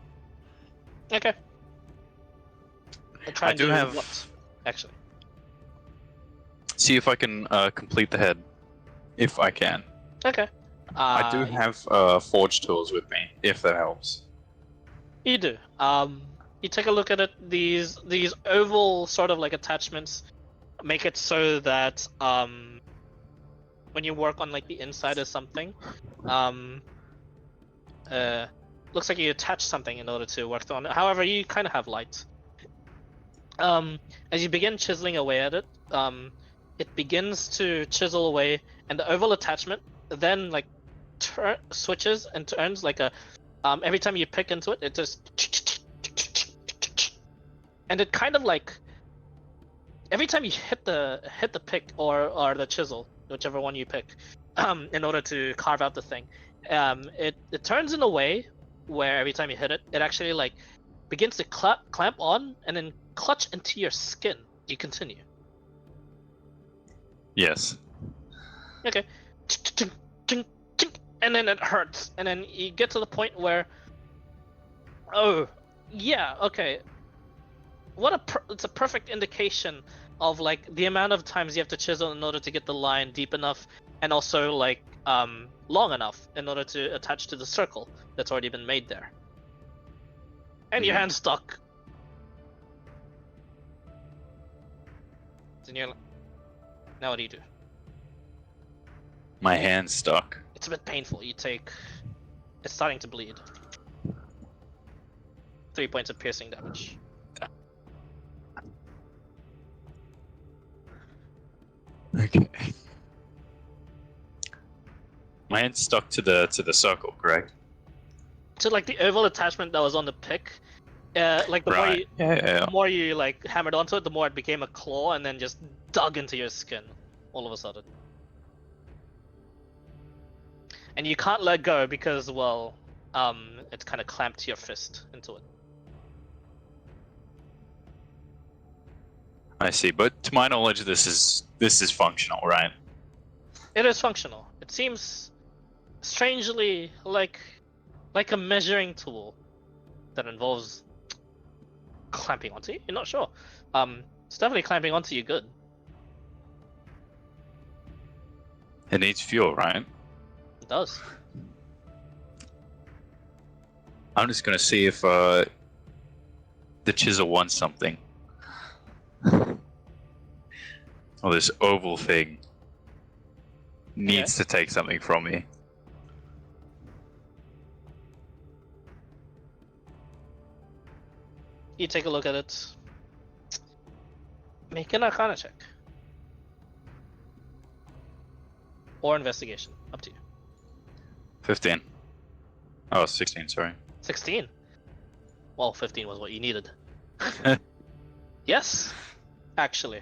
Okay. I do have. What? Actually. See if I can complete the head, if I can. Okay. I do have forge tools with me, if that helps. You do. You take a look at it. These oval sort of like attachments make it so that when you work on like the inside of something, looks like you attach something in order to work on it. However, you kind of have light. As you begin chiseling away at it, it begins to chisel away, and the oval attachment then like switches and turns like a. Every time you pick into it, it just, and it kind of like every time you hit the pick or the chisel, whichever one you pick, in order to carve out the thing, it turns in a way where every time you hit it, it actually like begins to clamp on and then clutch into your skin. You continue. Yes. Okay. And then it hurts, and then you get to the point where, oh, yeah, okay. It's a perfect indication of like the amount of times you have to chisel in order to get the line deep enough, and also like long enough in order to attach to the circle that's already been made there. And your hand's stuck. Now what do you do? My hand's stuck. It's a bit painful. It's starting to bleed. 3 points of piercing damage. Okay. My hand's stuck to the circle, correct? So like the oval attachment that was on the pick, like the Right. the more you like hammered onto it, the more it became a claw and then just dug into your skin all of a sudden. And you can't let go because, well, it's kind of clamped your fist into it. I see, but to my knowledge, this is functional, right? It is functional. It seems strangely like a measuring tool that involves clamping onto you. You're not sure. It's definitely clamping onto you good. It needs fuel, right? It does. I'm just gonna see if the chisel wants something. Or this oval thing needs to take something from me. You take a look at it. Make an Arcana check. Or investigation. Up to you. 15. Oh, 16, sorry. 16. Well, 15 was what you needed. Yes, actually.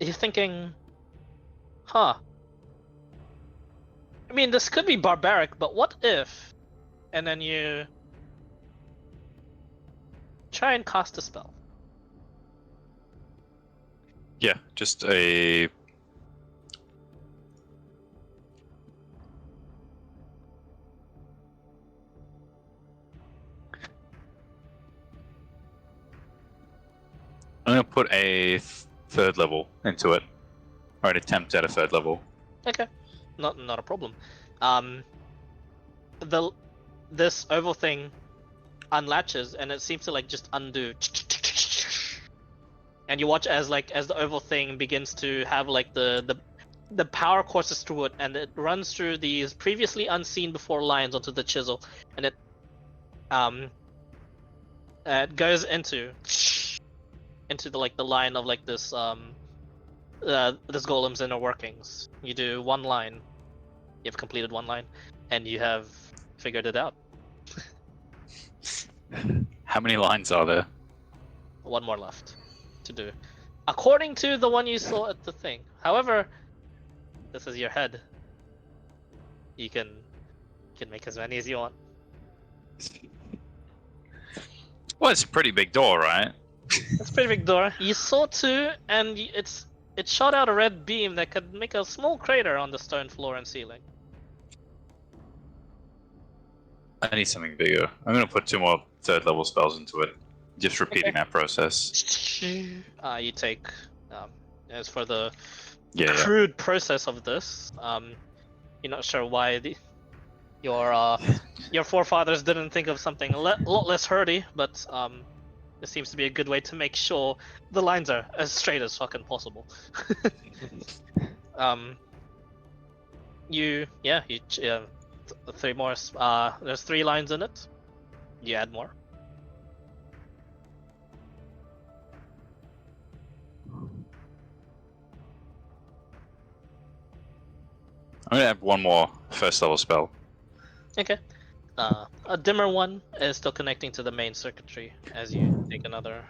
You're thinking, huh. I mean, this could be barbaric, but what if? And then you try and cast a spell. Yeah, just a... I'm gonna put a third level into it. Or an attempt at a third level. Okay, not a problem. This oval thing unlatches and it seems to like just undo. And you watch as the oval thing begins to have like the power courses through it, and it runs through these previously unseen before lines onto the chisel, and it goes into the line of like this this golem's inner workings. You do one line, you've completed one line, and you have figured it out. How many lines are there? One more left to do, according to the one you saw at the thing. However, this is your head. You can make as many as you want. Well, it's a pretty big door, right? It's a pretty big door. You saw two, and it shot out a red beam that could make a small crater on the stone floor and ceiling. I need something bigger. I'm gonna put 2 more third level spells into it. Just repeating that process. You take, as for the Yeah. crude process of this, you're not sure why your forefathers didn't think of something a lot less hurdy, but it seems to be a good way to make sure the lines are as straight as fucking possible. Three more. There's 3 lines in it. You add more. I'm gonna have 1 more first level spell. Okay. A dimmer one is still connecting to the main circuitry as you take another.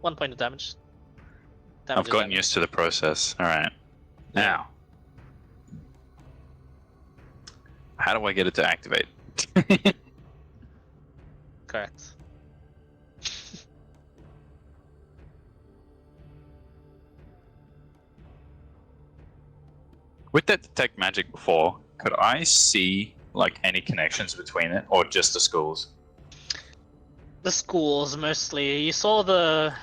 1 point of damage. I've gotten used to the process. All right. Now, how do I get it to activate? Correct. With that detect magic before, could I see like any connections between it, or just the schools? The schools mostly. You saw the.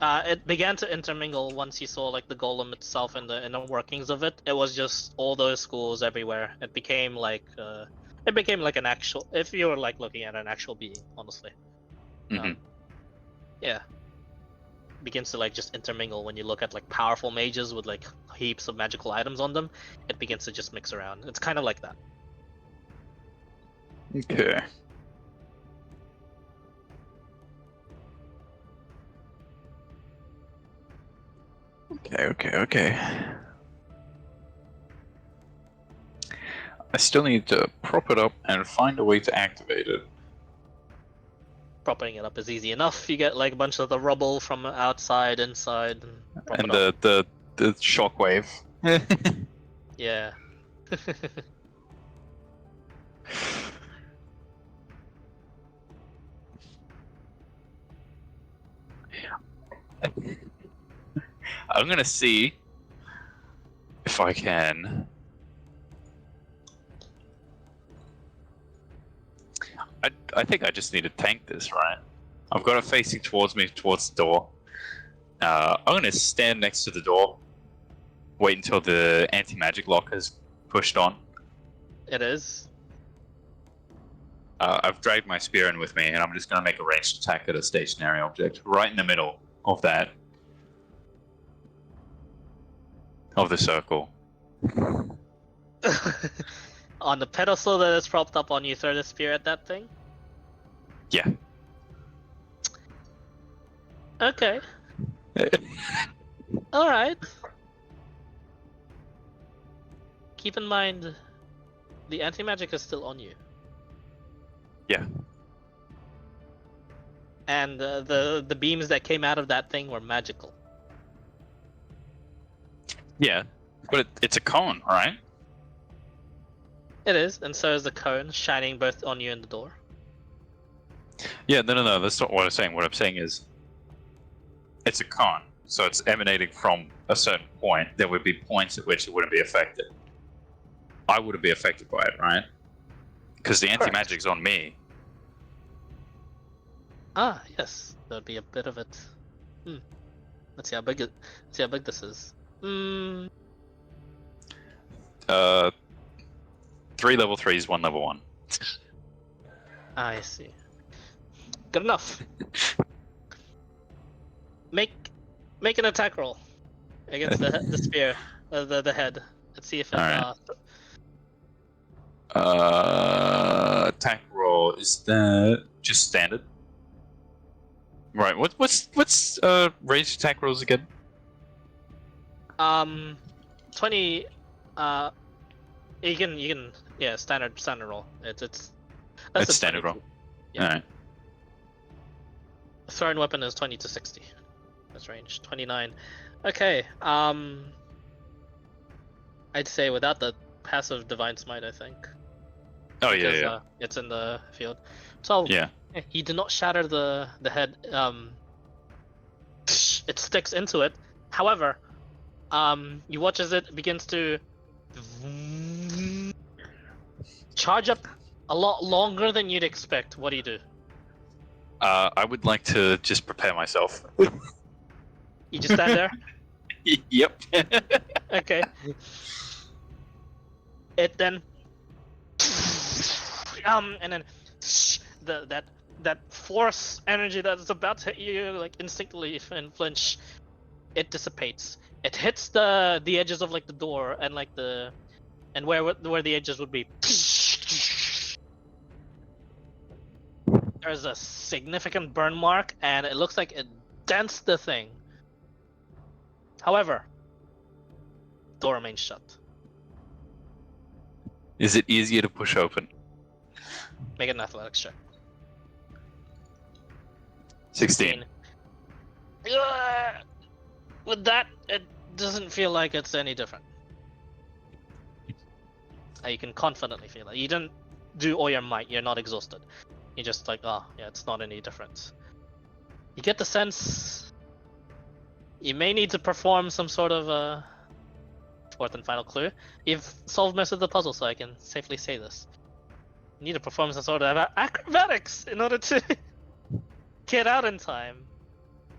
It began to intermingle once you saw like the golem itself and the inner workings of it. It was just all those schools everywhere. It became like an actual. If you were like looking at an actual being, honestly. Yeah. Begins to like just intermingle when you look at like powerful mages with like heaps of magical items on them. It begins to just mix around. It's kind of like that. Okay. Okay. I still need to prop it up and find a way to activate it. Propping it up is easy enough. You get like a bunch of the rubble from outside, inside, and prop And it up. the shockwave. Yeah. I'm gonna see if I can. I think I just need to tank this, right? I've got it facing towards me, towards the door. I'm gonna stand next to the door, wait until the anti-magic lock is pushed on. It is. I've dragged my spear in with me, and I'm just gonna make a ranged attack at a stationary object right in the middle of that. Of the circle. On the pedestal that is propped up on you, throw the spear at that thing? Yeah. Okay. Alright. Keep in mind, the anti-magic is still on you. Yeah. And the beams that came out of that thing were magical. Yeah, but it's a cone, right? It is, and so is the cone, shining both on you and the door. Yeah, no, that's not what I'm saying. What I'm saying is, it's a cone, so it's emanating from a certain point. There would be points at which it wouldn't be affected. I wouldn't be affected by it, right? Because the anti-magic's on me. Ah, yes, there'd be a bit of it. Let's see how big this is. 3 level 3s, 1 level 1. I see. Good enough. Make an attack roll against the spear, the head. Let's see if it. Alright. Attack roll, is that just standard? Right. What's ranged attack rolls again? 20. You can standard roll. It's standard roll. Yeah. Alright. Thrown weapon is 20 to 60. That's range. 29. Okay. I'd say without the passive divine smite, I think. Oh Because, yeah. it's in the field. So Yeah. he did not shatter the head. It sticks into it. However, you watch as it begins to charge up a lot longer than you'd expect. What do you do? I would like to just prepare myself. You just stand there? Yep. Okay. It then and then that force energy that's about to hit you like instinctively and flinch, it dissipates. It hits the edges of like the door and like where the edges would be. There's a significant burn mark and it looks like it dents the thing. However, door remains shut. Is it easier to push open? Make an athletics check. 16. With that, it doesn't feel like it's any different. You can confidently feel it. You didn't do all your might. You're not exhausted. You're just like, oh, yeah, it's not any different. You get the sense you may need to perform some sort of fourth and final clue. You've solved most of the puzzle, so I can safely say this. You need to perform some sort of acrobatics in order to get out in time.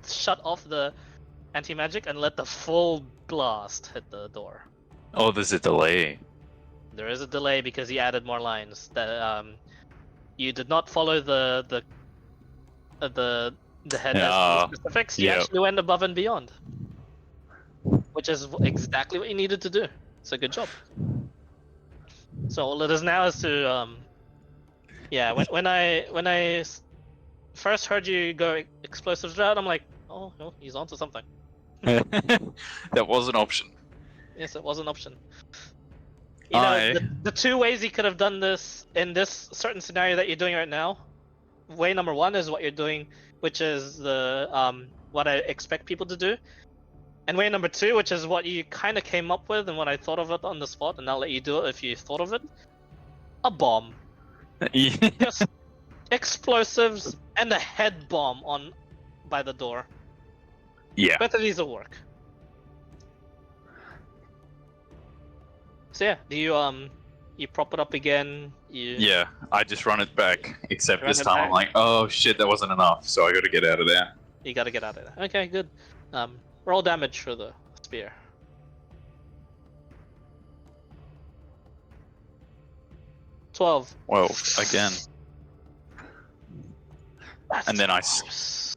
Shut off the anti-magic and let the full blast hit the door. Oh, there's a delay. There is a delay because he added more lines. That you did not follow the head specifics. You actually went above and beyond, which is exactly what you needed to do. So good job. So all it is now is to yeah. When I first heard you go explosives route, I'm like, oh, he's onto something. That was an option. Yes, it was an option. You know, the two ways you could have done this in this certain scenario that you're doing right now. Way number one is what you're doing, which is the what I expect people to do, and way number two, which is what you kind of came up with and what I thought of it on the spot, and I'll let you do it if you thought of it. A bomb. Just explosives and a head bomb by the door. Yeah. Both of these will work. So yeah, do you prop it up again? Yeah, I just run it back. Except Run this it time back? I'm like, oh shit, that wasn't enough. So I got to get out of there. You gotta get out of there. Okay, good. Roll damage for the spear. $12. Well, again. That's And then I close.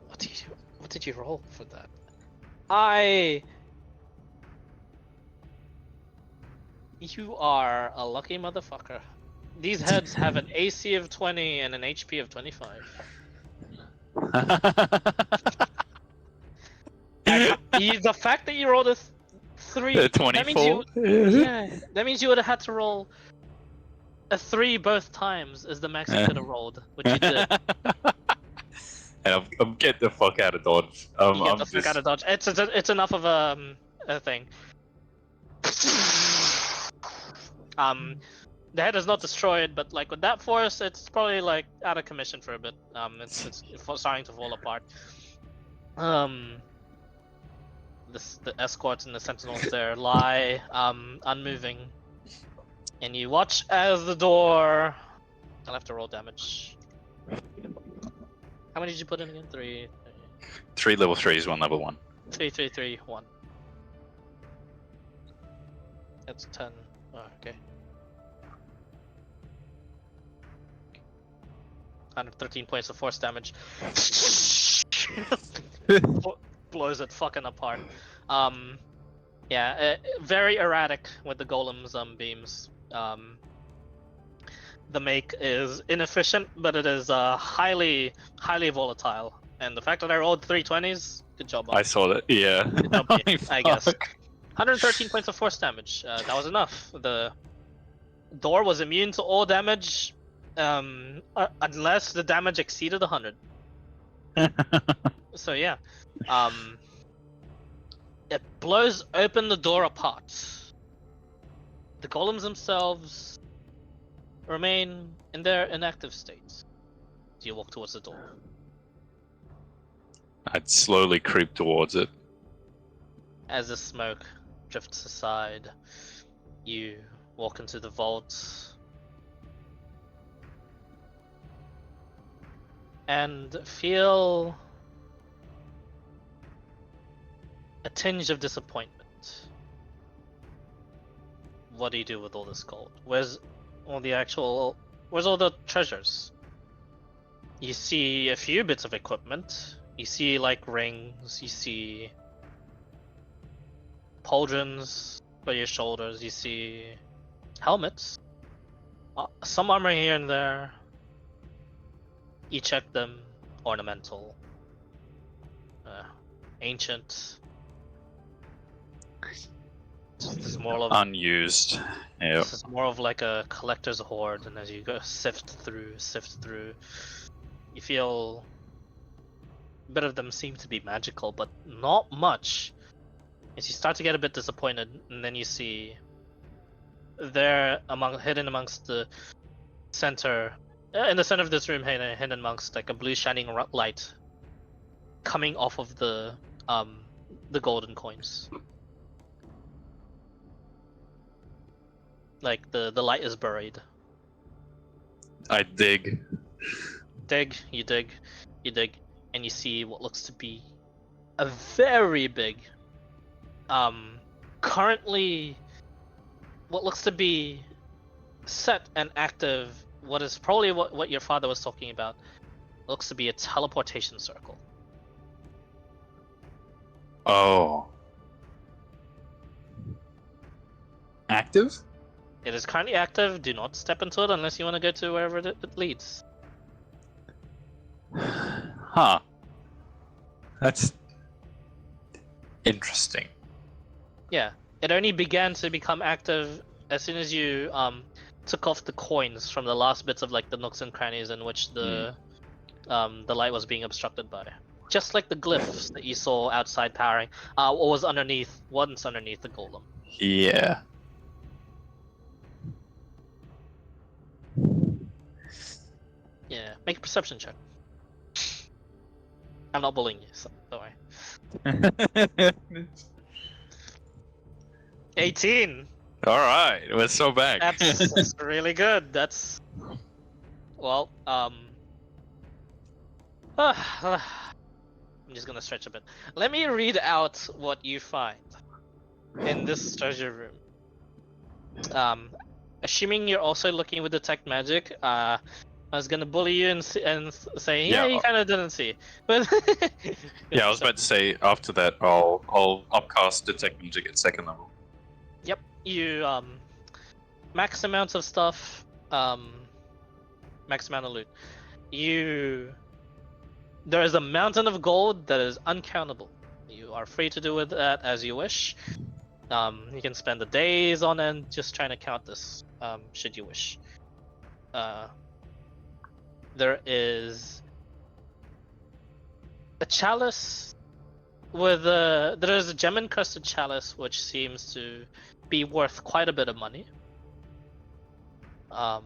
What did you roll for that? You are a lucky motherfucker. These heads have an AC of 20 and an HP of 25. The fact that you rolled a 3, 24. that means you would have had to roll a 3 both times is the max you could have rolled, which you did. And I'm get the fuck out of Dodge. You get the fuck out of Dodge. It's enough of a thing. The head is not destroyed, but like with that force, it's probably like out of commission for a bit. It's starting to fall apart. The escorts and the sentinels there lie unmoving, and you watch as the door. I'll have to roll damage. How many did you put in again? 3. 3 level 3s, 1 level 1. 3, 3, 3, 1. That's 10. Oh, okay. 113 points of force damage. Blows it fucking apart. Yeah, very erratic with the golem's beams. The make is inefficient, but it is highly volatile. And the fact that I rolled 3 20s, good job. I saw that. Yeah. Good job, I guess. 113 points of force damage. That was enough. The door was immune to all damage, unless the damage exceeded 100. So yeah, it blows open the door apart. The golems themselves remain in their inactive state. Do you walk towards the door? I'd slowly creep towards it. As the smoke drifts aside, you walk into the vault and feel a tinge of disappointment. What do you do with all this gold? Where's all the treasures? You see a few bits of equipment. You see like rings, you see pauldrons for your shoulders, you see helmets, some armor here and there. You check them, ornamental, ancient. This is more of unused. Yeah. This is more of like a collector's hoard, and as you go sift through, you feel bit of them seem to be magical, but not much. As you start to get a bit disappointed, and then you see there hidden amongst the center, in the center of this room, hidden amongst like a blue shining light coming off of the golden coins. Like the light is buried. I dig. You dig, and you see what looks to be a very big, currently what looks to be set and active, what is probably what your father was talking about, looks to be a teleportation circle. Oh. Active? It is currently active. Do not step into it unless you want to go to wherever it leads. Huh. That's interesting. Yeah, it only began to become active as soon as you took off the coins from the last bits of like the nooks and crannies in which the light was being obstructed by. Just like the glyphs that you saw outside powering, or was once underneath the golem. Yeah. Yeah, make a perception check. I'm not bullying you, so don't worry. 18. All right, we're so back. That's really good. That's well, I'm just gonna stretch a bit. Let me read out what you find in this treasure room. Assuming you're also looking with detect magic, I was gonna bully you and say, yeah, you kind of didn't see, but Yeah, I was about to say after that, I'll upcast detect magic at 2nd level. Yep, you max amounts of stuff, max amount of loot. There is a mountain of gold that is uncountable. You are free to do with that as you wish. You can spend the days on end just trying to count this, should you wish. There is a chalice with there is a gem encrusted chalice which seems to be worth quite a bit of money. I'll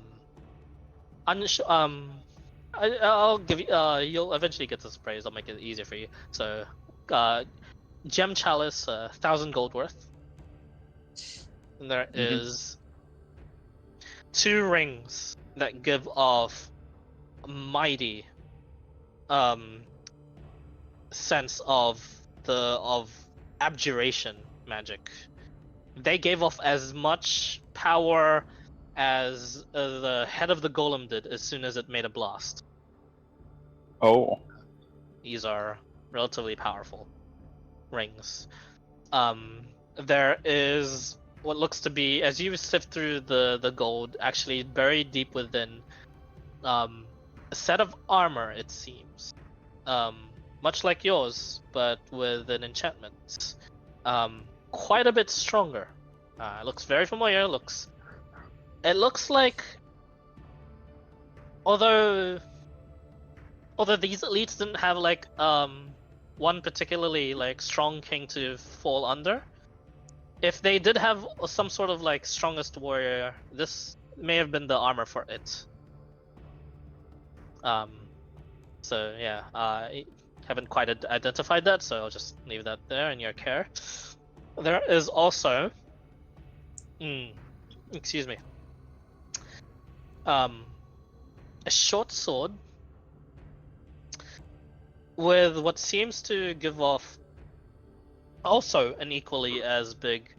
give you. You'll eventually get this praise. I'll make it easier for you. So, gem chalice, 1,000 gold worth. And there is 2 rings that give off a mighty sense of abjuration magic. They gave off as much power as the head of the golem did as soon as it made a blast. Oh. These are relatively powerful rings. There is what looks to be, as you sift through the gold, actually buried deep within a set of armor, it seems. Much like yours, but with an enchantment. Quite a bit stronger. It looks very familiar. It looks like, although these elites didn't have like one particularly like strong king to fall under, if they did have some sort of like strongest warrior, this may have been the armor for it. So yeah, I haven't quite identified that, so I'll just leave that there in your care. There is also, excuse me, a short sword with what seems to give off also an equally as big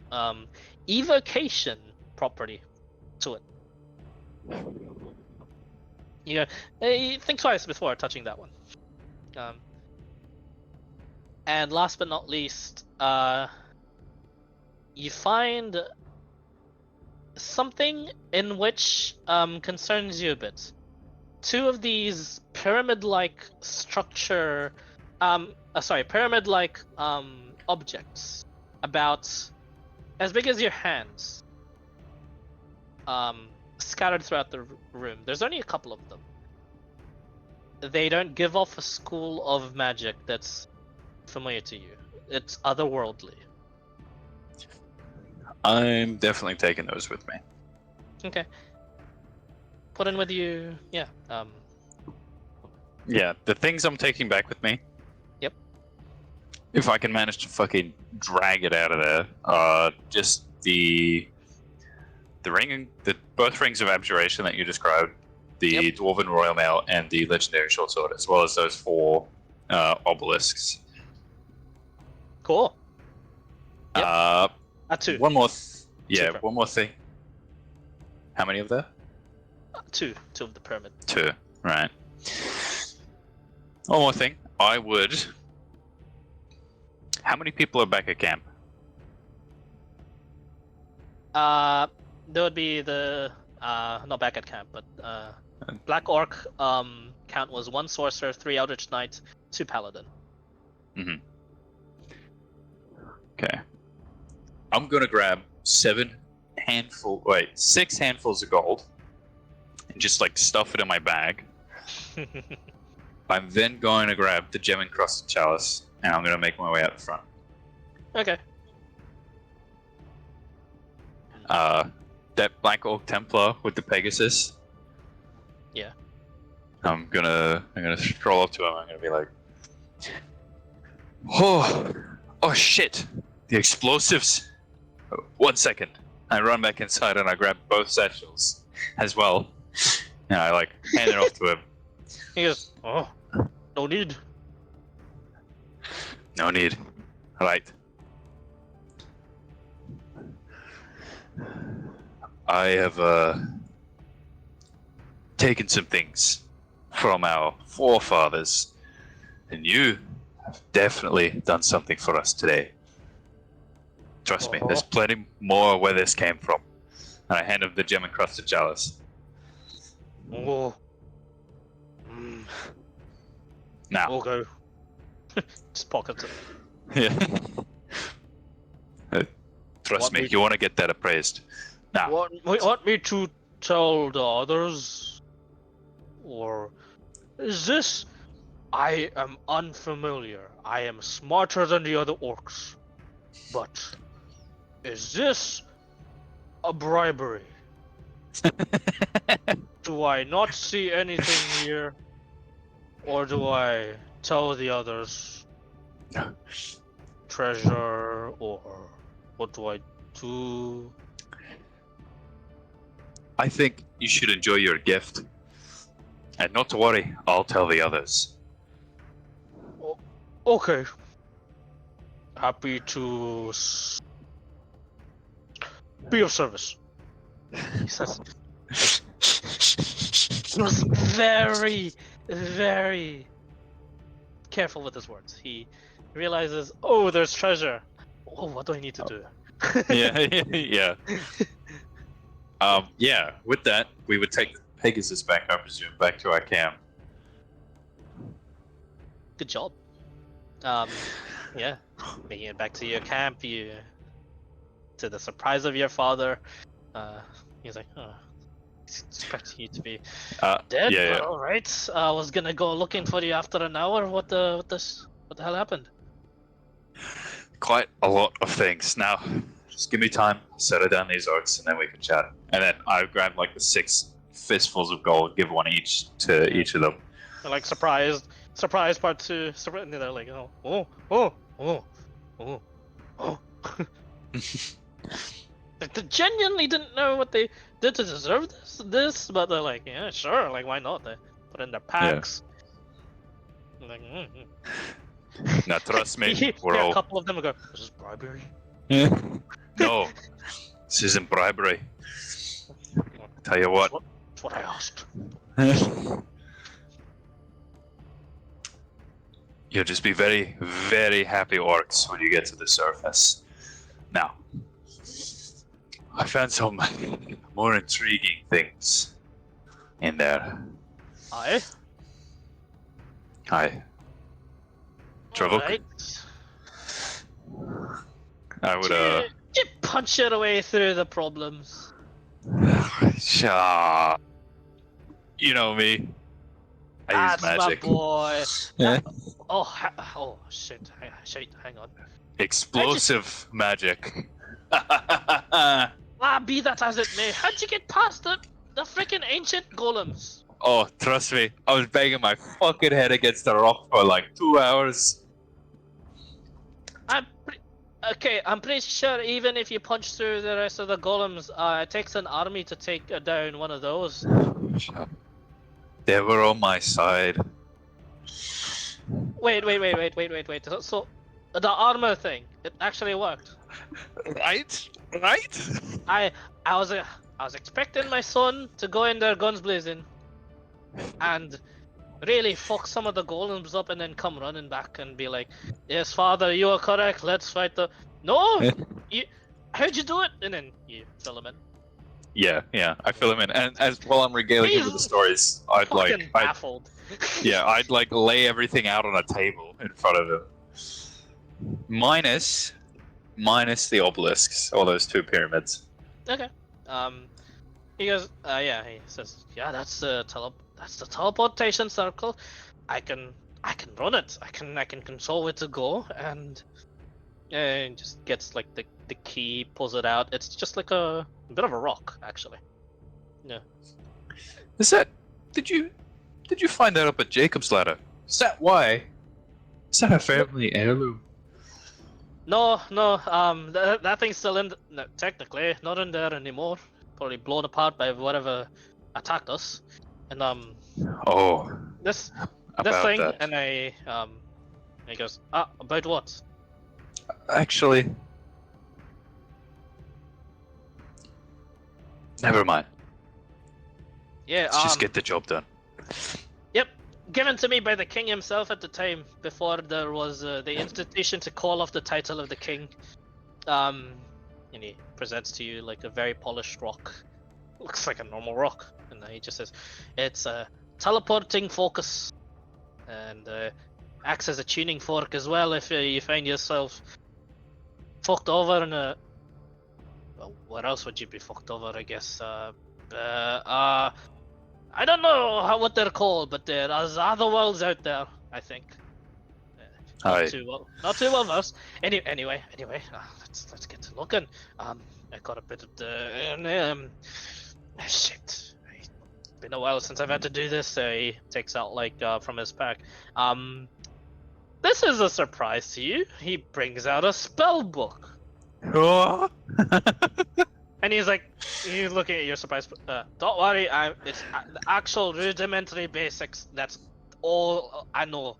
evocation property to it. Yeah, think twice before touching that one. And last but not least, you find something in which concerns you a bit. 2 of these pyramid-like structure, pyramid-like objects, about as big as your hands, scattered throughout the room. There's only a couple of them. they don't give off a school of magic that's familiar to you. It's otherworldly. I'm definitely taking those with me. Okay. Put in with you. Yeah. Yeah, the things I'm taking back with me. Yep. If I can manage to fucking drag it out of there, just the both rings of abjuration that you described, the dwarven royal mail, and the legendary short sword, as well as those 4 obelisks. Cool. Yep. 2. One more. Two. One more thing. How many of there? 2 of the pyramid. 2. Right. One more thing. I would. How many people are back at camp? There would be the not back at camp, but Black Orc count was 1 sorcerer, 3 Eldritch Knight, 2 paladin. Mm-hmm. Okay. I'm gonna grab 6 handfuls of gold, and just like stuff it in my bag. I'm then going to grab the gem encrusted chalice, and I'm gonna make my way out the front. Okay. That Black Orc Templar with the Pegasus. Yeah. I'm gonna stroll up to him. I'm gonna be like, oh shit, the explosives. 1 second. I run back inside and I grab both satchels as well, and I like hand it off to him. He goes, oh, no need. No need. Right. I have taken some things from our forefathers, and you have definitely done something for us today. Trust me, there's plenty more where this came from. And I hand him the gem encrusted chalice. Oh. Now. Okay. Just pocket it. Yeah. Trust me, you want to get that appraised. Now. Want me to tell the others? Or is this... I am unfamiliar. I am smarter than the other orcs. But is this a bribery? Do I not see anything here? Or do I tell the others treasure, or what do I do? I think you should enjoy your gift. And not to worry, I'll tell the others. Okay. Happy to be of service. He says. He was very, very careful with his words. He realizes, oh, there's treasure. Oh, what do I need to do? Yeah. Yeah, with that, we would take Pegasus back, I presume, back to our camp. Good job. Yeah, making it back to your camp, to the surprise of your father, he's like, oh, he's expecting you to be dead. Yeah. All right, I was gonna go looking for you after an hour. What the hell happened? Quite a lot of things. Now, just give me time, settle down these orcs, and then we can chat. And then I grab like the 6 fistfuls of gold, give one each to each of them. They're like surprise part 2, and they're like, oh. They genuinely didn't know what they did to deserve this, but they're like, yeah, sure, like why not? They put in their packs. Yeah. Like, Now trust me, we're a all... couple of them will go, this is bribery. No, this isn't bribery. Tell you what. That's what I asked. You'll just be very, very happy orcs when you get to the surface. Now, I found some more intriguing things in there. Aye? Travok? Right. I would, You punch your way through the problems. You know me. I use That's my magic. boy. Yeah. Oh shit! Hang on. Explosive magic. Be that as it may, how'd you get past the freaking ancient golems? Oh, trust me, I was banging my fucking head against the rock for like 2 hours. Okay, I'm pretty sure even if you punch through the rest of the golems, it takes an army to take down one of those. Shut up. They were on my side. Wait. So the armor thing, it actually worked. Right? Right? I was expecting my son to go in there guns blazing, and really fuck some of the golems up, and then come running back and be like, "Yes, father, you are correct. Let's fight the." No, how'd you do it? And then you fill him in. Yeah. I fill him in, and as while I'm regaling him with the He's stories, I'd Fucking baffled. I'd like lay everything out on a table in front of him, minus the obelisks, all those 2 pyramids. Okay. He goes. He says, "Yeah, that's the teleportation circle. I can run it. I can control it to go." And just gets like the key, pulls it out. It's just like a bit of a rock, actually. Yeah. Is that? Did you find that up at Jacob's Ladder? Is that why? Is that a family heirloom? No. That thing's still in. No, technically, not in there anymore. Probably blown apart by whatever attacked us. And Oh, this about thing, that. and he goes, about what? Actually, never mind. Yeah. Let's just get the job done. Yep. Given to me by the king himself at the time, before there was the institution to call off the title of the king. And he presents to you like a very polished rock. Looks like a normal rock, and he just says, "It's a teleporting focus, and acts as a tuning fork as well. If you find yourself fucked over in a, well, where else would you be fucked over? I guess. I don't know what they're called, but there's other worlds out there. I think. Hi. Not too well versed. Anyway, let's get to looking. I got a bit of the shit. It's been a while since I've had to do this. He takes out like from his pack. This is a surprise to you. He brings out a spell book, Oh. and he's like, you looking at your surprise. Don't worry, it's the actual rudimentary basics. That's all I know.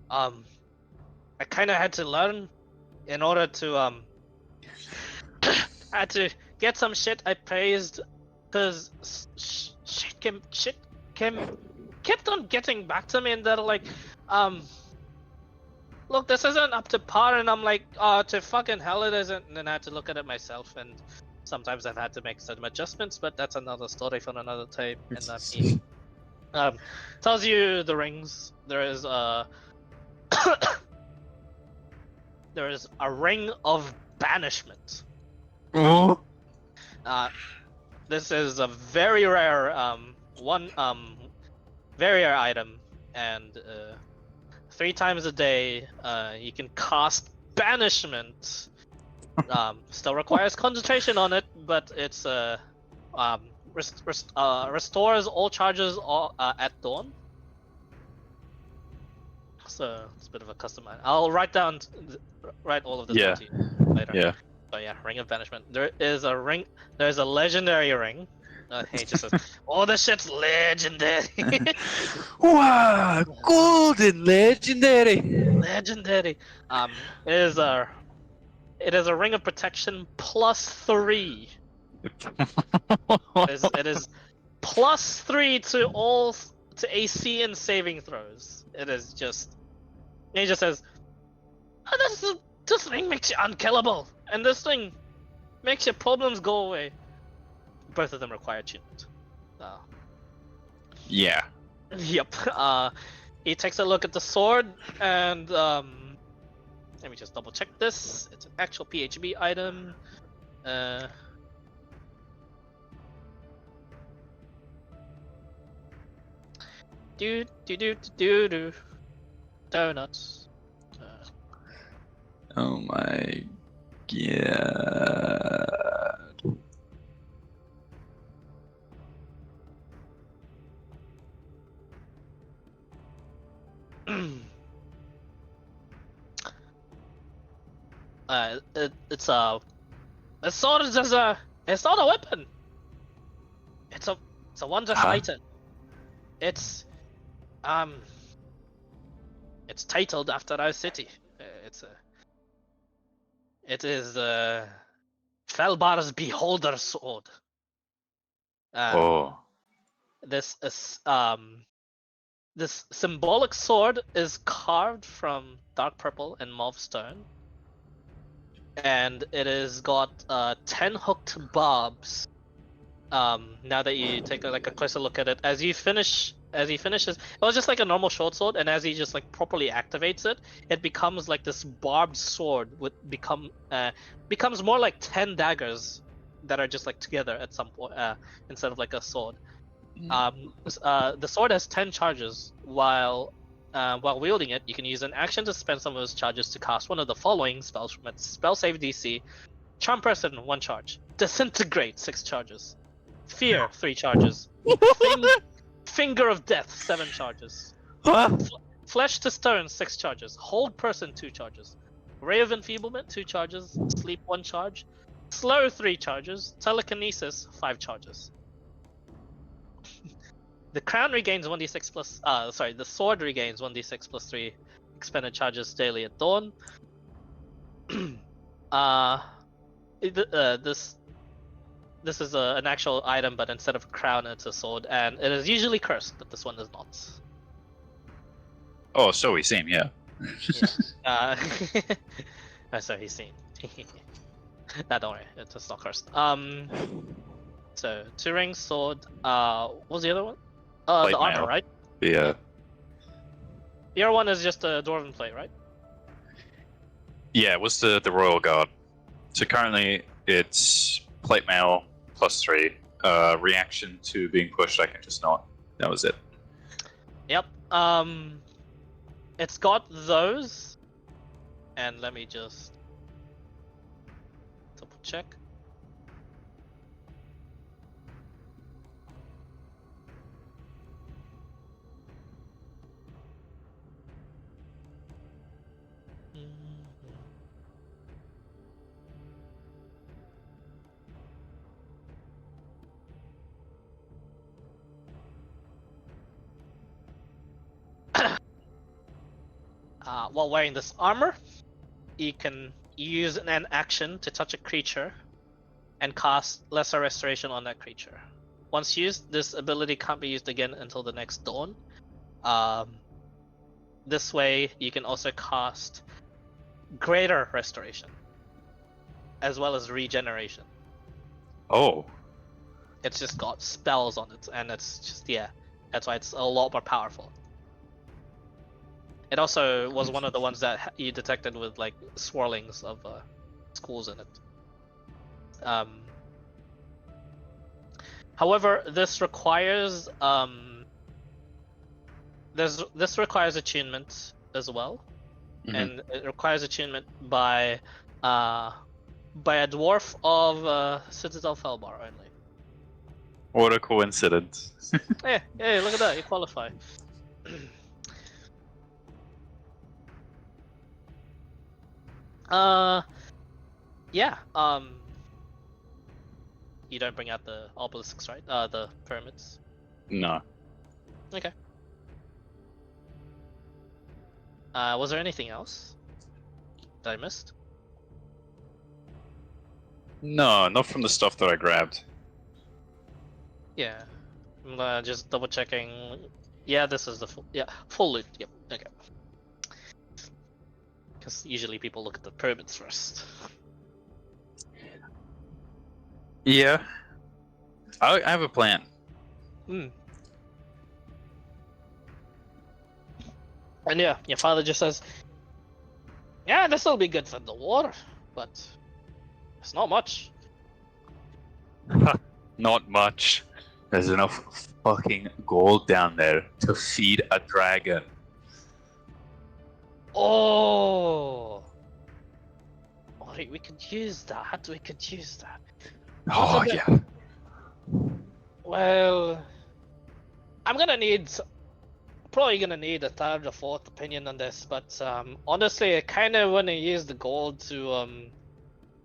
I kind of had to learn in order to I had to get some shit I praised, because shit kept on getting back to me, and they're like, look, this isn't up to par, and I'm like, to fucking hell it isn't, and then I had to look at it myself, and sometimes I've had to make some adjustments, but that's another story for another time. And he tells you the rings. There is there is a ring of banishment. Oh. This is a very rare very rare item, and 3 times a day you can cast banishment. Still requires concentration on it, but it's restores all charges at dawn. So it's a bit of a custom. I'll write all of this down to you later. Yeah. But yeah, ring of banishment. There is a ring. There's a legendary ring. He just says, "Oh, this shit's legendary." Wow, golden legendary. Legendary. It is a ring of protection +3. It is +3 to AC and saving throws. It is just. He just says, this ring makes you unkillable, and this thing makes your problems go away. Both of them require attunement. Yeah. Yep. He takes a look at the sword, and let me just double check this. It's an actual PHB item. Do do do do do. Donuts. Oh my god. It's a sword is just it's not a weapon. It's a wondrous Huh? item. It's it's titled after our city. It is Felbar's Beholder Sword. Oh. This is this symbolic sword is carved from dark purple and mauve stone, and it has got 10 hooked barbs. Now that you take a closer look at it, as he finishes, it was just like a normal short sword, and as he just like properly activates it, it becomes like this barbed sword with becomes more like 10 daggers that are just like together at some point, instead of like a sword. The sword has 10 charges. While wielding it, you can use an action to spend some of those charges to cast one of the following spells from its spell save DC: Charm Person 1 charge, Disintegrate 6 charges, Fear 3 charges, Finger of Death 7 charges, Flesh to Stone 6 charges, Hold Person 2 charges, Ray of Enfeeblement 2 charges, Sleep 1 charge, Slow 3 charges, Telekinesis 5 charges. The crown regains 1d6 plus. The sword regains 1d6 plus 3 expended charges daily at dawn. This is an actual item, but instead of a crown, it's a sword, and it is usually cursed, but this one is not. Oh, so we seem, yeah. So he's seen. Nah, don't worry, it's not cursed. So 2 rings, sword. What was the other one? Plate The armor, mail. right? Yeah. The other one is just a dwarven plate, right? Yeah, it was the Royal Guard. So currently it's plate mail plus 3. Reaction to being pushed, I can just not. That was it. Yep. It's got those, and let me just double check. While wearing this armor, you can use an action to touch a creature and cast Lesser Restoration on that creature. Once used, this ability can't be used again until the next dawn. This way, you can also cast Greater Restoration, as well as Regeneration. Oh. It's just got spells on it, and it's just, yeah, that's why it's a lot more powerful. It also was one of the ones that you detected with like swirlings of skulls in it. However, this requires this requires attunement as well, and it requires attunement by a dwarf of Citadel Felbar only. What a coincidence. Hey, look at that! You qualify. Yeah. You don't bring out the obelisks, right? The pyramids. No. Okay. Was there anything else that I missed? No, not from the stuff that I grabbed. Yeah. I'm just double checking. Yeah, this is the full loot. Yep. Okay. Because usually people look at the pyramids first. Yeah. I have a plan. And yeah, your father just says, yeah, this will be good for the war, but it's not much. Not much. There's enough fucking gold down there to feed a dragon. Oh! Alright, we could use that. We could use that. What Oh about- yeah. Well, I'm gonna need, probably gonna need a third or fourth opinion on this, but honestly, I kind of want to use the gold to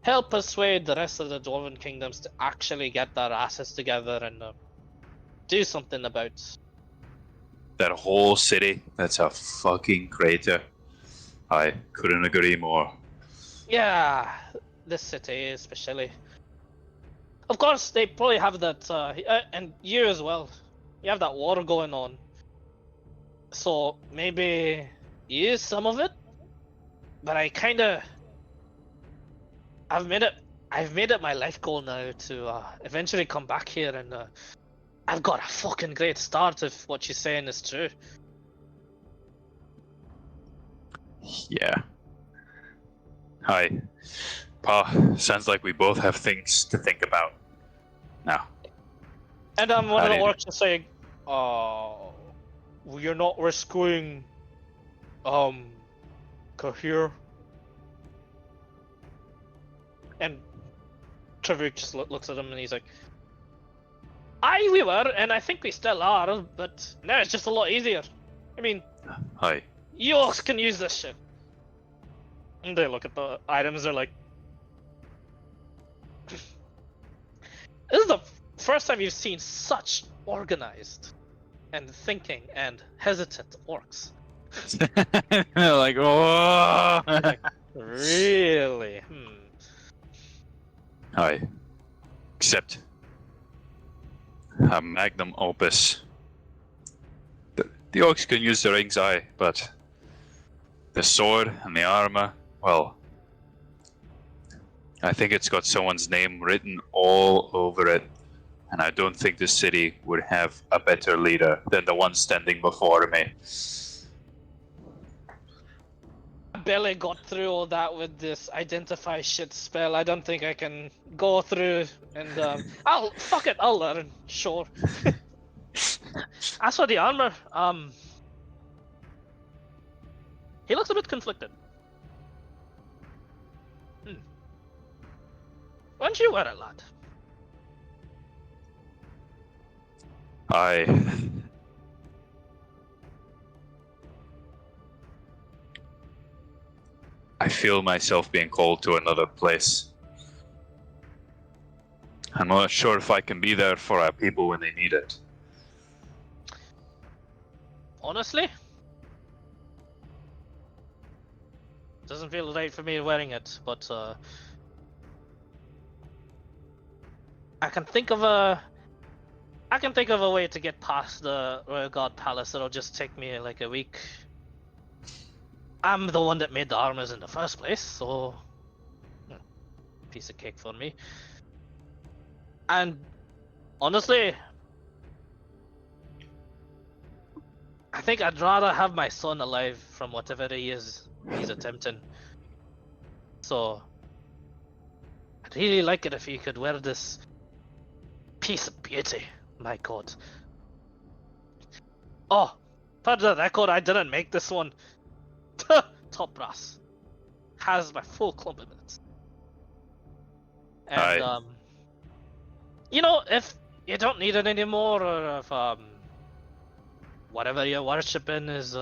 help persuade the rest of the Dwarven kingdoms to actually get their asses together and do something about. That whole city, that's a fucking crater. I couldn't agree more. Yeah, this city especially. Of course, they probably have that, and you as well. You have that war going on. So maybe use some of it. But I kinda, I've made it my life goal now to eventually come back here, and I've got a fucking great start if what you're saying is true. Yeah. Hi. Pa, sounds like we both have things to think about. Now. And one of the Howdy. orcs is saying, "Oh, you're not rescuing, Kahir." And Trevor just looks at him and he's like, "Aye, we were, and I think we still are, but now it's just a lot easier. I mean, Hi. you orcs can use this shit." And they look at the items, they're like, "This is the first time you've seen such organized and thinking and hesitant orcs." Like, oh. Really? Hi. Except a magnum opus. The orcs can use the ring's eye, but the sword and the armor, well, I think it's got someone's name written all over it, and I don't think the city would have a better leader than the one standing before me. I barely got through all that with this identify shit spell. I don't think I can go through and I'll learn, sure. As for the armor, he looks a bit conflicted. Why don't you wear it, lad? I feel myself being called to another place. I'm not sure if I can be there for our people when they need it. Honestly, doesn't feel right for me wearing it, but I can think of a way to get past the Royal Guard Palace. It'll just take me like a week. I'm the one that made the armors in the first place, so piece of cake for me. And honestly, I think I'd rather have my son alive from whatever he's attempting. So I'd really like it if he could wear this piece of beauty. My god. Oh, for the record, I didn't make this one. Top brass has my full compliments. And Aye. if you don't need it anymore, or if whatever you're worshipping is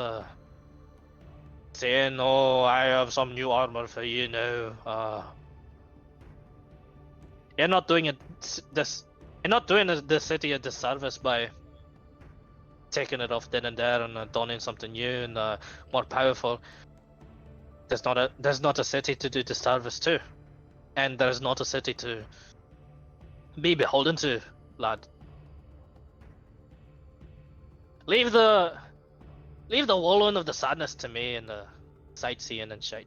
saying, "Oh, I have some new armor for you now," you're not doing the city a disservice by taking it off then and there and donning something new and more powerful. There's not a city to do disservice to, and there's not a city to be beholden to, lad. Leave the wallowing of the sadness to me and the sightseeing and shit.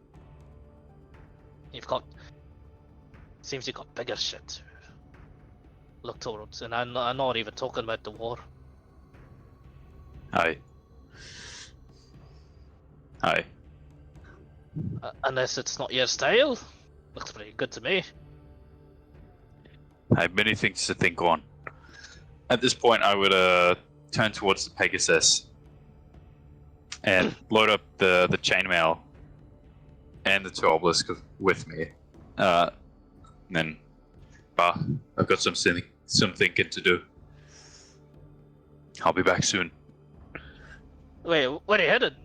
Seems you've got bigger shit to look towards, and I'm not even talking about the war. Aye. Aye. Unless it's not your style. Looks pretty good to me. I have many things to think on. At this point, I would turn towards the Pegasus and load up the chainmail and the two obelisks with me. And then, I've got some thinking to do. I'll be back soon. Wait, where are you headed?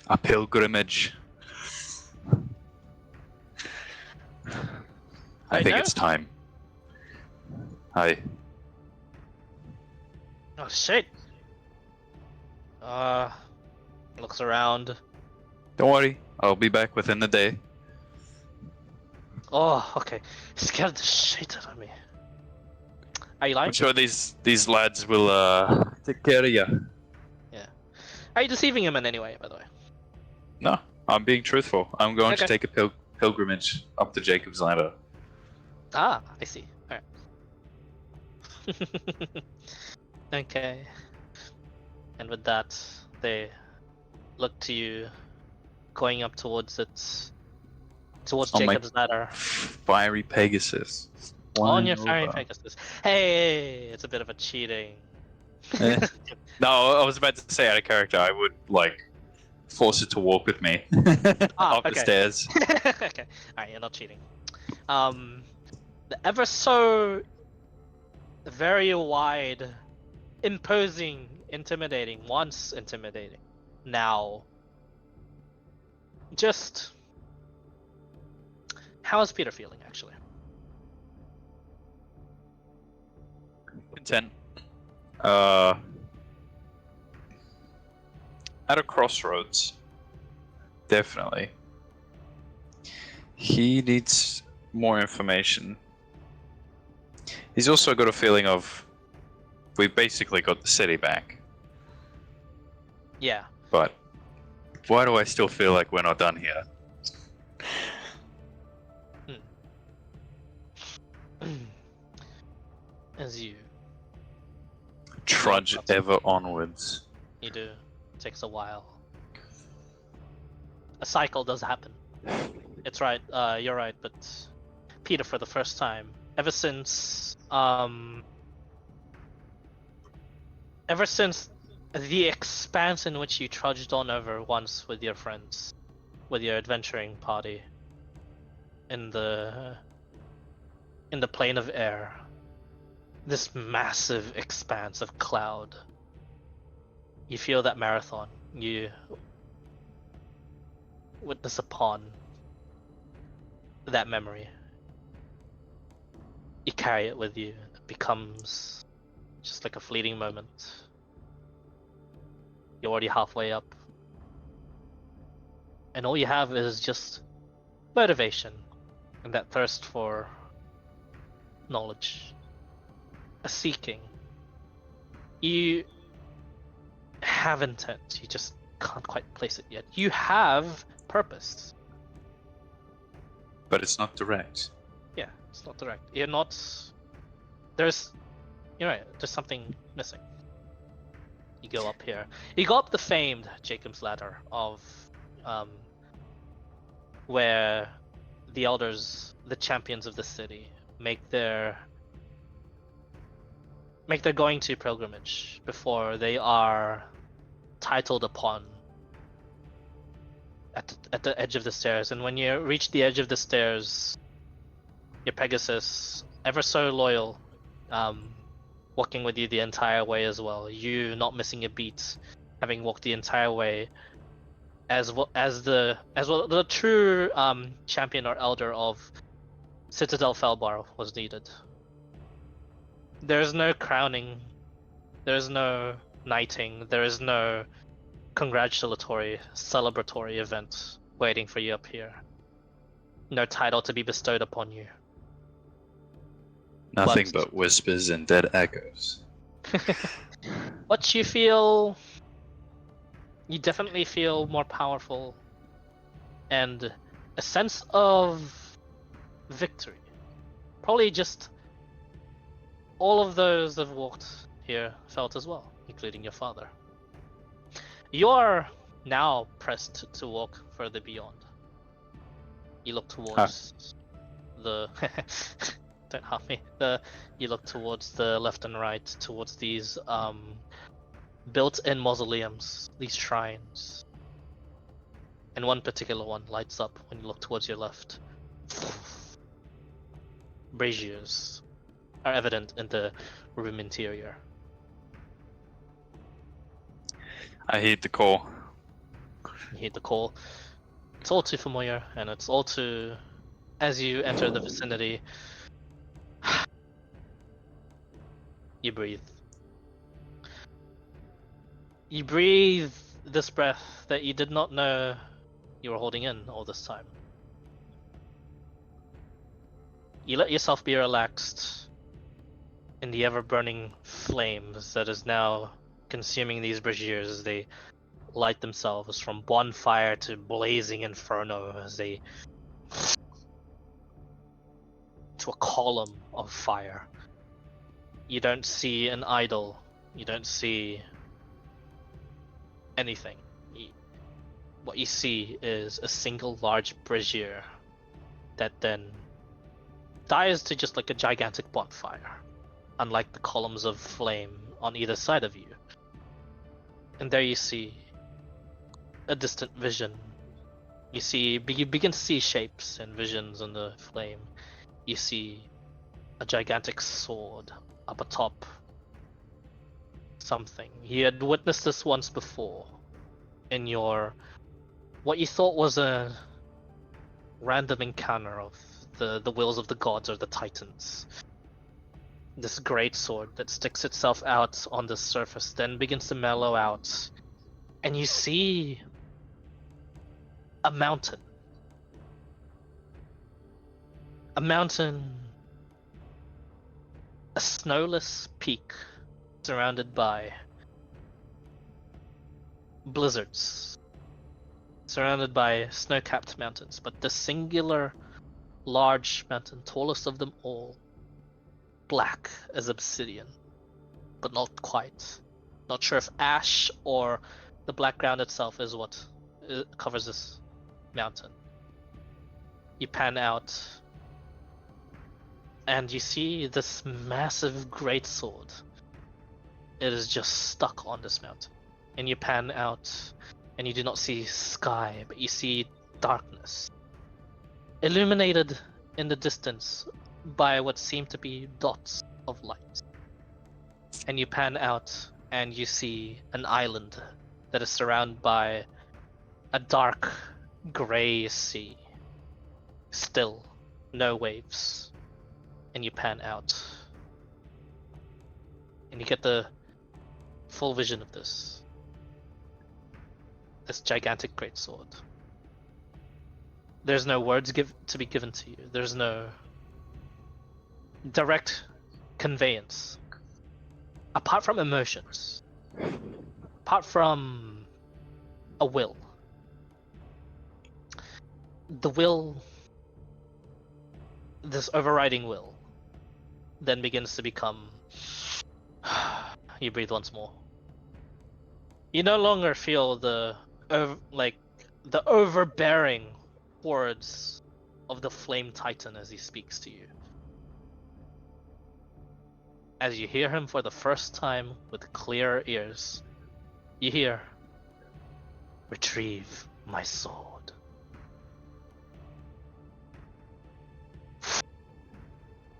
A pilgrimage. I Right think now? it's time. Hi. Oh shit. Looks around. Don't worry, I'll be back within the day. Oh, okay. Scared the shit out of me. Are you lying? I'm sure these lads will take care of you. Are you deceiving him in any way, by the way? No, I'm being truthful. I'm going to Okay. take a pilgrimage up to Jacob's Ladder. Ah, I see. Alright. Okay. And with that, they look to you going up towards On my Jacob's ladder. fiery Pegasus. On your Flying fiery over. Pegasus. Hey, it's a bit of a cheating. Eh. No, I was about to say out of character, I would force it to walk with me up the okay. stairs. Okay. Alright, you're not cheating. The ever so very wide, imposing, intimidating, once intimidating, now just how is Peter feeling actually? Content. At a crossroads. Definitely. He needs more information. He's also got a feeling of we basically got the city back. Yeah. But why do I still feel like we're not done here? As you Trudge ever onwards. do, it takes a while. A cycle does happen. It's right. You're right. But Peter, for the first time, ever since the expanse in which you trudged on over once with your friends, with your adventuring party, in the plane of air, this massive expanse of cloud. You feel that marathon. You witness upon that memory. You carry it with you. It becomes just like a fleeting moment. You're already halfway up. And all you have is just motivation and that thirst for knowledge. A seeking. You have intent, you just can't quite place it yet. You have purpose. But it's not direct. Yeah, it's not direct. You're right, there's something missing. You go up here. You go up the famed Jacob's Ladder of where the elders, the champions of the city, make their going to pilgrimage before they are titled upon at the edge of the stairs. And when you reach the edge of the stairs, your Pegasus, ever so loyal, walking with you the entire way as well. You not missing a beat, having walked the entire way, as well the true champion or elder of Citadel Felbar was needed. There's no crowning, there's no knighting, there is no congratulatory, celebratory event waiting for you up here. No title to be bestowed upon you. Nothing but whispers and dead echoes. What you feel, you definitely feel more powerful and a sense of victory. Probably just all of those that have walked here felt as well, including your father. You are now pressed to walk further beyond. You look towards the don't help me. You look towards the left and right, towards these built-in mausoleums, these shrines. And one particular one lights up when you look towards your left. Braziers are evident in the room interior. I heed the call. You hear the call. It's all too familiar, and it's all too... As you enter the vicinity, you breathe. You breathe this breath that you did not know you were holding in all this time. You let yourself be relaxed in the ever-burning flames that is now consuming these braziers as they light themselves from bonfire to blazing inferno as they to a column of fire. You don't see an idol. You don't see anything. What you see is a single large brazier that then dies to just like a gigantic bonfire, unlike the columns of flame on either side of you. And there you see a distant vision. You begin to see shapes and visions in the flame. You see a gigantic sword up atop something. You had witnessed this once before in your what you thought was a random encounter of the wills of the gods or the titans. This great sword that sticks itself out on the surface then begins to mellow out, and you see a mountain. A mountain, a snowless peak surrounded by blizzards, surrounded by snow-capped mountains, but the singular large mountain, tallest of them all, black as obsidian, but not quite. Not sure if ash or the black ground itself is what covers this mountain. You pan out, and you see this massive greatsword. It is just stuck on this mountain. And you pan out, and you do not see sky, but you see darkness. Illuminated in the distance by what seem to be dots of light. And you pan out, and you see an island that is surrounded by a dark gray sea. Still, no waves. And you pan out, and you get the full vision of this gigantic greatsword. There's no words to be given to you. There's no direct conveyance. Apart from emotions. Apart from a will. The will, this overriding will, then begins to become... You breathe once more. You no longer feel the overbearing words of the Flame Titan as he speaks to you. As you hear him for the first time with clear ears, you hear, "Retrieve my sword."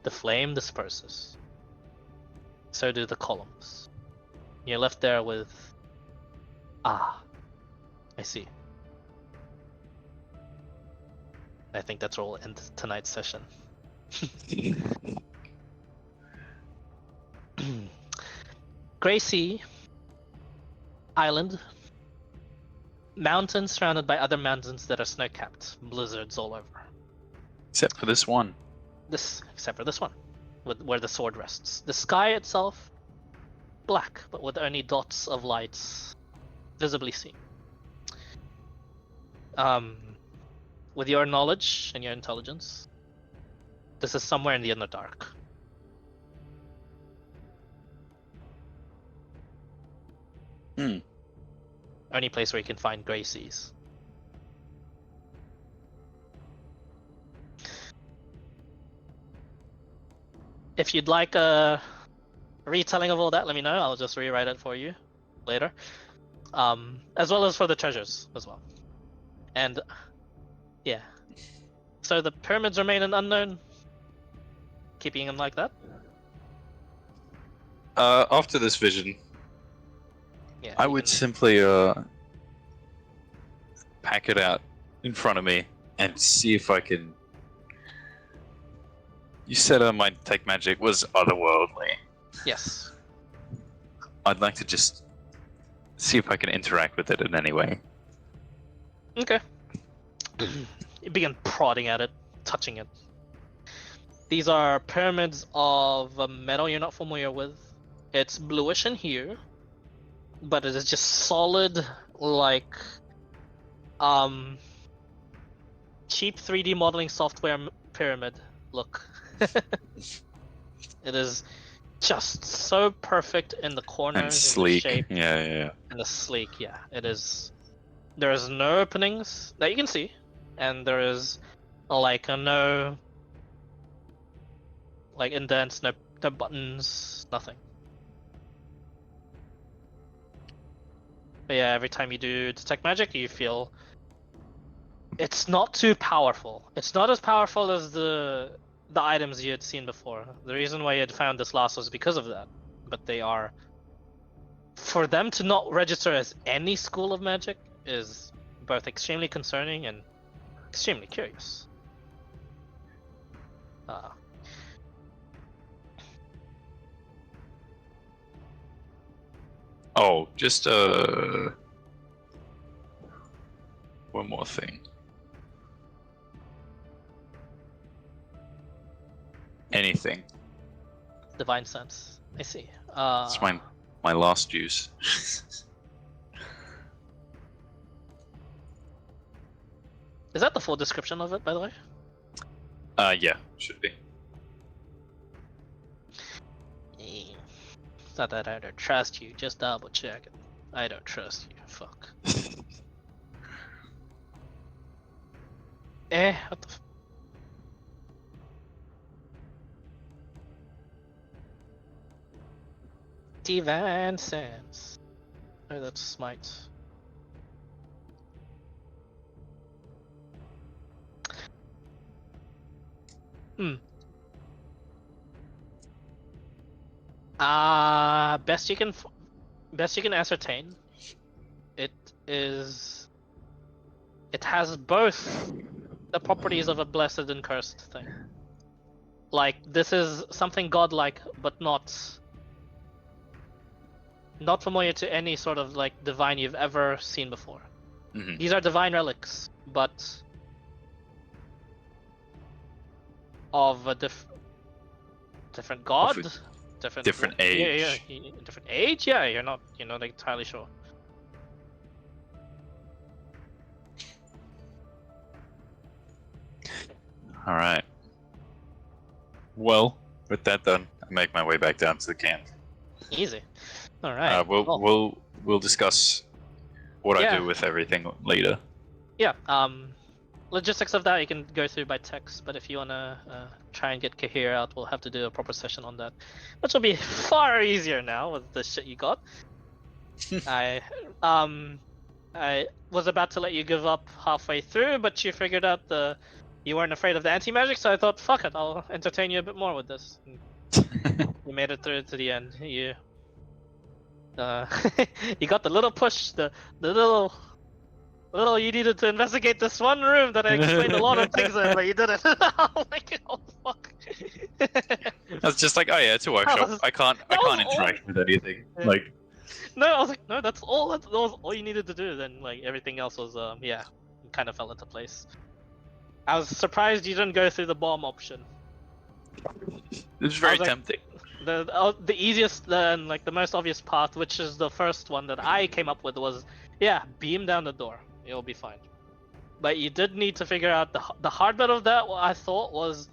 The flame disperses. So do the columns. You're left there with, I see. I think that's where we'll end tonight's session. Gracie Island. Mountains surrounded by other mountains that are snow-capped. Blizzards all over. Except for this one. Except for this one, where the sword rests. The sky itself, black, but with only dots of lights visibly seen. With your knowledge and your intelligence, this is somewhere in the Underdark. Only place where you can find gray seas. If you'd like a retelling of all that, let me know. I'll just rewrite it for you later. As well as for the treasures as well. And yeah. So the pyramids remain an unknown. Keeping them like that? After this vision, Yeah. I you would can- simply pack it out in front of me and see if I can. You said my detect magic was otherworldly. Yes. I'd like to just see if I can interact with it in any way. Okay. You begin prodding at it, touching it. These are pyramids of a metal you're not familiar with. It's bluish in here, but it is just solid, like cheap 3D modeling software pyramid look. It is just so perfect in the corners And and the sleek. shape Yeah. and the sleek. Yeah, it is. There is no openings that you can see, and there is like no indents, no buttons, nothing. But yeah, every time you do detect magic, you feel it's not too powerful. It's not as powerful as the items you had seen before. The reason why you had found this last was because of that. But they are, for them to not register as any school of magic is both extremely concerning and extremely curious. Oh, just one more thing. Anything. Divine sense. I see. It's my last juice. Is that the full description of it, by the way? Yeah, should be. It's not that I don't trust you, just double check it. I don't trust you. Fuck. What the Divine sense. Oh, that's smite. Best you can ascertain, it has both the properties of a blessed and cursed thing. Like, this is something godlike, but not familiar to any sort of like divine you've ever seen before. Mhm. These are divine relics, but of a different god, different age. Yeah, different age. Yeah, you're not entirely sure. All right. Well, with that done, I make my way back down to the camp. Easy. All right. We'll discuss what I Yeah. do with everything later. Yeah. Logistics of that you can go through by text, but if you wanna try and get Kahir out, we'll have to do a proper session on that, which will be far easier now with the shit you got. I was about to let you give up halfway through, but you figured out you weren't afraid of the anti-magic, so I thought, fuck it, I'll entertain you a bit more with this. You made it through to the end. You you got the little push, the little you needed to investigate this one room that I explained a lot of things in, but you didn't. Oh my god, oh, fuck. That's just like, oh yeah, it's a workshop. I can't interact with anything. Yeah. Like, No, I was like, no, that was all you needed to do. Then like everything else was yeah, kind of fell into place. I was surprised you didn't go through the bomb option. it's very like- tempting. The easiest and like the most obvious path, which is the first one that I came up with, was beam down the door. It'll be fine. But you did need to figure out the hard bit of that. What I thought was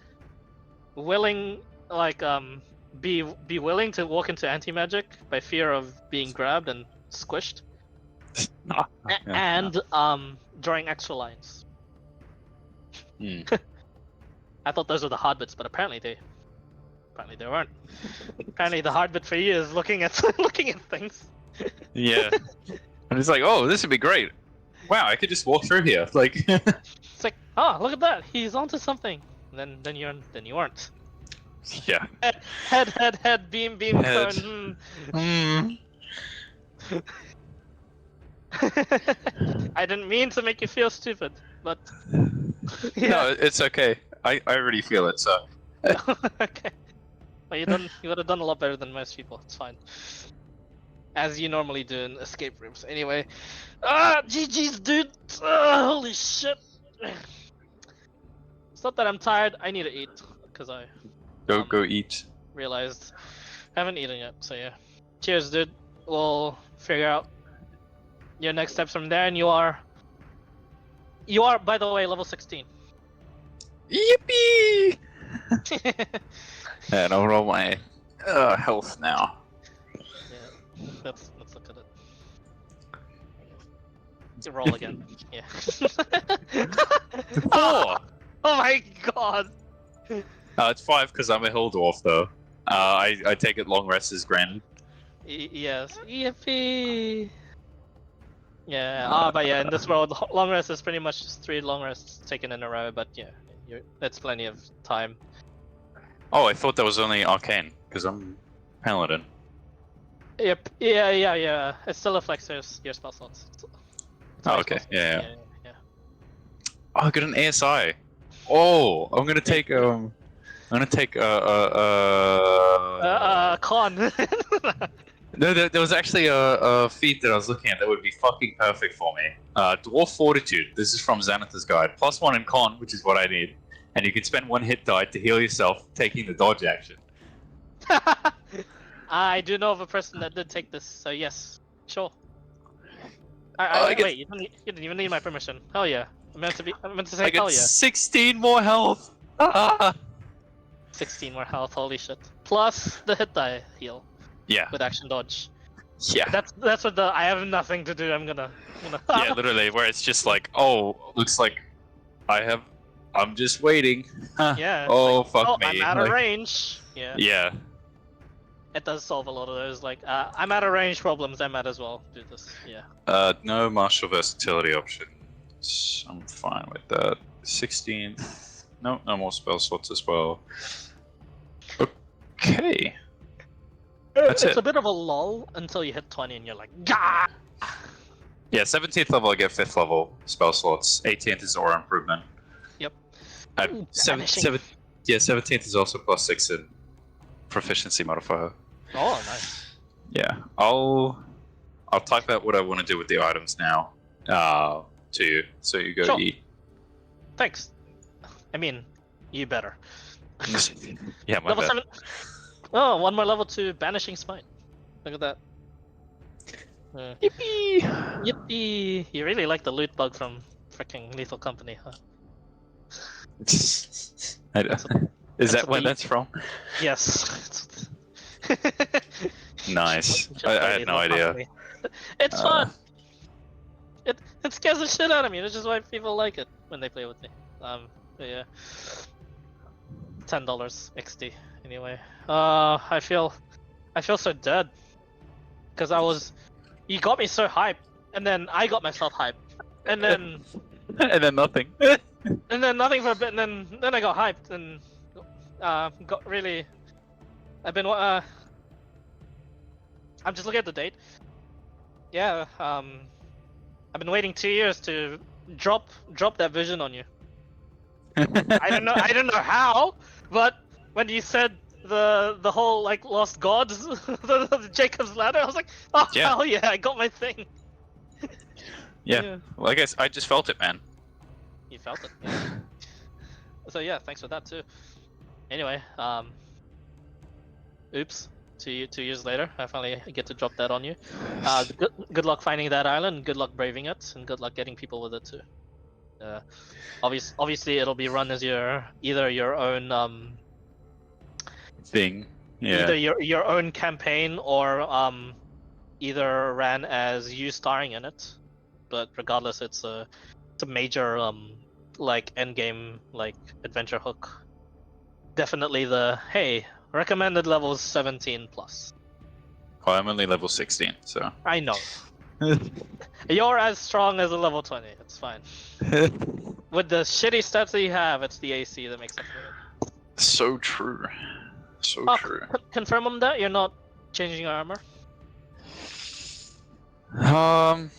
be willing to walk into anti-magic by fear of being grabbed and squished, and drawing extra lines. Hmm. I thought those were the hard bits, but apparently apparently there weren't. Apparently the hard bit for you is looking at looking at things. Yeah. And it's like, oh, this would be great. Wow, I could just walk through here. Like, It's like, oh, look at that, he's onto something. And then you weren't. yeah. Head, beam, Head. cone. Mm. I didn't mean to make you feel stupid, but yeah. No, it's okay. I already feel it, so. Okay. Well, you would have done a lot better than most people. It's fine. As you normally do in escape rooms. Anyway. GG's, dude. Holy shit. It's not that I'm tired. I need to eat because I Go eat. realized I haven't eaten yet. So yeah. Cheers, dude. We'll figure out your next steps from there, and you are, by the way, level 16. Yippee! And I'll roll my health now. Yeah, let's look at it. You roll again. Yeah. 4! Oh my god! It's 5 because I'm a hill dwarf, though. I take it long rest is granted. Yes. Yippee! Yeah. But yeah, in this world, long rest is pretty much just 3 long rests taken in a row. But yeah, that's plenty of time. Oh, I thought that was only arcane because I'm paladin. Yep. Yeah. It still affects your spell slots. Oh, okay. Yeah. Yeah. Oh, I got an ASI. Oh, I'm gonna take con. No, there was actually a feat that I was looking at that would be fucking perfect for me. Dwarf Fortitude. This is from Xanathar's Guide. +1 in con, which is what I need. And you can spend 1 hit die to heal yourself, taking the dodge action. I do know of a person that did take this, so yes, sure. Wait, you didn't even need my permission. Hell yeah! I'm meant to say I hell get yeah. 16 more health. 16 more health. Holy shit! Plus the hit die heal Yeah. with action dodge. Yeah. That's what I have nothing to do. I'm gonna. Yeah, literally, where it's just like, oh, looks like I'm just waiting. Yeah. Oh, like, fuck me. I'm out of range. Yeah. Yeah. It does solve a lot of those. Like, I'm out of range problems. I might as well do this. Yeah. No martial versatility options. I'm fine with that. 16. No more spell slots as well. Okay. That's it's it. a bit of a lull until you hit 20 and you're like, gah! Yeah, 17th level I get 5th level spell slots. 18th is aura improvement. Yep. Ooh, 17th is also +6 in proficiency modifier. Oh, nice. Yeah, I'll type out what I want to do with the items now to you, so you go Sure. eat. Thanks. I mean, you better. Yeah, my Level bad. 7. Oh, 1 more level to Banishing Smite. Look at that. Yippee! Yippee! You really like the loot bug from freaking Lethal Company, huh? I don't- Is that where that's from? Yes. Nice. Just I by had no Lethal idea. Company. It's fun! It scares the shit out of me, which is why people like it when they play with me. But yeah. $10 XD anyway. I feel so dead. Cause you got me so hyped, and then I got myself hyped. And then And then nothing. and then nothing for a bit, and then I got hyped and got really. I've been I'm just looking at the date. Yeah, I've been waiting 2 years to drop that vision on you. I don't know how, but when you said the whole like lost gods, the Jacob's ladder, I was like, oh Yeah. hell yeah, I got my thing. Yeah. Well, I guess I just felt it, man. You felt it. Yeah. So yeah, thanks for that too. Anyway, oops. 2 years later, I finally get to drop that on you. Good luck finding that island. Good luck braving it, and good luck getting people with it too. Obviously, it'll be run as either your own Thing. Yeah. either your own campaign or either ran as you starring in it. But regardless, it's a major like end game like adventure hook. Definitely the hey, Recommended level is 17 plus. Oh, I'm only level 16, so. I know. You're as strong as a level 20. It's fine. With the shitty stats that you have, it's the AC that makes up for it. So true. So Oh, true. confirm on that. You're not changing your armor. I'm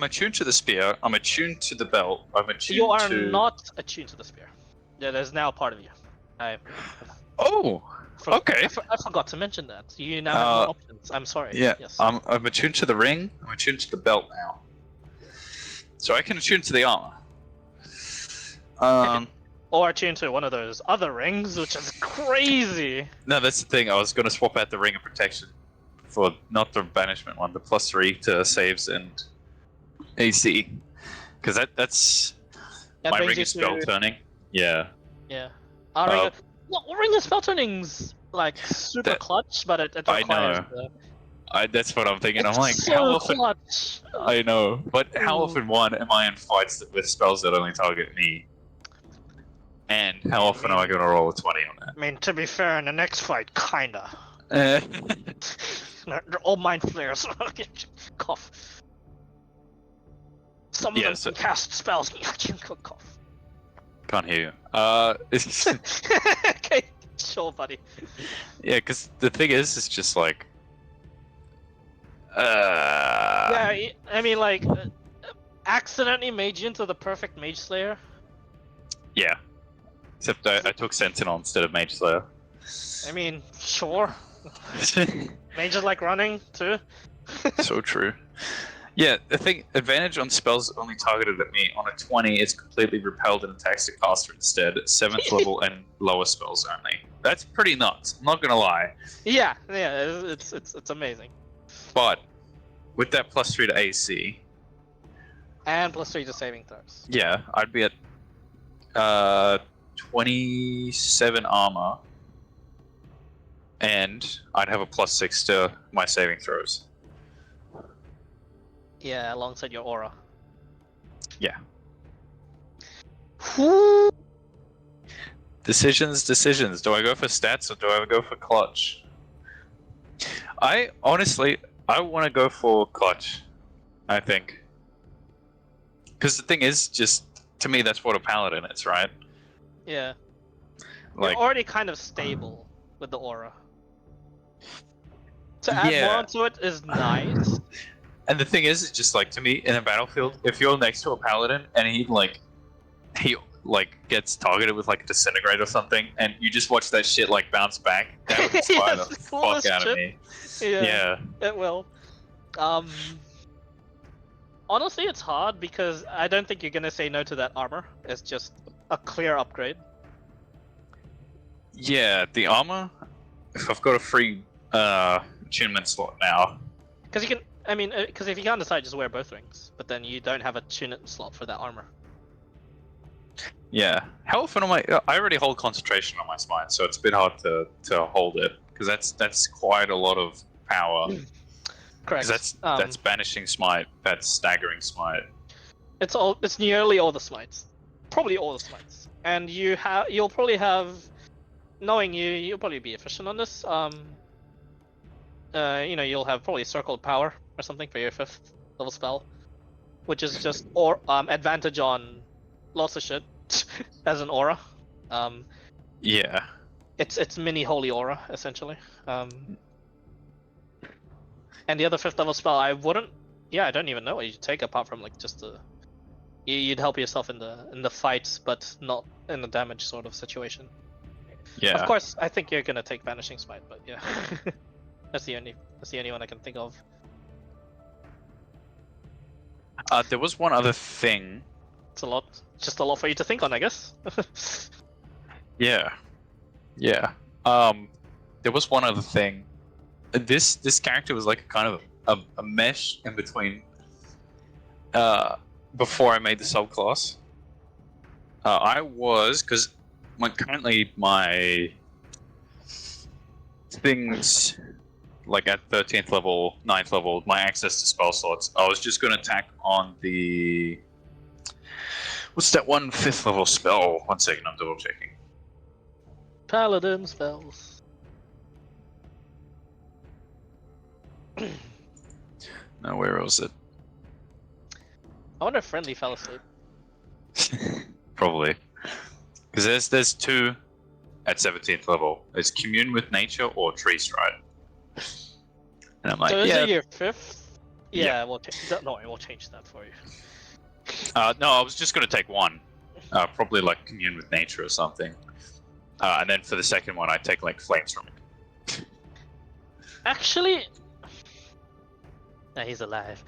attuned to the spear. I'm attuned to the belt. I'm attuned You are to. not attuned to the spear. Yeah, that is now part of you. Oh. Okay. I forgot to mention that. You now have more options. I'm sorry. Yeah. Yes. I'm attuned to the ring. I'm attuned to the belt now. So I can attune to the armor. Or attune to one of those other rings, which is crazy. No, that's the thing. I was going to swap out the ring of protection for not the banishment one, the +3 to saves and AC, because that's That my brings ring you is spell to- turning. Yeah. Yeah. Ring of spell turning's like super clutch, but it I requires. know. That's what I'm thinking. It's I'm like, so how often? clutch. I know, but how Ooh. often am I in fights with spells that only target me? And how often am I going to roll a 20 on I mean, to be fair, in the next fight, kinda. that? They're all mind flares. Cough. Some of them can cast spells. Cough. Can't hear you. Okay, sure, buddy. Yeah, because the thing is, it's just like. Yeah, I mean, like, accidentally made you into the perfect mage slayer. Yeah. Except I took Sentinel instead of Mage Slayer. I mean, sure. Mages like running too. So true. Yeah, the thing, advantage on spells only targeted at me. On a 20, it's completely repelled and attacks the caster instead. 7th level and lower spells only. That's pretty nuts. I'm not gonna lie. Yeah, it's amazing. But with that +3 to AC, and +3 to saving throws. yeah, I'd be at 27 armor, and I'd have a +6 to my saving throws. Yeah, alongside your aura. Yeah. Whoo! Decisions. Do I go for stats or do I go for clutch? I honestly want to go for clutch, I think. Because the thing is, just to me, that's what a paladin is, right? Yeah. Like, you're already kind of stable with the aura. To add more onto it is nice. And the thing is, it's just like, to me, in a battlefield, if you're next to a paladin and he gets targeted with like a disintegrate or something, and you just watch that shit like bounce back, that would inspire the fuck out of me. Yeah, it will. Honestly, it's hard because I don't think you're gonna say no to that armor. It's just a clear upgrade. Yeah, the armor. If I've got a free attunement slot now. Because you can, because if you can't decide, just wear both rings. But then you don't have a attunement slot for that armor. Yeah. How often am I already hold concentration on my spine, so it's a bit hard to hold it because that's quite a lot of power. Correct. That's banishing smite. That's staggering smite. It's nearly all the smites, probably all the smites, and you'll probably have, knowing you'll probably be efficient on this. You'll have probably circled power or something for your 5th level spell, which is just advantage on lots of shit as an aura. Yeah. It's mini holy aura essentially. And the other 5th level spell, I don't even know what you'd take apart from like just you'd help yourself in the fights, but not in the damage sort of situation. Yeah. Of course, I think you're gonna take Vanishing Smite, but yeah, that's the only one I can think of. There was one other thing. It's just a lot for you to think on, I guess. Yeah. There was one other thing. This character was like kind of a mesh in between. Before I made the subclass, because currently my things like at 13th level, 9th level, my access to spell slots, I was just going to tack on the what's that one 5th level spell? 1 second, I'm double checking. Paladin spells. No, where was it? I wonder if Friendly fell asleep. Probably. Because there's two at 17th level. There's Commune with Nature or Tree Stride. And I'm like, So is yeah. it your 5th? Yeah, Yeah. we'll we'll change that for you. No, I was just going to take one. Probably like Commune with Nature or something. And then for the second one, I take like Flames from it. Actually, nah, he's alive.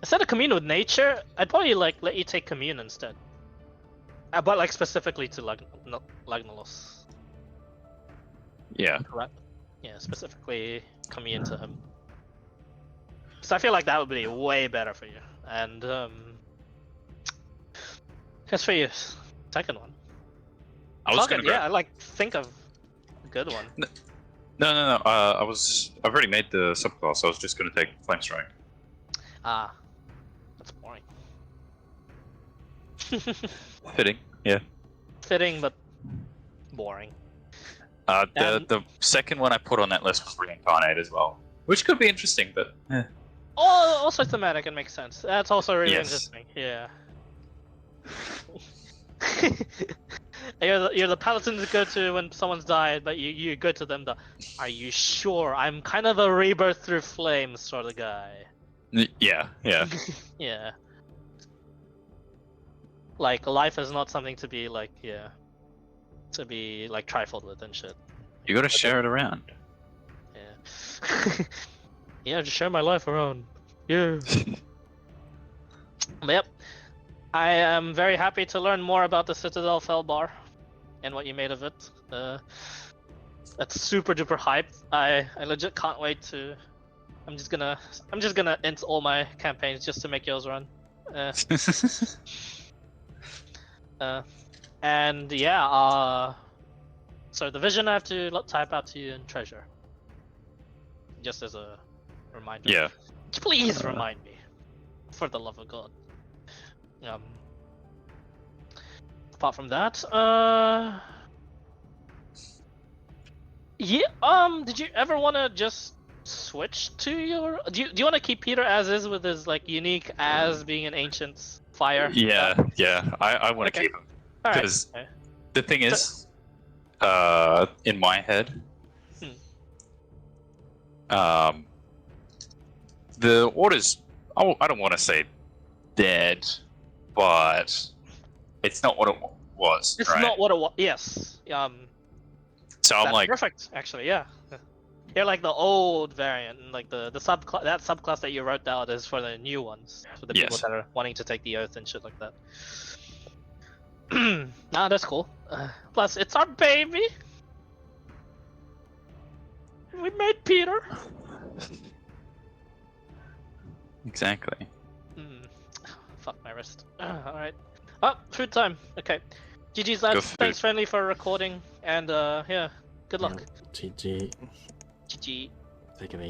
Instead of commune with nature, I'd probably like let you take commune instead. But like specifically to Lagnalos. Yeah. Correct? Yeah, specifically commune to him. So I feel like that would be way better for you. And as for your second one. I was Fuck going it, to yeah, I like think of a good one. No. I've already made the subclass. I was just going to take Flame Strike. Ah, that's boring. Fitting. Yeah. Fitting, but boring. The second one I put on that list was Reincarnate as well, which could be interesting, but. Oh, also thematic and makes sense. That's also really Yes. interesting. Yeah. You're the paladin to go to when someone's died, but you go to them. Are you sure? I'm kind of a rebirth through flames sort of guy. Yeah. Yeah. Like life is not something to be like to be like trifled with and shit. You got to share it around. Yeah. Yeah, just share my life around. Yeah. But yep. I am very happy to learn more about the Citadel Fellbar and what you made of it. That's super duper hype. I legit can't wait to. I'm just gonna int all my campaigns just to make yours run. And yeah. So the vision I have to type out to you in treasure. Just as a reminder. Yeah. Please remind me, for the love of God. Apart from that, yeah. Did you ever want to just switch to your? Do you want to keep Peter as is with his like unique as being an ancient fire? Yeah. I want to Okay. keep him All right. because Okay. the thing is, in my head, the order's. I don't want to say dead, but it's not what it was. It's right? not what it was. Yes. So I'm That's like, perfect. Actually, yeah. You're like the old variant, and like the subclass. That subclass that you wrote out is for the new ones, for the people Yes. that are wanting to take the oath and shit like that. Nah, that's cool. Plus, it's our baby. We made Peter. exactly. Fuck my wrist. Alright. Oh, food time. Okay. GG's lads. food. Thanks Friendly for recording. And yeah, good luck. GG. GG. Take it easy.